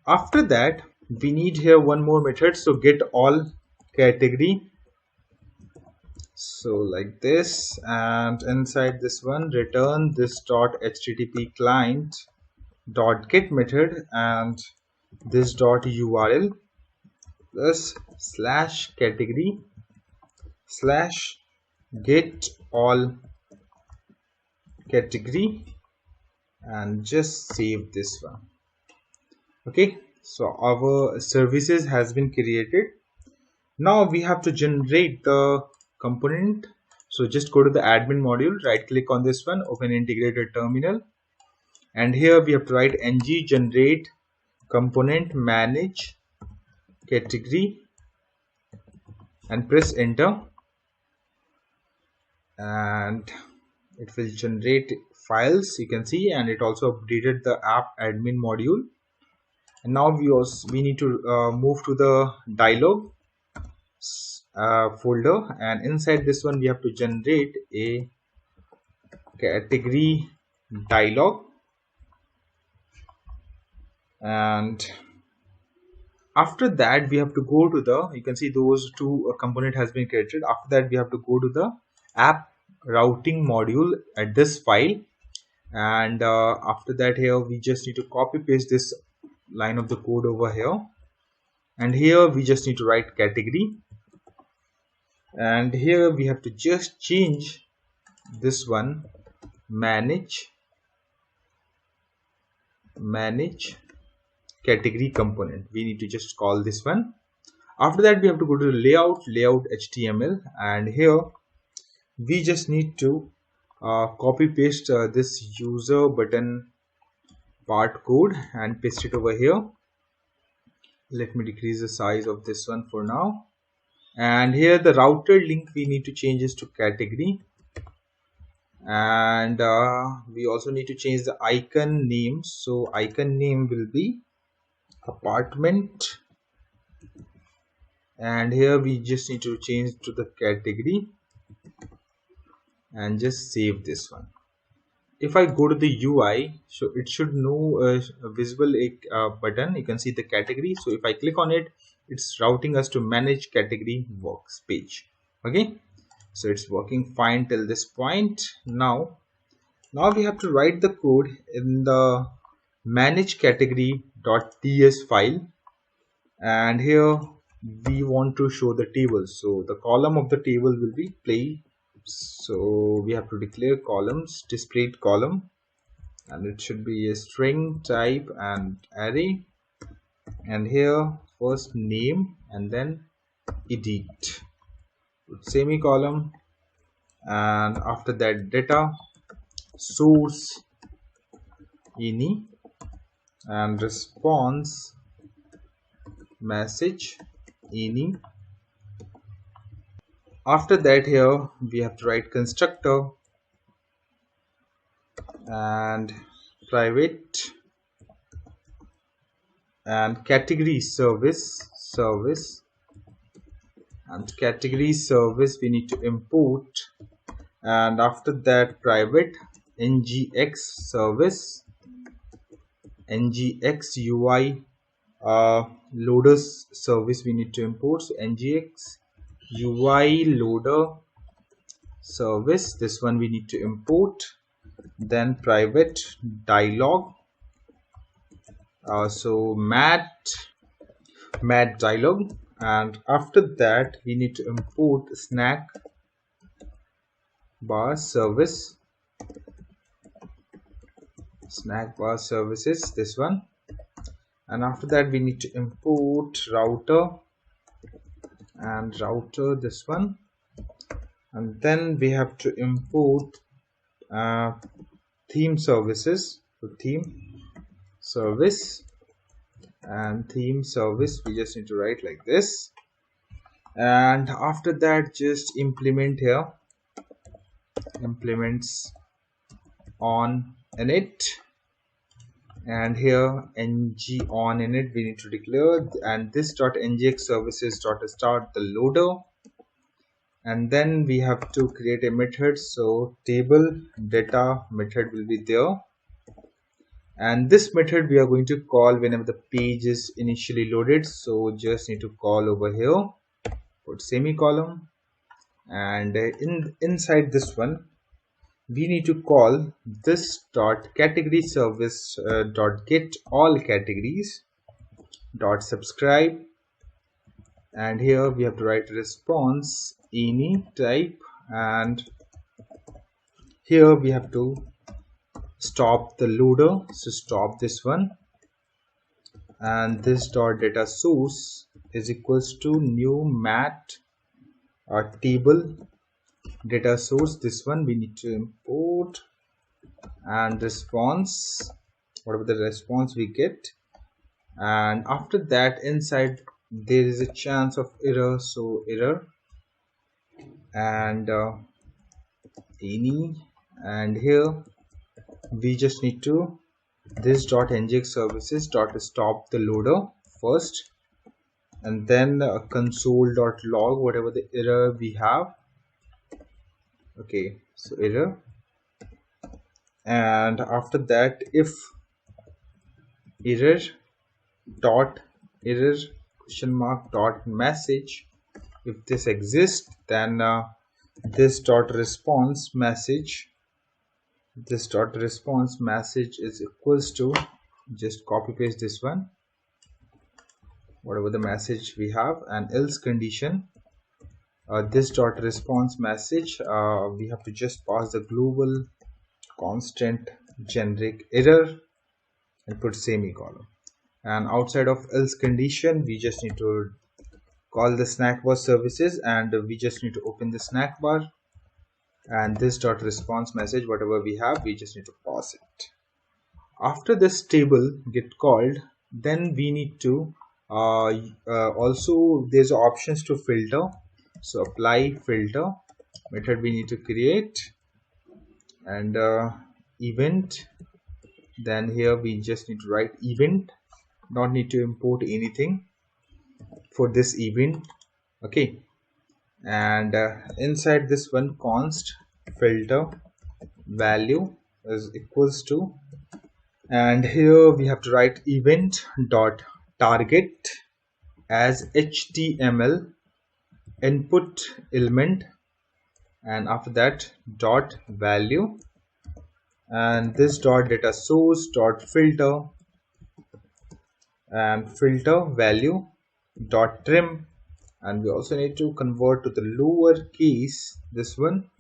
After that, we need here one more method, so get all category, so like this, and inside this one return this .http client .get method and this .url plus slash category slash get all category, and just save this one. Okay, so our services has been created. Now we have to generate the component. So just go to the admin module, right click on this one, open integrated terminal, and here we have to write ng generate component manage category and press enter, and it will generate files, you can see, and it also updated the app admin module. And now we need to move to the dialog folder, and inside this one we have to generate a category dialog, and after that we have to go to the, you can see those two component has been created. After that we have to go to the app routing module at this file, and after that here we just need to copy paste this line of the code over here, and here we just need to write category, and here we have to just change this one manage category component, we need to just call this one. After that we have to go to the layout HTML, and here we just need to copy paste this user button part code and paste it over here. Let me decrease the size of this one for now, and here the router link we need to change this to category, and we also need to change the icon name, so icon name will be apartment, and here we just need to change to the category and just save this one. If I go to the UI, so it should know a visible button, you can see the category, so if I click on it, it's routing us to manage category works page. Okay, so it's working fine till this point. Now we have to write the code in the manage category.ts file, and here we want to show the table, so the column of the table will be play. So we have to declare columns, displayed column, and it should be a string type and array, and here first name and then edit semicolon, and after that data source ini and response message ini. After that here we have to write constructor and private and category service, and category service we need to import, and after that private ngx service, ngx UI loaders service we need to import, so ngx UI loader service, this one we need to import. Then private dialog, so mat dialog, and after that we need to import snack bar service, snack bar services, this one, and after that we need to import router and router, this one, and then we have to import theme services, so theme service and theme service we just need to write like this, and after that just implement here, implements on init, and here ng on init we need to declare, and this .ngx services .start the loader, and then we have to create a method. So table data method will be there, and this method we are going to call whenever the page is initially loaded. So just need to call over here, put semicolon, and inside this one we need to call this dot category service dot get all categories dot subscribe, and here we have to write response any type, and here we have to stop the loader, so stop this one, and this dot data source is equals to new mat table data source. This one we need to import, and response, whatever the response we get, and after that inside there is a chance of error, so error, and any, and here we just need to this dot inject services dot stop the loader first, and then console dot log whatever the error we have. Okay, so error, and after that if error dot error question mark dot message, if this exists, then this dot response message, this dot response message is equals to, just copy paste this one, whatever the message we have, and else condition, this dot response message we have to just pass the global constant generic error and put semicolon, and outside of else condition we just need to call the snack bar services, and we just need to open the snack bar, and this dot response message whatever we have we just need to pass it. After this table get called, then we need to also there's options to filter, so apply filter method we need to create, and event, then here we just need to write event, not need to import anything for this event. Okay, and inside this one const filter value is equals to, and here we have to write event dot target as HTML input element, and after that dot value, and this dot data source dot filter, and filter value dot trim, and we also need to convert to the lower case this one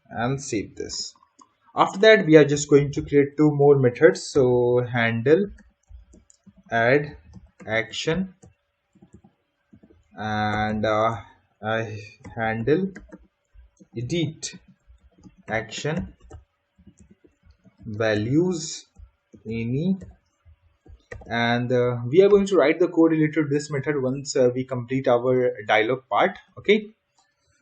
and save this. After that we are just going to create two more methods, so handle add action, and handle edit action values any, and we are going to write the code related to this method once we complete our dialog part. Okay,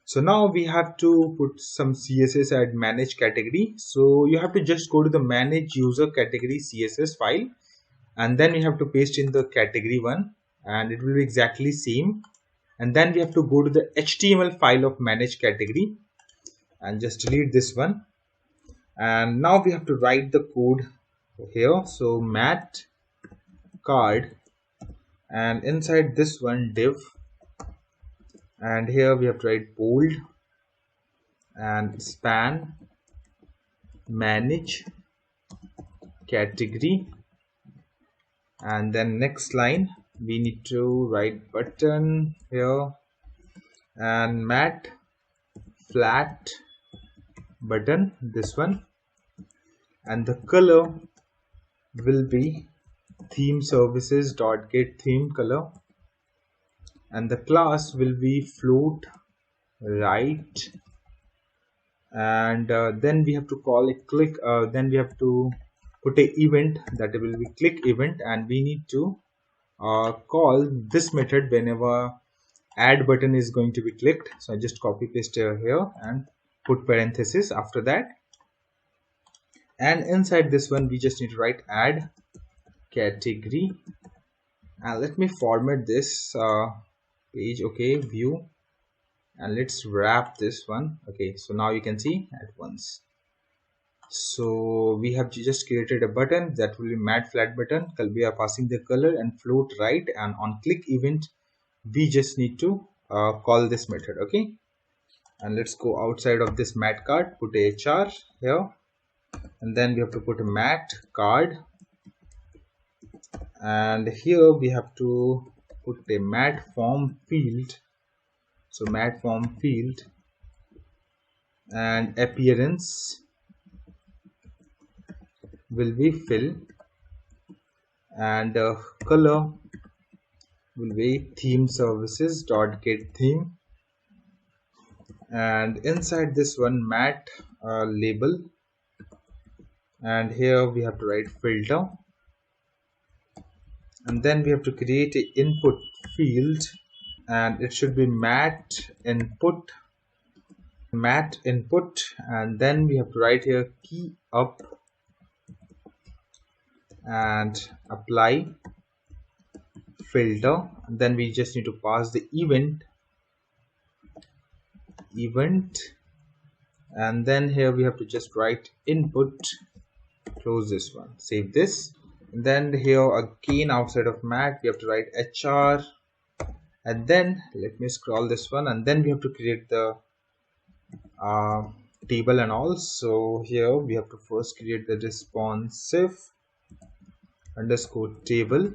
so now we have to put some CSS at manage category, so you have to just go to the manage user category CSS file, and then we have to paste in the category one, and it will be exactly same, and then we have to go to the HTML file of manage category and just delete this one, and now we have to write the code here, so mat card, and inside this one div, and here we have to write bold and span manage category, and then next line we need to write button here, and mat flat button this one, and the color will be theme services dot get theme color, and the class will be float right, and then we have to call a click, then we have to put a event that will be click event, and we need to call this method whenever add button is going to be clicked. So I just copy paste here and put parenthesis after that, and inside this one we just need to write add category, and let me format this page. Okay, view, and let's wrap this one. Okay, so now you can see at once. So we have just created a button that will be matte flat button. We are passing the color and float right, and on click event we just need to call this method. Okay, and let's go outside of this matte card, put a HR here, and then we have to put a matte card, and here we have to put a matte form field. So matte form field, and appearance will be fill, and color will be theme services dot get theme, and inside this one matte label, and here we have to write filter, and then we have to create a input field, and it should be matte input, and then we have to write here key up and apply filter, and then we just need to pass the event, and then here we have to just write input, close this one, save this, and then here again outside of matte we have to write HR, and then let me scroll this one, and then we have to create the table and all. So here we have to first create the responsive underscore table.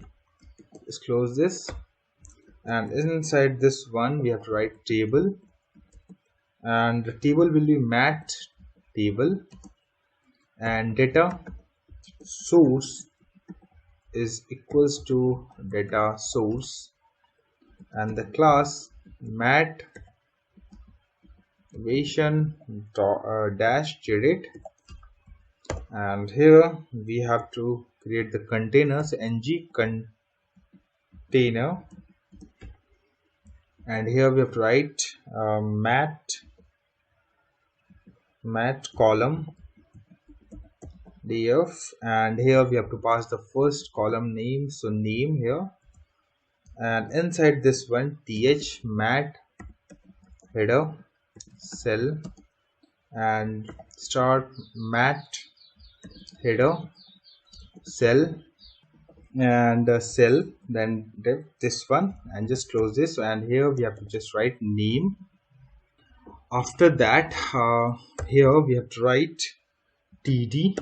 Let's close this, and inside this one we have to write table, and the table will be matte table, and data source is equals to data source, and the class matte version dash JWT, and here we have to create the containers, ng container, and here we have to write matte column df, and here we have to pass the first column name, so name here, and inside this one th matte header cell, and start matte header cell, and cell, then this one, and just close this, and here we have to just write name. After that here we have to write td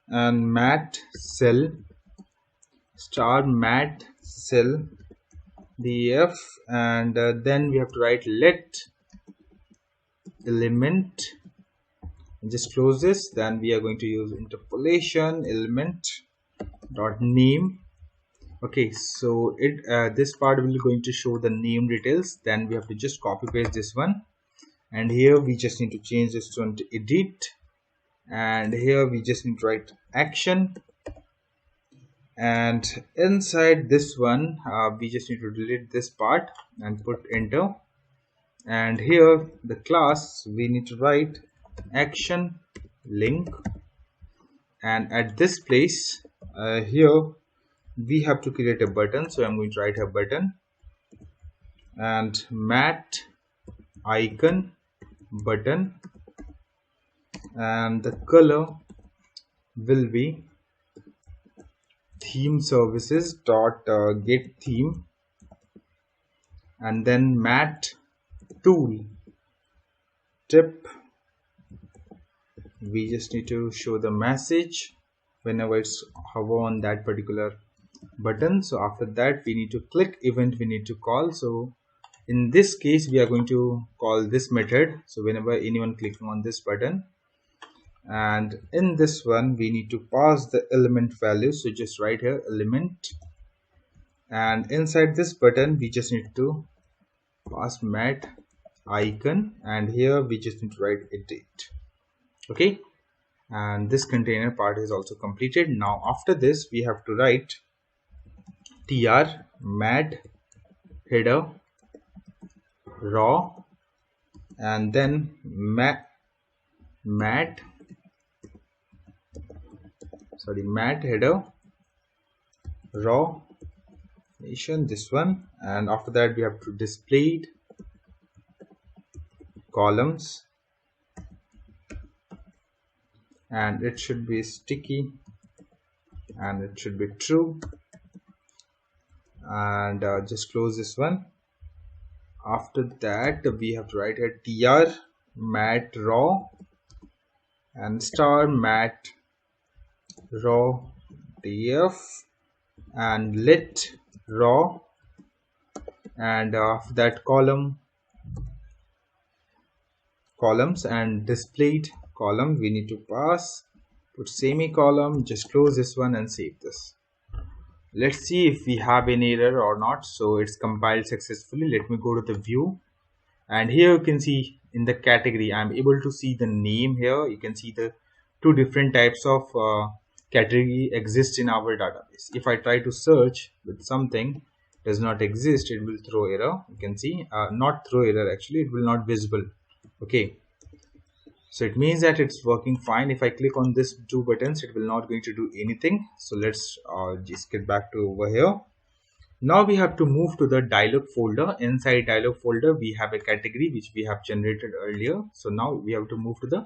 and matte cell star matte cell df, and then we have to write let element, and just close this. Then we are going to use interpolation element dot name. Okay, so this part will going to show the name details. Then we have to just copy paste this one, and here we just need to change this one to edit, and here we just need to write action, and inside this one we just need to delete this part and put enter, and here the class we need to write action link, and at this place here we have to create a button, so I'm going to write a button, and matte icon button, and the color will be theme services dot get theme, and then matte tool tip, we just need to show the message whenever it's hover on that particular button. So after that we need to click event, we need to call. So in this case we are going to call this method, so whenever anyone clicking on this button, and in this one we need to pass the element value, so just write here element, and inside this button we just need to pass matte icon, and here we just need to write edit. Okay, and this container part is also completed. Now after this we have to write tr matte header raw, and then matte header raw nation, this one, and after that we have to display it columns, and it should be sticky and it should be true, and just close this one. After that we have to write a tr mat raw and star mat raw df and lit raw, and after that columns and displayed column we need to pass, put semicolon, just close this one and save this. Let's see if we have any error or not. So it's compiled successfully. Let me go to the view, and here you can see in the category I'm able to see the name. Here you can see the two different types of category exist in our database. If I try to search with something does not exist, it will throw error. You can see not throw error, actually it will not visible. Okay, so it means that it's working fine. If I click on this two buttons, it will not going to do anything. So let's just get back to over here. Now we have to move to the dialog folder. Inside dialog folder we have a category which we have generated earlier. So now we have to move to the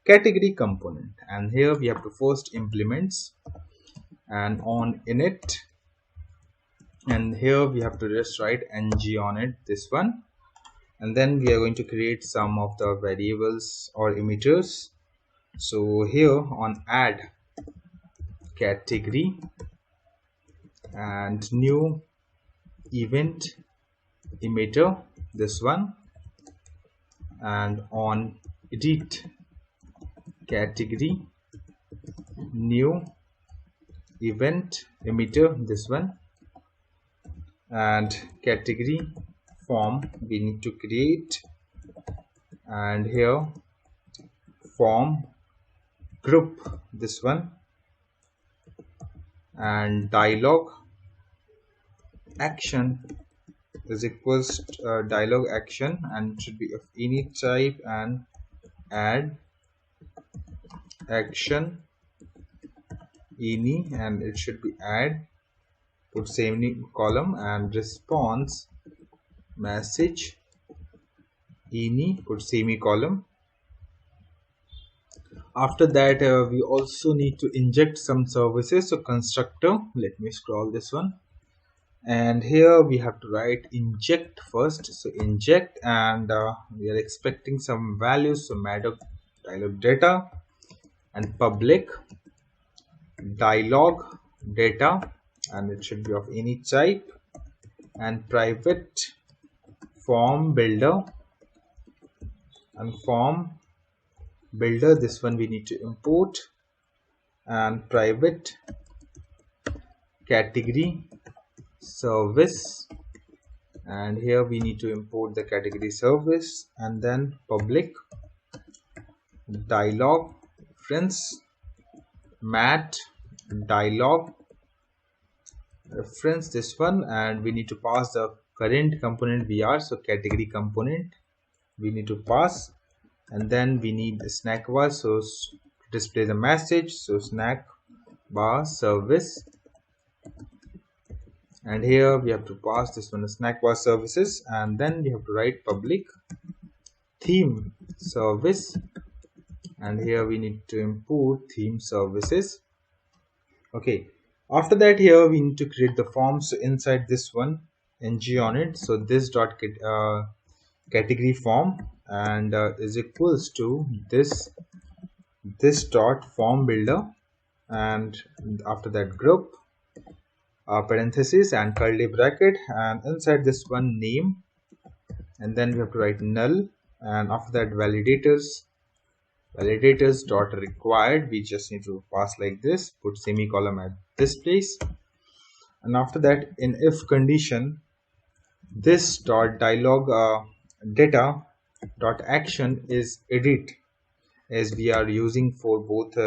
category component, and here we have to first implements and on init, and here we have to just write ng on it, this one, and then we are going to create some of the variables or emitters. So here on add category and new event emitter, this one, and on edit category new event emitter, this one, and category form we need to create, and here form group, this one, and dialog action is equals to, dialog action, and should be of any type, and add action any, and it should be add, put semicolon, and response message any, put semicolon. After that we also need to inject some services. So constructor, let me scroll this one, and here we have to write inject first. So inject, and we are expecting some values. So dialog data and public dialog data, and it should be of any type, and private form builder, and form builder, this one we need to import, and private category service, and here we need to import the category service, and then public dialog reference mat dialog reference, this one, and we need to pass the current component VR, so category component we need to pass, and then we need the snack bar, so to display the message, so snack bar service, and here we have to pass this one, the snack bar services, and then we have to write public theme service, and here we need to import theme services. Okay, after that here we need to create the form. So inside this one ng on it, so this dot category form, and is equals to this dot form builder, and after that group parenthesis and curly bracket, and inside this one name, and then we have to write null, and after that validators dot required, we just need to pass like this, put semicolon at this place, and after that in if condition, this dot dialog data dot action is edit, as we are using for both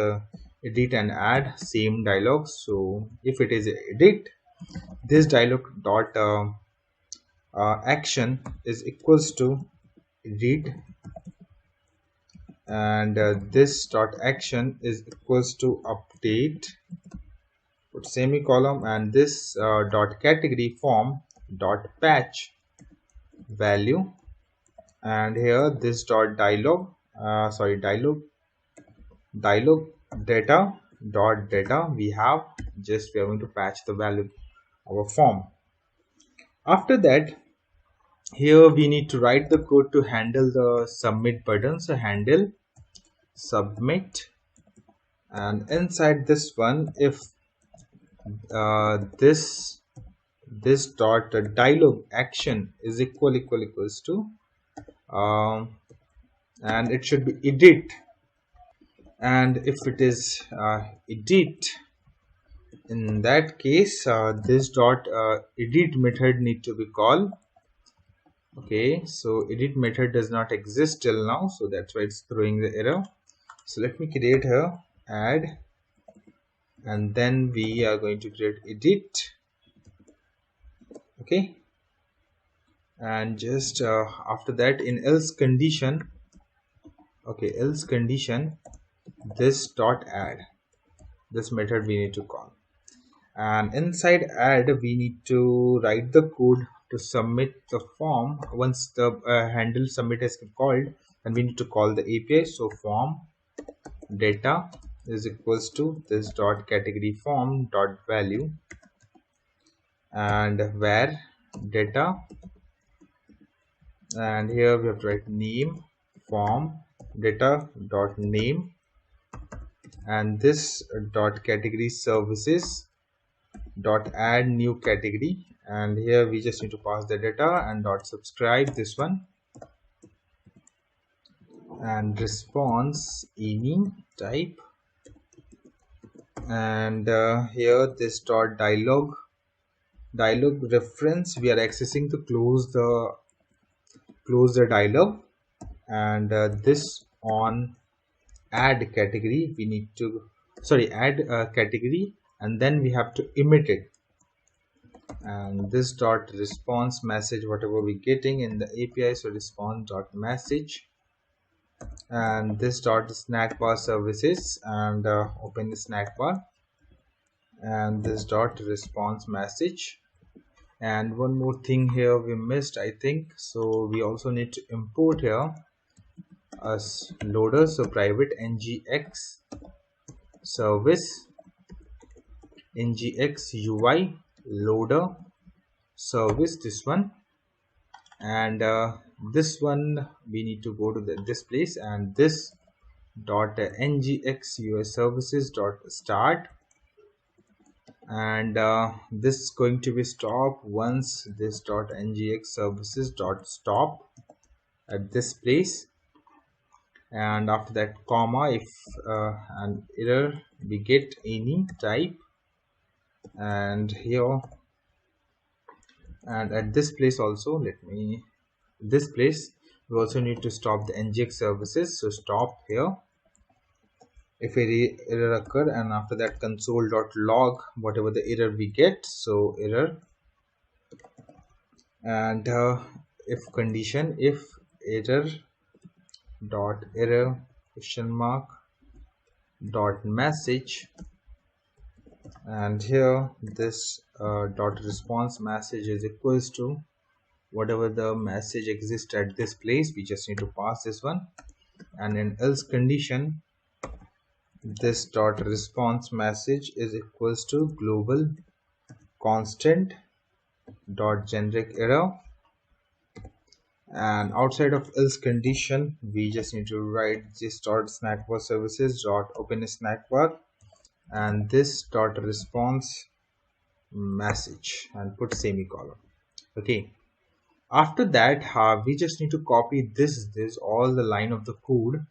edit and add same dialogs. So if it is edit, this dialog dot action is equals to edit, and this dot action is equals to update, put semicolon, and this dot category form dot patch value and here this dot dialog dialog data we are going to patch the value of our form. After that, here we need to write the code to handle the submit button. So handle submit, and inside this one, if this dot dialog action is equals to and it should be edit, and if it is edit, in that case this dot edit method need to be called. Okay, so edit method does not exist till now, so that's why it's throwing the error. So let me create here add, and then we are going to create edit. Okay, and just after that, in else condition, okay, else condition, this dot add, this method we need to call, and inside add we need to write the code to submit the form. Once the handle submit has been called, then we need to call the API. So form data is equals to this dot category form dot value, and where data, and here we have to write name form data dot name, and this dot category services dot add new category, and here we just need to pass the data, and dot subscribe this one, and response any type, and here this dot dialog reference, we are accessing to close the dialog, and this on add category we need to add category, and then we have to emit it, and this dot response message whatever we getting in the API, so response dot message, and this dot snack bar services, and open the snack bar, and this dot response message. And one more thing here we missed, I think, so we also need to import here as loader, so private ngx service ngx ui loader service, this one, and this one we need to go to this place, and this dot ngx ui services dot start, and this is going to be stop once this dot ngx services dot stop at this place, and after that comma, if an error we get any type, and here, and at this place also, this place we also need to stop the ngx services, so stop here if any error occur, and after that console.log whatever the error we get, so error, and if condition, if error dot error question mark dot message, and here this dot response message is equals to whatever the message exists at this place, we just need to pass this one, and in else condition, this dot response message is equals to global constant dot generic error, and outside of else condition we just need to write this dot snack bar services dot open snack bar, and this dot response message, and put semicolon. Okay, after that we just need to copy this all the line of the code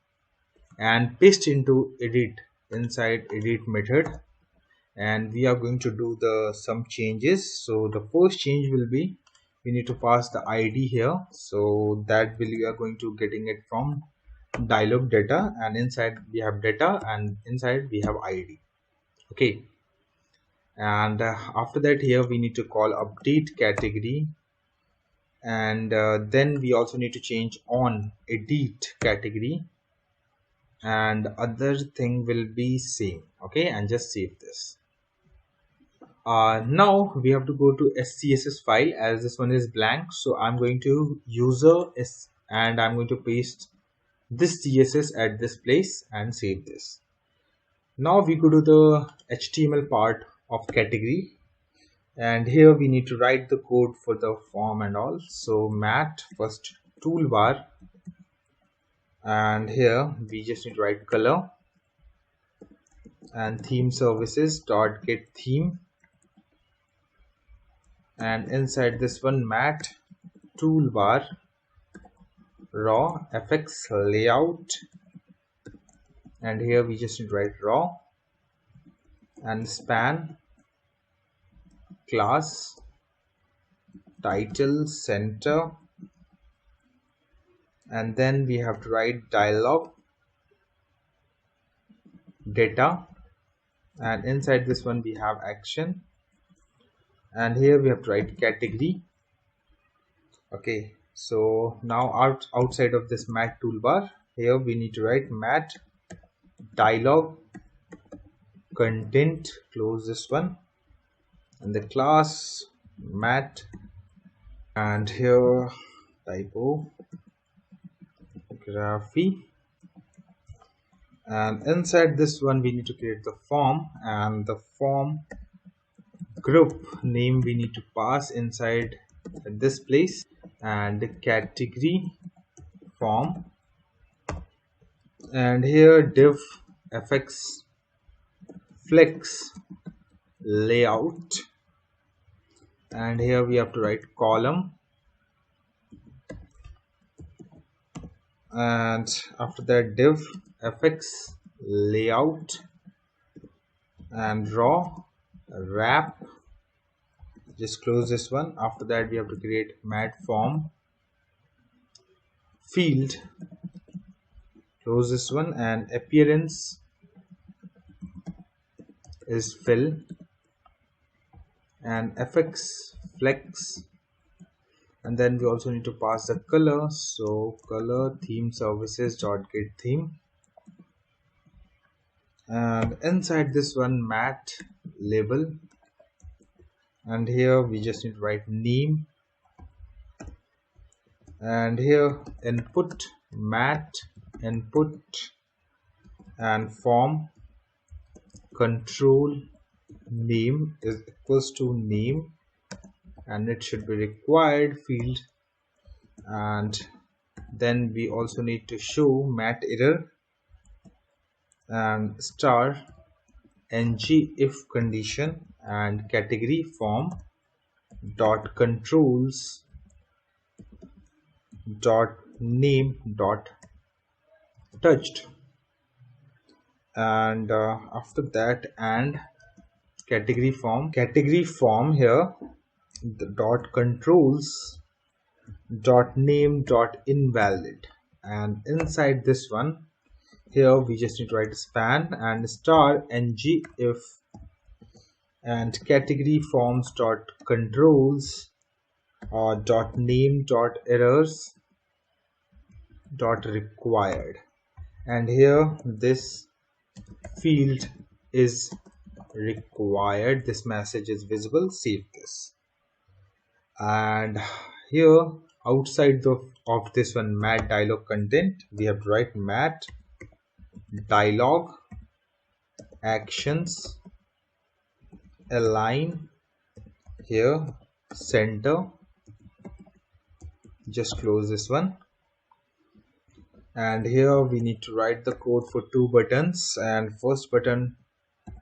and paste into edit, inside edit method, and we are going to do some changes. So the first change will be we need to pass the ID here, so that we are going to getting it from dialog data, and inside we have data, and inside we have ID. Okay, and after that here we need to call update category, and then we also need to change on edit category, and other thing will be same. Okay, and just save this. Now we have to go to SCSS file, as this one is blank, so I'm going to user and I'm going to paste this CSS at this place and save this. Now we go to the HTML part of category, and here we need to write the code for the form and all. So mat first toolbar, and here we just need to write color and theme services dot get theme, and inside this one mat toolbar raw fx layout, and here we just need to write raw, and span class title center, and then we have to write dialog data, and inside this one we have action, and here we have to write category. Okay, so now outside of this mat toolbar, here we need to write mat dialog content, close this one, and the class mat, and here typography, and inside this one we need to create the form, and the form group name we need to pass inside this place, and the category form, and here div fx flex layout, and here we have to write column, and after that div fx layout, and raw wrap, just close this one. After that we have to create mat form field, close this one, and appearance is fill, and fx flex, and then we also need to pass the color, so color theme services dot get theme, and inside this one mat label, and here we just need to write name, and here input mat input, and form control name is equals to name, and it should be required field, and then we also need to show mat error, and star ng if condition, and category form dot controls dot name dot touched, and after that and category form here the dot controls dot name dot invalid, and inside this one here we just need to write span and star ng if, and category forms dot controls dot name dot errors dot required, and here this field is required, this message is visible. Save this, and here outside of this one mat dialog content we have to write mat dialog actions align here center, just close this one, and here we need to write the code for two buttons, and first button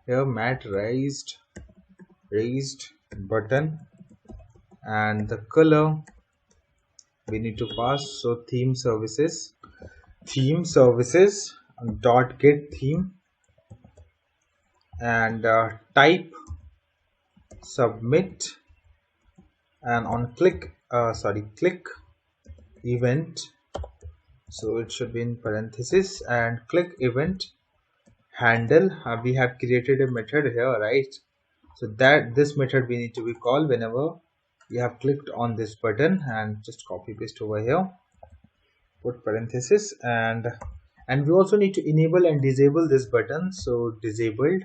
here mat raised button, and the color we need to pass, so theme services dot get theme, and type submit, and on click event, so it should be in parenthesis, and click event handle, we have created a method here, right? So that this method we need to be called whenever you have clicked on this button, and just copy paste over here, put parenthesis, and we also need to enable and disable this button, so disabled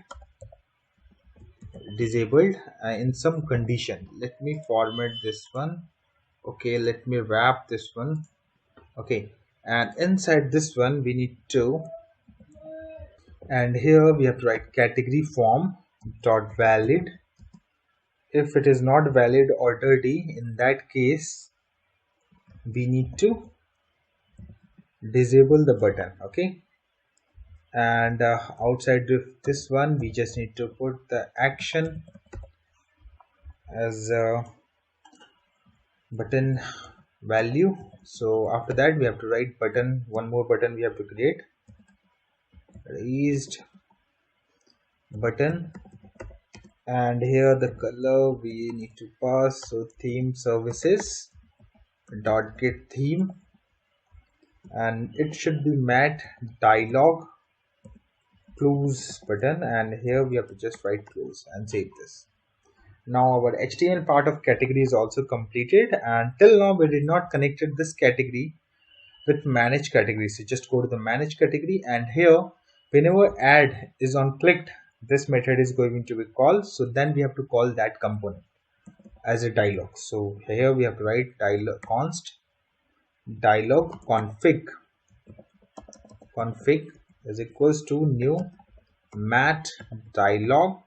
in some condition. Let me format this one. Okay, let me wrap this one, Okay, and inside this one we need to, and here we have to write category form dot valid. If it is not valid or dirty, in that case we need to disable the button. Okay, and outside of this one we just need to put the action as button value. So after that we have to write button, one more button we have to create, raised button, and here the color we need to pass, so theme services dot get theme, and it should be matte dialog close button, and here we have to just write close and save this. Now our HTML part of category is also completed, and till now we did not connected this category with manage category. So just go to the manage category, and here whenever add is on clicked, this method is going to be called. So then we have to call that component as a dialog. So here we have to write dialog const dialog config is equals to new mat dialog,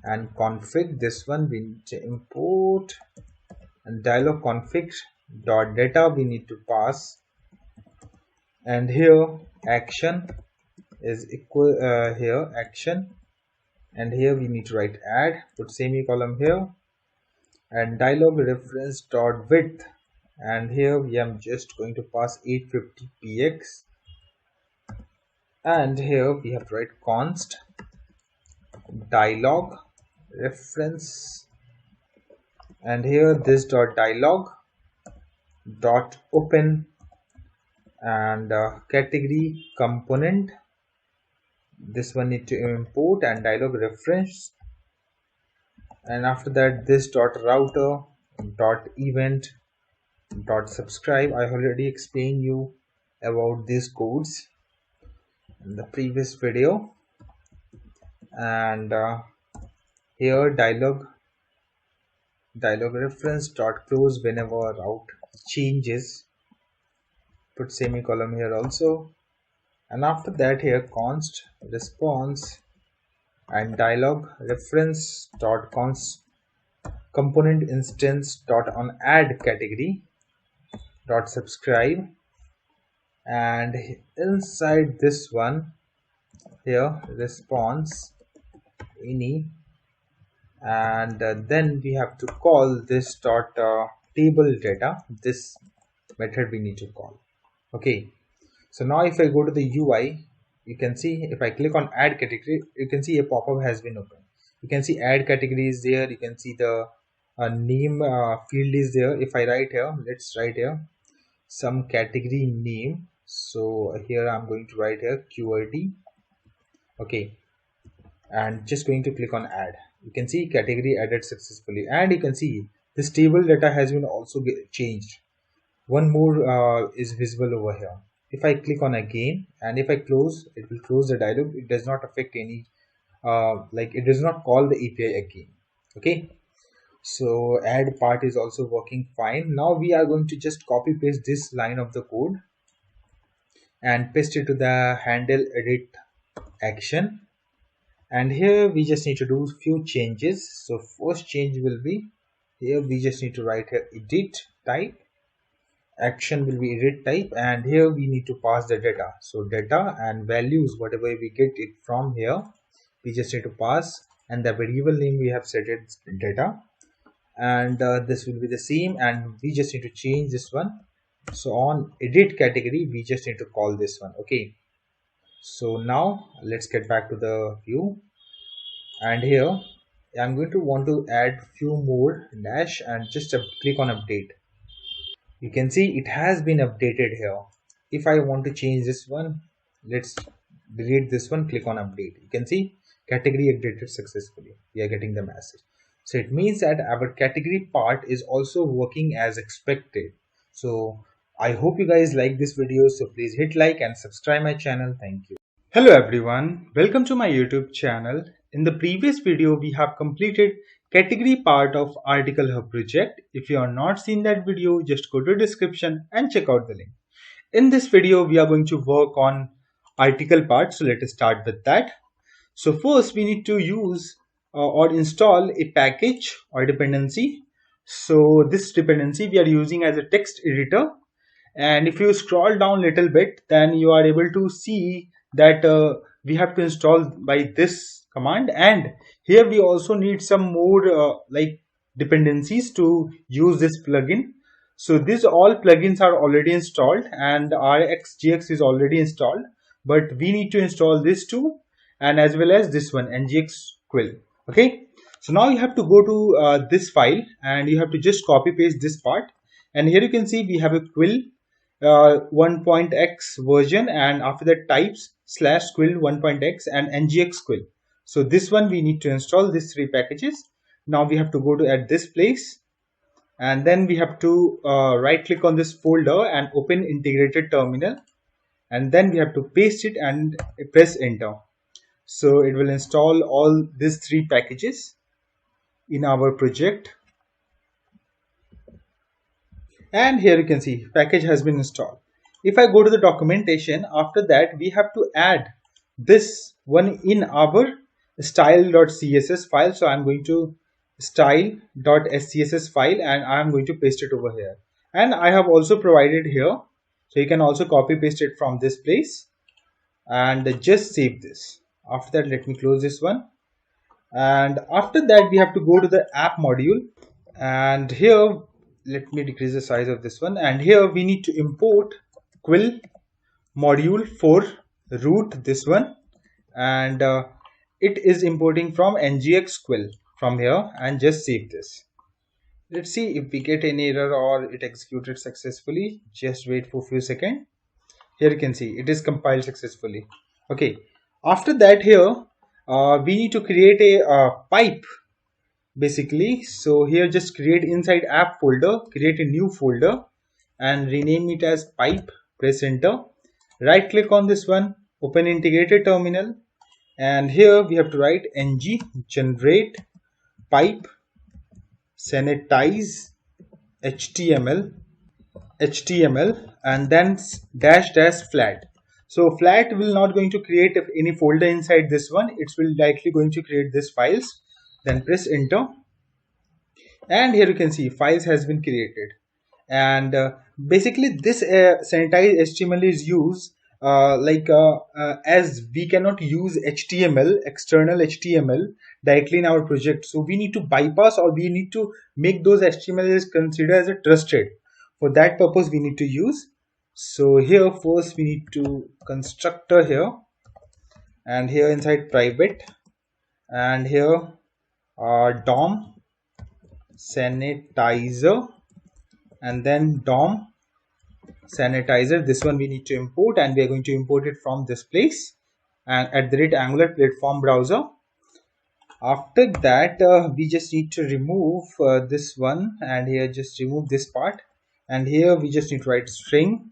and config, this one we need to import, and dialog config dot data we need to pass, and here action is equal here action, and here we need to write add, put semicolon here, and dialog reference dot width, and here we am just going to pass 850px, and here we have to write const dialog reference, and here this dot dialog dot open, and category component, this one need to import, and dialog reference, and after that this dot router dot event dot subscribe. I already explained you about these codes in the previous video, and here dialog reference dot close whenever route changes, put semicolon here also, and after that here const response, and dialog reference dot const component instance dot on add category dot subscribe, and inside this one here response any, and then we have to call this dot table data, this method we need to call. Okay, so now if I go to the UI, you can see if I click on add category, you can see a pop-up has been opened. You can see add category is there, you can see the name field is there. If I write here, let's write here some category name, so here I'm going to write here QRT. Okay, and just going to click on add. You can see category added successfully, and you can see this table data has been also changed. One more is visible over here. If I click on again, and if I close, it will close the dialog. It does not affect any like it does not call the API again. Okay, so add part is also working fine. Now we are going to just copy paste this line of the code and paste it to the handle edit action, and here we just need to do few changes. So first change will be here we just need to write here edit type, action will be edit type, and here we need to pass the data. So data and values, whatever we get it from here, we just need to pass, and the variable name we have set it data, and this will be the same, and we just need to change this one. So on edit category we just need to call this one. Okay, so now let's get back to the view, and here I'm going to want to add few more dash, and just click on update. You can see it has been updated here. If I want to change this one, let's delete this one, click on update. You can see category updated successfully. We are getting the message. So it means that our category part is also working as expected. So I hope you guys like this video, so please hit like and subscribe my channel. Thank you. Hello everyone, welcome to my YouTube channel. In the previous video we have completed category part of Article Hub project. If you are not seen that video, just go to description and check out the link. In this video, we are going to work on article part. So let us start with that. So first we need to use or install a package or dependency. So this dependency we are using as a text editor. And if you scroll down a little bit, then you are able to see that we have to install by this command. And here we also need some more like dependencies to use this plugin. So these all plugins are already installed and RxJX is already installed, but we need to install this too, and as well as this one, ngx quill. Okay, so now you have to go to this file and you have to just copy paste this part. And here you can see we have a quill 1.x version, and after that types /quill 1.x and ngx quill. So this one we need to install these three packages. Now we have to go to at this place, and then we have to right click on this folder and open integrated terminal, and then we have to paste it and press enter. So it will install all these three packages in our project. And here you can see package has been installed. If I go to the documentation, after that we have to add this one in our style.css file. So I'm going to style.scss file and I'm going to paste it over here. And I have also provided here, so you can also copy paste it from this place and just save this. After that, let me close this one. And after that we have to go to the app module, and here let me decrease the size of this one, and here we need to import quill module for root, this one, and it is importing from ngx quill from here, and just save this. Let's see if we get any error or it executed successfully. Just wait for a few seconds. Here you can see it is compiled successfully. Okay, after that here we need to create a pipe basically. So here just create inside app folder, create a new folder and rename it as pipe, press enter, right click on this one, open integrated terminal, and here we have to write ng generate pipe sanitize html and then -- flat. So flat will not going to create any folder inside this one, it will likely going to create this files. Then press enter, and here you can see files has been created. And basically this sanitize HTML is used as we cannot use HTML, external HTML directly in our project, so we need to bypass or we need to make those HTML is considered as a trusted. For that purpose we need to use. So here first we need to constructor here, and here inside private, and here DOM sanitizer, and then DOM sanitizer. This one we need to import, and we are going to import it from this place, and at the Angular platform browser. After that we just need to remove this one, and here just remove this part, and here we just need to write string,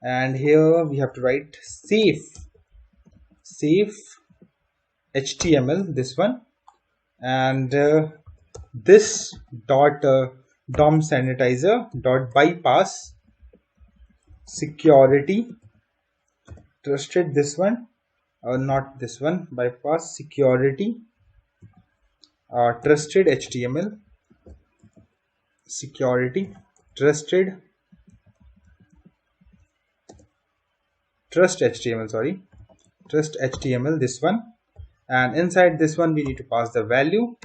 and here we have to write safe HTML, this one, and this dot DOM sanitizer dot bypass security trusted, this one, not this one, bypass security trusted HTML, security trusted trust HTML, sorry, trust HTML, this one, and inside this one we need to pass the value,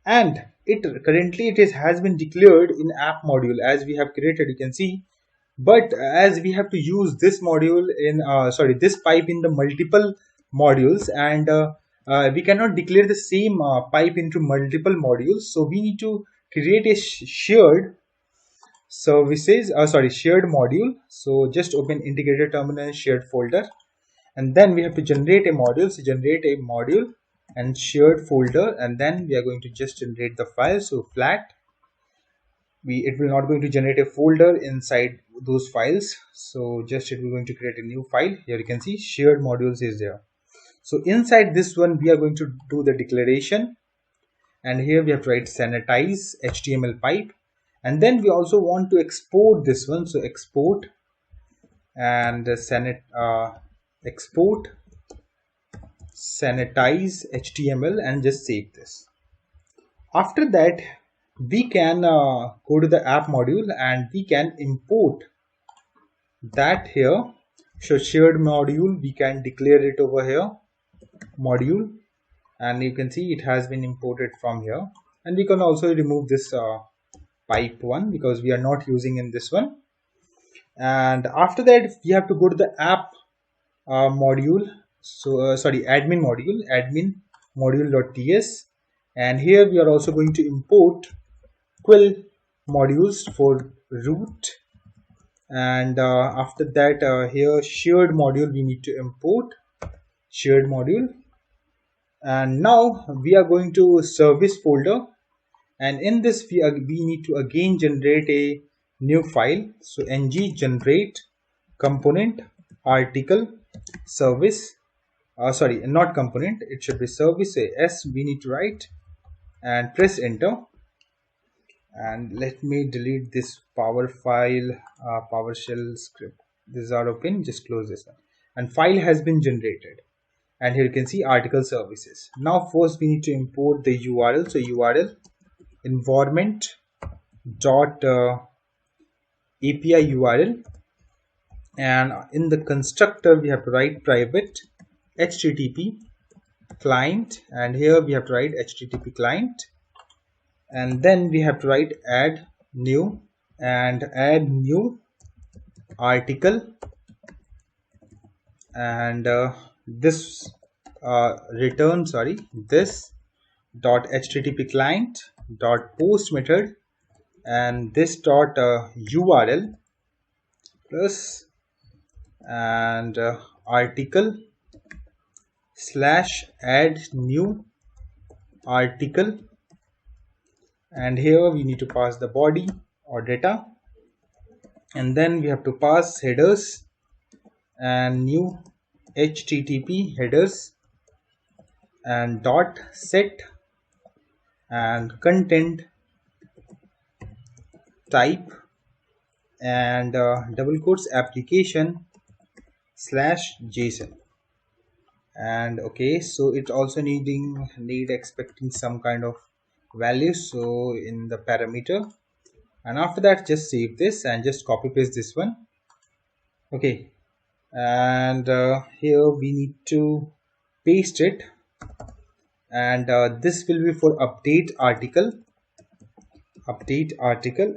and it currently has been declared in app module as we have created, you can see. But as we have to use this module in this pipe in the multiple modules, and we cannot declare the same pipe into multiple modules, so we need to create a shared services shared module. So just open integrated terminal, shared folder, and then we have to generate a module. So generate a module and shared folder, and then we are going to just generate the file. So flat, it will not going to generate a folder inside those files, so just it will going to create a new file. Here you can see shared modules is there. So inside this one we are going to do the declaration, and here we have to write sanitize HTML pipe, and then we also want to export this one, so export and export sanitize HTML and just save this. After that we can go to the app module and we can import that here. So shared module, we can declare it over here, module, and you can see it has been imported from here. And we can also remove this pipe one because we are not using in this one. And after that we have to go to the app module, so sorry, admin module.ts, and here we are also going to import quill modules for root. And after that here shared module, we need to import shared module. And now we are going to service folder, and in this we need to again generate a new file. So ng generate component article service, sorry, not component, it should be service, s we need to write, and press enter. And let me delete this PowerShell script. These are open, just close this one, and file has been generated. And here you can see article services. Now first we need to import the URL, so URL environment dot API URL, and in the constructor we have to write private HTTP client, and here we have to write HTTP client, and then we have to write add new, and add new article, and this return, sorry, this dot HTTP client dot post method, and this dot URL plus and article slash add new article, and here we need to pass the body or data, and then we have to pass headers and new HTTP headers and dot set and content type and double quotes application slash JSON. And okay, so it also need expecting some kind of value, so in the parameter, and after that just save this and just copy paste this one. Okay, and here we need to paste it, and this will be for update article,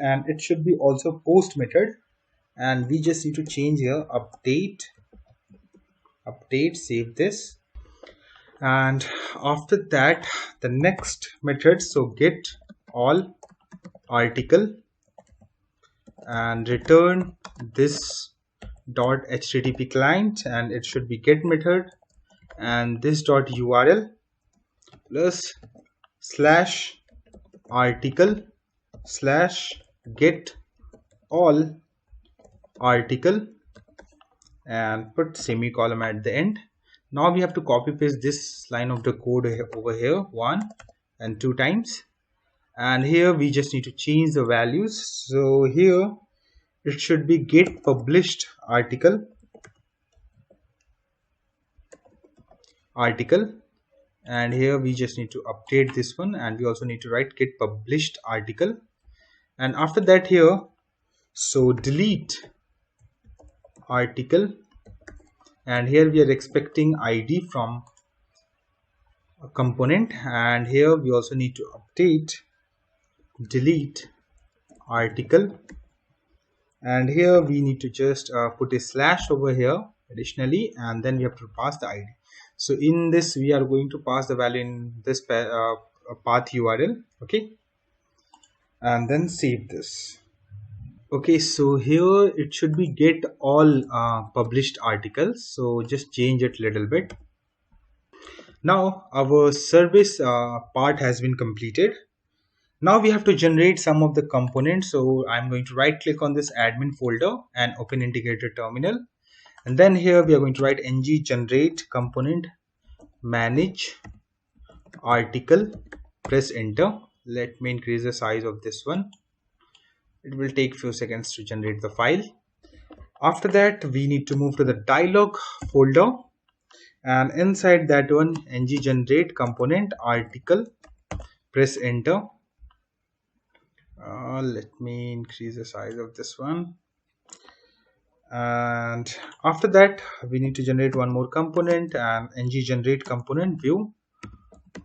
and it should be also post method, and we just need to change here update, save this. And after that the next method, so get all article and return this dot HTTP client, and it should be get method, and this dot URL plus slash article slash get all article, and put semicolon at the end. Now we have to copy paste this line of the code over here 1 and 2 times, and here we just need to change the values. So here it should be get published article, and here we just need to update this one, and we also need to write get published article. And after that here, so delete article, and here we are expecting ID from a component, and here we also need to update delete article, and here we need to just put a slash over here additionally, and then we have to pass the ID. So in this we are going to pass the value in this path URL. Okay, and then save this. Okay, so here it should be get all published articles, so just change it a little bit. Now our service part has been completed. Now we have to generate some of the components, so I'm going to right click on this admin folder and open integrated terminal, and then here we are going to write ng generate component manage article press enter. Let me increase the size of this one. It will take few seconds to generate the file. After that, we need to move to the dialog folder, and inside that one, ng generate component article, press enter. Let me increase the size of this one. And after that, we need to generate one more component, and ng generate component view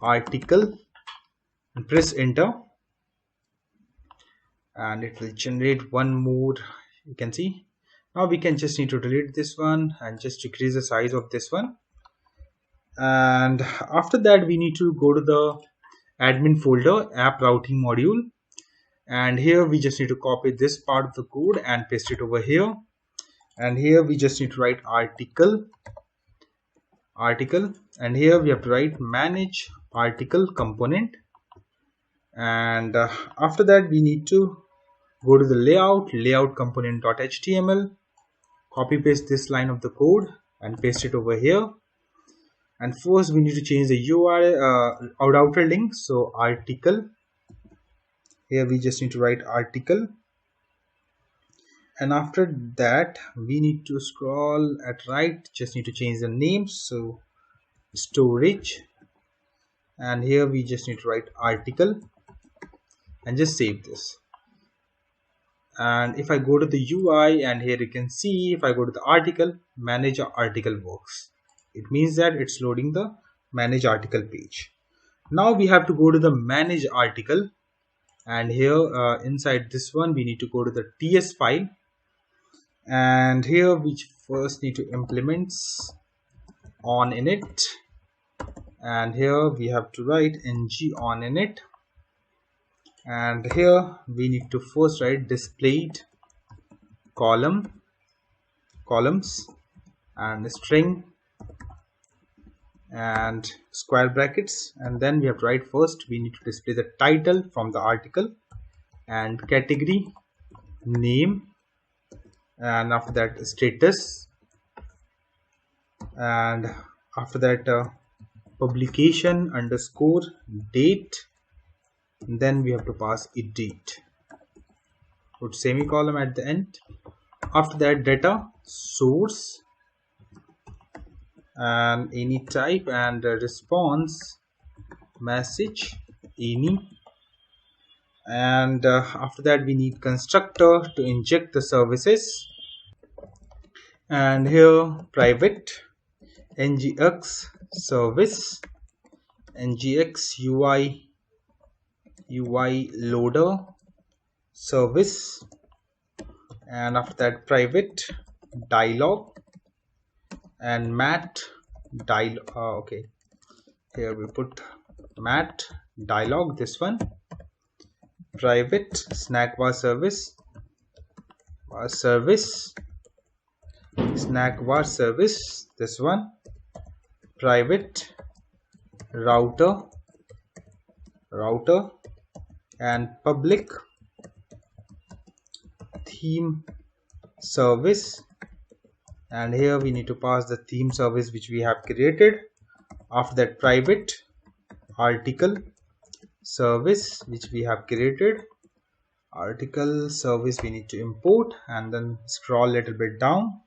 article, and press enter, and it will generate one more. You can see now we can just need to delete this one and just decrease the size of this one. And after that, we need to go to the admin folder, app routing module, and here we just need to copy this part of the code and paste it over here. And here we just need to write article, and here we have to write manage article component. And after that, we need to go to the layout component.html, copy paste this line of the code and paste it over here. And first we need to change the URL outer link, so article. Here we just need to write article, and after that we need to scroll at right, just need to change the name, so storage, and here we just need to write article and just save this. And if I go to the UI, and here you can see, if I go to the article, manage article works. It means that it's loading the manage article page. Now we have to go to the manage article, and here inside this one we need to go to the TS file, and here we first need to implement on init, and here we have to write ng on init, and here we need to first write displayed columns and string and square brackets, and then we have to write first we need to display the title from the article and category name, and after that status, and after that publication underscore date, and then we have to pass a date, put semicolon at the end. After that, data source and any type, and response message any, and after that we need constructor to inject the services, and here private ngx service, ngx UI loader service, and after that private dialog and mat dialog. Okay, here we put mat dialog, this one, private snack bar service, snack bar service, this one, private router and public theme service, and here we need to pass the theme service which we have created. After that, private article service which we have created, article service we need to import, and then scroll a little bit down,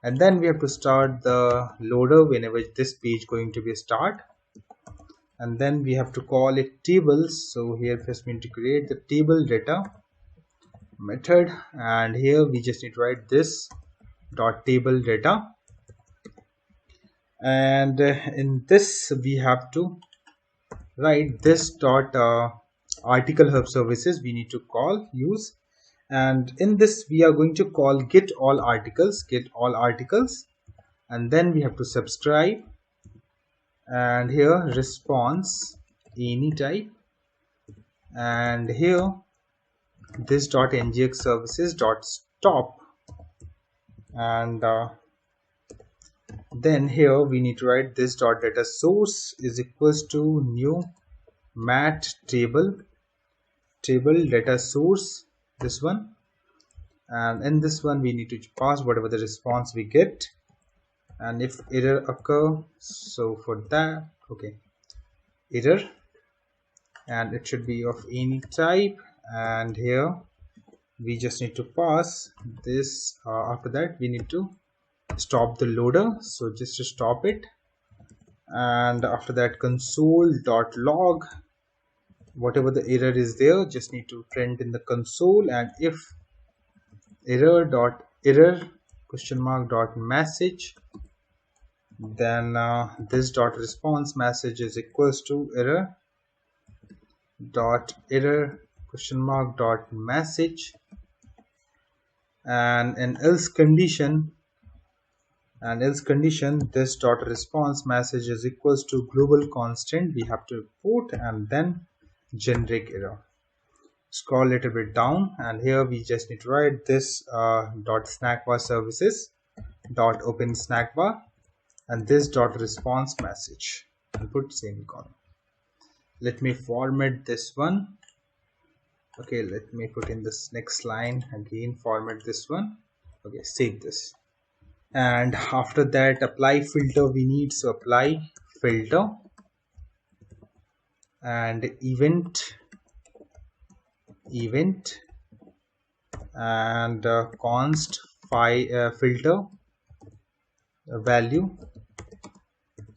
and then we have to start the loader whenever this page going to be start, and then we have to call it tables. So here first we need to create the table data method, and here we just need to write this dot table data, and in this we have to write this dot article hub services we need to use, and in this we are going to call get all articles, and then we have to subscribe, and here response any type, and here this dot ngx services dot stop, and then here we need to write this dot data source is equals to new mat table data source, this one, and in this one we need to pass whatever the response we get, and if error occur, so for that, okay, error and it should be of any type. And here we just need to pass this. After that we need to stop the loader, so just to stop it. And after that console.log, whatever the error is there, just need to print in the console. And if error question mark dot message, then this dot response message is equals to error question mark dot message. And in else condition, this dot response message is equals to global constant we have to put, and then generic error. Scroll a little bit down, and here we just need to write this dot snackbar services dot open snackbar, and this dot response message, and put semicolon. Let me format this one. Okay, let me put in this next line again, format this one. Okay, save this. And after that apply filter we need, so apply filter and event and const filter value,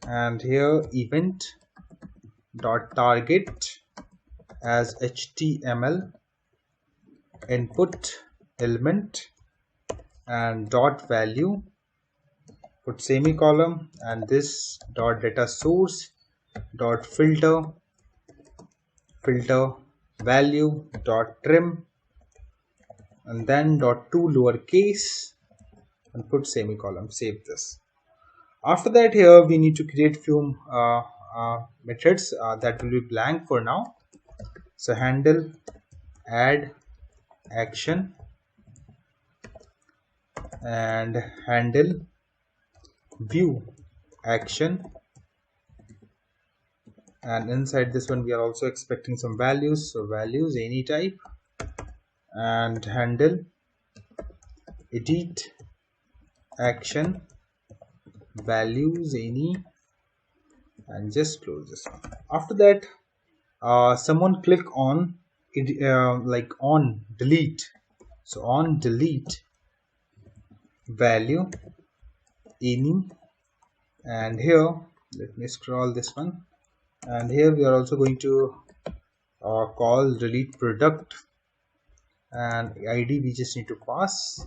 and here event dot target as HTML input element, and dot value, put semicolon, and this dot data source dot filter value dot trim, and then dot to lowercase, and put semicolon. Save this. After that, here we need to create few methods that will be blank for now. So handle add action and handle view action, and inside this one we are also expecting some values, so values any type, and handle edit action values any, and just close this one. After that someone click on it, like on delete, so on delete value any, and here let me scroll this one, and here we are also going to call delete product, and ID we just need to pass.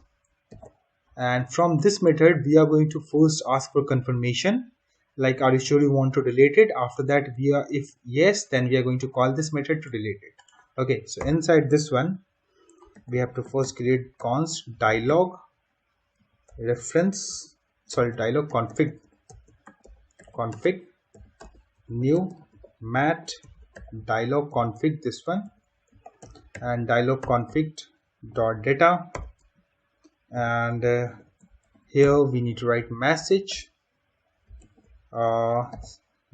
And from this method we are going to first ask for confirmation, like are you sure you want to delete it. After that we are, if yes, then we are going to call this method to delete it. Okay, so inside this one we have to first create const dialog reference, sorry, dialog config new mat dialog config, this one, and dialog config dot data, and here we need to write message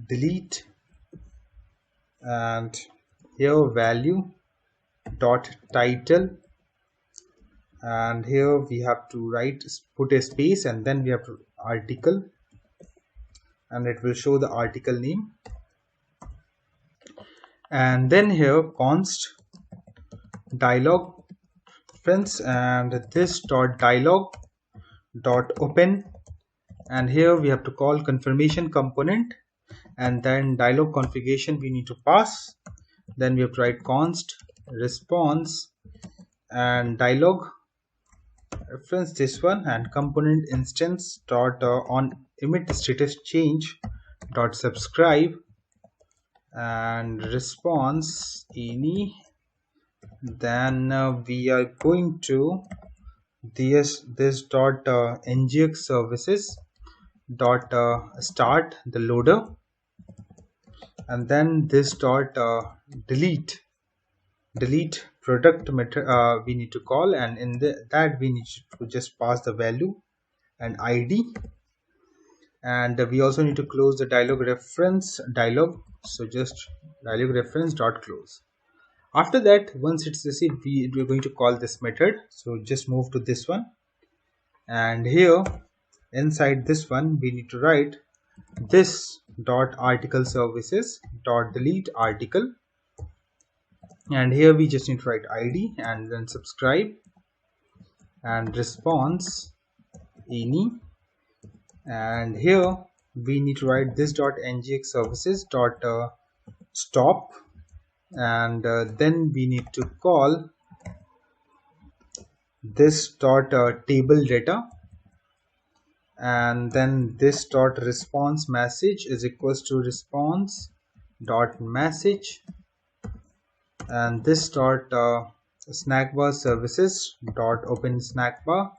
delete, and here value dot title, and here we have to write, put a space, and then we have to article, and it will show the article name. And then here const dialog friends, and this dot dialog dot open, and here we have to call confirmation component, and then dialog configuration we need to pass. Then we have to write const response and dialog reference, this one, and component instance dot on emit status change dot subscribe, and response any. Then we are going to this dot ngx services dot start the loader, and then this dot delete product method we need to call, and in that we need to just pass the value and ID, and we also need to close the dialog reference dialog, so just dialog reference dot close. After that, once it's received, we are going to call this method, so just move to this one, and here inside this one we need to write this dot article services dot delete article, and here we just need to write ID and then subscribe and response any, and here we need to write this dot ngx services dot stop, and then we need to call this dot table data, and then this dot response message is equals to response dot message, and this dot snackbar services dot open snackbar,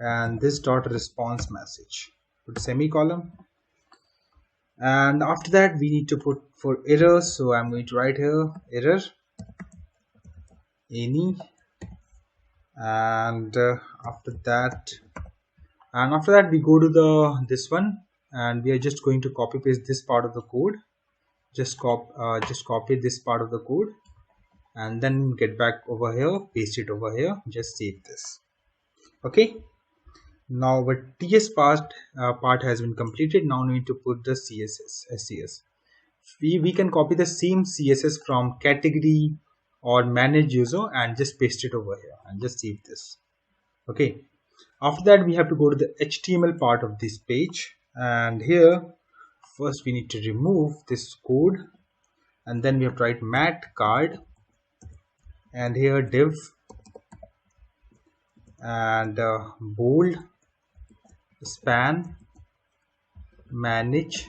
and this dot response message, put semicolon, and after that we need to put for errors, so I'm going to write here error any, and after that we go to this one, and we are just going to copy paste this part of the code, just copy this part of the code, and then get back over here, paste it over here, just save this. Okay, now our TS part has been completed. Now we need to put the SCSS. We can copy the same CSS from category or manage user and just paste it over here and just save this. Okay, after that we have to go to the HTML part of this page, and here first we need to remove this code, and then we have to write mat card, and here div, and bold span manage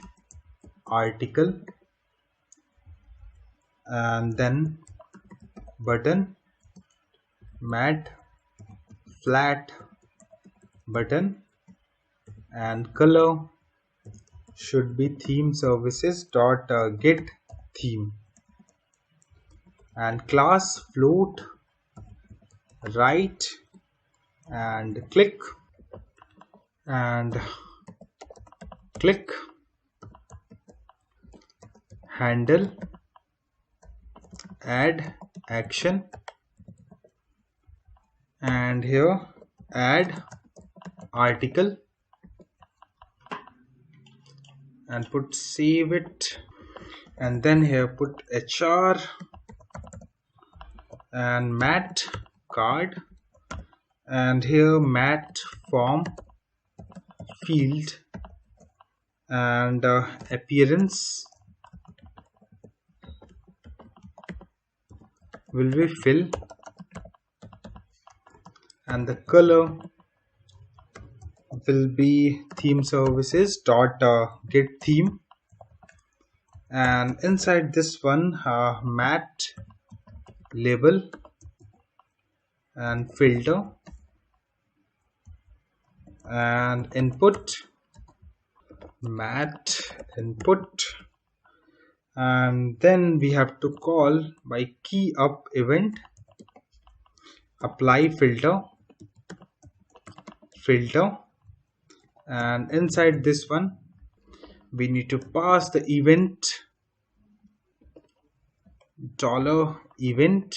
article, and then button mat flat button, and color should be theme services dot get theme, and class float right and click handle add action, and here add article, and put save it, and then here put HR and mat card, and here mat form field, and appearance will be fill, and the color will be theme services dot get theme, and inside this one mat label and filter, and input mat input, and then we have to call by key up event apply filter, and inside this one we need to pass the event $event,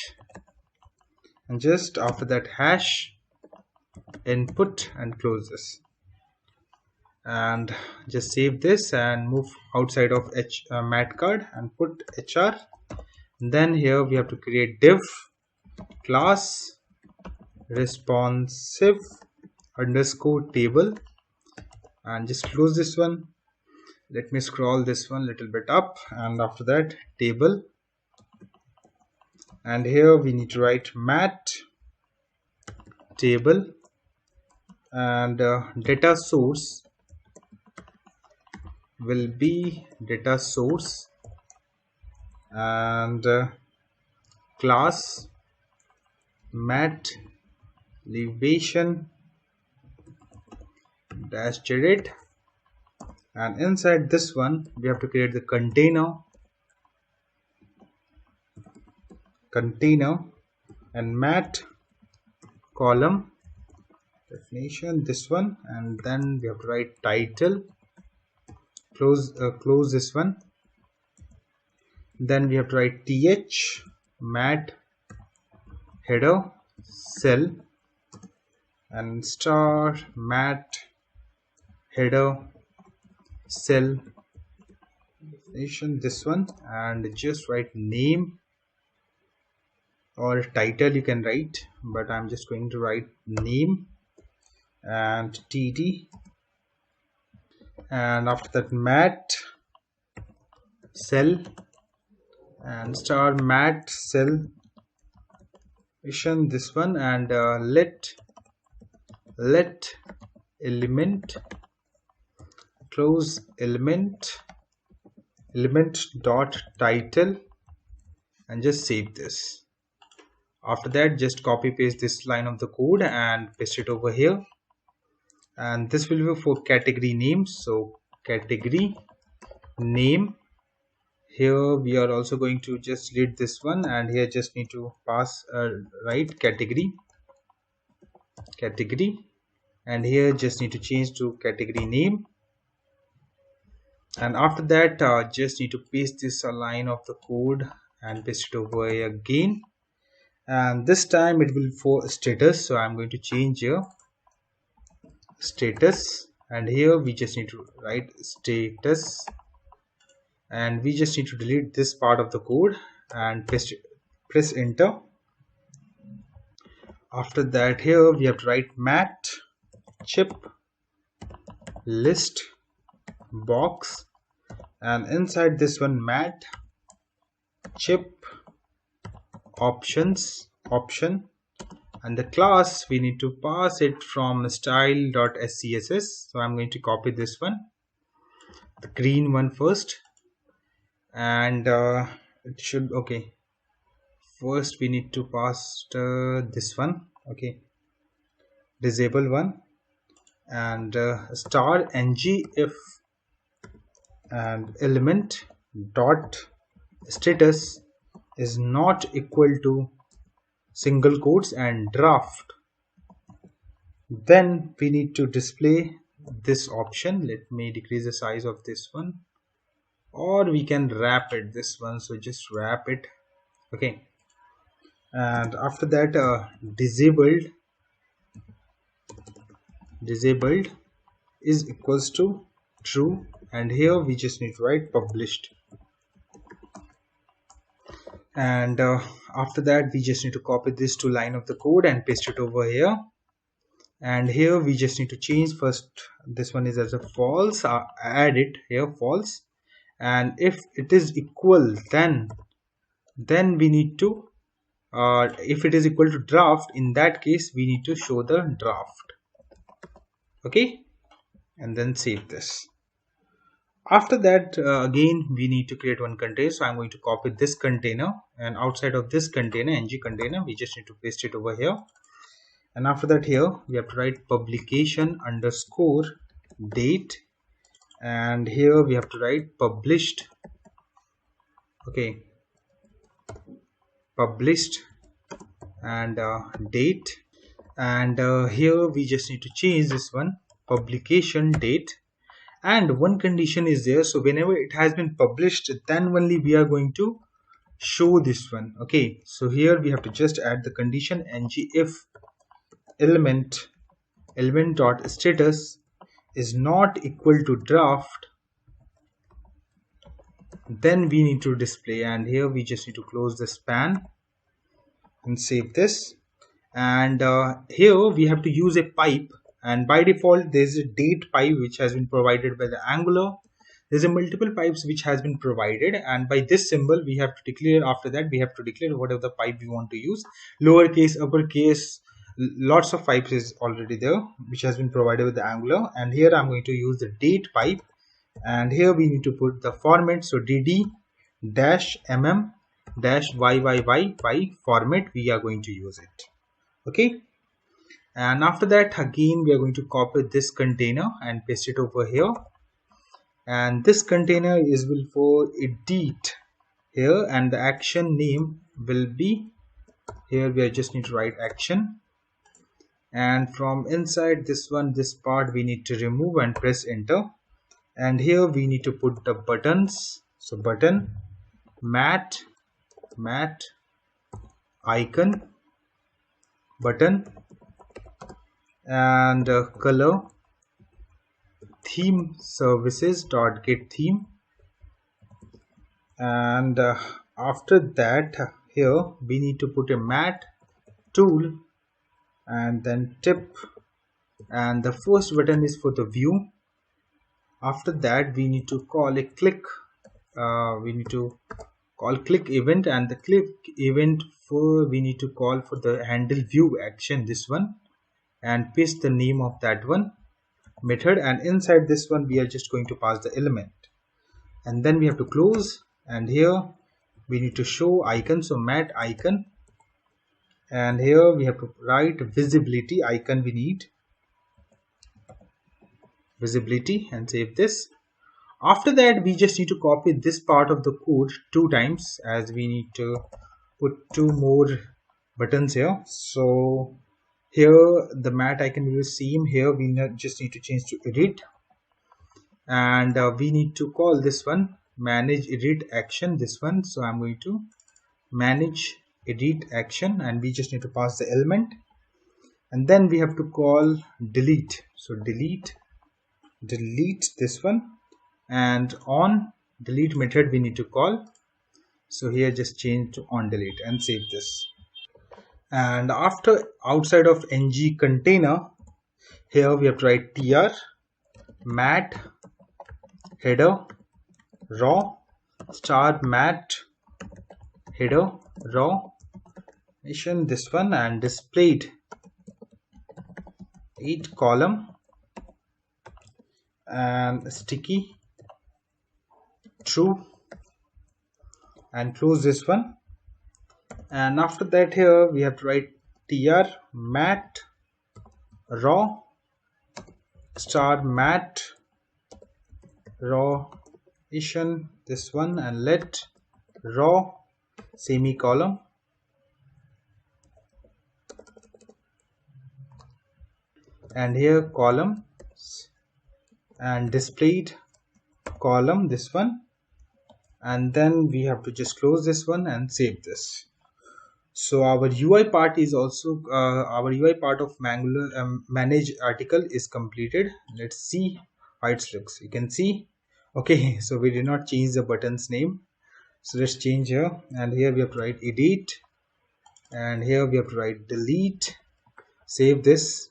and just after that hash input, and close this, and just save this and move outside of mat card and put HR. And then here we have to create div class responsive underscore table, and just close this one. Let me scroll this one a little bit up, and after that table, and here we need to write mat table, and data source will be data source, and class mat elevation dash JWT, and inside this one we have to create the container and mat column definition, this one, and then we have to write title, close this one, then we have to write th mat header cell, and star mat header cell definition, this one, and just write name or title you can write, but I'm just going to write name and TD, and after that mat cell and star mat cell this one, and let element close element dot title, and just save this. After that, just copy paste this line of the code and paste it over here, and this will be for category names. So category name, here we are also going to just delete this one, and here just need to pass right category, and here just need to change to category name. And after that, just need to paste this line of the code and paste it over here again, and this time it will for status. So I'm going to change here status, and here we just need to write status, and we just need to delete this part of the code and paste it, press enter. After that, here we have to write mat chip list box, and inside this one mat chip option, and the class we need to pass it from style.scss. so I'm going to copy this one, the green one first, and it should okay. First we need to pass this one, okay, disable one, and star ng if and element dot status is not equal to single quotes and draft. Then we need to display this option. Let me decrease the size of this one, or we can wrap it this one, so just wrap it, okay. And after that, disabled is equals to true, and here we just need to write published. And after that, we just need to copy this to line of the code and paste it over here, and here we just need to change first this one is as a false, add it here false, and if it is equal, then we need to if it is equal to draft, in that case we need to show the draft, okay, and then save this. After that, again we need to create one container, so I'm going to copy this container, and outside of this container, ng container, we just need to paste it over here. And after that, here we have to write publication underscore date, and here we have to write published, okay, published and date, and here we just need to change this one publication date, and one condition is there, so whenever it has been published, then only we are going to show this one, okay. So here we have to just add the condition ng if element dot status is not equal to draft, then we need to display, and here we just need to close the span and save this. And here we have to use a pipe, and by default there's a date pipe which has been provided by the Angular. There's a multiple pipes which has been provided, and by this symbol we have to declare, after that we have to declare whatever the pipe we want to use, lowercase, uppercase, lots of pipes is already there which has been provided with the Angular. And here I'm going to use the date pipe, and here we need to put the format, so dd dash mm dash yyyy format we are going to use it, okay. And after that, again we are going to copy this container and paste it over here, and this container is will for edit here, and the action name will be here, we just need to write action, and from inside this one, this part we need to remove and press enter. And here we need to put the buttons, so button mat icon button, and color theme services dot get theme. And after that, here we need to put a mat tool and then tip, and the first button is for the view. After that we need to call a click, we need to call click event, and the click event for we need to call for the handle view action, this one, and paste the name of that one method, and inside this one we are just going to pass the element, and then we have to close, and here we need to show icon, so mat icon, and here we have to write visibility icon, we need visibility, and save this. After that we just need to copy this part of the code 2 times, as we need to put 2 more buttons here. So here the mat icon will be same, here we just need to change to edit, and we need to call this one manage edit action, this one, so I'm going to manage edit action, and we just need to pass the element, and then we have to call delete, so delete this one, and on delete method we need to call, so here just change to on delete and save this. And after outside of ng container, here we have to write tr mat header raw star mat header raw nation, this one, and displayed 8 column and sticky true, and close this one. And after that here we have to write tr mat raw star mat raw nation, this one, and let raw semicolon, and here column and displayed column, this one, and then we have to just close this one and save this. So our UI part is also our UI part of Angular manage article is completed. Let's see how it looks. You can see, okay, so we did not change the button's name, so let's change here, and here we have to write edit, and here we have to write delete, save this.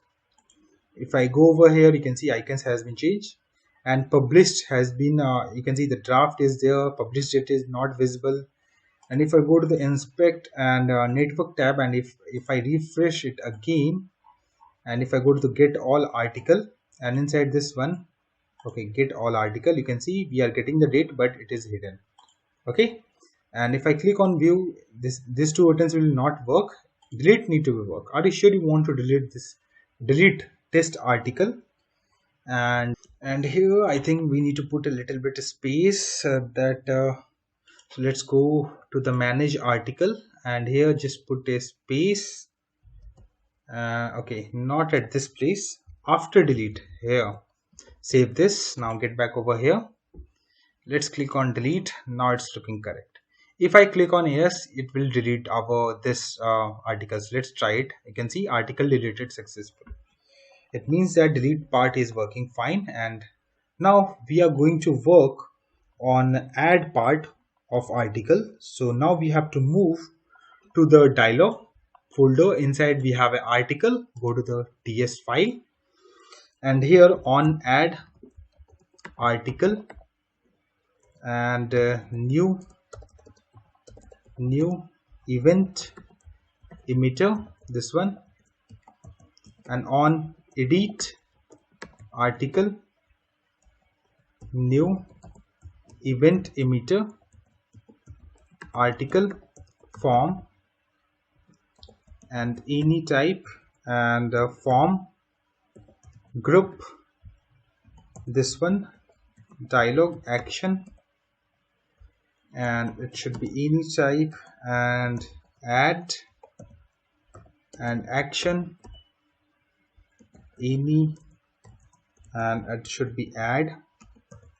If I go over here, you can see icons has been changed, and published has been you can see the draft is there, published date is not visible. And if I go to the inspect and network tab, and if I refresh it again, and if I go to the get all article, and inside this one, okay, get all article, you can see we are getting the date, but it is hidden. Okay, and if I click on view, these 2 buttons will not work. Delete need to work. Are you sure you want to delete this? Delete test article, and here I think we need to put a little bit of space so let's go to the manage article, and here just put a space, okay, not at this place, after delete here, save this. Now get back over here, let's click on delete. Now it's looking correct. If I click on yes, it will delete our this articles. Let's try it. You can see article deleted successfully. It means that delete part is working fine. And now we are going to work on add part of article. So now we have to move to the dialog folder. Inside we have an article. Go to the ts file, and here on add article, and new event emitter, this one, and on edit article, new event emitter article form, and any type, and form group, this one, dialog action, and it should be any type, and add, and action any, and it should be add,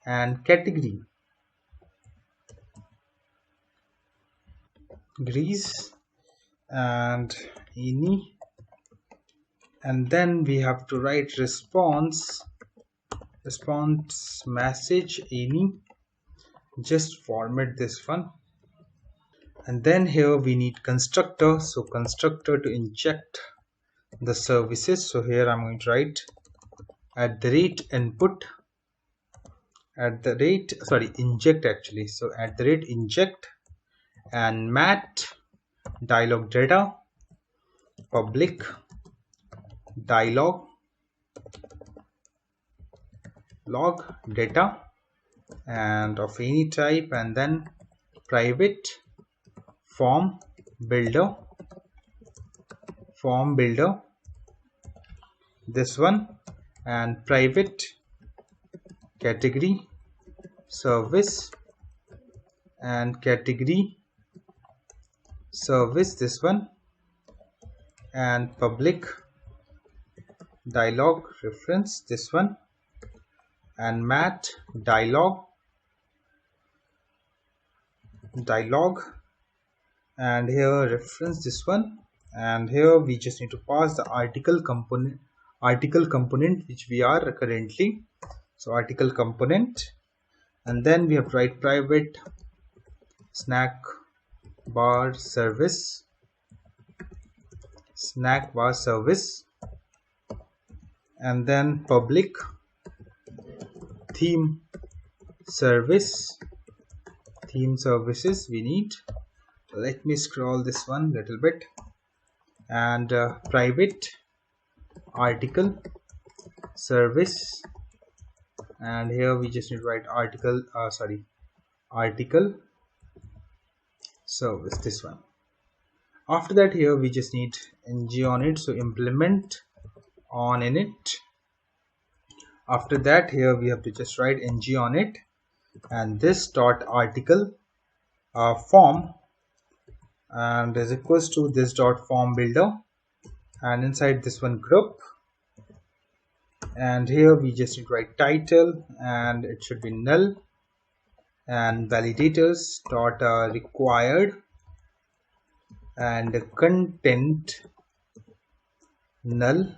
and category grease, and any, and then we have to write response message any, just format this one, And then here we need constructor, so constructor to inject the services. So here I'm going to write @input inject actually, so @inject and mat dialog data public dialog log data and of any type, and then private form builder this one, and private category service and category service this one, and public dialog reference this one, and mat dialog and here reference this one, and here we just need to pass the article component which we are currently, so article component, and then we have to write private snack bar service and then public theme services we need. Let me scroll this one little bit, and private article service, and here we just need to write article service this one. After that, here we just need ng on it, so implement on init. After that, here we have to just write ng on it, and this dot article form and is equals to this dot form builder, and inside this one group, and here we just need to write title and it should be null, and validators dot required and content null,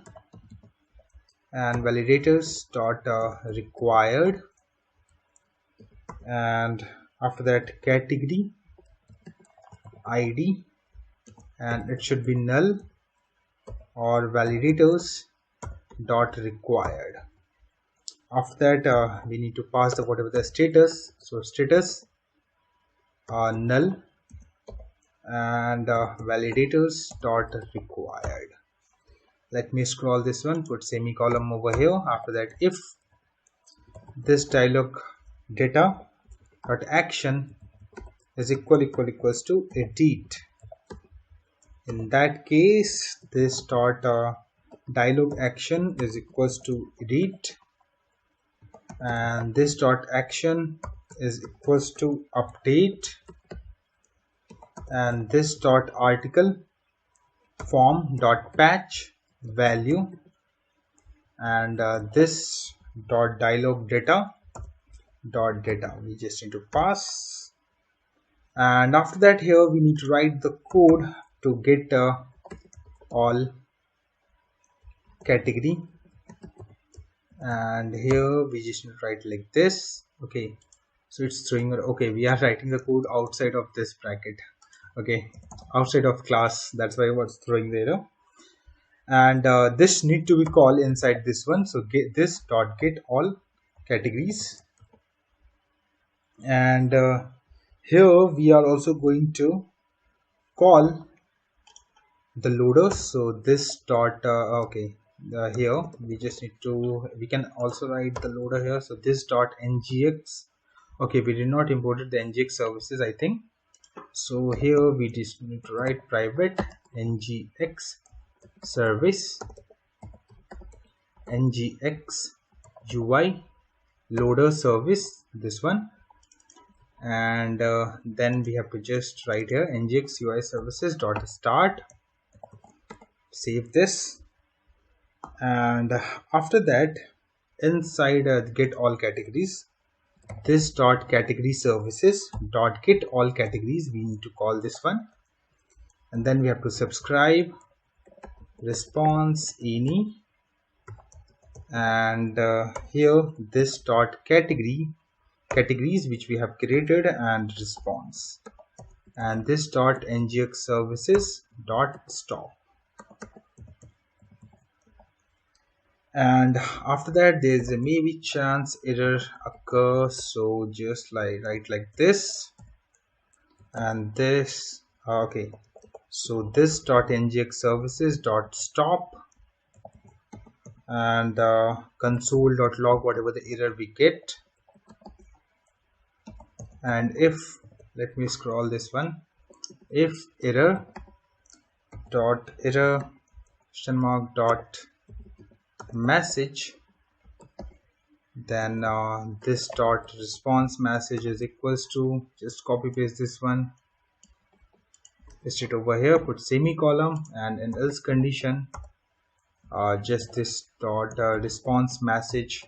and validators dot required, and after that category ID and it should be null or validators dot required. After that we need to pass the whatever the status, so status null and validators dot required. Let me scroll this one, put semicolon over here. After that, if this dialog data dot action is equals to edit, in that case this dot dialog action is equals to edit, and this dot action is equals to update, and this dot article form dot patch value, and this dot dialog data we just need to pass. And after that, here we need to write the code to get all category, and here we just need to write like this. Okay, so it's throwing, okay, we are writing the code outside of this bracket, okay, outside of class, that's why what's throwing the error. And this need to be called inside this one, so get this dot get all categories, and here we are also going to call the loader, so this dot here we just need to, we can also write the loader here, so this dot ngx, okay, we did not imported the ngx services I think, so here we just need to write private ngx service ngx ui loader service this one, and then we have to just write here ngx ui services dot start, save this, and after that inside get all categories, this dot category services dot get all categories we need to call this one, and then we have to subscribe response any, and here this dot categories which we have created and response, and this dot ngx services dot stop. And after that there is a maybe chance error occur, so just write like this and this. Okay, so this dot ngx services dot stop and console.log whatever the error we get. And if, let me scroll this one, if error question mark dot message, then this dot response message is equals to, just copy paste this one, paste it over here, put semicolon, and in else condition just this dot response message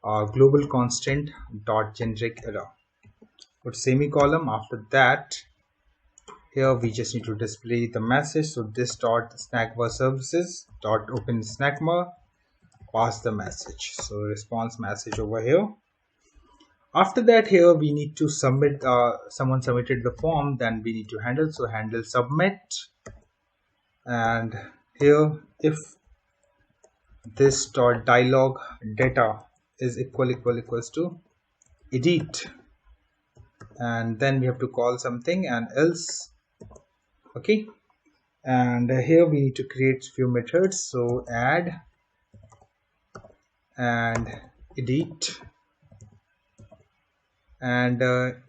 global constant dot generic error, put semicolon. After that here we just need to display the message, so this dot snack bar services dot open snack bar, pass the message, so response message over here. After that here we need to submit, someone submitted the form, then we need to handle, so handle submit. And here if this dot dialog data is equals to edit, and then we have to call something and else. Okay, and here we need to create few methods, so add and edit, and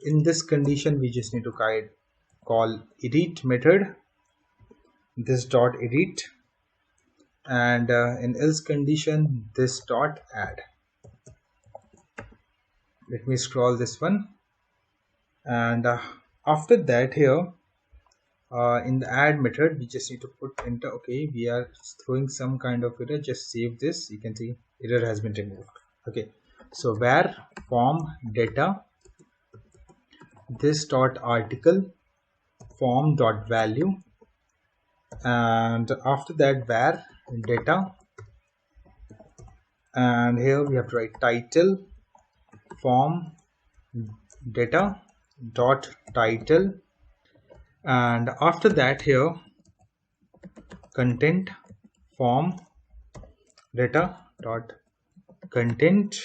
in this condition we just need to call edit method, this dot edit, and in else condition this dot add. Let me scroll this one, and after that here in the add method we just need to put enter. Okay, we are throwing some kind of error, just save this, you can see error has been removed. Okay, so where form data, this dot article form dot value, and after that where data, and here we have to write title form data dot title, and after that here content form data dot content,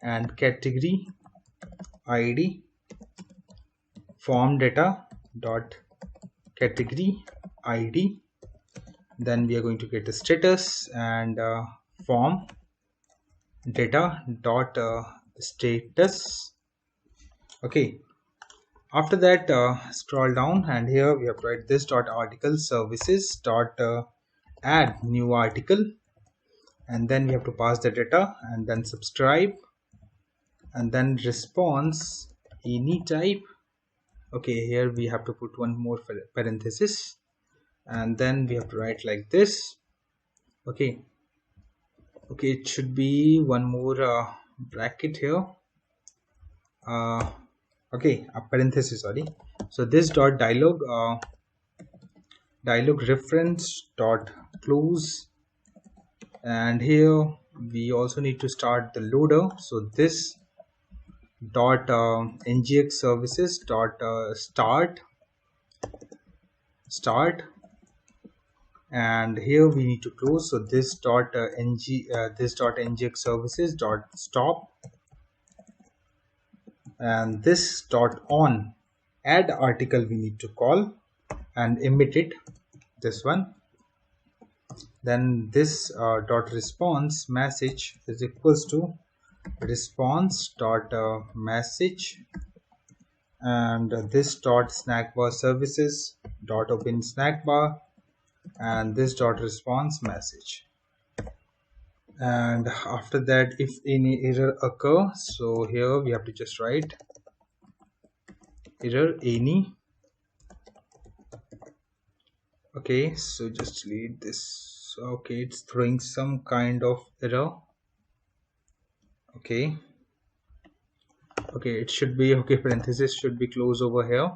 and category id form data dot category id. Then we are going to get the status and form data dot status. Okay, after that scroll down, and here we have to write this dot article services dot add new article, and then we have to pass the data, and then subscribe, and then response any type. Okay, here we have to put one more parenthesis, and then we have to write like this. Okay, it should be one more bracket here, okay, a parenthesis, sorry. So this dot dialog reference dot close, and here we also need to start the loader, so this dot ngx services dot start, and here we need to close, so this dot ngx services dot stop, and this dot on add article we need to call and emit it, this one. Then this dot response message is equals to response dot message, and this dot snack bar services dot open snack bar, and this dot response message. And after that if any error occur, so here we have to just write error any. Okay, so just delete this. Okay, it's throwing some kind of error. Okay, it should be okay, parenthesis should be closed over here,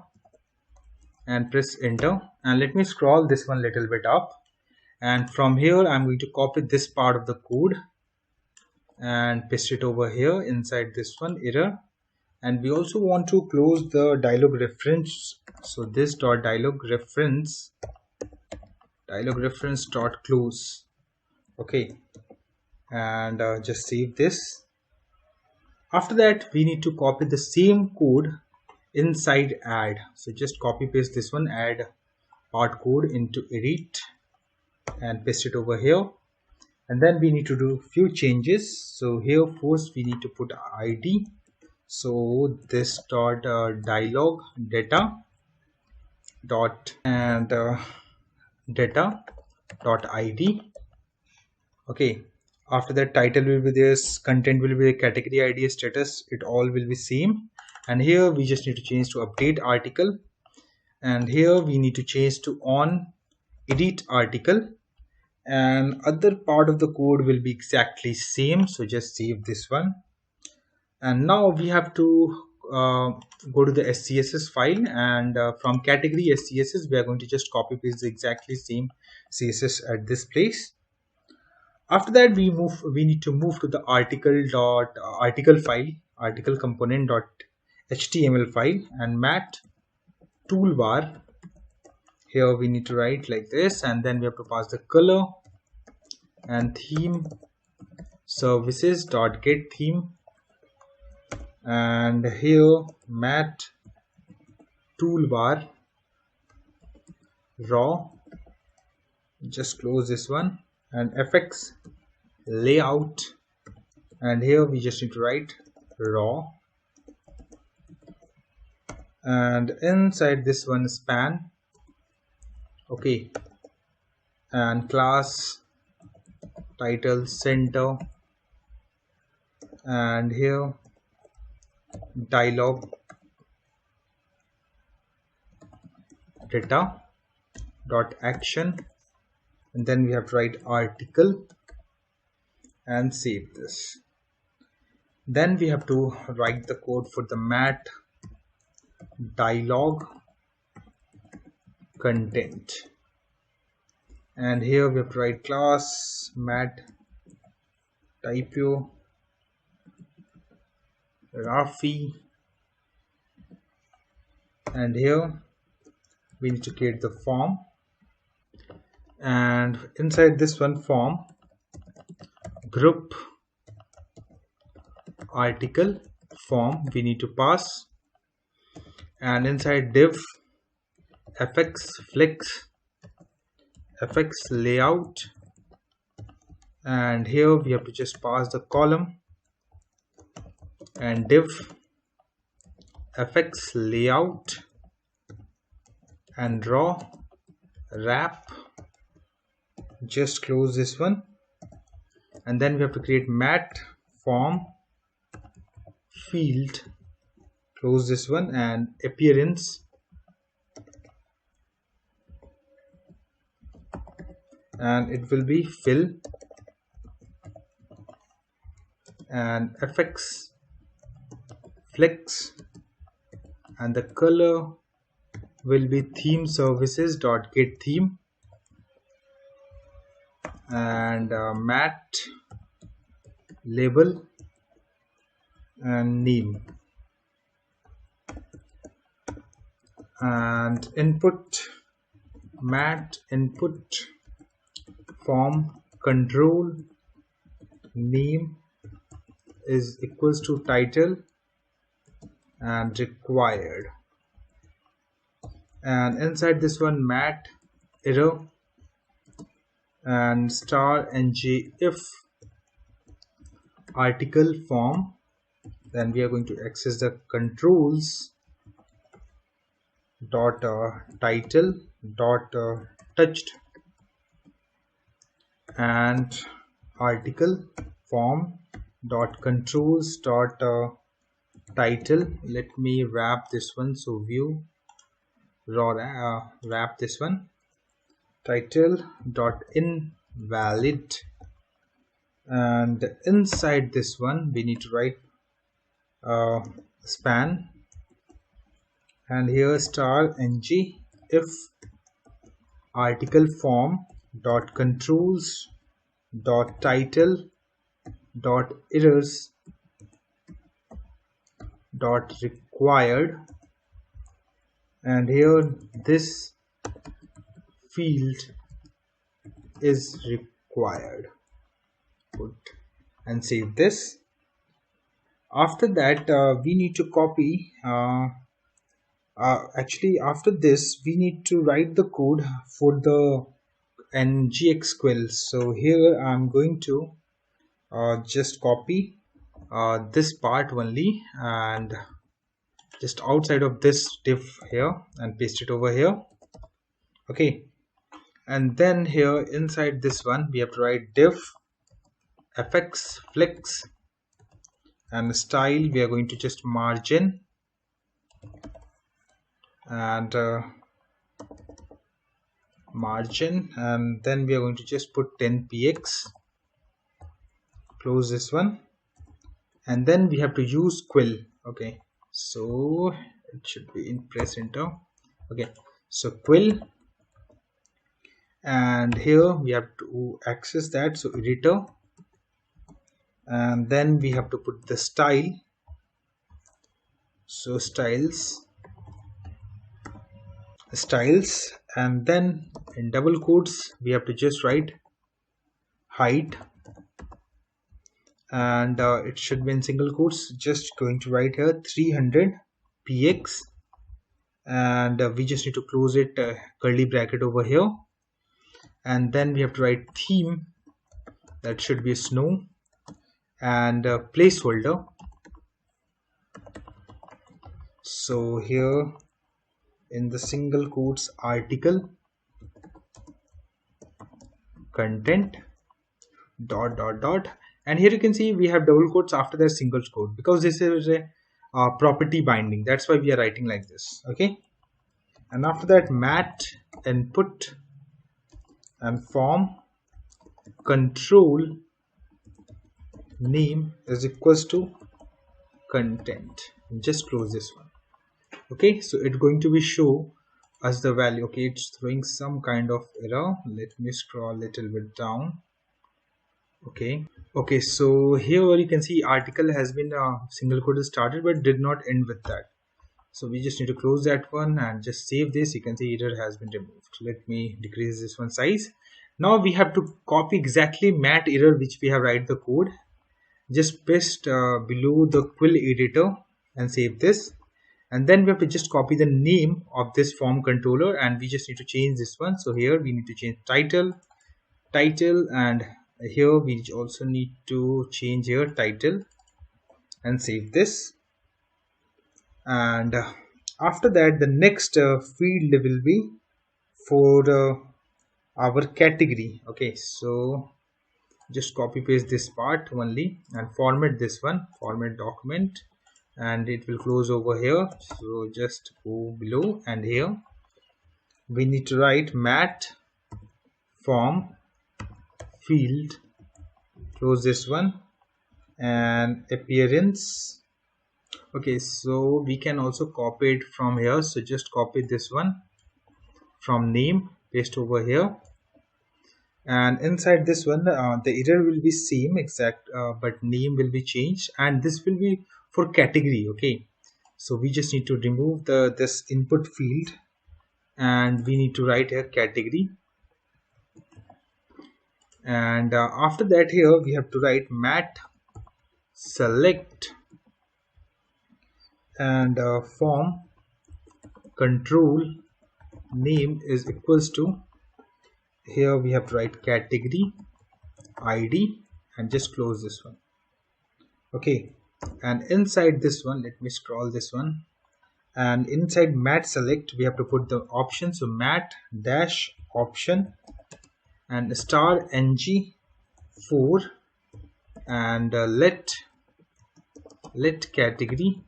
and press enter, and let me scroll this one little bit up, and from here I'm going to copy this part of the code and paste it over here inside this one error, and we also want to close the dialog reference. So this dot dialog reference dot close. Okay, and just save this. After that, we need to copy the same code inside add. So just copy paste this one, add part code into edit and paste it over here. And then we need to do few changes. So here first we need to put ID. So this dot dialog data dot and data dot ID. Okay, after that title will be this, content will be the category ID, status, it all will be same. And here we just need to change to update article, and here we need to change to on edit article, and other part of the code will be exactly same. So just save this one. And now we have to go to the SCSS file, and from category SCSS we are going to just copy paste the exactly same CSS at this place. After that we need to move to the article file, article component dot HTML file, and mat toolbar. Here we need to write like this, and then we have to pass the color and theme services dot get theme, and here mat toolbar raw, just close this one, and fx layout, and here we just need to write raw, and inside this one span. Okay, and class title center, and here dialog data dot action, and then we have to write article and save this. Then we have to write the code for the mat dialog content, and here we have to write class mat typo Rafi, and here we need to create the form, and inside this one form group article form we need to pass, and inside div fx flex fx layout, and here we have to just pass the column, and div fx layout and raw wrap, just close this one, and then we have to create mat form field, close this one, and appearance, and it will be fill, and fx flex, and the color will be theme services dot get theme, and mat label and name, and input mat input form control name is equals to title and required, and inside this one mat error and star ng if article form. Then we are going to access the controls dot title dot touched and article form dot controls dot title. Let me wrap this one, so view raw wrap this one, title dot invalid, and inside this one we need to write span, and here star ng if article form dot controls dot title dot errors dot required, and here this field is required. Put and save this. After that we need to copy actually after this we need to write the code for the ngxql. So here I'm going to just copy this part only and just outside of this div here and paste it over here. Okay, and then here inside this one we have to write div fx flex, and style we are going to just margin and margin, and then we are going to just put 10px. Close this one, and then we have to use quill. Okay, so it should be in press enter. Okay, so quill, and here we have to access that, so editor, and then we have to put the style, so styles, and then in double quotes we have to just write height, and it should be in single quotes, just going to write here 300px, and we just need to close it, curly bracket over here, and then we have to write theme, that should be snow, and placeholder. So here in the single quotes article content dot dot dot, and here you can see we have double quotes after the single quote because this is a property binding, that's why we are writing like this. Okay, and after that mat input and form control name is equals to content. Just close this one. Okay, so it's going to be show us the value. Okay, it's throwing some kind of error. Let me scroll a little bit down. Okay, so here you can see article has been single quote started but did not end with that, so we just need to close that one and just save this. You can see error has been removed. Let me decrease this one size. Now we have to copy exactly mat error which we have write the code, just paste below the quill editor and save this, and then we have to just copy the name of this form controller and we just need to change this one. So here we need to change title, and here we also need to change here title and save this. And after that the next field will be for our category. Okay, so just copy paste this part only and format this one, format document, and it will close over here. So just go below and here we need to write mat form field, close this one, and appearance. Okay, so we can also copy it from here, so just copy this one from name, paste over here, and inside this one the error will be same exact but name will be changed, and this will be for category. Okay, so we just need to remove this input field and we need to write here category, and after that here we have to write mat select and form control name is equals to, here we have to write category ID and just close this one. Okay, and inside this one let me scroll this one, and inside mat select we have to put the option, so mat dash option and star ng4 and let category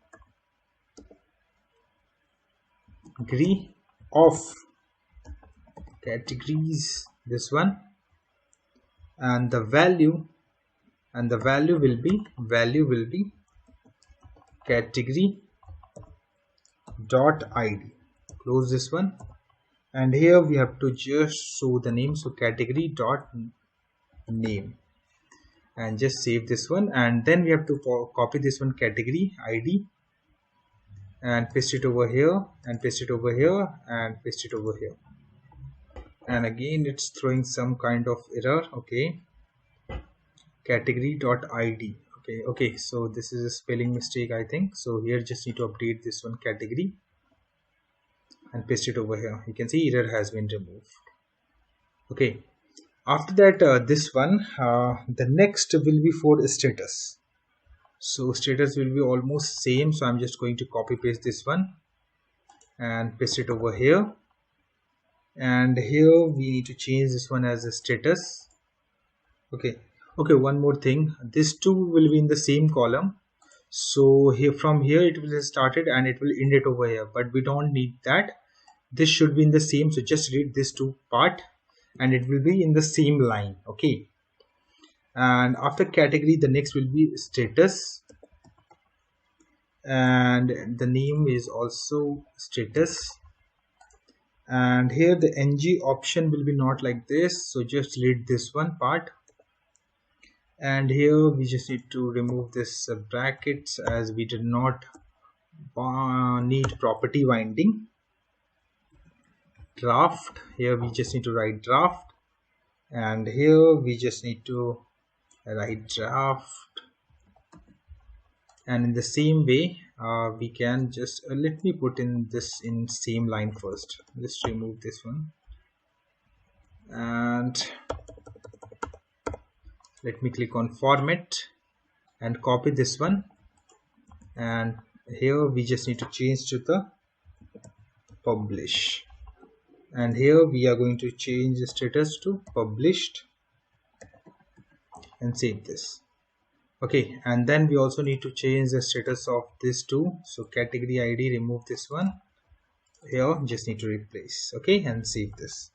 degree of categories this one, and the value will be category dot id. Close this one, and here we have to just show the name, so category dot name, and just save this one, and then we have to copy this one category id and paste it over here, and paste it over here, and paste it over here. And again it's throwing some kind of error. Okay, category.id. Okay, so this is a spelling mistake, I think. So here just need to update this one, category, and paste it over here. You can see error has been removed. Okay, after that this one, the next will be for status. So status will be almost same, so I'm just going to copy paste this one and paste it over here. And here we need to change this one as a status. Okay, one more thing, this two will be in the same column. So here, from here it will start it and it will end it over here, but we don't need that. This should be in the same, so just read this two part and it will be in the same line. Okay, and after category the next will be status, and the name is also status. And here the ng option will be not like this, so just delete this one part. And here we just need to remove this brackets, as we did not need property binding. Draft, here we just need to write draft, and here we just need to write draft. And in the same way we can just let me put in this in same line first. Just remove this one and let me click on format and copy this one, and here we just need to change to the publish, and here we are going to change the status to published and save this. Okay, and then we also need to change the status of this two. So category ID, remove this one, here just need to replace. Okay, and save this.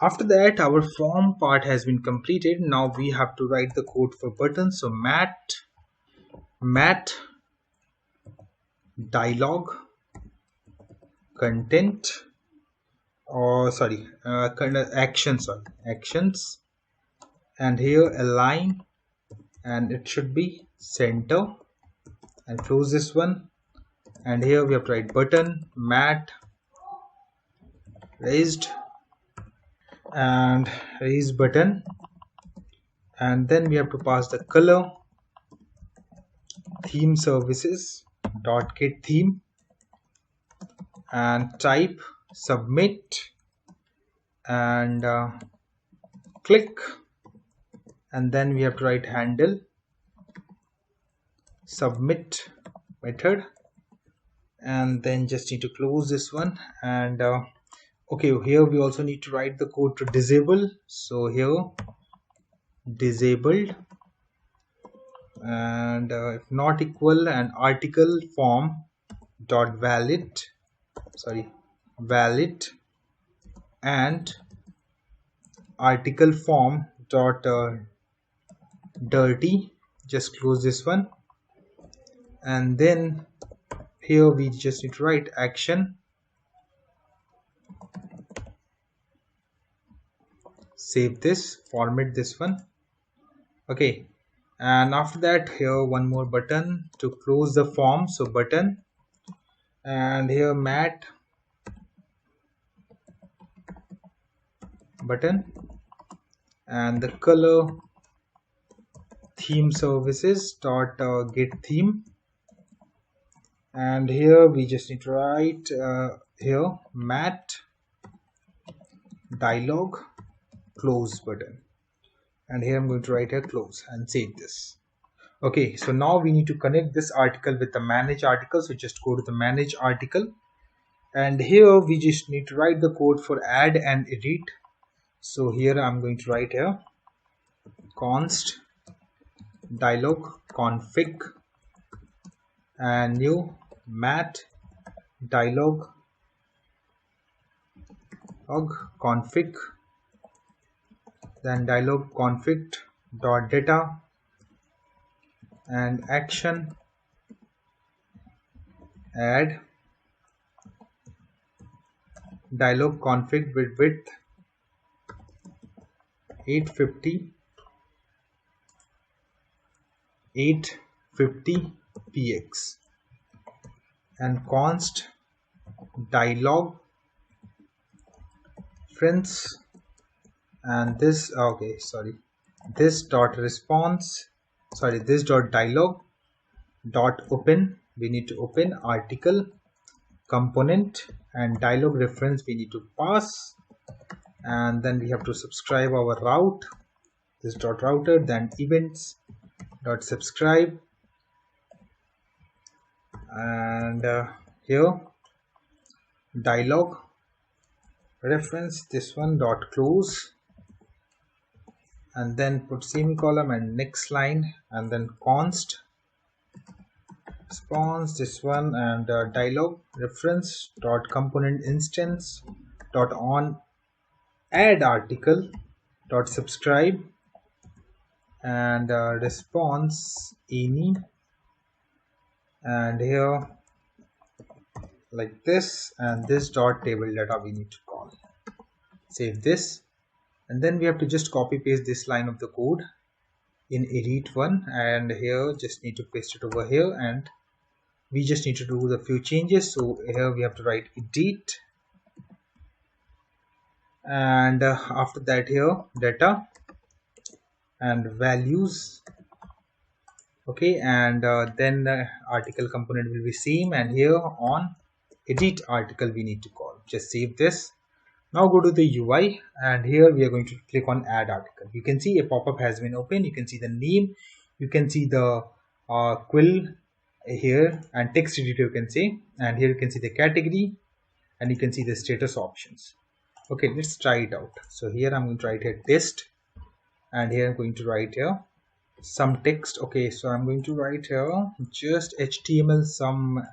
After that our form part has been completed. Now we have to write the code for buttons. So mat dialog content, or sorry actions, and here align, and it should be center, and close this one. And here we have to write button mat raised and raise button, and then we have to pass the color theme services dot get theme, and type submit, and click, and then we have to write handle submit method, and then just need to close this one. And okay, here we also need to write the code to disable. So here disabled, and if not equal, and article form dot valid and article form dot dirty, just close this one. And then here we just need to write action, save this, format this one. Okay, and after that here one more button to close the form, so button, and here mat button, and the color theme services dot get theme, and here we just need to write here mat dialog close button, and here I'm going to write here close and save this. Okay, so now we need to connect this article with the manage article. So just go to the manage article, and here we just need to write the code for add and edit. So here I'm going to write here const dialog config and new mat dialog config, then dialog config dot data, and action add dialog config with width 850 px, and const dialog friends, and this this dot response, this dot dialog dot open, we need to open article component, and dialog reference we need to pass, and then we have to subscribe our route, this dot router, then events dot subscribe, and here dialog reference, this one dot close, and then put semicolon and next line, and then const response, this one, and dialog reference dot component instance dot on add article dot subscribe, and response any, and here like this, and this dot table data we need to call. Save this, and then we have to just copy paste this line of the code in edit one, and here just need to paste it over here, and we just need to do the few changes. So here we have to write edit, and after that here data and values, okay, and then the article component will be same, and here on edit article we need to call. Just save this. Now go to the UI, and here we are going to click on add article. You can see a pop-up has been opened. You can see the name, you can see the quill here, and text editor you can see, and here you can see the category, and you can see the status options. Okay, let's try it out. So here I'm going to write here test, and here I'm going to write here some text. Okay, so I'm going to write here just HTML, some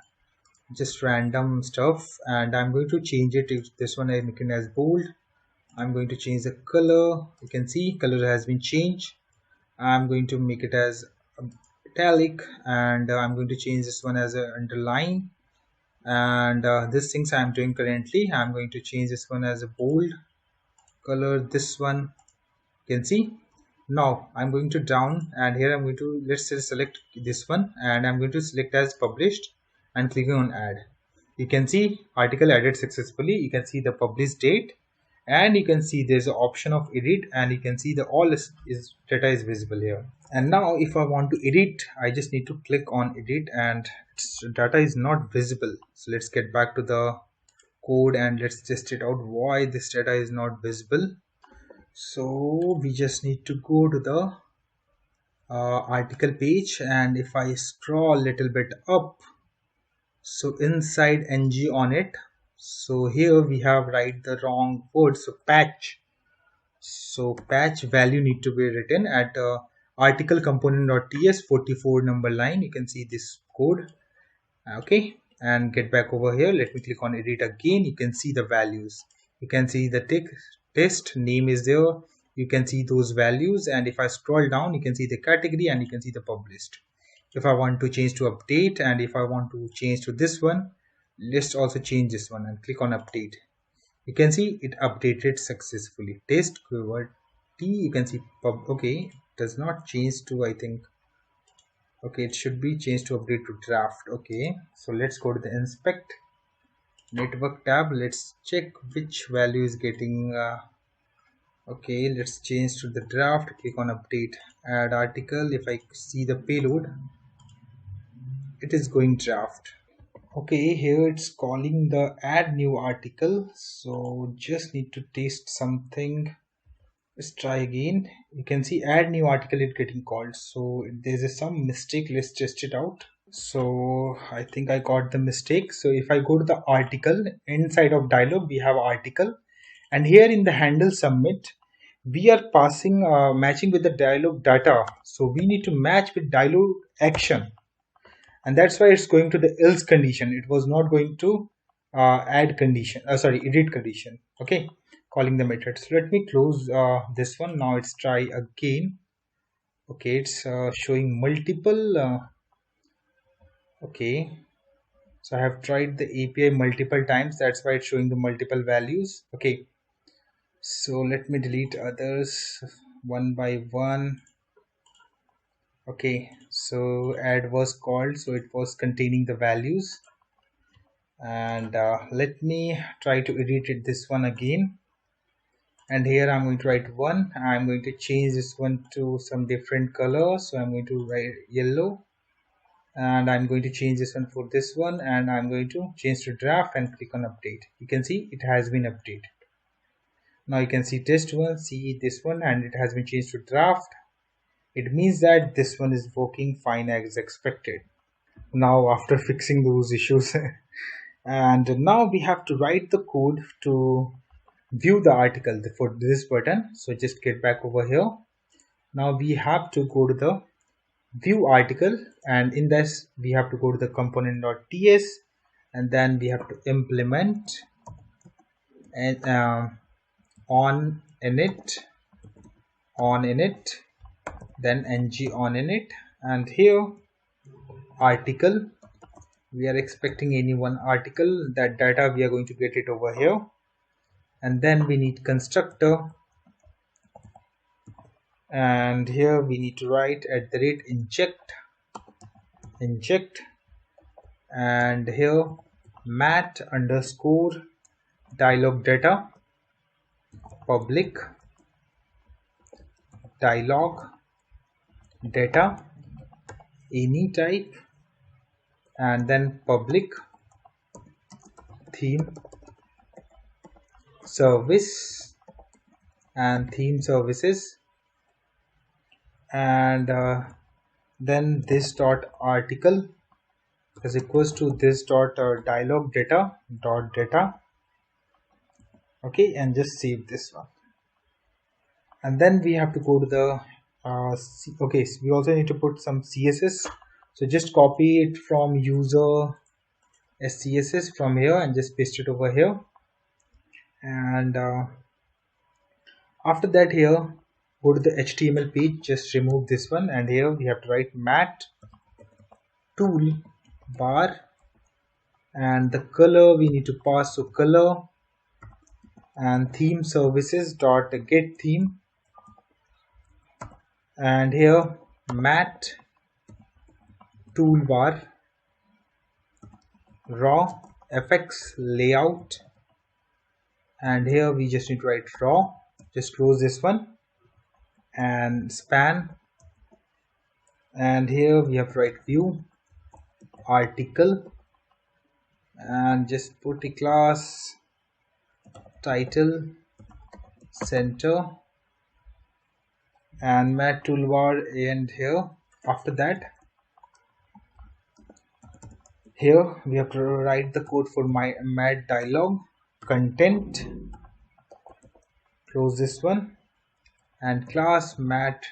just random stuff, and I'm going to change it. If this one I make it as bold, I'm going to change the color. You can see color has been changed. I'm going to make it as italic, and I'm going to change this one as a underline, and this things I'm doing currently, I'm going to change this one as a bold color, this one you can see. Now I'm going to down, and here I'm going to, let's say, select this one, and I'm going to select as published and clicking on add. You can see article added successfully. You can see the published date, and you can see there's an option of edit, and you can see the all is data is visible here. And now if I want to edit, I just need to click on edit, and data is not visible. So let's get back to the code and let's test it out why this data is not visible. So we just need to go to the article page, and if I scroll a little bit up, so inside ng on it, so here we have write the wrong word, so patch. So patch value need to be written at article component.ts 44 number line. You can see this code. Okay, and get back over here. Let me click on edit again. You can see the values. You can see the test name is there. You can see those values, and if I scroll down, you can see the category, and you can see the published. If I want to change to update, and if I want to change to this one, let's also change this one and click on update. You can see it updated successfully. Test keyword T, you can see pub. Okay, it does not change to, I think, okay, it should be changed to update to draft. Okay, so let's go to the inspect network tab. Let's check which value is getting okay, let's change to the draft. Click on update, add article. If I see the payload, it is going draft. Okay, here it's calling the add new article, so just need to test something. Let's try again. You can see add new article is getting called, so there's some mistake. Let's test it out. So I think I got the mistake. So if I go to the article, inside of dialog we have article, and here in the handle submit we are passing matching with the dialog data, so we need to match with dialog action, and that's why it's going to the else condition. It was not going to add condition, edit condition. Okay, calling the method. So let me close this one. Now let's try again. Okay, it's showing multiple okay, so I have tried the API multiple times, that's why it's showing the multiple values. Okay, so let me delete others one by one. Okay, so add was called, so it was containing the values. and let me try to edit this one again. And here I'm going to write 1. I'm going to change this one to some different color, so I'm going to write yellow, and I'm going to change this one for this one, and I'm going to change to draft and click on update. You can see it has been updated. Now you can see test one, see this one, and it has been changed to draft. It means that this one is working fine as expected. Now after fixing those issues and now we have to write the code to view the article for this button. So just get back over here. Now we have to go to the view article, and in this we have to go to the component.ts, and then we have to implement and on init, then ng on init, and here article, we are expecting any one article. That data we are going to get it over here, and then we need constructor, and here we need to write @inject, and here mat underscore dialog data, public dialog data any type, and then public theme service and theme services, and then this dot article is equals to this dot dialog data dot data. Okay, and just save this one, and then we have to go to the okay, so we also need to put some CSS. So just copy it from user SCSS from here and just paste it over here, and after that here go to the HTML page, just remove this one, and here we have to write mat tool bar, and the color we need to pass, so color, and theme services dot get theme, and here mat toolbar raw fx layout, and here we just need to write raw. Just close this one and span, and here we have to write view article, and just put a class title center and mat toolbar, and here after that here we have to write the code for my mat dialog content. Close this one and class mat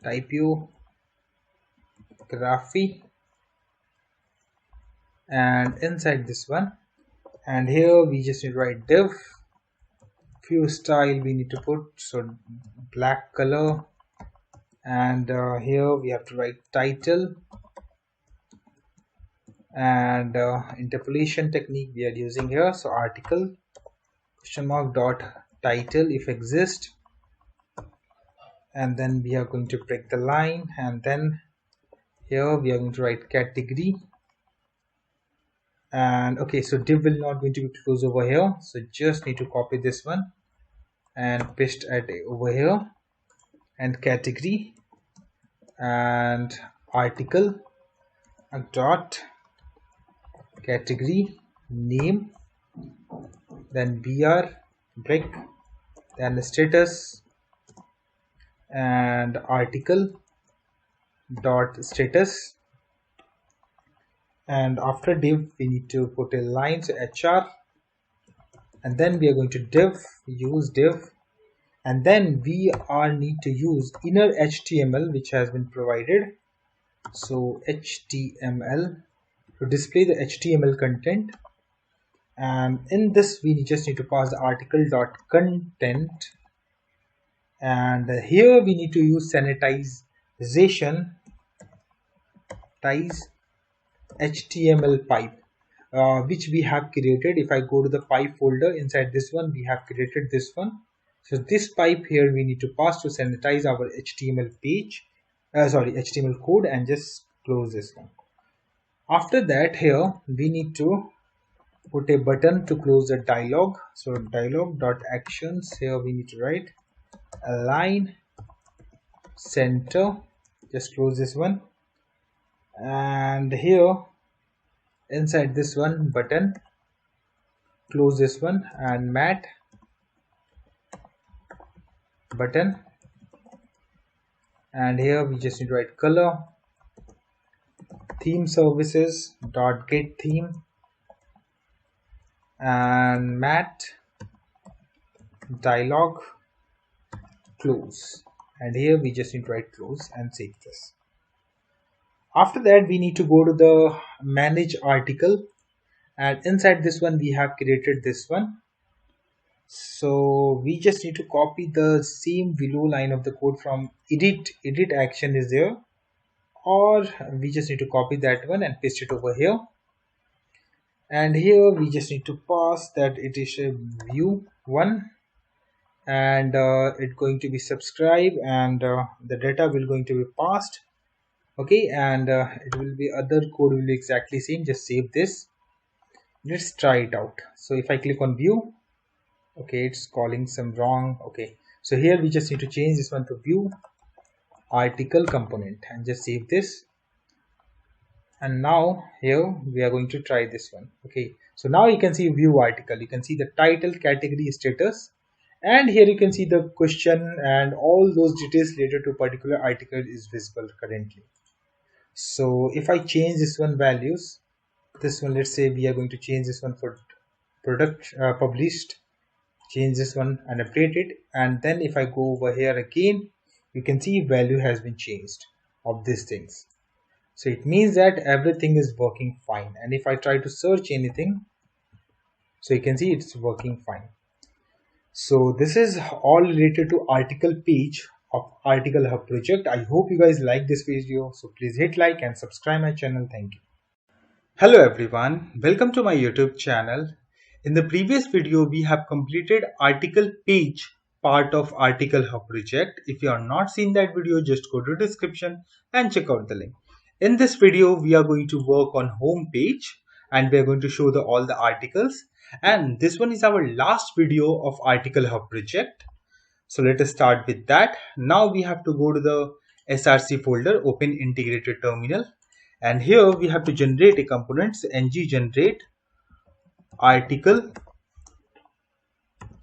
typography, and inside this one, and here we just need to write div view style we need to put, so black color, and here we have to write title, and interpolation technique we are using here, so article question mark dot title if exist, and then we are going to break the line, and then here we are going to write category, and okay, so div will not going to be closed over here, so just need to copy this one and paste it over here, and category and article dot category name, then br break, then status and article dot status, and after div we need to put a line, so hr, and then we are going to use div, and then we are need to use inner HTML which has been provided, so HTML to display the HTML content, and in this we just need to pass the article dot content, and here we need to use sanitization HTML pipe which we have created. If I go to the pipe folder, inside this one we have created this one, so this pipe here we need to pass to sanitize our HTML page, HTML code, and just close this one. After that here we need to put a button to close the dialog. So dialog.actions, here we need to write align center, just close this one, and here inside this one button, close this one, and mat button, and here we just need to write color theme services dot get theme and mat dialog close, and here we just need to write close and save this. After that we need to go to the manage article, and inside this one we have created this one. So we just need to copy the same below line of the code from edit action is there, or we just need to copy that one and paste it over here. And here we just need to pass that it is a view one, and it's going to be subscribe, and the data will going to be passed. Okay, and it will be other code will be exactly same. Just save this. Let's try it out. So if I click on view, okay, it's calling some wrong. Okay, so here we just need to change this one to view article component and just save this. And now here we are going to try this one. Okay, so now you can see view article, you can see the title, category, status, and here you can see the question and all those details related to particular article is visible currently. So if I change this one values, this one, let's say we are going to change this one for product published, change this one and update it, and then if I go over here again, you can see value has been changed of these things. So it means that everything is working fine, and if I try to search anything, so you can see it's working fine. So this is all related to article page of Article Hub project. I hope you guys like this video, so please hit like and subscribe my channel. Thank you. Hello everyone, welcome to my YouTube channel. In the previous video we have completed article page part of Article Hub project. If you are not seen that video, just go to description and check out the link. In this video we are going to work on home page, and we are going to show all the articles, and this one is our last video of Article Hub project. So let us start with that. Now we have to go to the src folder, open integrated terminal, and here we have to generate a component. So ng generate article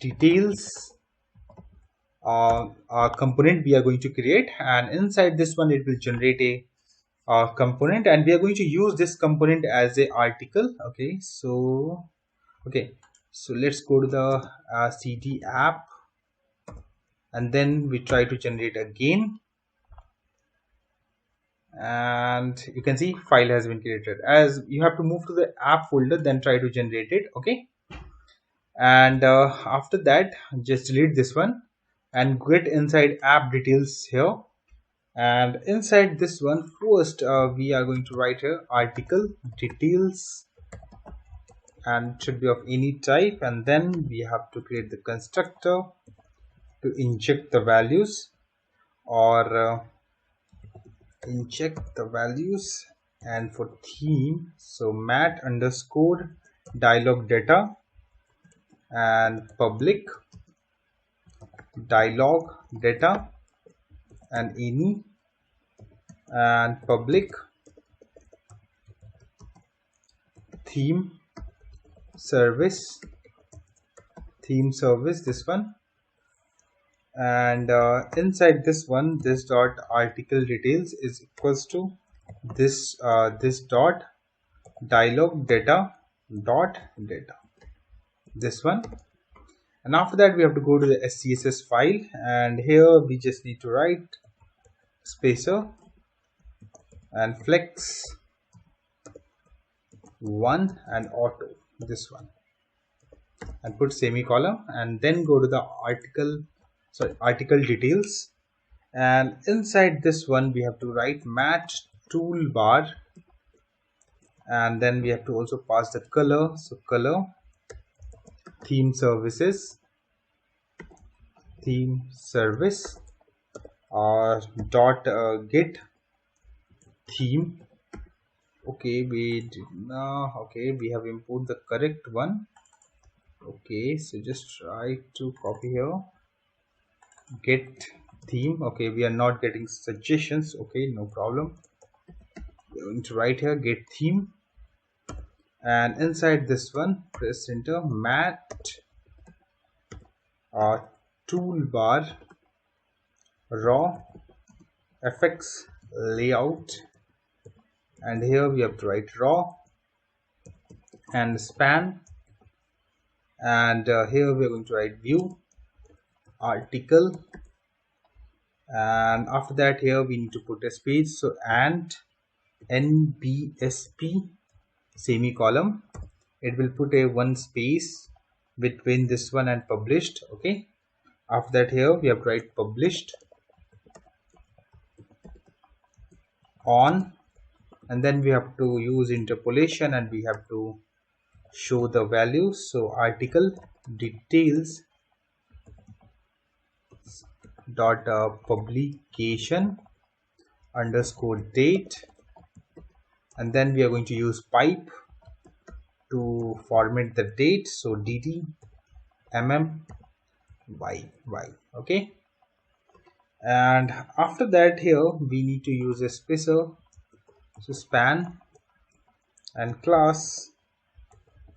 details component we are going to create, and inside this one it will generate a component, and we are going to use this component as a article. Okay, so let's go to the cd app, and then we try to generate again, and you can see file has been created. As you have to move to the app folder, then try to generate it. Okay, and after that just delete this one and get inside app details here, and inside this one first we are going to write here article details, and should be of any type, and then we have to create the constructor to inject the values, or inject the values. And for theme, so mat underscore dialog data and public dialog data and any, and public theme service this one, and inside this one this dot article details is equals to this this dot dialog data dot data, this one. And after that we have to go to the SCSS file, and here we just need to write spacer and flex 1 and auto, this one, and put semicolon, and then go to the article details, and inside this one we have to write mat toolbar, and then we have to also pass the color. So color theme service dot get theme Okay, okay, we have imported the correct one. Okay, so just try to copy here, get theme. Okay, we are not getting suggestions. Okay, no problem. We're going to write here get theme, and inside this one press enter. Mat toolbar raw effects layout, and here we have to write raw and span, and here we are going to write view article, and after that here we need to put a space, so and NBSP semicolon, it will put a one space between this one and published. Okay, after that here we have to write published on, and then we have to use interpolation and we have to show the values. So article details dot publication underscore date, and then we are going to use pipe to format the date, so dd y. Okay, and after that here we need to use a spacer, so span and class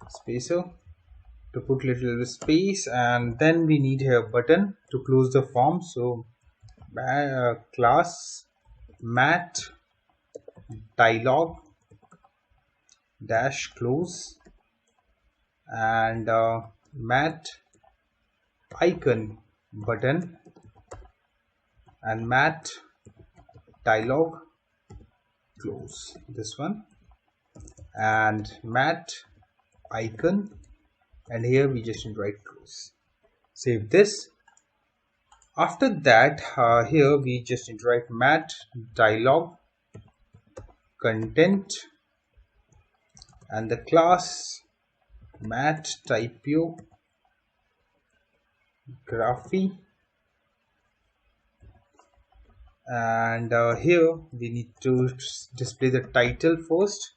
spacer to put little space, and then we need here button to close the form, so class mat dialog dash close, and mat icon button and mat dialog close, this one, and mat icon, and here we just need to write close. Save this. After that here we just need to write mat dialog content, and the class mat typography, and here we need to display the title first.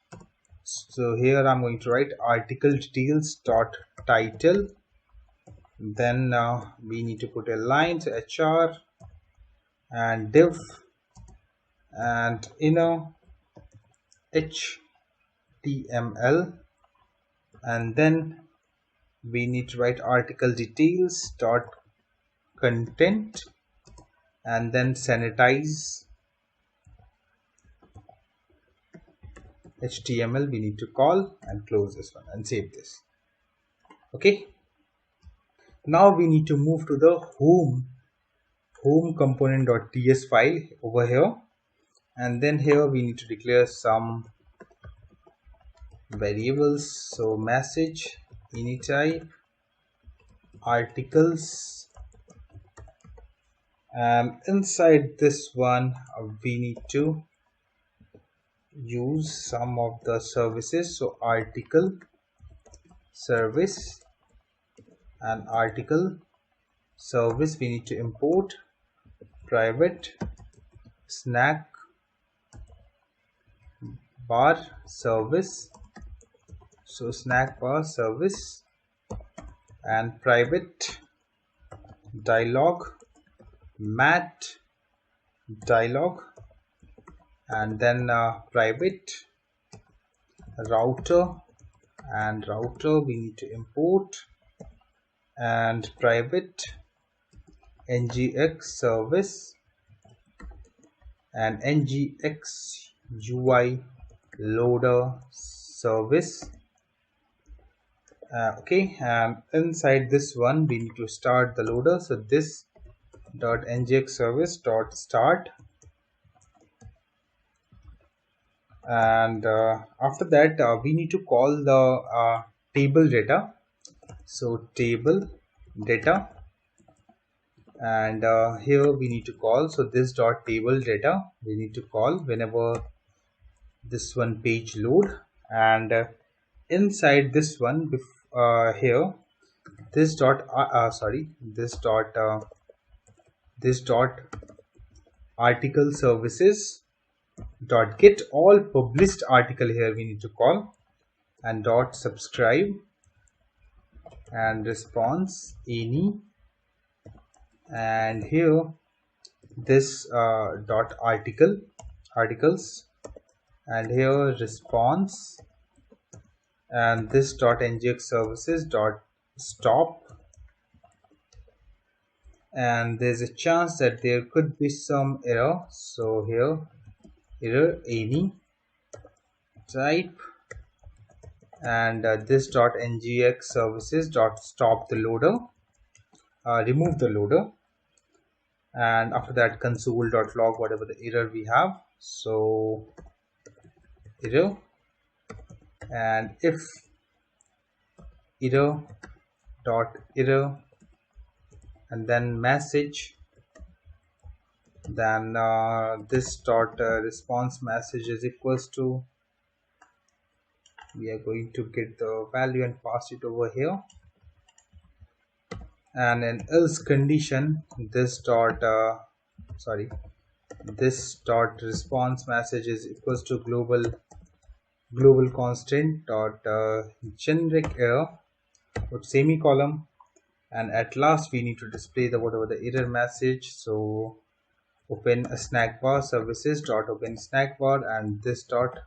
So here I'm going to write article details dot title, then we need to put a line, so HR and div and inner HTML, and then we need to write article details dot content, and then sanitize HTML we need to call, and close this one and save this. Okay, now we need to move to the home component.ts file over here, and then here we need to declare some variables, so message anytype articles, and inside this one we need to use some of the services, so article service, and article service we need to import private snack bar service, so snack bar service, and private dialog mat dialog, and then private router, and router we need to import, and private ngx service and ngx UI loader service. Okay, and inside this one we need to start the loader, so this dot ngx service dot start, and after that we need to call the table data, so table data, and here we need to call, so this dot table data we need to call whenever this one page load, and inside this one here this dot this dot article services dot get all published article here we need to call, and dot subscribe and response any, and here this dot articles, and here response, and this dot ngx services dot stop, and there's a chance that there could be some error, so here error any type, and this dot ngx services dot stop the loader, remove the loader, and after that console dot log whatever the error we have, so error, and if error dot error and then message, then this dot response message is equals to, we are going to get the value and pass it over here, and in else condition this dot this dot response message is equals to global constant dot generic error with semicolon, and at last we need to display the whatever the error message, so open a snack bar services dot open snack bar and this dot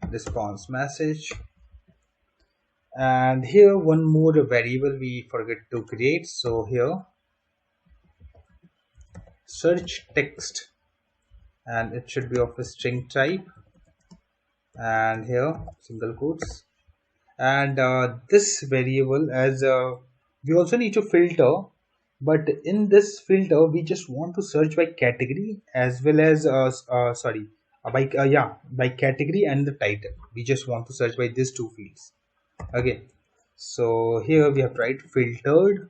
response message. And here one more variable we forget to create, so here search text, and it should be of a string type, and here single quotes, and this variable as we also need to filter, but in this filter we just want to search by category as well as by category and the title. We just want to search by these two fields. Okay, so here we have tried filtered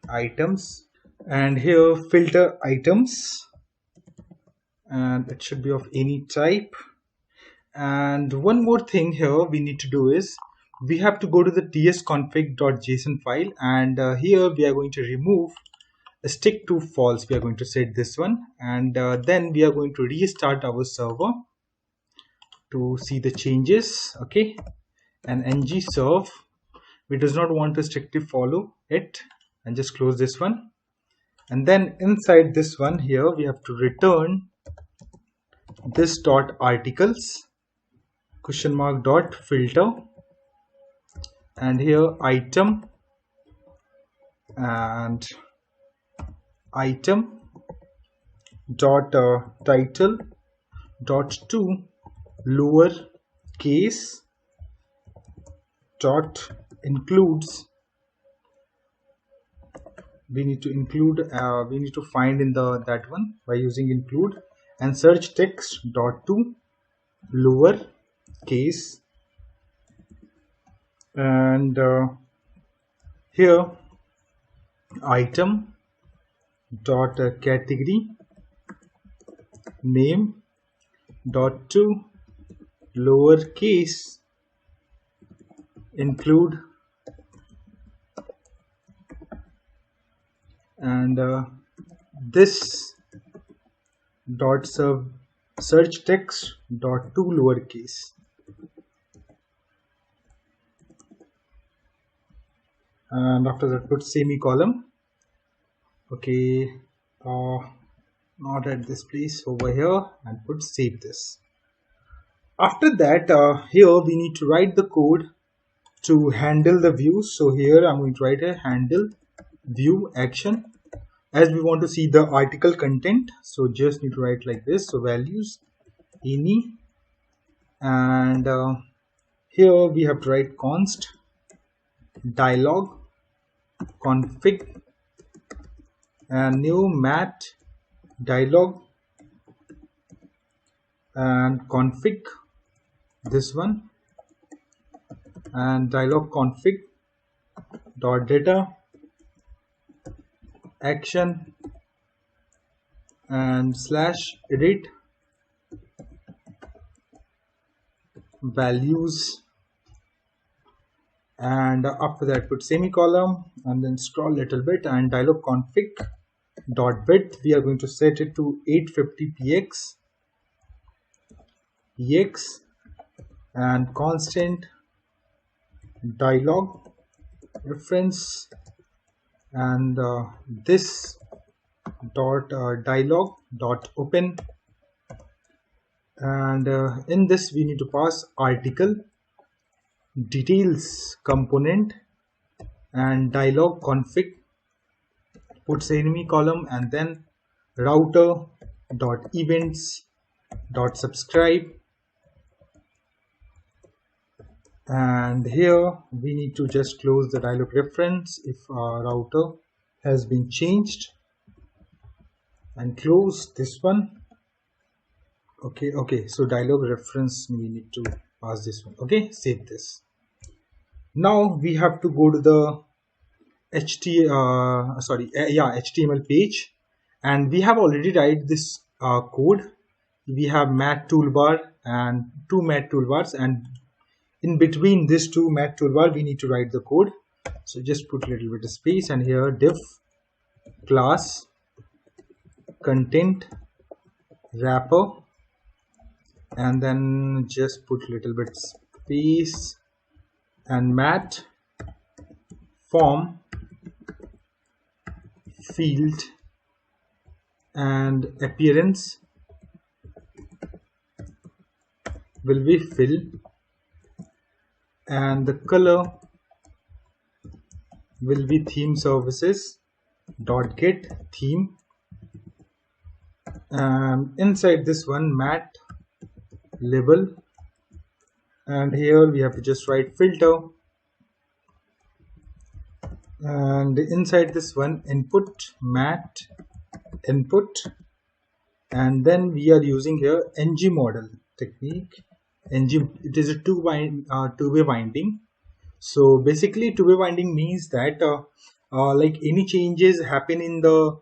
items, and here filter items, and it should be of any type. And one more thing here we need to do is we have to go to the tsconfig.json file, and here we are going to remove a stick to false. We are going to set this one, and then we are going to restart our server to see the changes. Okay, and ng serve, we does not want to strictly follow it, and just close this one, and then inside this one here we have to return this dot articles dot filter, and here item, and item dot title dot to lower case dot includes, we need to include we need to find in the that one by using include, and search text dot to lower case, and here item dot category name dot to lower case include, and this dot search text dot to lowercase, and after that put semicolon. Okay, not at this place, over here, and put save this. After that here we need to write the code to handle the views. So here I'm going to write a handle view action as we want to see the article content. So just need to write like this, so values any, and here we have to write const dialog config and new mat dialog and config this one, and dialog config dot data action and slash edit values, and after that put semicolon, and then scroll a little bit, and dialog config dot width we are going to set it to 850 px, ex and constant dialog reference and this dot dialog dot open, and in this we need to pass article details component and dialog config puts enemy column, and then router dot events dot subscribe, and here we need to just close the dialog reference if our router has been changed, and close this one. Okay, so dialog reference we need to pass this one. Okay, save this. Now we have to go to the HTML page, and we have already write this code. We have mat toolbar and two mat toolbars, and in between these two mat toolbar we need to write the code. So just put a little bit of space, and here div class content wrapper, and then just put a little bit space, and mat form field and appearance will be fill, and the color will be theme services dot get theme, and inside this one mat label, and here we have to just write filter, and inside this one input mat input, and then we are using here ng model technique. It is a two-way binding. So basically two-way binding means that like any changes happen in the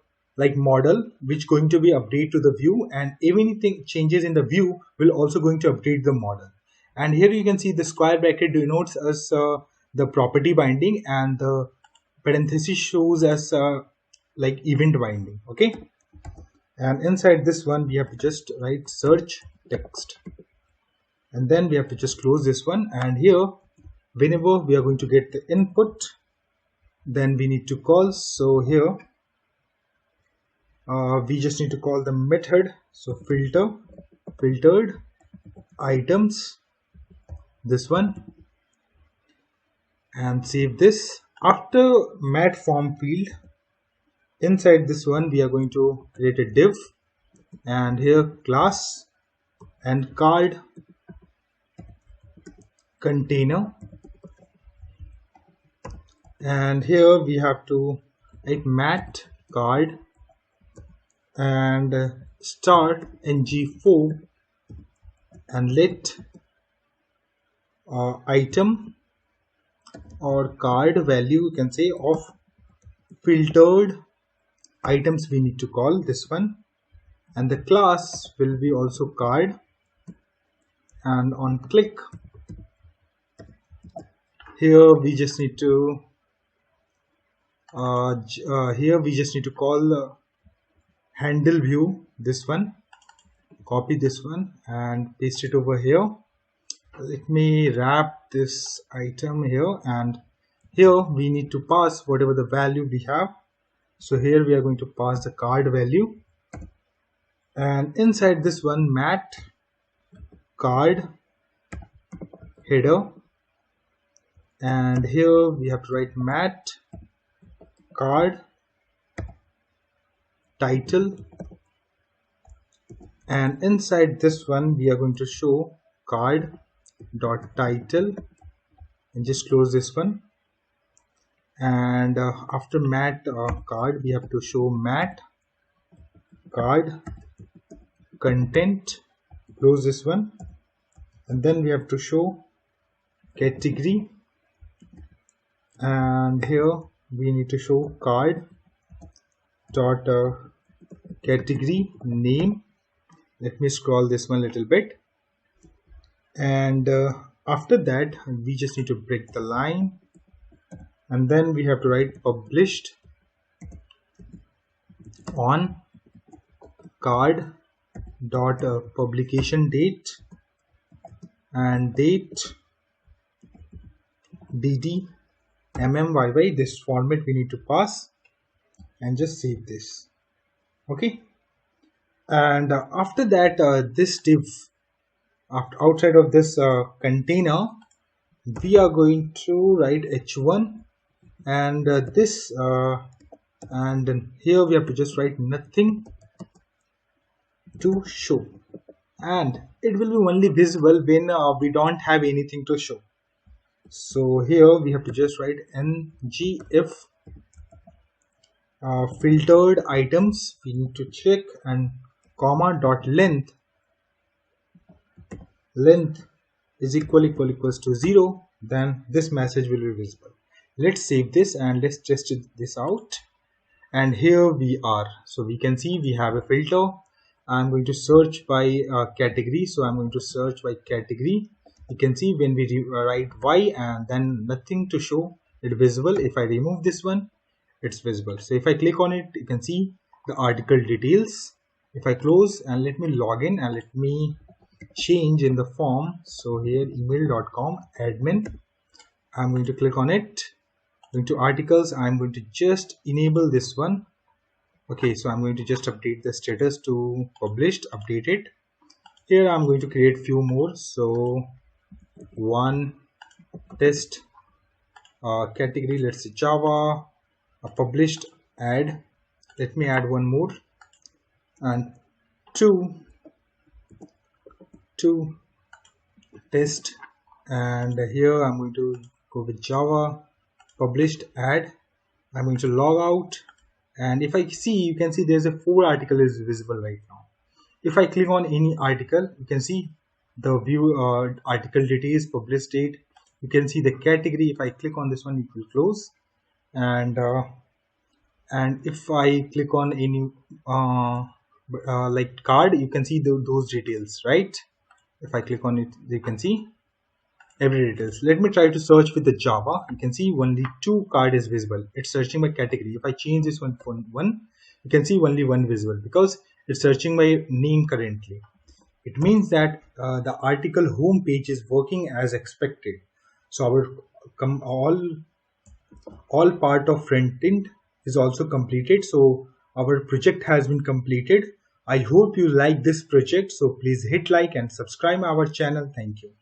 model which going to be update to the view, and anything changes in the view will also going to update the model. And here you can see the square bracket denotes as the property binding, and the parenthesis shows as event binding. Okay, and inside this one we have to just write search text, and then we have to just close this one. And here whenever we are going to get the input, then we need to call. So here we just need to call the method, so filtered items, this one, and save this. After mat form field, inside this one we are going to create a div, and here class and card container, and here we have to write mat card and start ng4, and let item or card value, you can say, of filtered items we need to call this one, and the class will be also card, and on click here we just need to call the handle view, this one, copy this one and paste it over here. Let me wrap this item here, and here we need to pass whatever the value we have. So here we are going to pass the card value, and inside this one mat card header, and here we have to write mat card title, and inside this one we are going to show card dot title, and just close this one. And after mat card we have to show mat card content, close this one, and then we have to show category, and here we need to show card dot category name. Let me scroll this one a little bit, and after that we just need to break the line, and then we have to write published on card dot publication date, and date dd mmyy. This format we need to pass and just save this. Okay, and after that this div, outside of this container, we are going to write h1 and this and then here we have to just write nothing to show, and it will be only visible when we don't have anything to show. So here we have to just write ng if filtered items we need to check, and comma dot length is equals to 0, then this message will be visible. Let's save this and let's test this out. And here we are. So we can see we have a filter. I'm going to search by category. So I'm going to search by category. You can see when we write y and then nothing to show, it's visible. If I remove this one, it's visible. So if I click on it, you can see the article details. If I close and let me log in and let me change in the form. So here email.com admin, I'm going to click on it. Going to articles, I'm going to just enable this one. Okay, so I'm going to just update the status to published, updated. Here I'm going to create few more. So one test category, let's say Java, published, add. Let me add one more, and two test, and here I'm going to go with Java, published, add. I'm going to log out, and if I see, you can see there's a 4 article is visible right now. If I click on any article, you can see the view article details, published date. You can see the category. If I click on this one, it will close, and if I click on any like card, you can see those details, right? If I click on it, you can see every details. Let me try to search with the Java. You can see only 2 card is visible. It's searching by category. If I change this one for 1, you can see only 1 visible because it's searching by name currently. It means that the article home page is working as expected. So our all part of Frontend is also completed. So our project has been completed. I hope you like this project. So please hit like and subscribe our channel. Thank you.